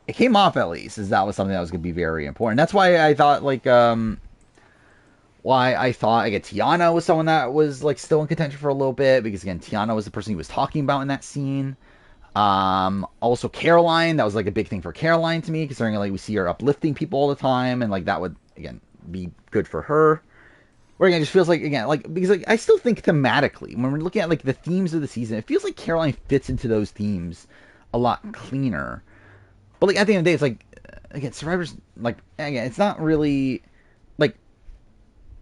it came off at least as that was something that was going to be very important. That's why I thought like Tiana was someone that was like still in contention for a little bit, because again, Tiana was the person he was talking about in that scene. Also Caroline, that was like a big thing for Caroline to me, considering like we see her uplifting people all the time, and like that would again be good for her. Where again, it just feels like, again, like, because like I still think thematically, when we're looking at like the themes of the season, it feels like Caroline fits into those themes a lot cleaner. But like at the end of the day, it's like, again, Survivor's like, again, it's not really like,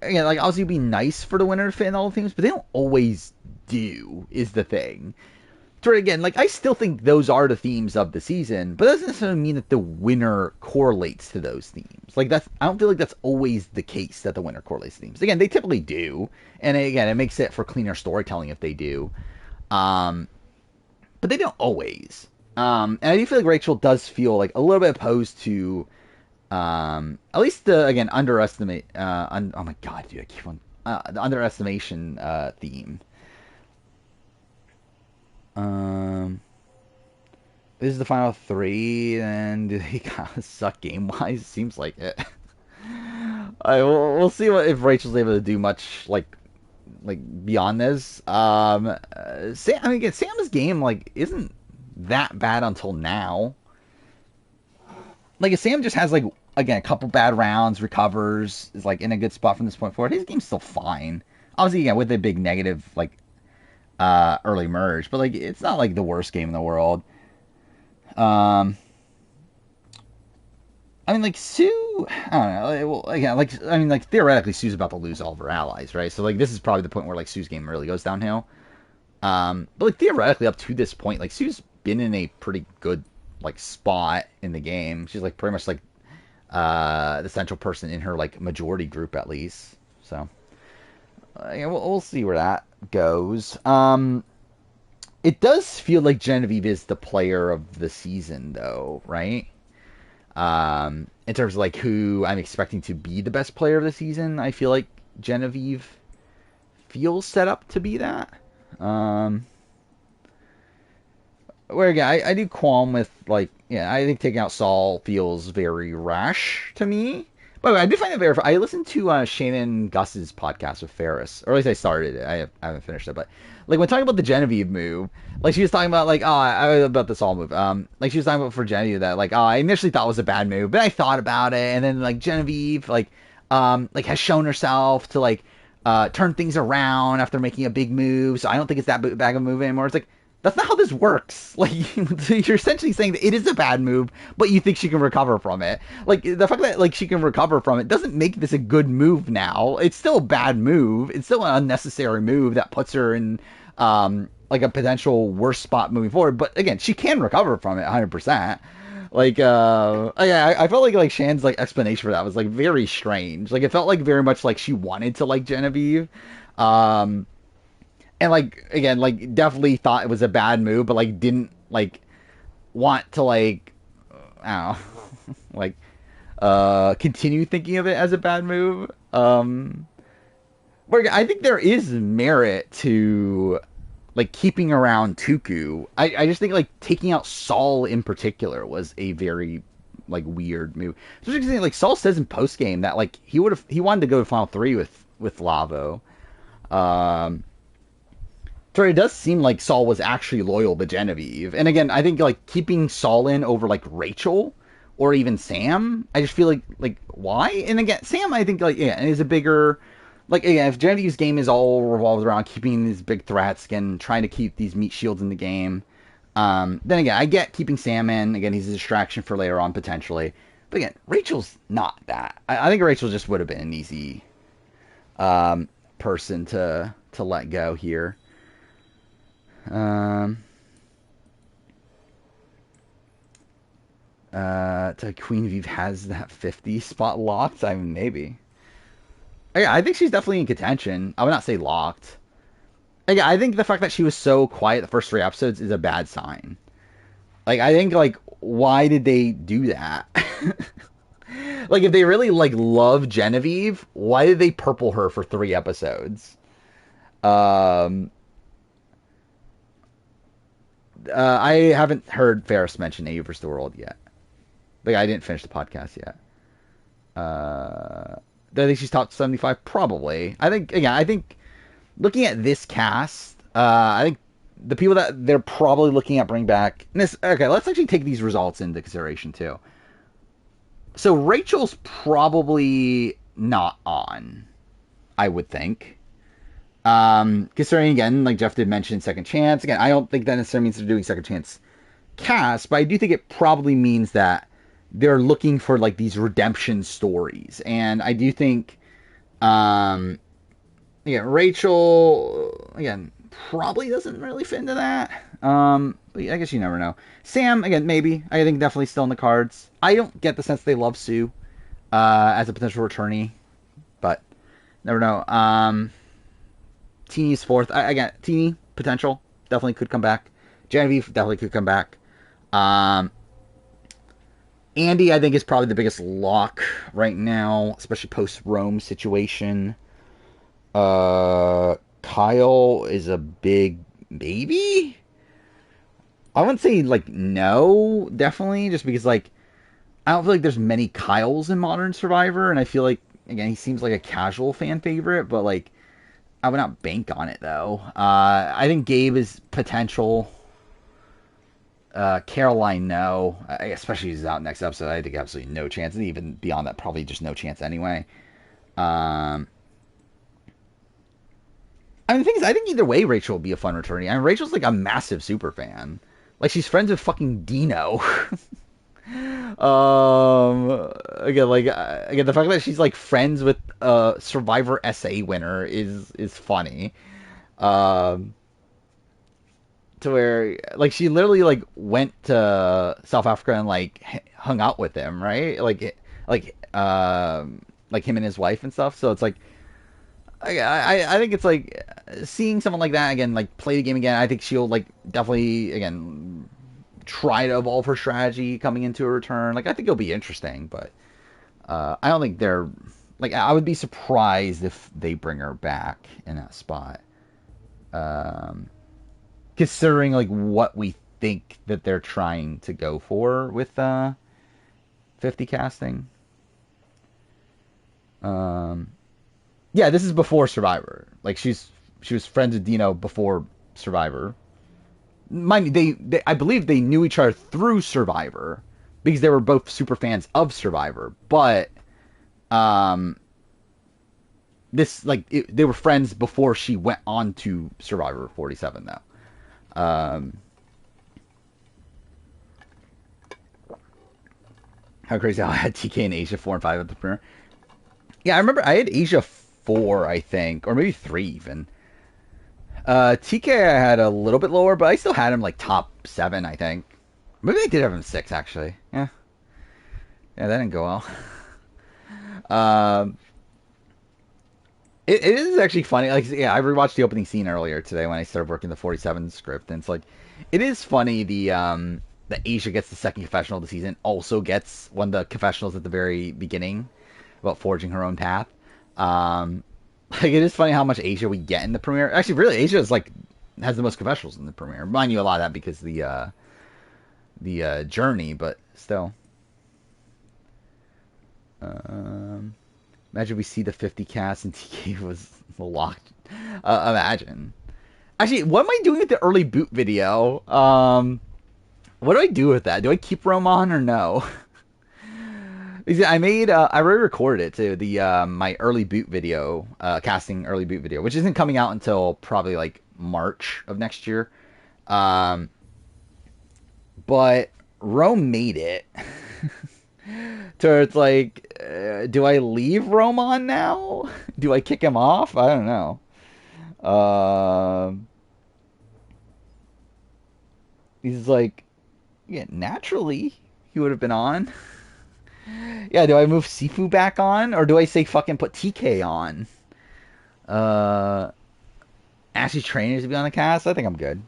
again, like obviously it'd be nice for the winner to fit in all the themes, but they don't always do, is the thing. So again, like I still think those are the themes of the season, but that doesn't necessarily mean that the winner correlates to those themes. Like I don't feel like that's always the case, that the winner correlates to themes. Again, they typically do, and again, it makes it for cleaner storytelling if they do. But they don't always. And I do feel like Rachel does feel like a little bit opposed to, at least the, again, underestimate, oh my god, dude, I keep on, the underestimation, theme. This is the final 3, and he kind of suck game-wise, seems like it. We'll see if Rachel's able to do much, like beyond this. Sam's game, like, isn't that bad until now. Like, if Sam just has, like, again, a couple bad rounds, recovers, is, like, in a good spot from this point forward, his game's still fine. Obviously, again, with a big negative, like, early merge, but, like, it's not, like, the worst game in the world. I mean, like, Sue, I don't know, well, again, like, I mean, like, theoretically, Sue's about to lose all of her allies, right? So, like, this is probably the point where, like, Sue's game really goes downhill. But, like, theoretically, up to this point, like, Sue's been in a pretty good, like, spot in the game. She's, like, pretty much, like, the central person in her, like, majority group, at least. So, yeah, we'll see where that goes. It does feel like Genevieve is the player of the season, though, right? In terms of, like, who I'm expecting to be the best player of the season, I feel like Genevieve feels set up to be that. Where again, I do qualm with, like, yeah, I think taking out Saul feels very rash to me. By the way, I did find it very. I listened to Shannon Gus's podcast with Ferris, or at least I started it. I haven't finished it, but like when talking about the Genevieve move, like she was talking about like about the Saul move. Like she was talking about for Genevieve that like I initially thought it was a bad move, but I thought about it, and then like Genevieve like has shown herself to like turn things around after making a big move, so I don't think it's that bad of a move anymore. It's like, that's not how this works. Like, you're essentially saying that it is a bad move, but you think she can recover from it. Like, the fact that, like, she can recover from it doesn't make this a good move now. It's still a bad move. It's still an unnecessary move that puts her in, like, a potential worse spot moving forward. But, again, she can recover from it 100%. Like, I felt like Shan's, like, explanation for that was, like, very strange. Like, it felt, like, very much like she wanted to like Genevieve. And, like, again, like, definitely thought it was a bad move, but, like, didn't, like, want to, like, I don't know, like, continue thinking of it as a bad move. Where I think there is merit to, like, keeping around Tuku. I just think, like, taking out Saul in particular was a very like weird move. Especially because like Saul says in post game that like he wanted to go to Final 3 with Lavo. So it does seem like Saul was actually loyal to Genevieve. And again, I think like keeping Saul in over like Rachel or even Sam, I just feel like why? And again, Sam, I think like is a bigger like if Genevieve's game is all revolved around keeping these big threats, again, trying to keep these meat shields in the game. Then again, I get keeping Sam in. Again, he's a distraction for later on potentially. But again, Rachel's not that. I think Rachel just would have been an easy person to let go here. To Queen Vive has that 50 spot locked. I mean, maybe. Yeah, I think she's definitely in contention. I would not say locked. Like, I think the fact that she was so quiet the first 3 episodes is a bad sign. Like, I think, like, why did they do that? Like, if they really, like, love Genevieve, why did they purple her for 3 episodes? I haven't heard Ferris mention AU vs. the World yet. Like, I didn't finish the podcast yet. Do I think she's top 75? Probably. I think looking at this cast, I think the people that they're probably looking at bring back... Okay, let's actually take these results into consideration, too. So, Rachel's probably not on, I would think. Considering, again, like Jeff did mention Second Chance. Again, I don't think that necessarily means they're doing Second Chance cast, but I do think it probably means that they're looking for, like, these redemption stories. And I do think, Rachel, again, probably doesn't really fit into that. But I guess you never know. Sam, again, maybe. I think definitely still in the cards. I don't get the sense they love Sue as a potential returnee, but never know. Teeny's 4th. Again, Teeny, potential. Definitely could come back. Genevieve definitely could come back. Andy, I think, is probably the biggest lock right now, especially post-Rome situation. Kyle is a big maybe? I wouldn't say, like, no, definitely, just because, like, I don't feel like there's many Kyles in Modern Survivor, and I feel like, again, he seems like a casual fan favorite, but, like, I would not bank on it, though. I think Gabe is potential. Caroline, no. Especially if he's out next episode. I think absolutely no chance. And even beyond that, probably just no chance anyway. I mean, the thing is, I think either way, Rachel will be a fun returnee. I mean, Rachel's like a massive super fan. Like, she's friends with fucking Dino. Again, the fact that she's like friends with a Survivor SA winner is funny. To where, like, she literally, like, went to South Africa and, like, hung out with him, right? Like him and his wife and stuff. So it's like, I think it's like seeing someone like that again, like, play the game again. I think she'll, like, definitely again try to evolve her strategy coming into a return. Like, I think it'll be interesting, but I don't think they're like, I would be surprised if they bring her back in that spot. Considering like what we think that they're trying to go for with 50 casting. Yeah, this is before Survivor. Like, she was friends with Dino before Survivor. Mind you, they I believe they knew each other through Survivor because they were both super fans of Survivor. But this, like, they were friends before she went on to Survivor 47 though. How crazy how I had TK and Asia 4 and 5 at the premiere. Yeah, I remember I had Asia 4, I think, or maybe 3 even. TK I had a little bit lower, but I still had him like top 7, I think. Maybe I did have him 6 actually. Yeah, that didn't go well. It is actually funny. Like, yeah, I rewatched the opening scene earlier today when I started working the 47 script, and it's like, it is funny that Asia gets the second confessional of the season, also gets one of the confessionals at the very beginning about forging her own path. Like, it is funny how much Asia we get in the premiere. Actually, really, Asia is like has the most confessionals in the premiere. Mind you, a lot of that because the journey, but still. Imagine we see the 50 cast and TK was locked. Imagine. Actually, what am I doing with the early boot video? What do I do with that? Do I keep Rome on or no? I already recorded it too, my early boot video, casting early boot video, which isn't coming out until probably like March of next year. But Rome made it. So it's like, do I leave Rome on now? Do I kick him off? I don't know. He's like, yeah, naturally he would have been on. Yeah, do I move Sifu back on? Or do I say fucking put TK on? Ashley Trainers to be on the cast? I think I'm good.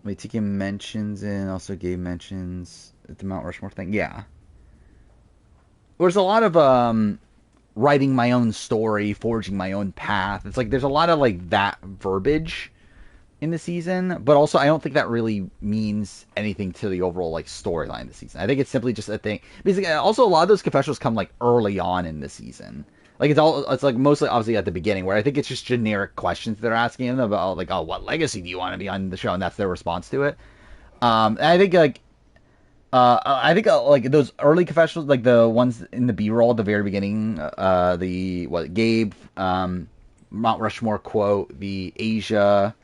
Wait, TK mentions and also Gabe mentions the Mount Rushmore thing. Yeah. There's a lot of writing my own story, forging my own path. It's like there's a lot of like that verbiage in the season, but also I don't think that really means anything to the overall like storyline of the season. I think it's simply just a thing. Because also a lot of those confessionals come like early on in the season. Like it's like mostly obviously at the beginning, where I think it's just generic questions they're asking them about like, oh, what legacy do you want to be on the show, and that's their response to it. And I think like those early confessionals, like the ones in the B-roll at the very beginning, Gabe, Mount Rushmore quote, the Asia,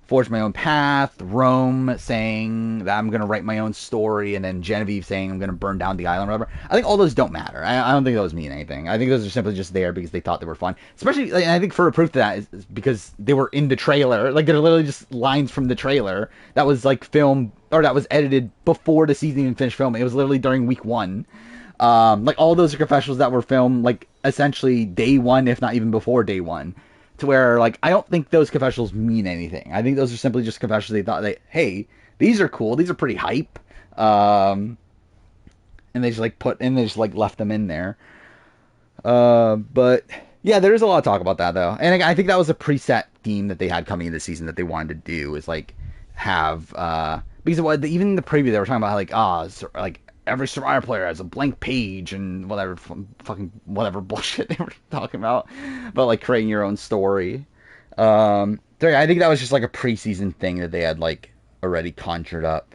forge my own path, Rome saying that I'm going to write my own story, and then Genevieve saying I'm going to burn down the island, or whatever. I think all those don't matter. I don't think those mean anything. I think those are simply just there because they thought they were fun. Especially, like, I think for a proof of that is because they were in the trailer. Like, they're literally just lines from the trailer that was, like, filmed, or that was edited before the season even finished filming. It was literally during week 1. Like, all those are confessionals that were filmed, like, essentially day 1, if not even before day 1. To where, like, I don't think those confessionals mean anything. I think those are simply just confessionals they thought, hey, these are cool, these are pretty hype. And they just, like, left them in there. But, yeah, there is a lot of talk about that, though. And I think that was a preset theme that they had coming into the season that they wanted to do, is, like, have, because even the preview, they were talking about, like, every Survivor player has a blank page and whatever bullshit they were talking about like creating your own story. I think that was just like a preseason thing that they had like already conjured up.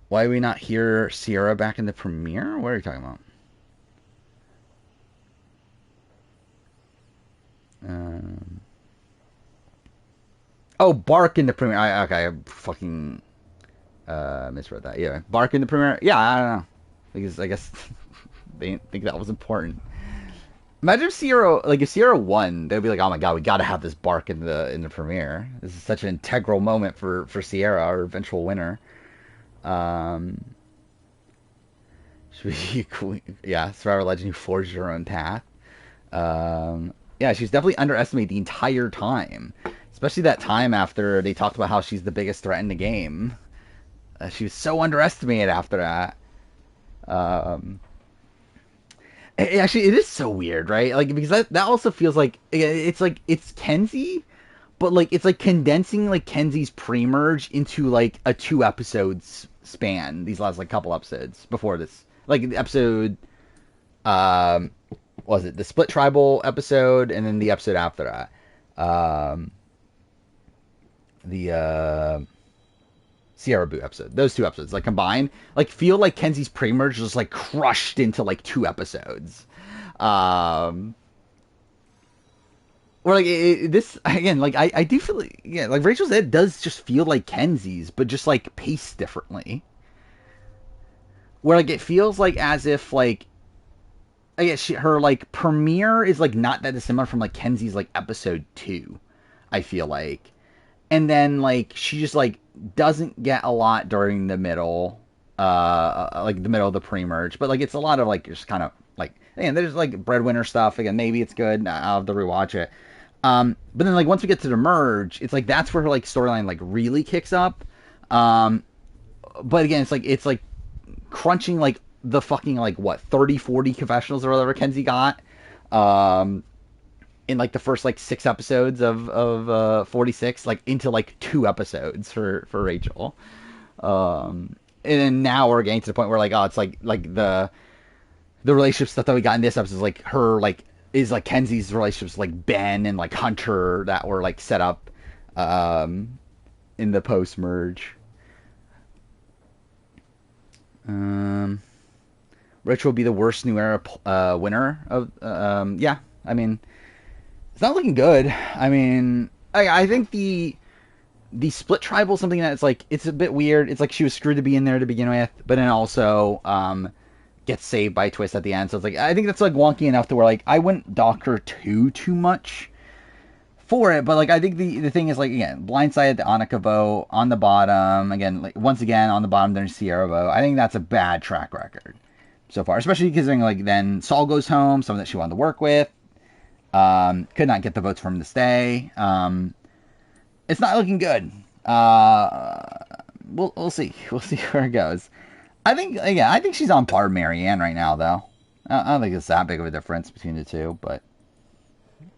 Why do we not hear Sierra back in the premiere? What are you talking about? Oh, Bark in the premiere. I fucking misread that. Yeah, Bark in the premiere. Yeah, I don't know. Because I guess they didn't think that was important. Imagine if Sierra won, they'd be like, oh my god, we gotta have this Bark in the premiere. This is such an integral moment for Sierra, our eventual winner. Should be cool. Yeah, Survivor Legend who forged her own path. Yeah, she's definitely underestimated the entire time. Especially that time after they talked about how she's the biggest threat in the game. She was so underestimated after that. Actually, it is so weird, right? Like, because that also feels like it's Kenzie, but like it's like condensing like Kenzie's pre-merge into like a 2 episodes span. These last like couple episodes before this, like the episode, was it the Split Tribal episode, and then the episode after that. The Sierra Boot episode. Those 2 episodes, like, combined, like, feel like Kenzie's pre-merge was, like, crushed into, like, 2 episodes. Or, like, this, again, like, I do feel like, yeah, like, Rachel's Ed does just feel like Kenzie's, but just, like, paced differently. Where, like, it feels like as if, like, I guess her, like, premiere is, like, not that dissimilar from, like, Kenzie's, like, episode 2, I feel like. And then, like, she just, like, doesn't get a lot during the middle, like, the middle of the pre-merge. But, like, it's a lot of, like, just kind of, like, and there's, like, breadwinner stuff. Again, maybe it's good. I'll have to rewatch it. But then, like, once we get to the merge, it's, like, that's where her, like, storyline, like, really kicks up. But, again, it's, like, crunching, like, the fucking, like, what, 30, 40 confessionals or whatever Kenzie got. in like the first like 6 episodes of 46, like into like 2 episodes for Rachel. And then now we're getting to the point where like, oh, it's like the relationship stuff that we got in this episode is like her like is like Kenzie's relationships like Ben and like Hunter that were like set up in the post merge. Rachel will be the worst New Era winner of yeah. I mean, it's not looking good. I mean, I think the split tribal something that's like it's a bit weird. It's like she was screwed to be in there to begin with, but then also gets saved by a twist at the end. So it's like I think that's like wonky enough to where like I wouldn't dock her too much for it. But like I think the thing is like again, blindsided the Annika vote on the bottom again. Like once again on the bottom there's Sierra vote. I think that's a bad track record so far, especially considering like then Saul goes home, someone that she wanted to work with. Could not get the votes for him to stay. It's not looking good. We'll see. We'll see where it goes. I think she's on par with Marianne right now, though. I don't think it's that big of a difference between the two, but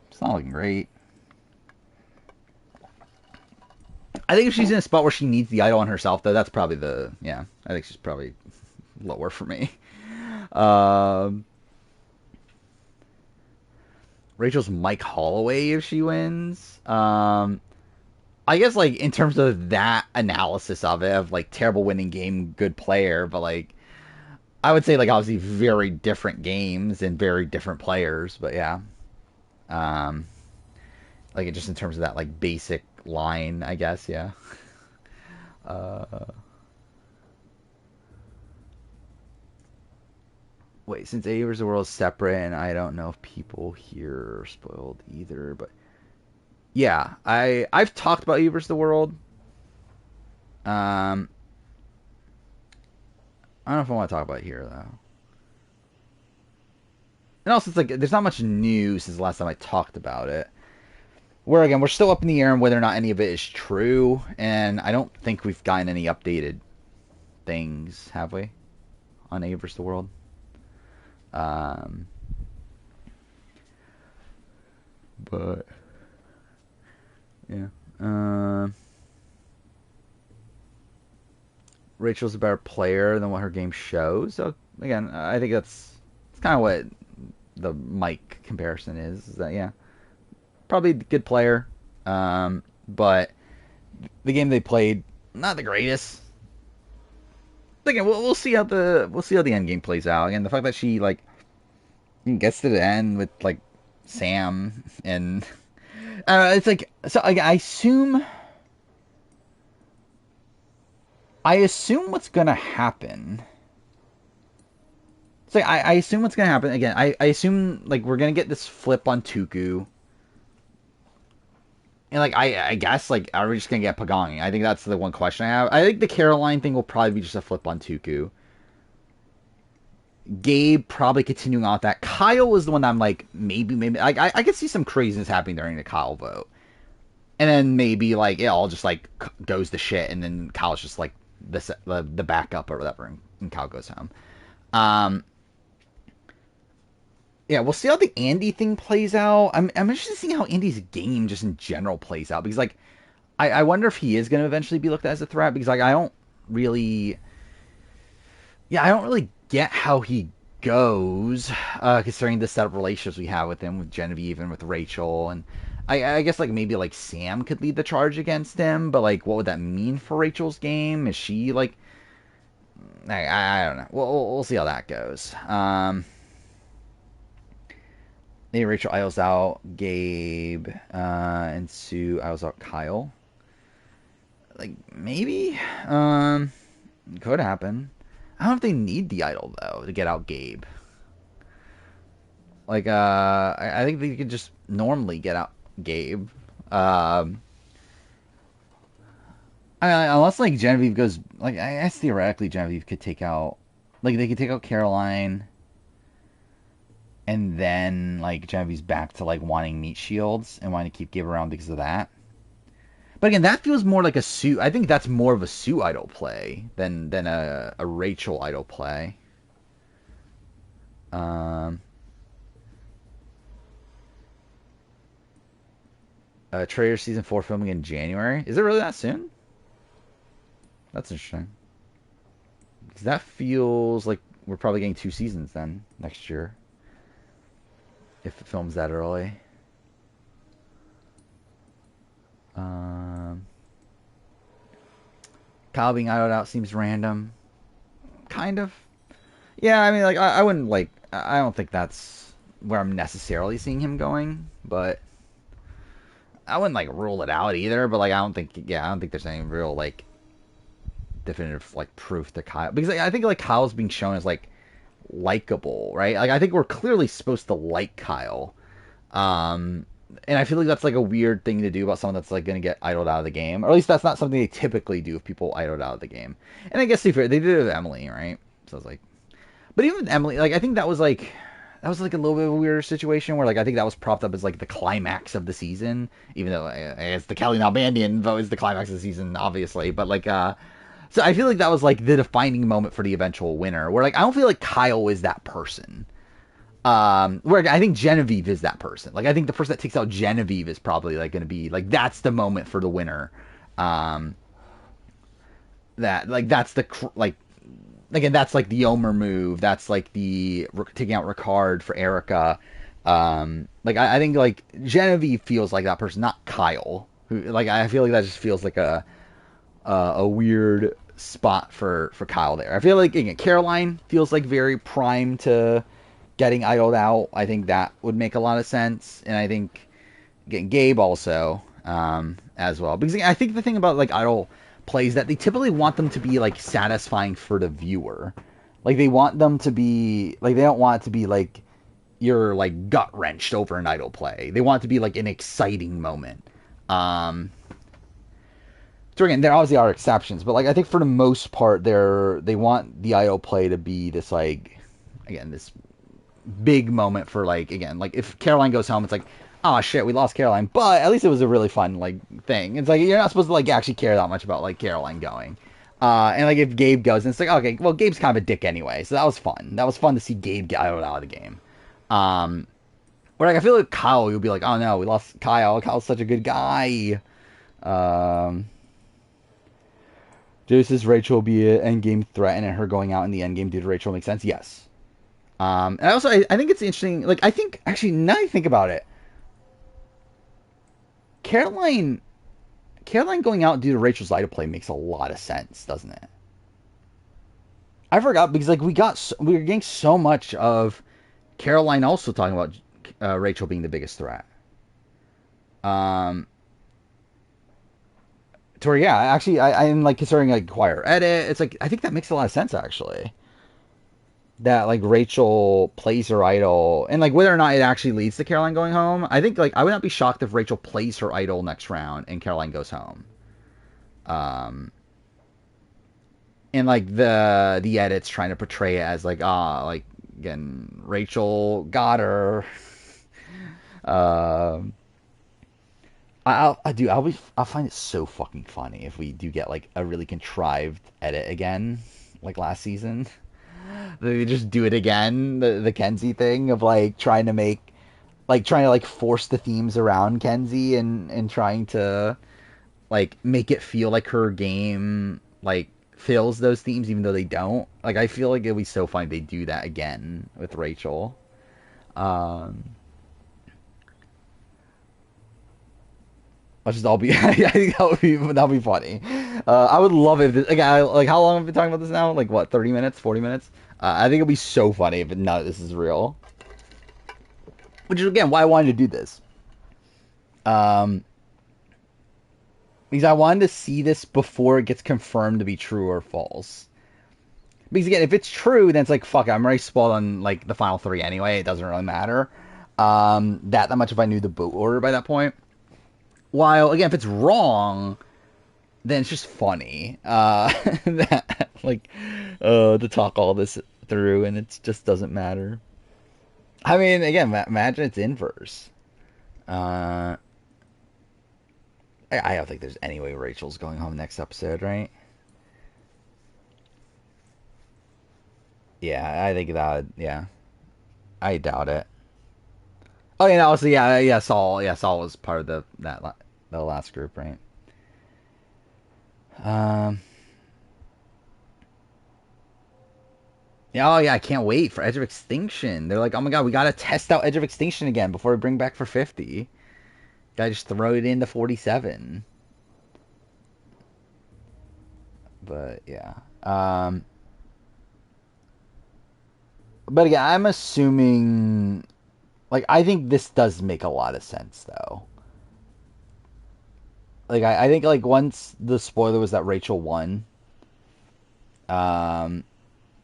it's not looking great. I think if she's in a spot where she needs the idol on herself, though, that's probably I think she's probably lower for me. Rachel's Mike Holloway if she wins. I guess, like, in terms of that analysis of it, of, like, terrible winning game, good player, but, like, I would say, like, obviously very different games and very different players, but yeah. Like, just in terms of that, like, basic line, I guess, yeah. Wait, since A vs. the World is separate, and I don't know if people here are spoiled either, but... Yeah, I've talked about A vs. the World. I don't know if I want to talk about it here, though. And also, it's like, there's not much news since the last time I talked about it. Where, again, we're still up in the air on whether or not any of it is true, and I don't think we've gotten any updated things, have we? On A vs. the World. But... yeah. Rachel's a better player than what her game shows. So again, I think that's kind of what the Mike comparison is that yeah, probably a good player, but the game they played not the greatest. Again, we'll see how the end game plays out. Again, the fact that she like gets to the end with like Sam and. It's like so. I assume what's gonna happen. So I assume what's gonna happen again. I assume like we're gonna get this flip on Tuku, and like I guess like are we just gonna get Pagani? I think that's the one question I have. I think the Caroline thing will probably be just a flip on Tuku. Gabe probably continuing on with that. Kyle was the one that I'm like, maybe, like, I could see some craziness happening during the Kyle vote. And then maybe, like, it all just, like, goes to shit, and then Kyle's just, like, the backup or whatever, and Kyle goes home. Yeah, we'll see how the Andy thing plays out. I'm interested to see how Andy's game just in general plays out, because, like, I wonder if he is going to eventually be looked at as a threat, because, like, I don't really get how he goes, considering the set of relationships we have with him, with Genevieve and with Rachel, and I guess like maybe like Sam could lead the charge against him, but like what would that mean for Rachel's game? Is she like I don't know. We'll see how that goes. Maybe Rachel idles out Gabe, and Sue idles out Kyle. Like maybe could happen. I don't know if they need the idol, though, to get out Gabe. Like, I think they could just normally get out Gabe. Unless, like, Genevieve goes... Like, I guess theoretically Genevieve could take out... Like, they could take out Caroline. And then, like, Genevieve's back to, like, wanting meat shields and wanting to keep Gabe around because of that. But again, that feels more like a Sue. I think that's more of a Sue idol play than a Rachel idol play. Trader season 4 filming in January. Is it really that soon? That's interesting. 'Cause that feels like we're probably getting 2 seasons then next year. If it films that early. Kyle being idled out seems random. Kind of. Yeah, I mean, like, I wouldn't, like, I don't think that's where I'm necessarily seeing him going, but I wouldn't, like, rule it out either, but, like, I don't think there's any real, like, definitive, like, proof to Kyle. Because like, I think, like, Kyle's being shown as, like, likable, right? Like, I think we're clearly supposed to like Kyle. And I feel like that's, like, a weird thing to do about someone that's, like, going to get idled out of the game. Or at least that's not something they typically do if people idled out of the game. And I guess, to be fair, they did it with Emily, right? So I was like... But even with Emily, like, I think that was, like... That was, like, a little bit of a weirder situation where, like, I think that was propped up as, like, the climax of the season. Even though it's the Kelly Nalbandian vote is the climax of the season, obviously. But, like, so I feel like that was, like, the defining moment for the eventual winner. Where, like, I don't feel like Kyle is that person. Where I think Genevieve is that person. Like, I think the person that takes out Genevieve is probably, like, going to be, like, that's the moment for the winner. That, like, that's the, like, again, that's, like, the Omer move. That's, like, the taking out Ricard for Erica. Like, I think, like, Genevieve feels like that person, not Kyle. Who, like, I feel like that just feels like a weird spot for Kyle there. I feel like, again, Caroline feels, like, very prime to getting idled out. I think that would make a lot of sense. And I think, again, Gabe also, as well. Because I think the thing about, like, idle plays that they typically want them to be, like, satisfying for the viewer. Like, they want them to be, like, they don't want it to be, like, you're, like, gut-wrenched over an idle play. They want it to be, like, an exciting moment. So again, there obviously are exceptions, but, like, I think for the most part, they want the idle play to be this, like, again, this big moment for, like, again, like, if Caroline goes home, it's like, oh shit, we lost Caroline, but at least it was a really fun, like, thing. It's like, you're not supposed to, like, actually care that much about, like, Caroline going. And, like, if Gabe goes, and it's like, okay, well, Gabe's kind of a dick anyway, so that was fun. That was fun to see Gabe get out of the game. Where, like, I feel like Kyle, you'll be like, oh no, we lost Kyle. Kyle's such a good guy. Joseph's Rachel will be an endgame threat, and her going out in the endgame due to Rachel makes sense? Yes. And also, I think it's interesting, like, I think, actually, now I think about it, Caroline going out due to Rachel's idle play makes a lot of sense, doesn't it? I forgot, because, like, we were getting so much of Caroline also talking about Rachel being the biggest threat. To where, yeah, actually, I'm, like, considering, like, choir edit. It's, like, I think that makes a lot of sense, actually. That, like, Rachel plays her idol, and, like, whether or not it actually leads to Caroline going home, I think, like, I would not be shocked if Rachel plays her idol next round and Caroline goes home. And, like, the edit's trying to portray it as, like, like, again, Rachel got her. I'll find it so fucking funny if we do get, like, a really contrived edit again, like last season. They just do it again, the Kenzie thing of, like, trying to force the themes around Kenzie and trying to, like, make it feel like her game, like, fills those themes even though they don't. Like, I feel like it'd be so funny if they do that again with Rachel. I'll just all be. I think that'll be funny. I would love it. Like, how long have we been talking about this now? Like, what, 30 minutes, 40 minutes? I think it'll be so funny if none of this is real. Which is, again, why I wanted to do this. Because I wanted to see this before it gets confirmed to be true or false. Because, again, if it's true, then it's like, fuck it, I'm already spoiled on, like, the final 3 anyway. It doesn't really matter. That much if I knew the boat order by that point. While, again, if it's wrong, then it's just funny. That, like, to talk all this through, and it just doesn't matter. I mean, again, imagine it's inverse. I don't think there's any way Rachel's going home next episode, right? Yeah, I think that, yeah. I doubt it. Oh, yeah, also, Saul was part of that the last group, right? Yeah, oh yeah, I can't wait for Edge of Extinction. They're like, oh my god, we gotta test out Edge of Extinction again before we bring back for 50. Gotta just throw it into 47. But yeah. But again, I'm assuming, like, I think this does make a lot of sense though. Like, I think, like, once the spoiler was that Rachel won, and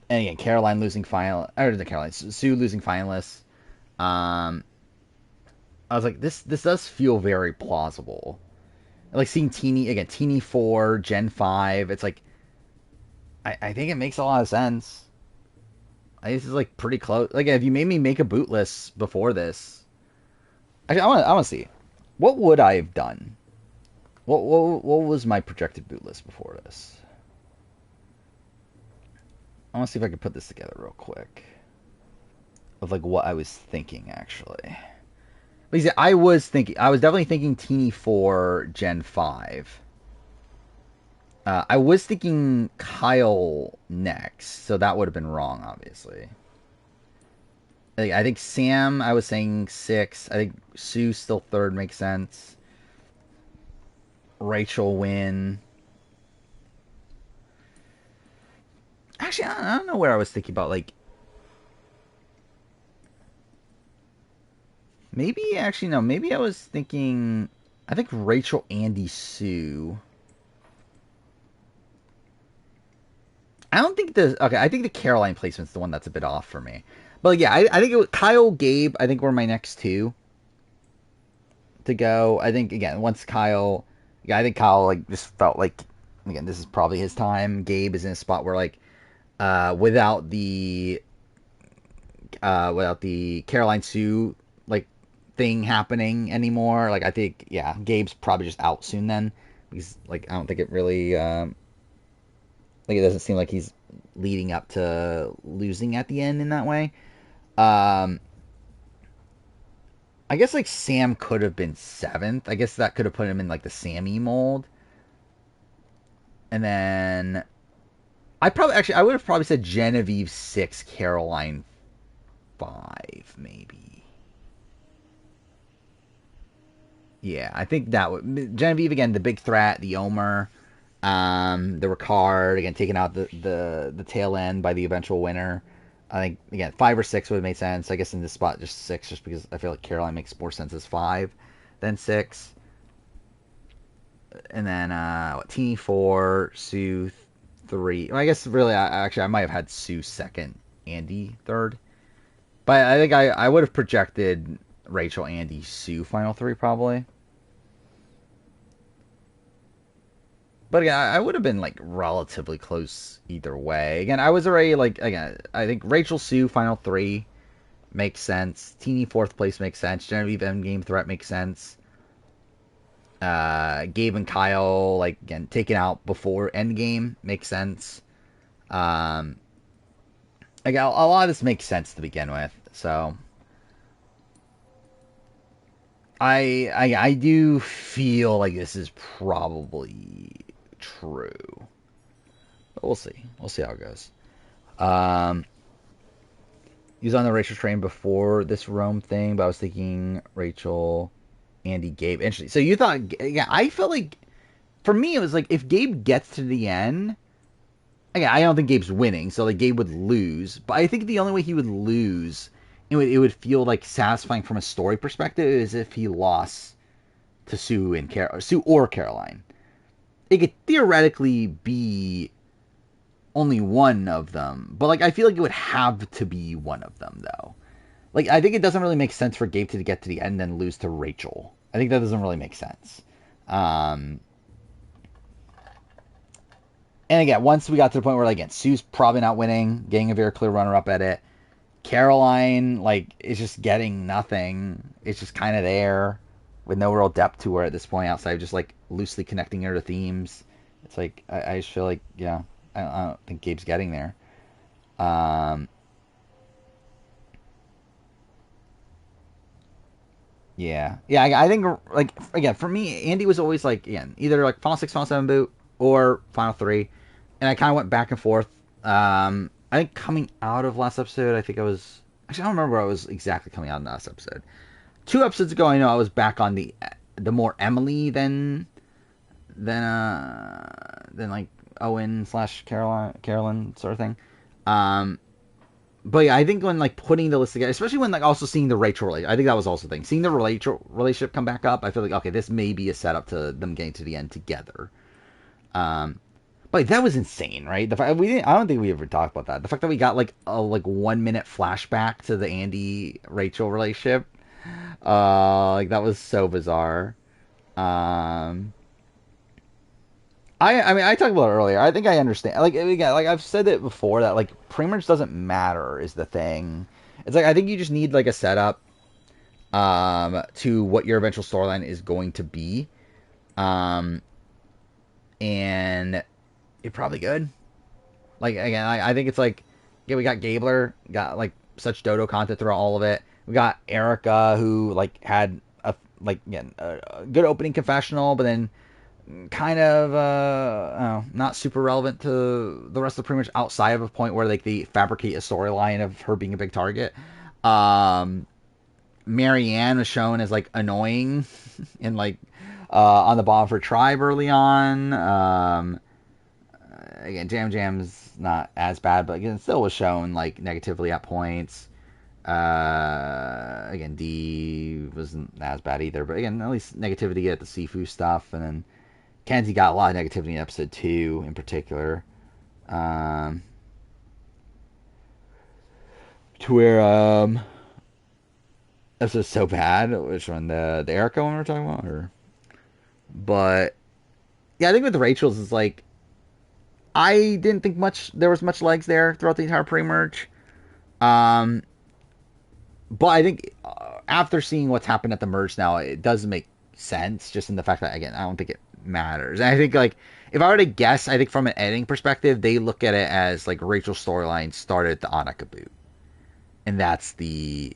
again, Caroline losing final, or not Caroline, Sue losing finalists, I was like, this does feel very plausible. Like, seeing Teeny 4, Gen 5, it's like, I think it makes a lot of sense. This is, like, pretty close. Like, if you made me make a boot list before this, actually, I want to see, what would I have done? What was my projected boot list before this? I want to see if I can put this together real quick. Of like what I was thinking actually. Because I was definitely thinking Teeny 4 Gen 5. I was thinking Kyle next, so that would have been wrong, obviously. I think Sam, I was saying 6. I think Sue still 3rd, makes sense. Rachel win. Actually, I don't know where I was thinking about, like... Maybe, actually, no. Maybe I was thinking... I think Rachel, Andy, Sue... I don't think the... Okay, I think the Caroline placement's the one that's a bit off for me. But, yeah, I think it was Kyle, Gabe, I think were my next two to go. I think, again, once Kyle... Yeah, I think Kyle, like, just felt like... Again, this is probably his time. Gabe is in a spot where, like... without the Caroline Sue like thing happening anymore, like I think Gabe's probably just out soon then, because like I don't think it really like it doesn't seem like he's leading up to losing at the end in that way. I guess like Sam could have been 7th. I guess that could have put him in like the Sammy mold, and then. I would have probably said Genevieve 6, Caroline 5, maybe. Yeah, I think that would... Genevieve, again, the big threat, the Omer, the Ricard, again, taking out the tail end by the eventual winner. I think, again, 5 or 6 would have made sense. I guess in this spot, just 6, just because I feel like Caroline makes more sense as 5 than 6. And then, Teeny 4, Sue 3. Well, I guess really, I might have had Sue 2nd, Andy 3rd. But I think I would have projected Rachel, Andy, Sue final 3 probably. But again, I would have been like relatively close either way. Again, I was already like, again, I think Rachel, Sue final 3 makes sense. Teeny 4th place makes sense. Genevieve Endgame threat makes sense. Gabe and Kyle, like, again, taken out before Endgame makes sense. Like, a lot of this makes sense to begin with, so I do feel like this is probably true, but we'll see how it goes. He was on the Rachel train before this Rome thing, but I was thinking Rachel, Andy, Gabe. Interesting. So you thought, yeah, I felt like, for me, it was like, if Gabe gets to the end, again, I don't think Gabe's winning, so like Gabe would lose, but I think the only way he would lose, it would feel like satisfying from a story perspective, is if he lost to Sue or Caroline. It could theoretically be only one of them, but like I feel like it would have to be one of them though. Like, I think it doesn't really make sense for Gabe to get to the end and lose to Rachel. I think that doesn't really make sense. And again, once we got to the point where, like, again, Sue's probably not winning, getting a very clear runner-up at it. Caroline, like, is just getting nothing. It's just kind of there with no real depth to her at this point outside of just, like, loosely connecting her to themes. It's like, I just feel like, yeah, I don't think Gabe's getting there. Yeah. Yeah, I think, like, again, for me, Andy was always, like, again, either, like, Final 6, Final 7 boot, or Final 3. And I kind of went back and forth. I think coming out of last episode, I think I was... Actually, I don't remember where I was exactly coming out in last episode. 2 episodes ago, I know I was back on the more Emily than like, Owen / Carolyn sort of thing. But yeah, I think when, like, putting the list together, especially when, like, also seeing the Rachel relationship, I think that was also the thing. Seeing the Rachel relationship come back up, I feel like, okay, this may be a setup to them getting to the end together. But that was insane, right? The fact I don't think we ever talked about that. The fact that we got, like, a 1 minute flashback to the Andy Rachel relationship, like, that was so bizarre. I mean, I talked about it earlier. I think I understand. Like, again, like, I've said it before that, like, pre-merge doesn't matter is the thing. It's like, I think you just need, like, a setup to what your eventual storyline is going to be. And you're probably good. Like, again, I think it's like, yeah, we got Gabler, got, like, such Dodo content throughout all of it. We got Erica, who, like, had a good opening confessional, but then kind of not super relevant to the rest of the pre-merge outside of a point where, like, they fabricate a storyline of her being a big target. Marianne was shown as, like, annoying and, like, on the bottom of her tribe early on. Again, Jam's not as bad, but again, still was shown, like, negatively at points. Again, Dee wasn't as bad either, but again, at least negativity at the Sifu stuff, and then Kenzie got a lot of negativity in episode 2 in particular. To where episode's so bad, which one, the Erica one we're talking about, or? But yeah, I think with the Rachel's is like, I didn't think there was much legs there throughout the entire pre-merge. But I think after seeing what's happened at the merge now, it does make sense, just in the fact that, again, I don't think it matters. And I think, like, if I were to guess, I think from an editing perspective, they look at it as, like, Rachel's storyline started at the Annika boot. And that's the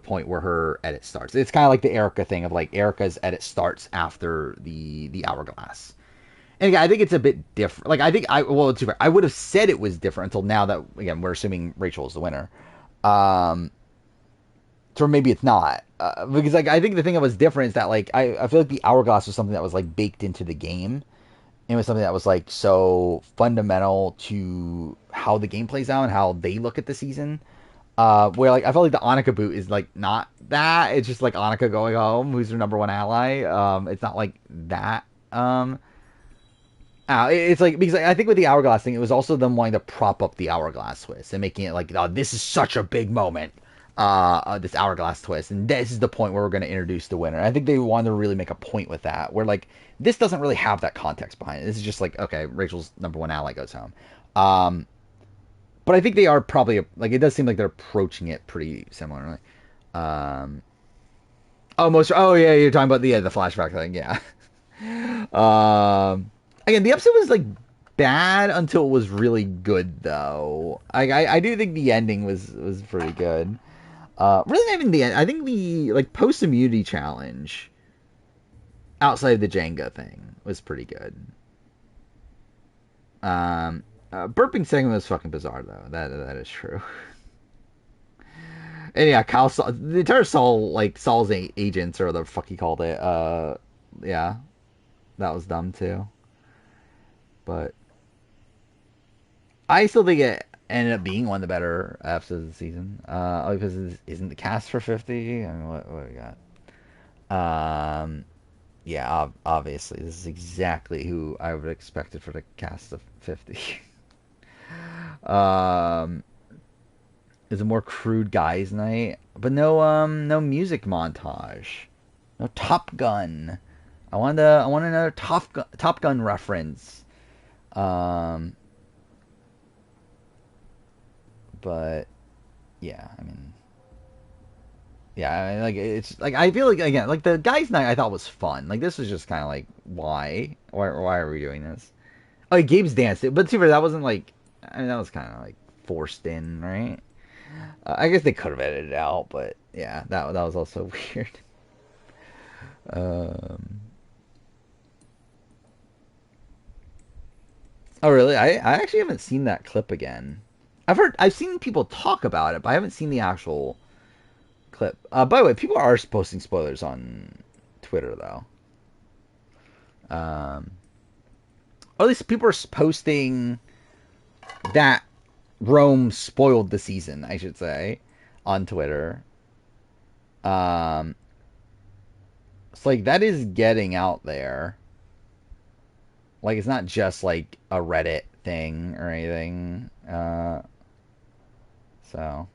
point where her edit starts. It's kind of like the Erica thing of, like, Erica's edit starts after the Hourglass. And again, I think it's a bit different. Like, I think I would have said it was different until now that, again, we're assuming Rachel is the winner. So maybe it's not. Because, like, I think the thing that was different is that, like, I feel like the Hourglass was something that was, like, baked into the game. It was something that was, like, so fundamental to how the game plays out and how they look at the season. Where, like, I felt like the Annika boot is, like, not that. It's just, like, Annika going home, who's her number one ally. It's not, like, that. It's like, because I think with the Hourglass thing, it was also them wanting to prop up the Hourglass twist and making it like, oh, this is such a big moment, this Hourglass twist, and this is the point where we're going to introduce the winner. I think they wanted to really make a point with that, where, like, this doesn't really have that context behind it. This is just like, okay, Rachel's number one ally goes home. But I think they are probably, like, it does seem like they're approaching it pretty similarly. Oh, yeah, you're talking about the flashback thing, yeah. Again, the episode was, like, bad until it was really good, though. I do think the ending was pretty good. Really not even the end. I think the, like, post-immunity challenge outside of the Jenga thing was pretty good. Burping segment was fucking bizarre, though. That is true. And yeah, the entire Saul's agents, or whatever the fuck he called it, yeah, that was dumb, too. But I still think it ended up being one of the better episodes of the season. Because it isn't the cast for 50. I mean, what we got? Yeah, obviously, this is exactly who I would have expected for the cast of 50. It's a more crude guys' night, but no music montage, no Top Gun. I want another Top Gun reference. But yeah, I mean, yeah, like, it's like, I feel like, again, like, the guys' night I thought was fun. Like, this was just kind of like, why are we doing this? Oh, Gabe's danced it, but see, that wasn't like, I mean, that was kind of like forced in, right? I guess they could have edited it out, but yeah, that was also weird. Oh really? I actually haven't seen that clip again. I've seen people talk about it, but I haven't seen the actual clip. By the way, people are posting spoilers on Twitter though. Or at least people are posting that Rome spoiled the season, I should say, on Twitter. So like that is getting out there. Like it's not just like a Reddit thing or anything. So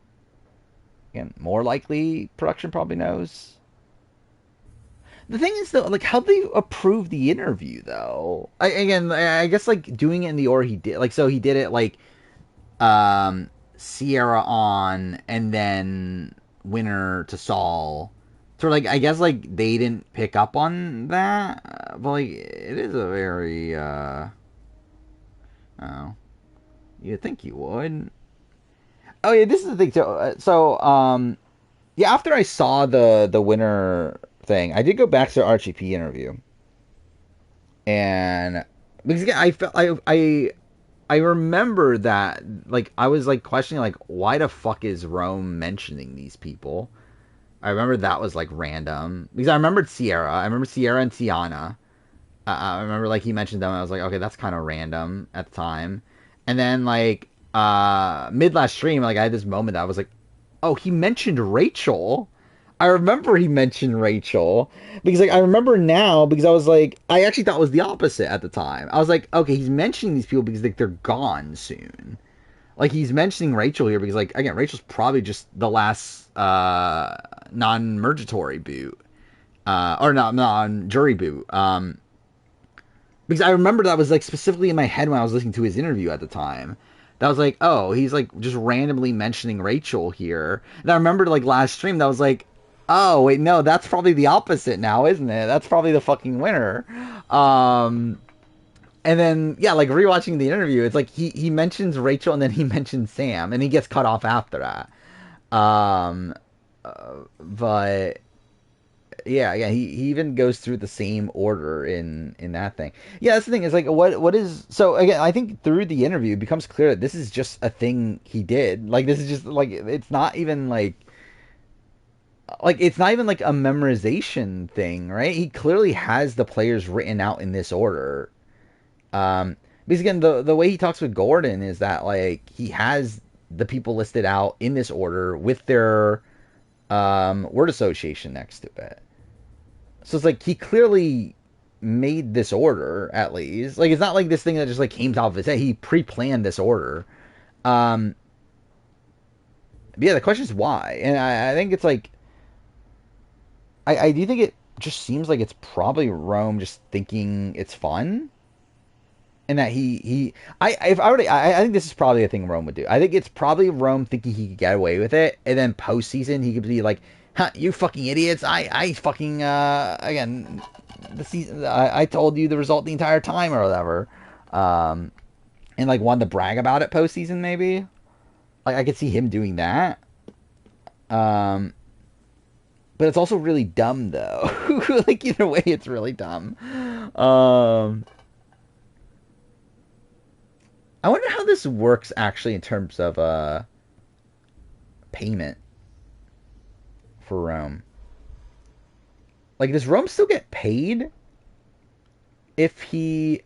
again, more likely production probably knows. The thing is though, like how they approve the interview though. I guess like doing it in the order he did, like so he did it like Sierra on and then Winter to Saul. So like I guess like they didn't pick up on that, but like it is a very oh, you'd think you would. Oh yeah, this is the thing. So yeah, after I saw the Winter thing, I did go back to the RGP interview, and because again, I felt I remember that like I was like questioning like why the fuck is Rome mentioning these people. I remember that was like random because I remembered Sierra. I remember Sierra and Tiana. I remember like he mentioned them. And I was like, okay, that's kind of random at the time. And then like mid last stream, like I had this moment that I was like, oh, he mentioned Rachel. I remember he mentioned Rachel because like I remember now because I was like I actually thought it was the opposite at the time. I was like, okay, he's mentioning these people because like they're gone soon. Like he's mentioning Rachel here because like again, Rachel's probably just the last non-mergatory boot. Or not non-jury boot. Because I remember that was like specifically in my head when I was listening to his interview at the time. That was like, oh, he's like just randomly mentioning Rachel here. And I remember like last stream that was like, oh wait, no, that's probably the opposite now, isn't it? That's probably the fucking winner. And then yeah, like rewatching the interview, it's like he mentions Rachel and then he mentions Sam and he gets cut off after that. But yeah, he even goes through the same order in that thing. Yeah, that's the thing. Is like what is so again? I think through the interview it becomes clear that this is just a thing he did. Like this is just like it's not even like it's not even like a memorization thing, right? He clearly has the players written out in this order. Because again, the way he talks with Gordon is that like he has the people listed out in this order with their word association next to it. So it's like he clearly made this order at least. Like it's not like this thing that just like came out of his head. He pre-planned this order. But yeah, the question is why, and I think it's like I do think it just seems like it's probably Rome just thinking it's fun. And that I think this is probably a thing Rome would do. I think it's probably Rome thinking he could get away with it, and then postseason he could be like, "Huh, you fucking idiots! I fucking again, the season I told you the result the entire time or whatever," and like wanted to brag about it postseason maybe. Like I could see him doing that. But it's also really dumb though. Like either way, it's really dumb. I wonder how this works actually in terms of payment for Rome. Like, does Rome still get paid if he?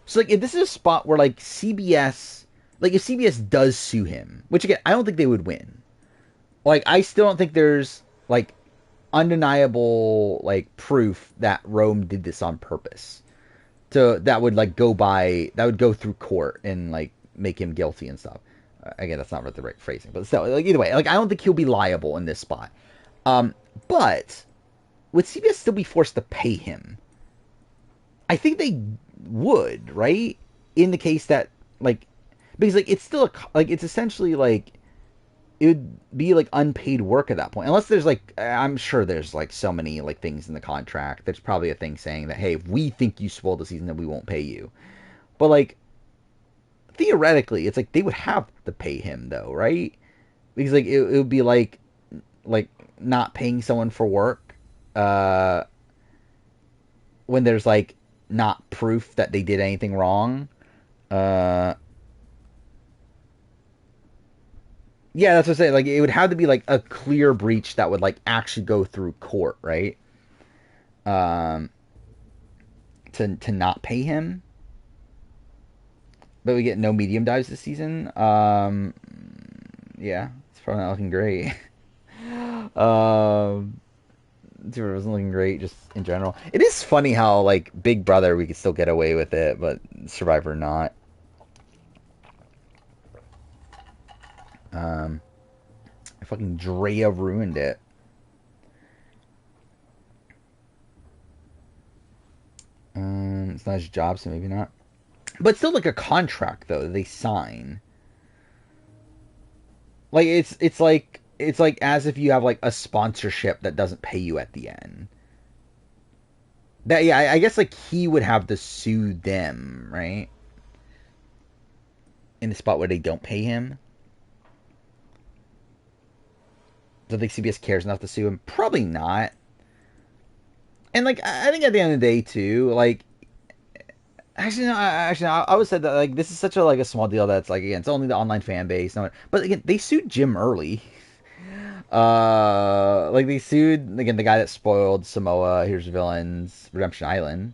So like, if this is a spot where like CBS, like if CBS does sue him, which again I don't think they would win. Like I still don't think there's like undeniable like proof that Rome did this on purpose. So that would like go through court and like make him guilty and stuff. Again, that's not the right phrasing, but still, like either way, like I don't think he'll be liable in this spot. But would CBS still be forced to pay him? I think they would, right? In the case that like, because like it's still it's essentially like it would be like unpaid work at that point, unless there's like I'm sure there's like so many like things in the contract. There's probably a thing saying that hey, if we think you spoiled the season, then we won't pay you. But like theoretically, it's like they would have to pay him though, right? because like it would be like not paying someone for work when there's like not proof that they did anything wrong. Yeah, that's what I'm saying. Like, it would have to be like a clear breach that would like actually go through court, right? To not pay him. But we get no medium dives this season. Yeah, it's probably not looking great. It wasn't looking great just in general. It is funny how like Big Brother we could still get away with it, but Survivor not. Fucking Drea ruined it. It's not his job, so maybe not. But still, like a contract though they sign. Like it's like as if you have like a sponsorship that doesn't pay you at the end. That yeah, I guess like he would have to sue them, right? In the spot where they don't pay him. Do I think CBS cares enough to sue him? Probably not. And like I think at the end of the day too, like actually I always said that like this is such a like a small deal that's like again it's only the online fan base. No, but again they sued Jim Early. Like they sued again the guy that spoiled Samoa, Here's Villains, Redemption Island.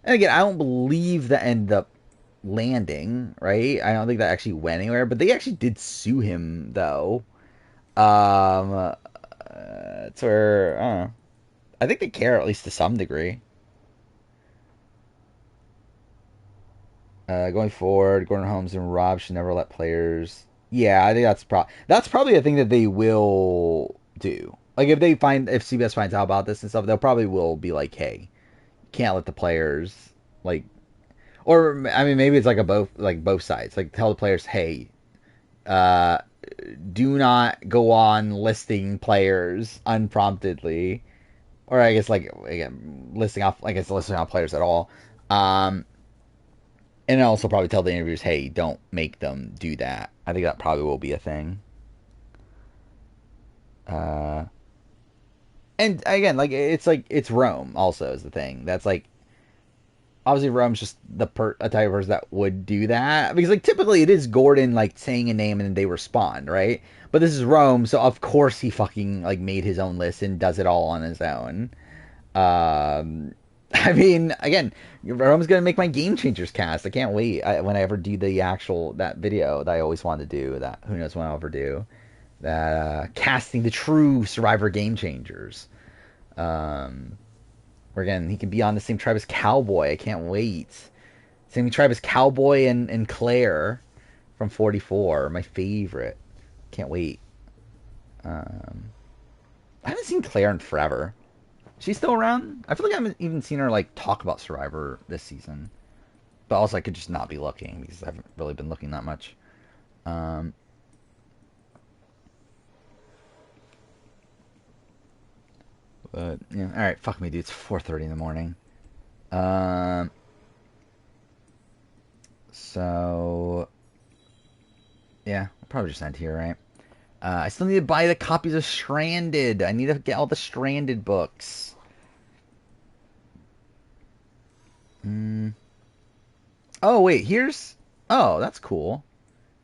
And again I don't believe that ended up landing, right? I don't think that actually went anywhere, but they actually did sue him though. It's where I don't know. I think they care at least to some degree. Going forward, Gordon Holmes and Rob should never let players. Yeah, I think that's probably a thing that they will do. Like if CBS finds out about this and stuff, they'll probably will be like, hey, can't let the players like, or I mean maybe it's like both sides. Like tell the players, hey, do not go on listing players unpromptedly, or I guess like again listing off players at all. And also probably tell the interviewers, hey, don't make them do that. I think that probably will be a thing. And again, like it's Rome also is the thing. That's like obviously Rome's just a type of person that would do that because like typically it is Gordon like saying a name and then they respond, right? But this is Rome, so of course he fucking like made his own list and does it all on his own. I mean, again, Rome's gonna make my Game Changers cast. I can't wait when I ever do that video that I always wanted to do. That who knows when I'll ever do that casting the true Survivor Game Changers. Where again he can be on the same tribe as Cowboy. I can't wait. Same tribe as Cowboy and Claire from 44, my favorite. Can't wait. I haven't seen Claire in forever. She's still around? I feel like I haven't even seen her like talk about Survivor this season. But also I could just not be looking because I haven't really been looking that much. But yeah, all right, fuck me, dude. It's 4:30 in the morning. So yeah, I'll probably just end here, right? I still need to buy the copies of Stranded. I need to get all the Stranded books. Oh, wait, oh, that's cool.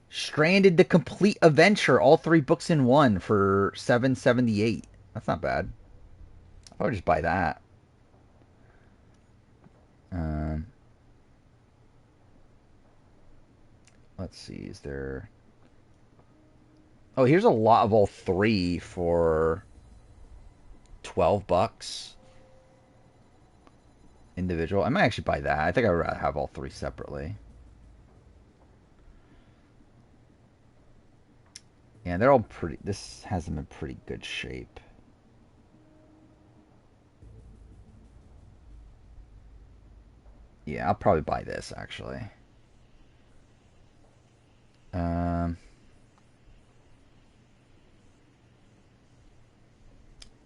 Stranded the Complete Adventure, all 3 books in one for $7.78. That's not bad. I'll probably just buy that. Let's see, is there... Oh, here's a lot of all 3 for $12 individual. I might actually buy that. I think I'd rather have all 3 separately. Yeah, they're all pretty... This has them in pretty good shape. Yeah, I'll probably buy this, actually.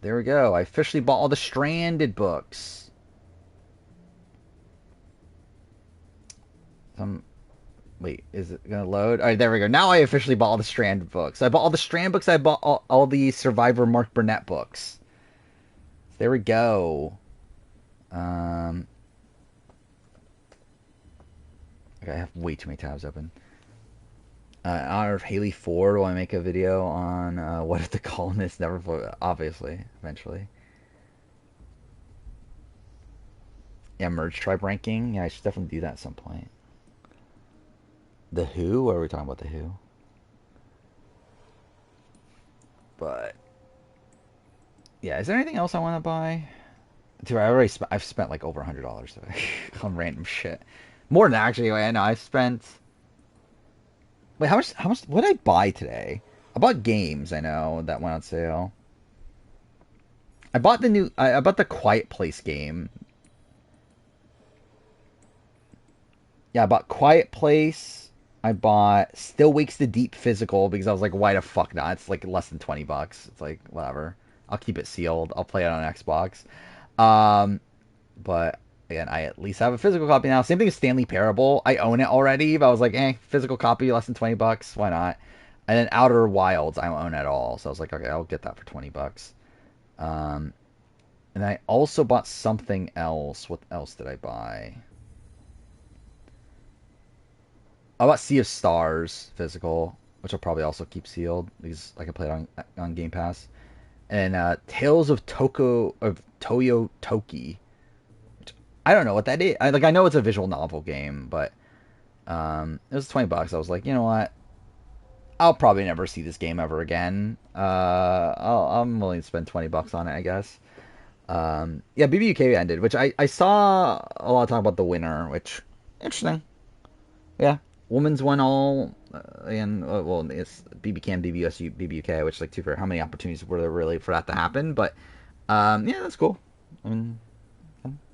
There we go. I officially bought all the Stranded books. Wait, is it gonna load? All right, there we go. Now I officially bought all the Strand books. I bought all the Strand books. I bought all the Survivor Mark Burnett books. There we go. Okay, I have way too many tabs open. In honor of Haley Ford, will I make a video on what if the colonists never vote? Obviously, eventually. Yeah, merge tribe ranking. Yeah, I should definitely do that at some point. The Who? What are we talking about? The Who? But yeah, is there anything else I want to buy? Dude, I've spent like over $100 today on random shit. More than actually. I know I've spent. Wait, how much? What did I buy today? I bought games. I know that went on sale. I bought the Quiet Place game. Yeah, I bought Quiet Place. I bought Still Wakes the Deep physical because I was like, why the fuck not? It's like less than $20. It's like whatever. I'll keep it sealed. I'll play it on Xbox. But again, I at least have a physical copy now. Same thing as Stanley Parable. I own it already, but I was like, physical copy, less than $20. Why not? And then Outer Wilds, I don't own at all. So I was like, okay, I'll get that for $20. And I also bought something else. What else did I buy? I bought Sea of Stars physical, which I'll probably also keep sealed because I can play it on Game Pass. And Tales of Toyo Toki, which I don't know what that is. I know it's a visual novel game, but it was $20. I was like, you know what? I'll probably never see this game ever again. I'm willing to spend $20 on it, I guess. Yeah, BBUK ended, which I saw a lot of talk about the winner, which interesting. Yeah. Women's won all, and well, it's BBCAM, BBUSU, BBUK, which like two for how many opportunities were there really for that to happen? But yeah, that's cool. I mean,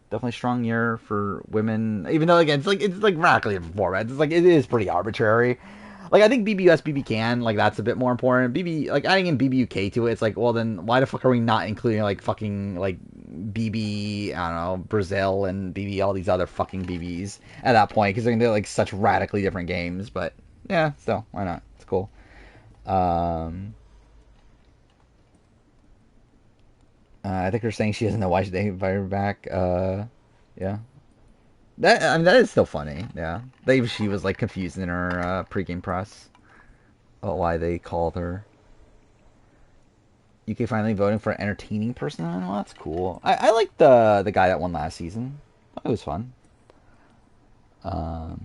definitely strong year for women. Even though again, it's like radically different format. It's like it is pretty arbitrary. Like I think BBUS, BBCAN, like that's a bit more important. Like adding in BBUK to it, it's like, well then why the fuck are we not including like fucking like BB, I don't know, Brazil and BB, all these other fucking BBs at that point, because they're like such radically different games. But yeah, still, why not? It's cool. I think they're saying she doesn't know why they invited her back. Yeah. That is still funny. Yeah. She was like confused in her pregame press about why they called her. UK finally voting for an entertaining person. Well, that's cool. I liked the guy that won last season. It was fun. Got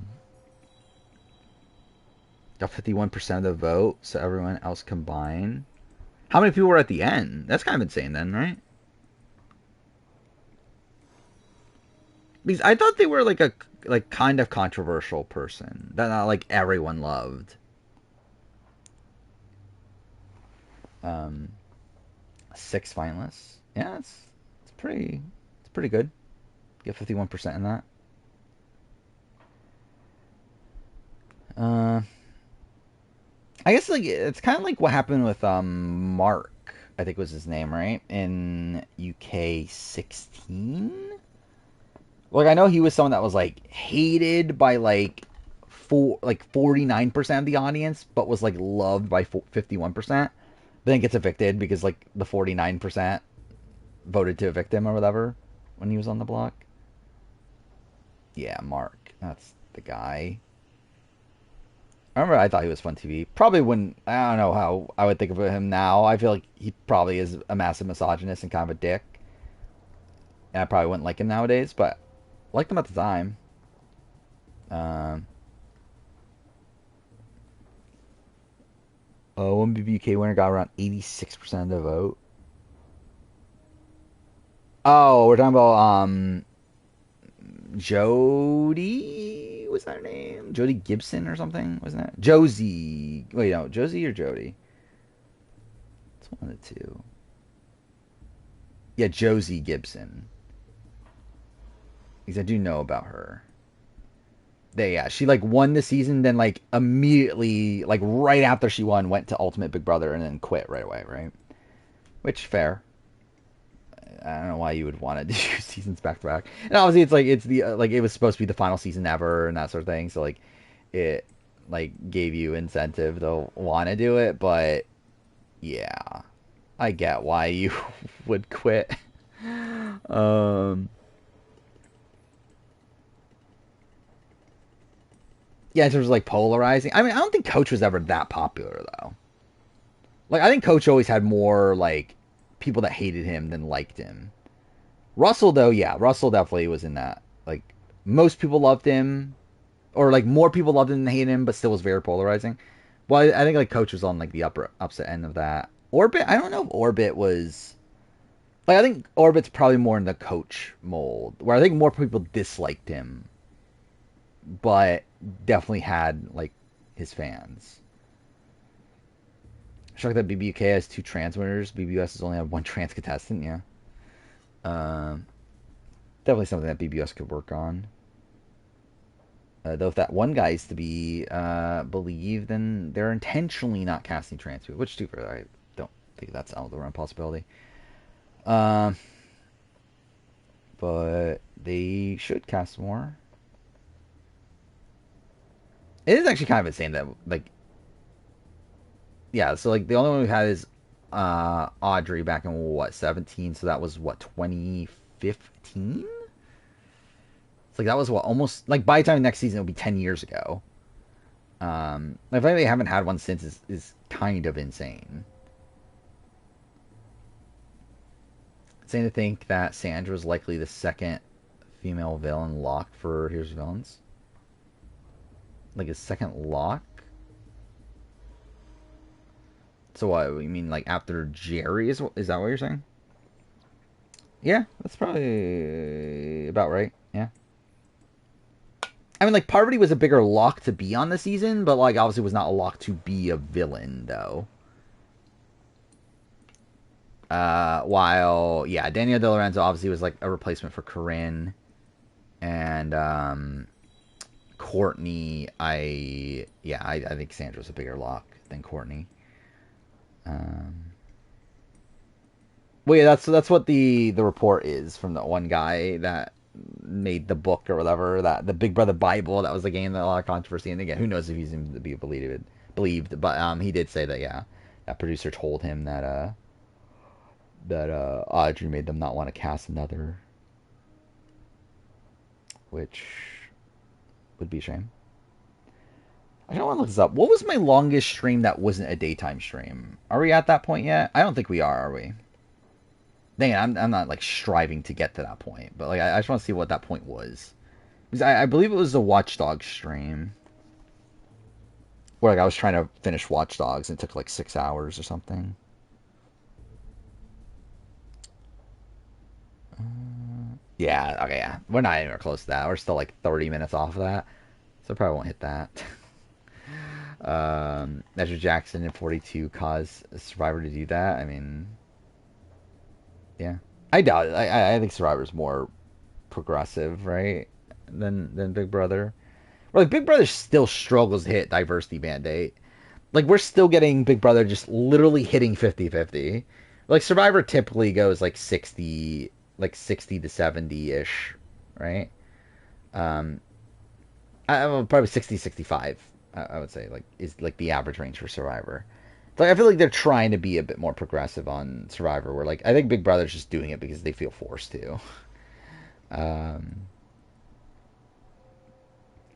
51% of the vote, so everyone else combined. How many people were at the end? That's kind of insane then, right? Because I thought they were like a kind of controversial person that not like everyone loved. 6 finalists. Yeah, it's pretty good. Get 51% in that. I guess like it's kind of like what happened with Mark, I think was his name, right? In UK 16. Like I know he was someone that was like hated by like 49% of the audience, but was like loved by 51%. Then gets evicted because like the 49% voted to evict him or whatever when he was on the block. Yeah, Mark, that's the guy. I remember I thought he was fun TV. Probably wouldn't. I don't know how I would think of him now. I feel like he probably is a massive misogynist and kind of a dick. And I probably wouldn't like him nowadays, but I liked him at the time. One BBUK winner got around 86% of the vote. Oh, we're talking about Jody. What's that her name? Jody Gibson or something, wasn't it? Josie. Wait, no, Josie or Jody? It's one of the two. Yeah, Josie Gibson. Because I do know about her. Yeah, she like won the season, then like immediately, like right after she won, went to Ultimate Big Brother and then quit right away, right? Which, fair. I don't know why you would want to do seasons back to back. And obviously, it's the like it was supposed to be the final season ever and that sort of thing. So like, it like gave you incentive to want to do it, but yeah, I get why you would quit. Yeah, in terms of like polarizing. I mean, I don't think Coach was ever that popular though. Like, I think Coach always had more like people that hated him than liked him. Russell though, yeah, Russell definitely was in that. Like, most people loved him, or like more people loved him than hated him, but still was very polarizing. Well, I think like Coach was on like the upset end of that. Orbit, I don't know if Orbit was. Like, I think Orbit's probably more in the Coach mold, where I think more people disliked him, but definitely had like his fans. Shocked that BBUK has 2 trans winners. BBUS has only had 1 trans contestant. Yeah, definitely something that BBUS could work on. Though if that one guy is to be believed, then they're intentionally not casting trans people, which too far I don't think that's out of the realm possibility. But they should cast more. It is actually kind of insane that, like, yeah, so, like, the only one we had is Audrey back in, what, 17? So that was, what, 2015? It's like, that was, what, almost, like, by the time next season, it'll be 10 years ago. The fact that they haven't had one since is kind of insane. Insane to think that Sandra was likely the second female villain locked for Here's Villains. Like a second lock? So what, you mean like after Jerry? Is that what you're saying? Yeah, that's probably about right. Yeah. I mean, like, Parvati was a bigger lock to be on the season, but, like, obviously was not a lock to be a villain, though. While, yeah, Danielle De Lorenzo obviously was, like, a replacement for Corinne. And, Courtney, I think Sandra's a bigger lock than Courtney. Well, yeah, that's what the report is from the one guy that made the book or whatever, that the Big Brother Bible that was the game that a lot of controversy. And again, who knows if he's going to be believed, but he did say that, yeah, that producer told him that Audrey made them not want to cast another, which would be a shame. I don't want to look this up. What was my longest stream that wasn't a daytime stream? Are we at that point yet? I don't think we are we? Dang it, I'm not, like, striving to get to that point. But, like, I just want to see what that point was. Because I believe it was the Watch Dogs stream. Where, like, I was trying to finish Watch Dogs and it took, like, 6 hours or something. Yeah, okay, yeah. We're not anywhere close to that. We're still, like, 30 minutes off of that. So I probably won't hit that. Ezra Jackson in 42 caused a Survivor to do that. I mean... Yeah, I doubt it. I think Survivor's more progressive, right, than Big Brother. Or, like, Big Brother still struggles to hit diversity mandate. Like, we're still getting Big Brother just literally hitting 50-50. Like, Survivor typically goes like 60 to 70-ish, right? Probably 60-65. I would say, like, is like the average range for Survivor. So I feel like they're trying to be a bit more progressive on Survivor, where, like, I think Big Brother's just doing it because they feel forced to.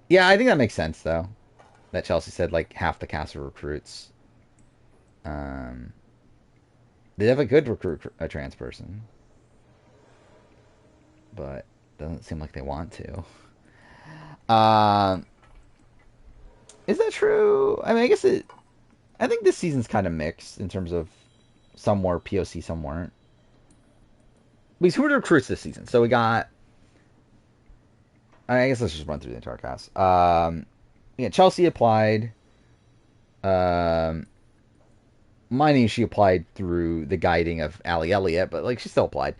Yeah, I think that makes sense, though. That Chelsea said, like, half the cast are recruits. They have a good recruit a trans person. But doesn't seem like they want to. Is that true? I mean, I guess I think this season's kind of mixed in terms of some were POC, some weren't. Because who were the recruits this season? So we got... I guess let's just run through the entire cast. Yeah, Chelsea applied. Minding she applied through the guiding of Allie Elliott, but, like, she still applied.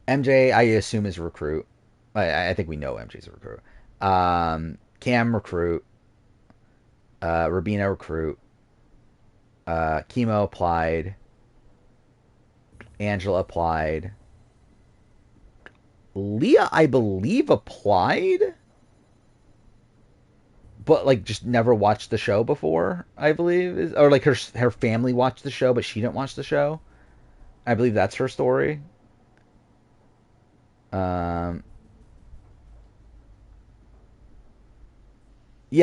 MJ, I assume, is a recruit. I think we know MJ's a recruit. Cam, recruit. Rabina, recruit. Chemo applied. Angela applied. Leah, I believe, applied. but like just never watched the show before, I believe, or like her family watched the show, but she didn't watch the show. I believe that's her story. Yeah,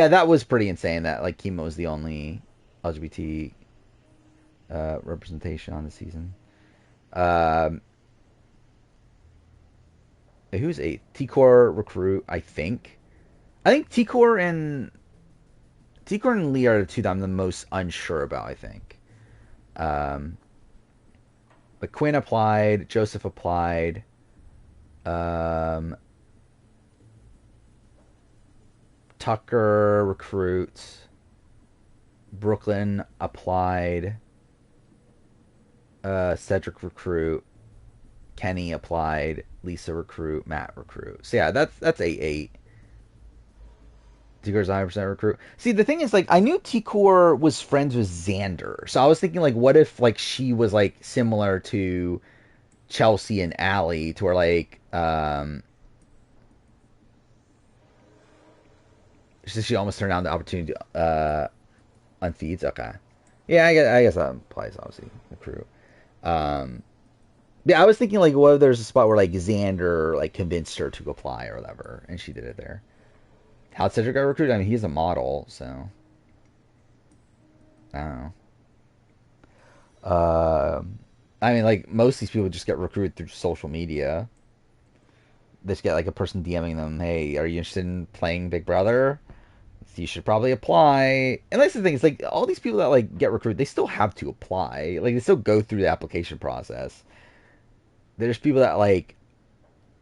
that was pretty insane. That like Chemo was the only LGBT representation on the season. Who's 8? T-Core Recruit, I think. I think T-Core and Lee are the two that I'm the most unsure about, I think. But Quinn applied, Joseph applied. Tucker recruits. Brooklyn applied. Cedric recruit. Kenny applied. Lisa recruit. Matt recruit. So yeah, that's 8-8. T-Core's 100% recruit. See, the thing is, like, I knew T-Core was friends with Xander, so I was thinking, like, what if, like, she was, like, similar to Chelsea and Allie, to where, like, she almost turned down the opportunity on feeds. Okay, yeah, I guess that applies, obviously, recruit. Yeah, I was thinking, like, what if there's a spot where, like, Xander, like, convinced her to apply or whatever, and she did it there. How'd Cedric got recruited? I mean, he's a model, so I don't know. I mean, like, most of these people just get recruited through social media. They just get, like, a person DMing them, hey, are you interested in playing Big Brother? You should probably apply. And that's the thing, it's like, all these people that, like, get recruited, they still have to apply. Like, they still go through the application process. There's people that, like,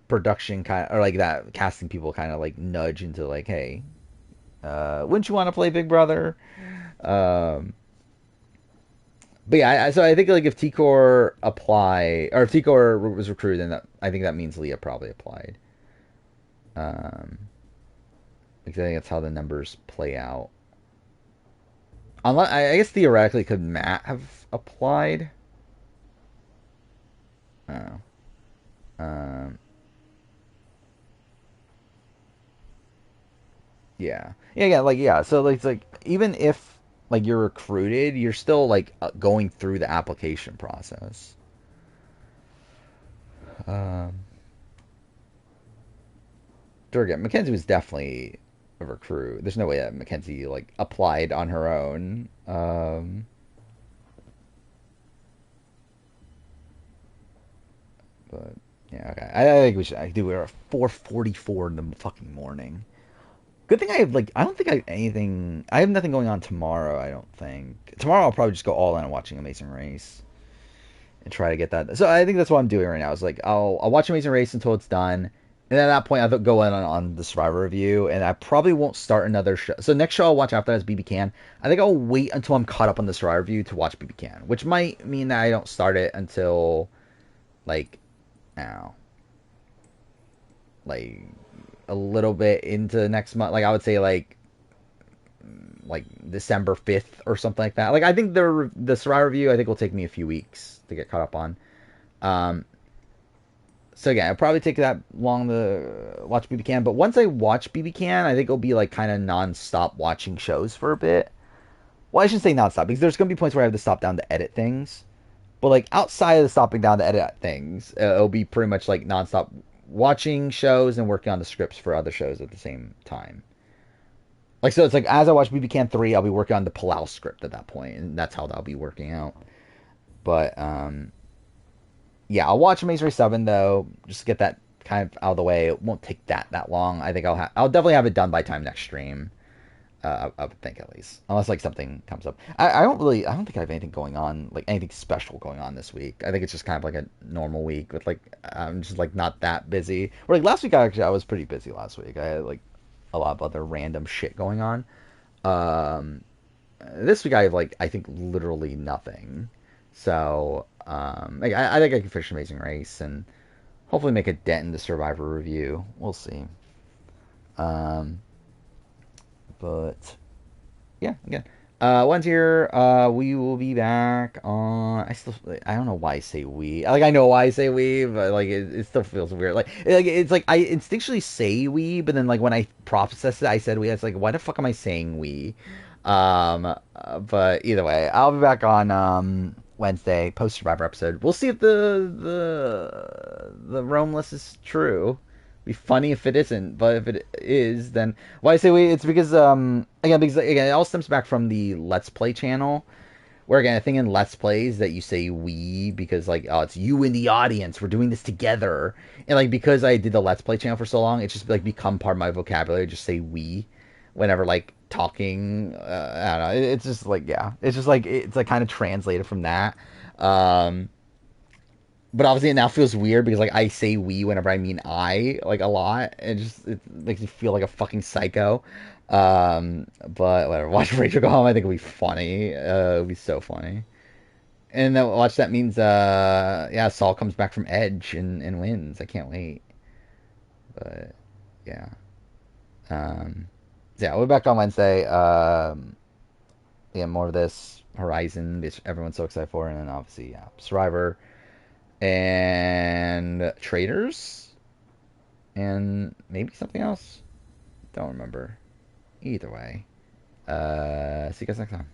production kind of, or like that casting people kind of like nudge into like, hey, wouldn't you want to play Big Brother? But yeah, so I think like if T-Core or if T-Core was recruited, then I think that means Leah probably applied. Because I think that's how the numbers play out. Unless, I guess theoretically, could Matt have applied? Oh. Yeah. So like, it's like, even if like you're recruited, you're still like going through the application process. Sure, again, Mackenzie was definitely a recruit. There's no way that Mackenzie like applied on her own. But yeah, okay. I think we should. We're at 4:44 in the fucking morning. Good thing I have, like, I don't think I have anything. I have nothing going on tomorrow, I don't think. Tomorrow I'll probably just go all in on watching Amazing Race and try to get that. So I think that's what I'm doing right now. Is like, I'll watch Amazing Race until it's done. And then at that point, I'll go in on the Survivor review. And I probably won't start another show. So next show I'll watch after that is BB Can. I think I'll wait until I'm caught up on the Survivor review to watch BB Can. Which might mean that I don't start it until, like, now. Like, a little bit into next month. Like, I would say, like December 5th or something like that. Like, I think the Survivor review, I think, will take me a few weeks to get caught up on. So, again, it'll probably take that long to watch BB Can. But once I watch BB Can, I think it'll be, like, kind of non-stop watching shows for a bit. Well, I shouldn't say non-stop, because there's going to be points where I have to stop down to edit things. But, like, outside of the stopping down to edit things, it'll be pretty much, like, non-stop watching shows and working on the scripts for other shows at the same time. Like, so it's like, as I watch BB Can 3, I'll be working on the Palau script at that point, and that's how that'll be working out. But, yeah, I'll watch Amazing Race 7, though, just to get that kind of out of the way. It won't take that long. I think I'll definitely have it done by time next stream. I would think, at least. Unless, like, something comes up. I don't think I have anything going on, like, anything special going on this week. I think it's just kind of like a normal week with, like, I'm just, like, not that busy. Or, like, last week, I was pretty busy last week. I had, like, a lot of other random shit going on. This week, I have, like, I think literally nothing. So, I think I can finish Amazing Race and hopefully make a dent in the Survivor review. We'll see. But, yeah, again, One's here. We will be back on. I don't know why I say we. Like, I know why I say we, but like it still feels weird. It's like I instinctually say we, but then like when I process it, I said we. It's like, why the fuck am I saying we? But either way, I'll be back on Wednesday, post Survivor episode. We'll see if the Rome list is true. Be funny if it isn't, but if it is, then why I say we? It's because again it all stems back from the Let's Play channel, where again I think in Let's Plays that you say we because like, oh, it's you in the audience, we're doing this together, and like because I did the Let's Play channel for so long, it's just like become part of my vocabulary. Just say we whenever like talking. I don't know. It's just like, yeah, it's just like it's like kind of translated from that. But obviously it now feels weird because like I say we whenever I mean I like a lot, and it makes me feel like a fucking psycho. But whatever. Watch Rachel go home. I think it'll be funny. It'll be so funny. And then watch that means yeah, Saul comes back from Edge and wins. I can't wait. But yeah. Yeah, we'll be back on Wednesday. Yeah, more of this Horizon, which everyone's so excited for, and then obviously yeah, Survivor. And Traders, and maybe something else. Don't remember. Either way, see you guys next time.